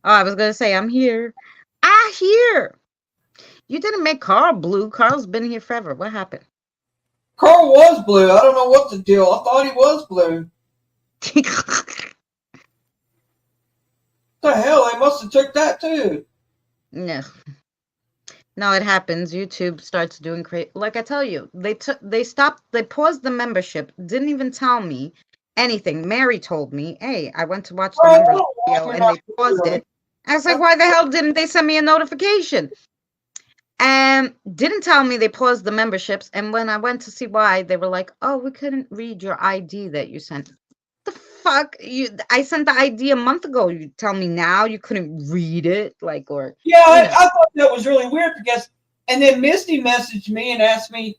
S5: Oh, I was gonna say I'm here. Here. You didn't make Carl blue. Carl's been here forever. What happened?
S2: Carl was blue. I don't know what the deal. I thought he was blue. The hell? They must have took that too.
S5: No. No, it happens. YouTube starts doing crazy. Like I tell you, they paused the membership. Didn't even tell me anything. Mary told me, "Hey, I went to watch the members video and they paused it." I was like, "Why the hell didn't they send me a notification?" And didn't tell me they paused the memberships. And when I went to see why, they were like, "Oh, we couldn't read your ID that you sent." The fuck? I sent the ID a month ago. You tell me now you couldn't read it, like, or
S2: yeah, I thought that was really weird because, and then Misty messaged me and asked me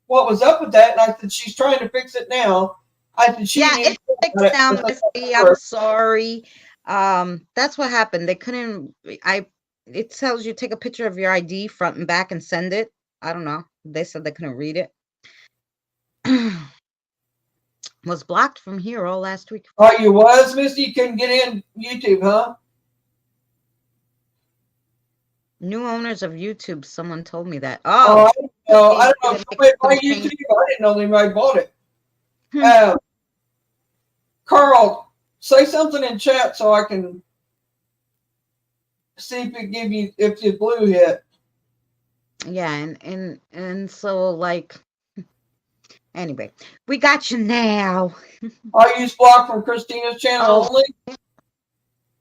S2: what was up with that, and I said she's trying to fix it now. I said
S5: it's fixed now, Misty. I'm sorry. That's what happened. They couldn't. It tells you take a picture of your ID front and back and send it. I don't know. They said they couldn't read it. Was blocked from here all last week.
S2: Oh, you was, Misty? You couldn't get in YouTube, huh?
S5: New owners of YouTube. Someone told me that.
S2: I don't know. Somebody bought YouTube. I didn't know anybody bought it. Carl, say something in chat so I can see if it give you if the blue hit.
S5: Yeah, and so like. Anyway, we got you now.
S2: I use block from Christina's channel only.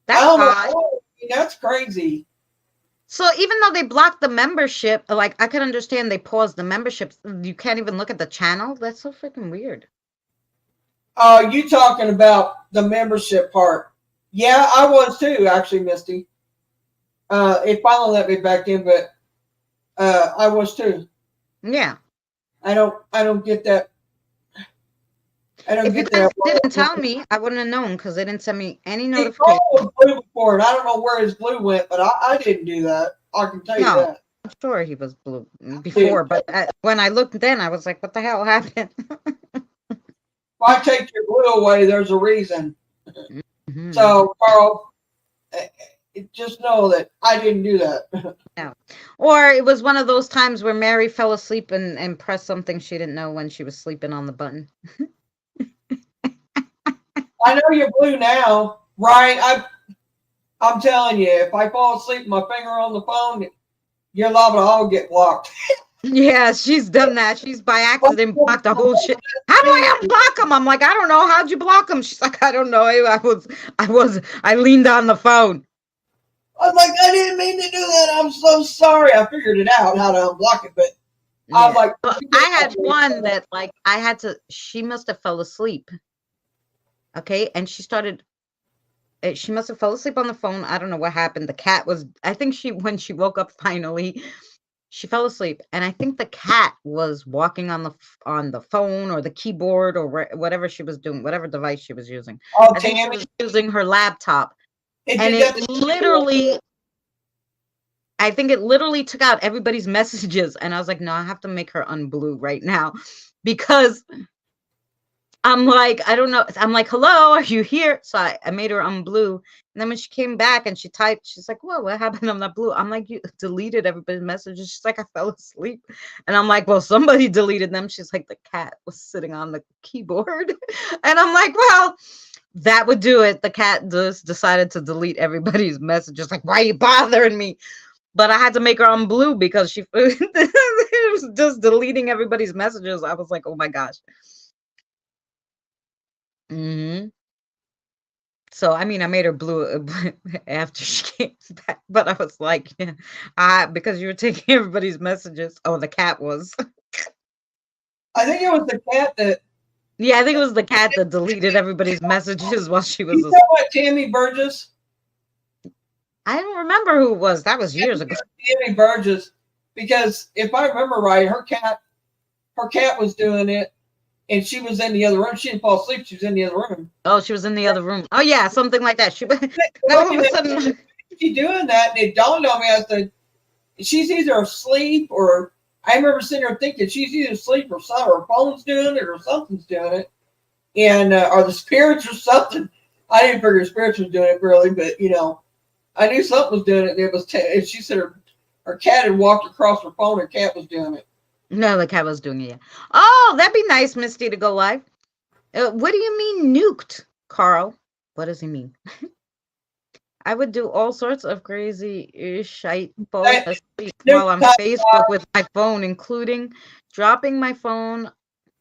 S5: That's odd.
S2: That's crazy.
S5: So even though they blocked the membership, like I could understand they paused the membership. You can't even look at the channel. That's so freaking weird.
S2: You talking about the membership part? Yeah, I was too, actually, Misty. It finally let me back in, but I was too.
S5: Yeah.
S2: I don't get that. I don't get that.
S5: If you guys didn't tell me, I wouldn't have known because they didn't send me any notification.
S2: Carl was blue before, and I don't know where his blue went, but I didn't do that. I can tell you that.
S5: I'm sure he was blue before, but when I looked then, I was like, what the hell happened?
S2: If I take your blue away, there's a reason.
S5: Mm-hmm.
S2: So, Carl, just know that I didn't do that.
S5: No. Or it was one of those times where Mary fell asleep and pressed something she didn't know when she was sleeping on the button.
S2: I know you're blue now, right? I'm telling you, if I fall asleep with my finger on the phone, you're liable to all get blocked.
S5: Yeah, she's done that. She's by accident blocked the whole shit. How do I unblock them? I'm like, I don't know. How'd you block them? She's like, I don't know. I leaned on the phone.
S2: I was like, I didn't mean to do that. I'm so sorry. I figured it out how to unblock it, but I was like,
S5: well, I had one that like I had to. She must have fell asleep. Okay, and she must have fell asleep on the phone. I don't know what happened. The cat was. I think when she woke up finally. She fell asleep, and I think the cat was walking on the phone or the keyboard or whatever she was doing, whatever device she was using.
S2: oh,
S5: I think she was using her laptop, and I think it literally took out everybody's messages, and I was like, no, I have to make her unblue right now, because I'm like, I don't know. I'm like, hello, are you here? So I made her unblue. And then when she came back and she typed, she's like, whoa, what happened? I'm not blue. I'm like, you deleted everybody's messages. She's like, I fell asleep. And I'm like, well, somebody deleted them. She's like, the cat was sitting on the keyboard. And I'm like, well, that would do it. The cat just decided to delete everybody's messages. Like, why are you bothering me? But I had to make her unblue because she was just deleting everybody's messages. I was like, oh my gosh. Mm-hmm. So I mean, I made her blue after she came back, but I was like, yeah, because you were taking everybody's messages. Oh, the cat was.
S2: I think it was the cat that.
S5: Yeah, I think it was the cat that deleted everybody's messages while she was.
S2: You know what, Tammy Burgess?
S5: I don't remember who it was. That was years ago.
S2: Tammy Burgess, because if I remember right, her cat was doing it. And she was in the other room. She didn't fall asleep. She was in the other room.
S5: Oh, she was in the other room. Oh, yeah, something like that. All of a sudden,
S2: she doing that, and it dawned on me. I said, she's either asleep, or I remember sitting there thinking she's either asleep or something. Her phone's doing it, or something's doing it, and or the spirits or something. I didn't figure the spirits was doing it really, but I knew something was doing it. And it was. And she said her cat had walked across her phone. Her cat was doing it.
S5: No, the cat was doing it. Oh, that'd be nice, Misty, to go live. What do you mean nuked, Carl? What does he mean? I would do all sorts of crazy shite while on Facebook with my phone, including dropping my phone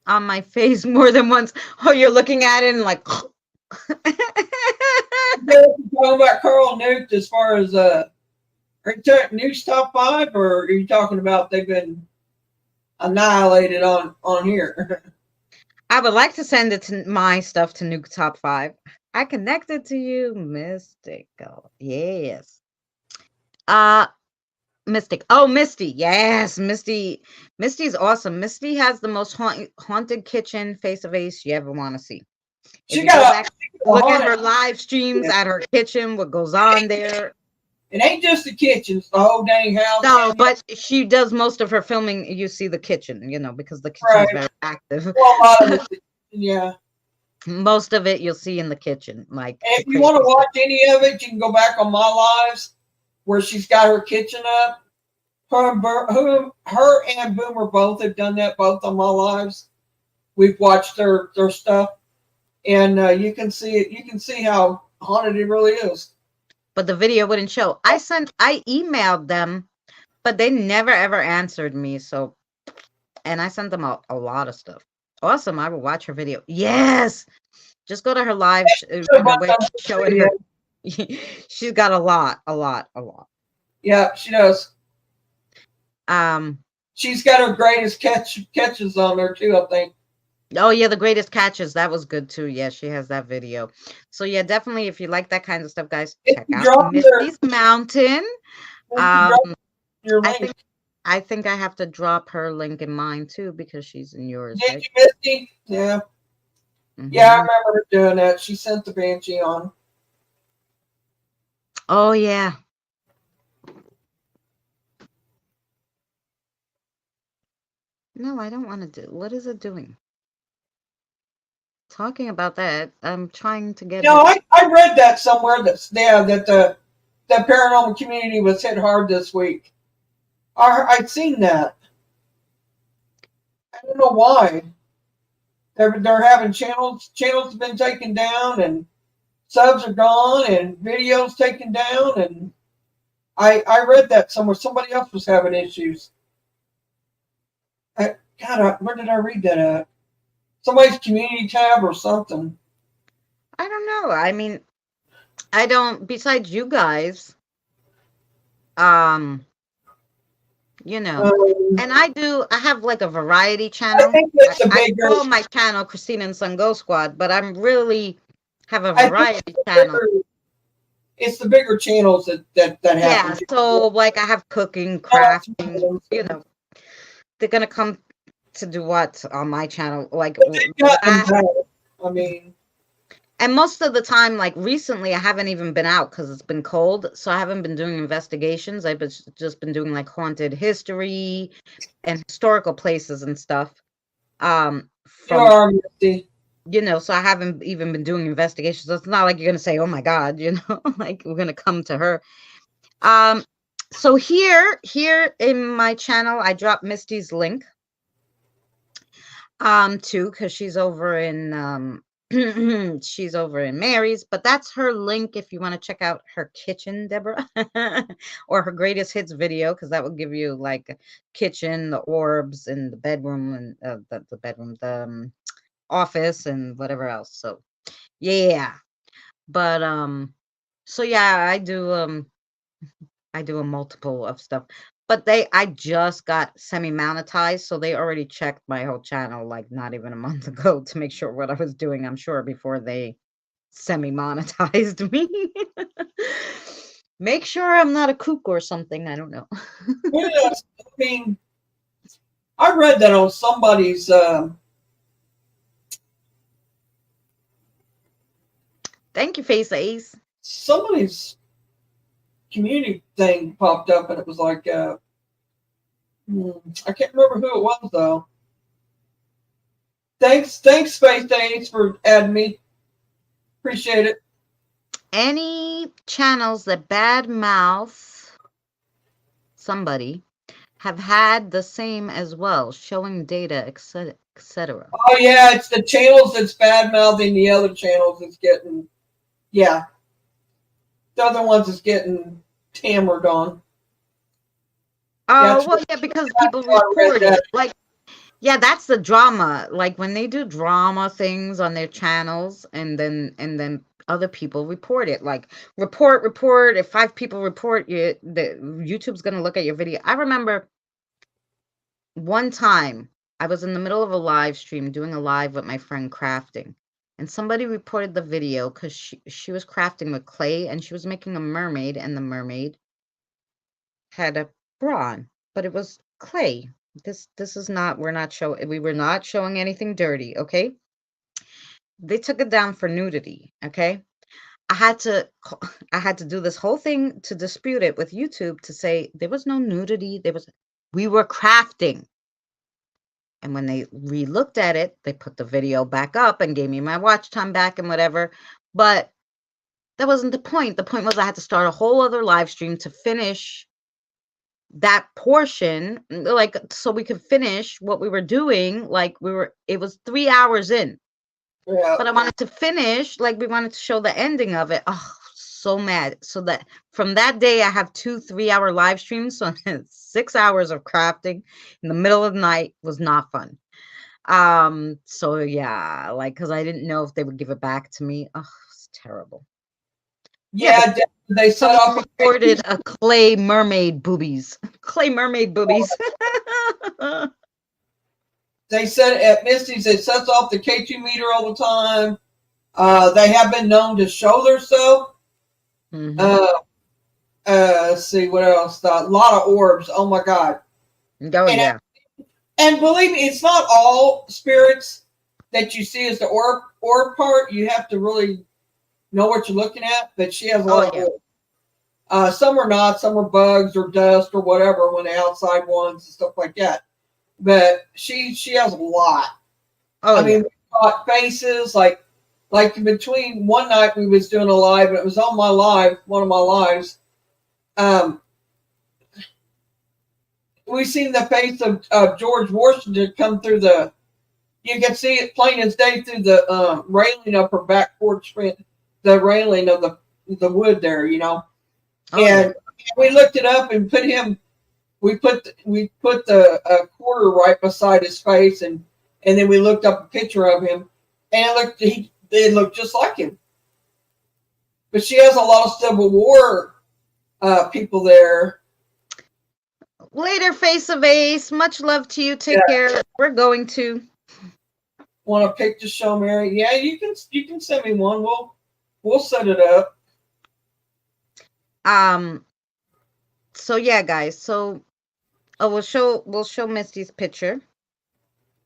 S5: on my face more than once. Oh, you're looking at it and like.
S2: Talking about Carl nuked as far as are you talking nukes top 5, or are you talking about they've been annihilated on here?
S5: I would like to send it to my stuff to Nuke Top 5. I connected to you, Mystical. Yes. Mystic. Oh, Misty. Yes, Misty. Misty's awesome. Misty has the most haunted kitchen face-to-face you ever want to see.
S2: She got
S5: look at her live streams at her kitchen, what goes on there.
S2: It ain't just the kitchen, it's the whole dang house.
S5: No, but she does most of her filming. You see the kitchen, because the kitchen is very active.
S2: Well, yeah.
S5: Most of it you'll see in the kitchen. Like,
S2: if you want to watch any of it, you can go back on my lives where she's got her kitchen up. Her and Boomer both have done that, both on my lives. We've watched their stuff, and you can see it. You can see how haunted it really is.
S5: But the video wouldn't show. I emailed them, but they never ever answered me. So, and I sent them a lot of stuff. Awesome. I will watch her video. Yes. Just go to her live showing her. She's got a lot.
S2: Yeah, she does.
S5: She's
S2: got her greatest catches on there too, I think.
S5: Oh yeah, the greatest catches. That was good too. Yeah, she has that video. So yeah, definitely if you like that kind of stuff, guys, check out Misty's Mountain. I think I have to drop her link in mine too because she's in yours.
S2: Did you, Misty? Yeah. Mm-hmm. Yeah, I remember her doing that. She sent the Banshee on.
S5: Oh yeah. No, I don't want to do. What is it doing? Talking about that, I'm trying to get.
S2: No, I read that somewhere that the paranormal community was hit hard this week. I'd seen that. I don't know why. They're having channels have been taken down, and subs are gone, and videos taken down, and I read that somewhere. Somebody else was having issues. Where did I read that at? Somebody's community tab or something.
S5: I don't know. I mean, I don't. Besides you guys, you know, and I have like a variety channel.
S2: I think it's
S5: I call my channel Christina and Son Go Squad, but I'm really have a variety channel.
S2: It's the bigger channels that happen.
S5: Yeah, so like I have cooking, crafting, you know, they're gonna come to do what on my channel? Like,
S2: I mean,
S5: and most of the time, like recently, I haven't even been out because it's been cold, so I haven't been doing investigations. I've just been doing like haunted history and historical places and stuff. You know, so I haven't even been doing investigations. So it's not like you're gonna say, "Oh my God," you know, like we're gonna come to her. So here in my channel, I dropped Misty's link. Too, because she's over in she's over in Mary's, but that's her link if you want to check out her kitchen, Deborah, or her greatest hits video, because that will give you like kitchen, the orbs, and the bedroom, and the bedroom, the office, and whatever else. So yeah, but so yeah, I do a multiple of stuff. But I just got semi-monetized, so they already checked my whole channel like not even a month ago to make sure what I was doing, I'm sure, before they semi-monetized me. Make sure I'm not a kook or something, I don't know.
S2: I mean, I read that on somebody's
S5: thank you, Face Ace.
S2: Somebody's community thing popped up, and it was like I can't remember who it was though. Thanks Space Ace for adding me. Appreciate it.
S5: Any channels that badmouth somebody have had the same as well, showing data, etc.
S2: Oh yeah, it's the channels that's bad mouthing the other channels that's getting, yeah. The other ones is getting hammered on.
S5: Oh, well, yeah, because people report it. Like, yeah, that's the drama. Like when they do drama things on their channels, and then other people report it. Like report. If 5 people report you, YouTube's gonna look at your video. I remember one time I was in the middle of a live stream doing a live with my friend crafting, and somebody reported the video because she was crafting with clay, and she was making a mermaid, and the mermaid had a bra on, but it was clay. This is not, we were not showing anything dirty, okay? They took it down for nudity, okay? I had to do this whole thing to dispute it with YouTube to say there was no nudity, we were crafting. And when they re-looked at it, they put the video back up and gave me my watch time back and whatever. But that wasn't the point. The point was I had to start a whole other live stream to finish that portion, like, so we could finish what we were doing. Like it was 3 hours in.
S2: Yeah.
S5: But I wanted to finish, like we wanted to show the ending of it. Oh, so mad. So that from that day I have 2 3-hour live streams. So 6 hours of crafting in the middle of the night was not fun. So yeah, like, because I didn't know if they would give it back to me. Oh, it's terrible.
S2: Yeah, they set off
S5: reported a clay mermaid boobies. Clay mermaid boobies.
S2: They said at Misty's it sets off the K2 meter all the time. They have been known to show themselves. Let's see what else. A lot of orbs. Oh my God.
S5: Oh yeah.
S2: And believe me, it's not all spirits that you see as the orb part. You have to really know what you're looking at. But she has a lot of orbs. Some are not. Some are bugs or dust or whatever when the outside ones and stuff like that. But she has a lot. I mean, we got faces like between one night we was doing a live, and it was on my live, one of my lives. we seen the face of George Washington come through the. You can see it plain as day through the railing of her back porch, the railing of the wood there, you know.
S5: Oh,
S2: And we looked it up and put him. We put the quarter right beside his face, and then we looked up a picture of him, and it looked just like him. But she has a lot of Civil War people there.
S5: later, Face of Ace. Much love to you. Take care. We're going to.
S2: Want a picture show, Mary? Yeah, you can send me one. We'll set it up.
S5: So yeah, guys. So we'll show Misty's picture.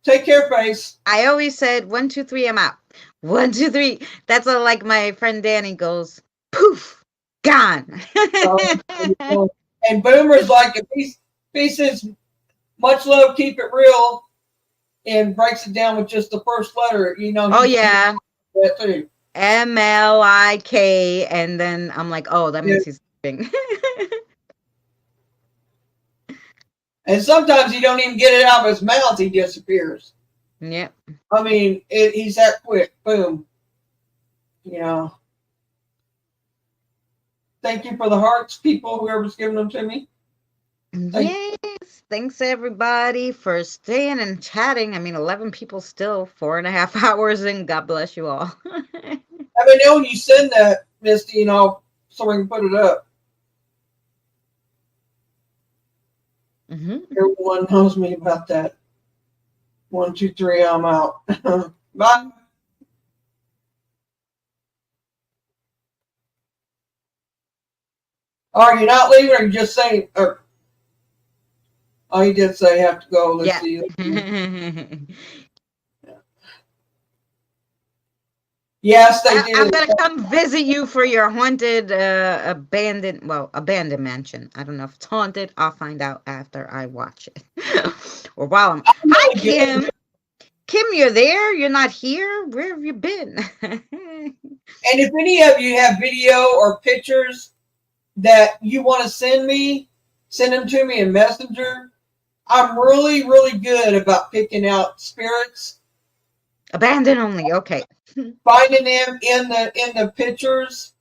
S2: Take care, Face.
S5: I always said 1, 2, 3. I'm out. 1, 2, 3. That's all. Like my friend Danny goes. Poof, gone.
S2: And Boomer's like, if he says much love, keep it real, and breaks it down with just the first letter, you know.
S5: Oh yeah.
S2: That too.
S5: MLIK, and then I'm like, oh, that means he's sleeping.
S2: And sometimes he don't even get it out of his mouth; he disappears.
S5: Yep.
S2: I mean, he's that quick. Boom. You know. Thank you for the hearts, people. Whoever's giving them to me.
S5: Yes. Thanks everybody for staying and chatting. I mean, 11 people still, 4.5 hours in. God bless you all.
S2: Let me know when you send that, Misty, and so we can put it up. Everyone knows me about that. 1, 2, 3, I'm out. Bye. Are you not leaving, or you just saying? Or, oh, you did say you have to go. Let's see. Yes, they do.
S5: I'm gonna come visit you for your haunted, abandoned mansion. I don't know if it's haunted. I'll find out after I watch it, or while I'm. Hi, Kim. Kim, you're there. You're not here. Where have you been?
S2: And if any of you have video or pictures that you want to send them to me in Messenger. I'm really, really good about picking out spirits.
S5: Abandoned only. Okay.
S2: Finding them in the pictures,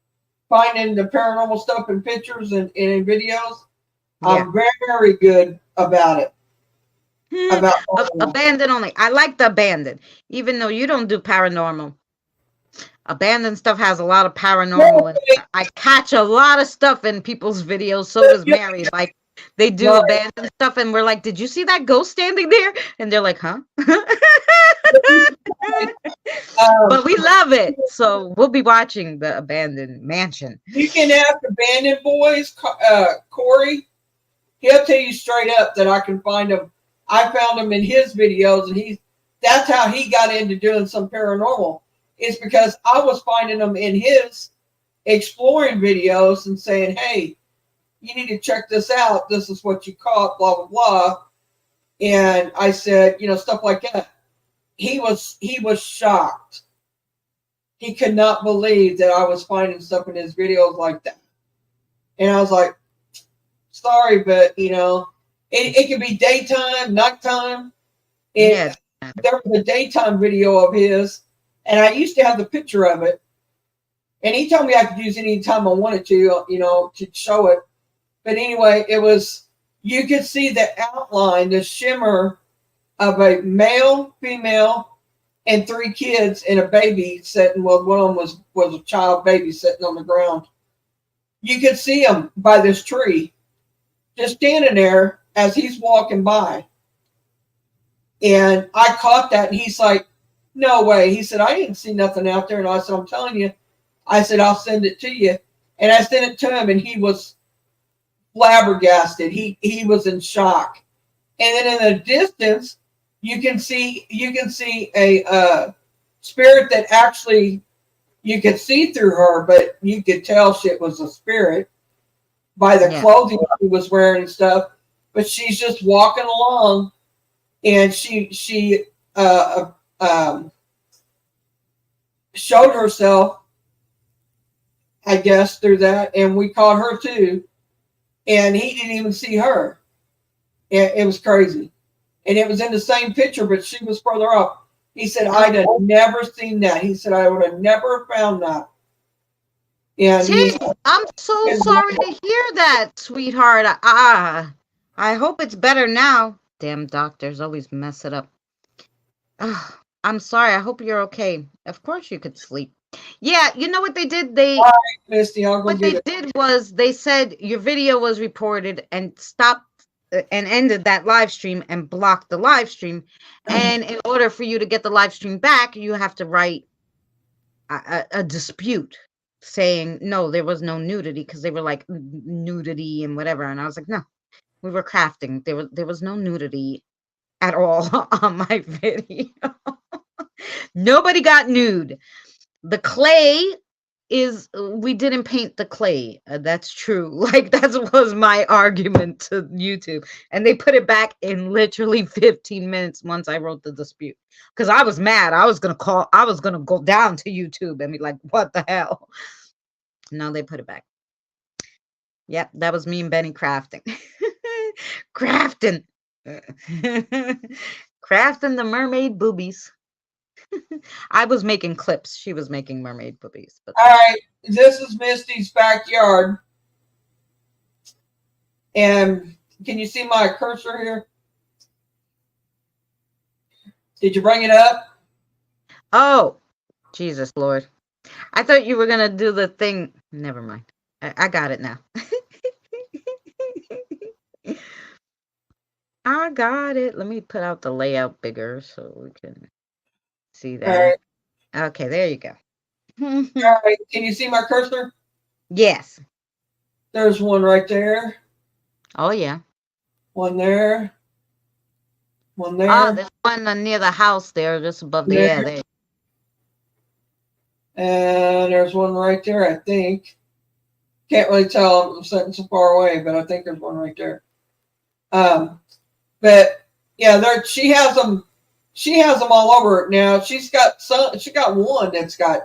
S2: finding the paranormal stuff in pictures and in videos. Yeah. I'm very, very good about it.
S5: Abandoned only. I like the abandoned, even though you don't do paranormal. Abandoned stuff has a lot of paranormal, and I catch a lot of stuff in people's videos. So does Mary. Like they do abandoned stuff, and we're like, "Did you see that ghost standing there?" And they're like, "Huh?" But we love it, so we'll be watching the abandoned mansion.
S2: You can ask Abandoned Boys, Corey. He'll tell you straight up that I can find him. I found him in his videos, and that's how he got into doing some paranormal. It's because I was finding them in his exploring videos and saying, "Hey, you need to check this out. This is what you caught, blah, blah, blah." And I said, stuff like that. He was shocked. He could not believe that I was finding stuff in his videos like that. And I was like, sorry, but, it could be daytime, nighttime. There was a daytime video of his, and I used to have the picture of it. And he told me I could use it any time I wanted to, to show it. But anyway, you could see the outline, the shimmer of a male, female, and 3 kids and a baby sitting. Well, one of them was a child baby sitting on the ground. You could see him by this tree, just standing there as he's walking by. And I caught that, and he's like, "No way." He said, "I didn't see nothing out there." And I said, "I'm telling you." I said, "I'll send it to you." And I sent it to him, and he was flabbergasted. He was in shock. And then in the distance, you can see a spirit that actually you could see through her, but you could tell shit was a spirit by the clothing she was wearing and stuff. But she's just walking along, and she showed herself, I guess, through that, and we caught her too. and he didn't even see her. It was crazy. And it was in the same picture, but she was further up. He said, I'd have never seen that. He said, I would have never found that. And he
S5: Gee, I'm so sorry to hear that, sweetheart. I hope it's better now. Damn doctors always mess it up. Ugh, I'm sorry. I hope you're okay. Of course you could sleep. Yeah, you know what they did?
S2: Misty, I'll go
S5: What
S2: get
S5: they
S2: it.
S5: did was they said your video was reported and stopped and ended that live stream and blocked the live stream. And in order for you to get the live stream back, you have to write a dispute saying no, there was no nudity, because they were like nudity and whatever. And I was like, no, we were crafting. There was no nudity at all on my video. Nobody got nude. The clay is we didn't paint the clay. That's true. Like that was my argument to YouTube, and they put it back in literally 15 minutes once I wrote the dispute, because I was mad. I was gonna go down to YouTube and be like, what the hell. No, they put it back. Yep, that was me and Benny crafting. Crafting. Crafting the mermaid boobies. I was making clips. She was making mermaid boobies. But
S2: All right, this is Misty's backyard. And can you see my cursor here? Did you bring it up?
S5: oh, Jesus Lord. I thought you were going to do the thing. Never mind. I got it now. I got it. Let me put out the layout bigger so we can see
S2: All right.
S5: that. Okay, there you go.
S2: All right. Can you see my cursor?
S5: Yes.
S2: There's one right there.
S5: Oh, yeah.
S2: One there. One there.
S5: Oh, there's one near the house there, just above the air there.
S2: And there's one right there, I think. Can't really tell. I'm sitting so far away, but I think there's one right there. But yeah, there she has them. She has them all over now. She's got some. She got one that's got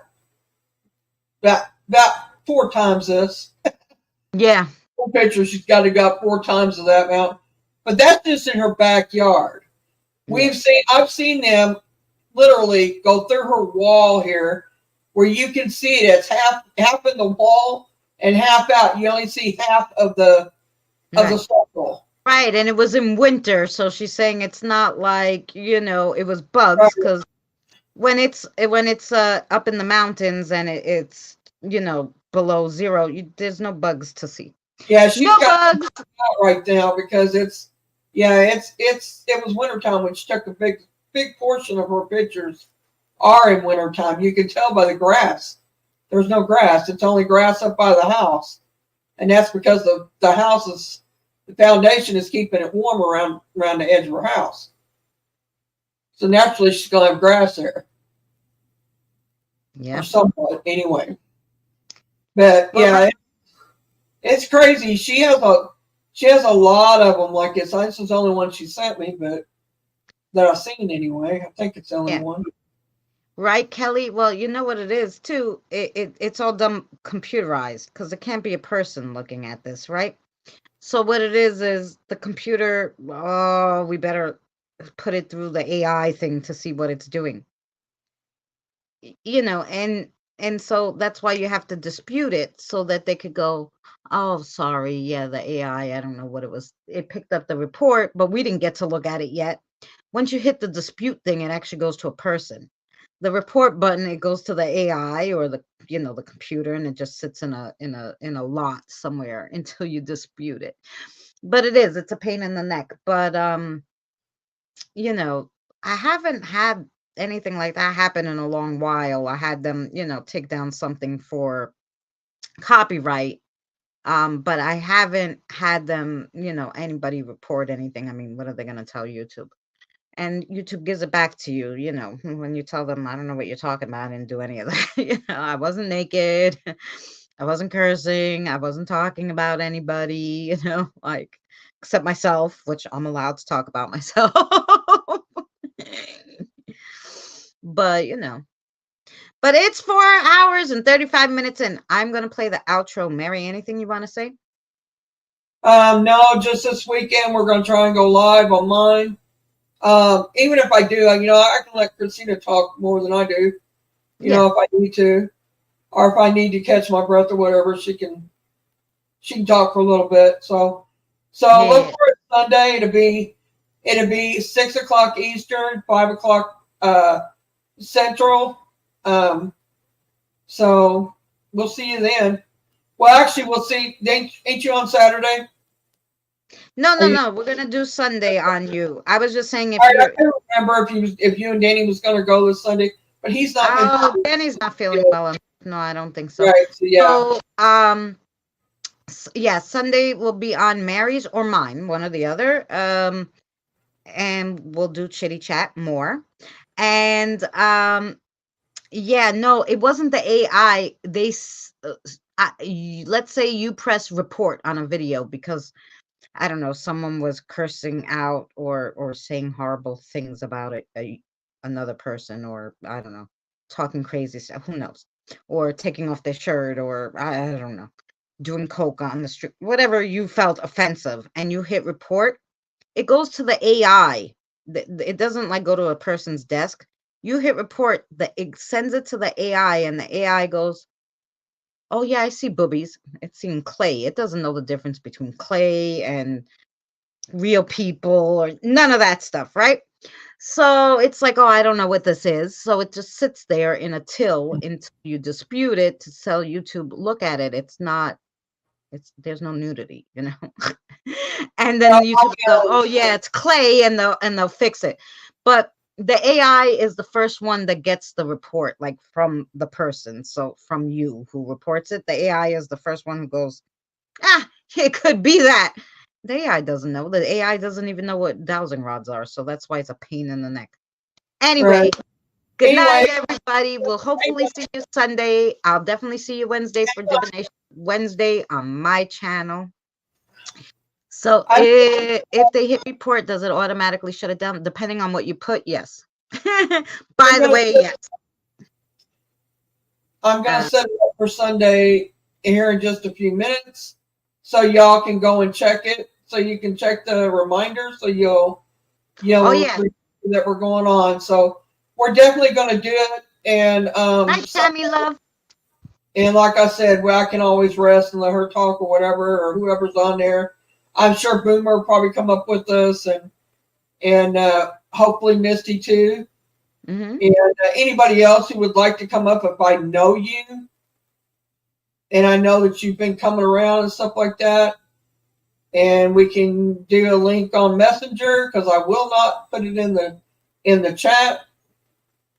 S2: about 4 times this.
S5: Yeah.
S2: Full picture. She's got 4 times of that amount. But that's just in her backyard. I've seen them literally go through her wall here, where you can see it. It's half in the wall and half out. You only see half of the circle.
S5: Right, and it was in winter, so she's saying it's not like, it was bugs, because when it's up in the mountains and it's below zero, there's no bugs to see.
S2: Yeah, she's got
S5: bugs
S2: right now because it was wintertime, which took a big portion of her pictures are in wintertime. You can tell by the grass. There's no grass. It's only grass up by the house. And that's because the foundation is keeping it warm around the edge of her house. So naturally she's gonna have grass there.
S5: Yeah.
S2: Or somewhat anyway. But yeah, it's crazy. She has a lot of them like this. This is the only one she sent me, but that I've seen anyway. I think it's the only one.
S5: Right, Kelly? Well, you know what it is too. It's all done computerized, because it can't be a person looking at this, right? So what it is the computer, we better put it through the AI thing to see what it's doing. And so that's why you have to dispute it, so that they could go, oh, sorry, yeah, the AI, I don't know what it was. It picked up the report, but we didn't get to look at it yet. Once you hit the dispute thing, it actually goes to a person. The report button, it goes to the AI or the computer, and it just sits in a lot somewhere until you dispute it. But it's a pain in the neck. But I haven't had anything like that happen in a long while. I had them, take down something for copyright. But I haven't had them, anybody report anything. I mean, what are they going to tell YouTube? And YouTube gives it back to you, when you tell them, I don't know what you're talking about, and do any of that. I wasn't naked. I wasn't cursing. I wasn't talking about anybody, like, except myself, which I'm allowed to talk about myself. But, but it's 4 hours and 35 minutes in. I'm going to play the outro. Mary, anything you want to say?
S2: No, just this weekend we're going to try and go live on mine. Even if I do, I can let Christina talk more than I do. If I need to, or if I need to catch my breath or whatever, she can talk for a little bit. So look for it Sunday. It'll be 6 o'clock Eastern, 5 o'clock Central. So we'll see you then. Well, actually, we'll see. Ain't you on Saturday?
S5: No. We're gonna do Sunday on you. I was just saying if
S2: I
S5: you're.
S2: can't remember if you and Danny was going to go this Sunday, but he's not.
S5: Oh, Danny's not feeling well. No, I don't think so.
S2: Right. So, yeah.
S5: So, Sunday will be on Mary's or mine, one or the other. And we'll do chitty chat more. And no, it wasn't the AI. Let's say you press report on a video because I don't know, someone was cursing out or saying horrible things about another person, or I don't know, talking crazy stuff. Who knows? Or taking off their shirt, or I don't know, doing coke on the street, whatever you felt offensive, and you hit report. It goes to the AI. It doesn't like go to a person's desk. You hit report, it sends it to the AI, and the AI goes, oh yeah, I see boobies. It's seeing clay. It doesn't know the difference between clay and real people or none of that stuff, right? So it's like, oh, I don't know what this is. So it just sits there in a till until you dispute it to tell YouTube, look at it. There's no nudity, and then YouTube go, oh yeah, it's clay, and they'll fix it. But the AI is the first one that gets the report, like from the person. So from you who reports it, the AI is the first one who goes, it could be that. The AI doesn't know. The AI doesn't even know what dowsing rods are. So that's why it's a pain in the neck. Anyway, good night, everybody. We'll hopefully see you Sunday. I'll definitely see you Wednesday for Divination Wednesday on my channel. So if they hit report, does it automatically shut it down? Depending on what you put, yes. By the way, yes.
S2: I'm going to set it up for Sunday here in just a few minutes so y'all can go and check it. So you can check the reminder so you'll that we're going on. So we're definitely going to do it. And
S5: hi, Tammy, love.
S2: And like I said, I can always rest and let her talk or whatever, or whoever's on there. I'm sure Boomer will probably come up with us, and hopefully Misty too.
S5: Mm-hmm.
S2: And anybody else who would like to come up, if I know you, and I know that you've been coming around and stuff like that, and we can do a link on Messenger, because I will not put it in the chat.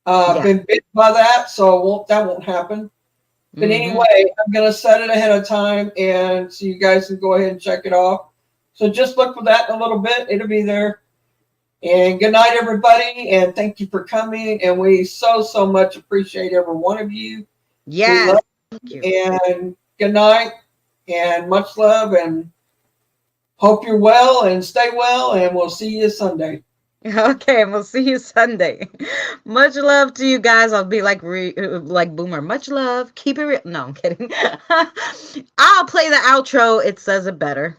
S2: I've been bitten by that, so that won't happen. But anyway, I'm going to set it ahead of time, and so you guys can go ahead and check it off. So just look for that in a little bit. It'll be there. And good night, everybody, and thank you for coming. And we so much appreciate every one of you.
S5: Yes.
S2: Thank you. And good night, and much love, and hope you're well and stay well, and we'll see you Sunday.
S5: Okay, we'll see you Sunday. Much love to you guys. I'll be like Boomer. Much love. Keep it real. No, I'm kidding. I'll play the outro. It says it better.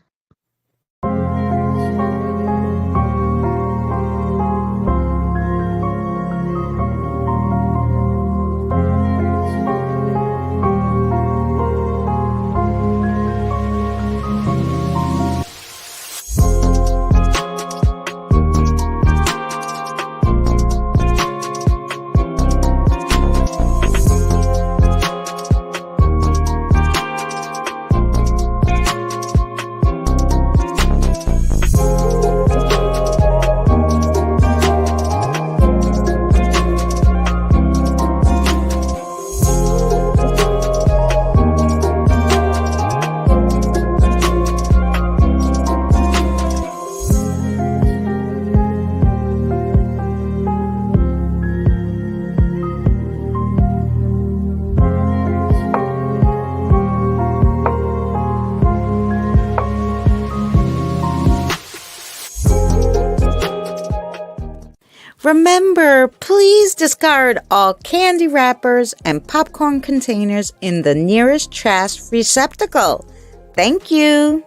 S1: Remember, please discard all candy wrappers and popcorn containers in the nearest trash receptacle. Thank you.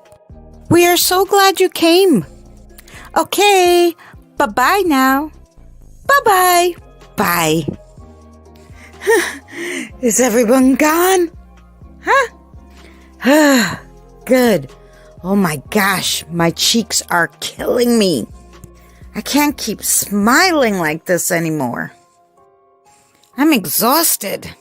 S1: We are so glad you came. Okay, bye-bye now. Bye-bye. Bye. Is everyone gone? Huh? Good. Oh my gosh, my cheeks are killing me. I can't keep smiling like this anymore. I'm exhausted.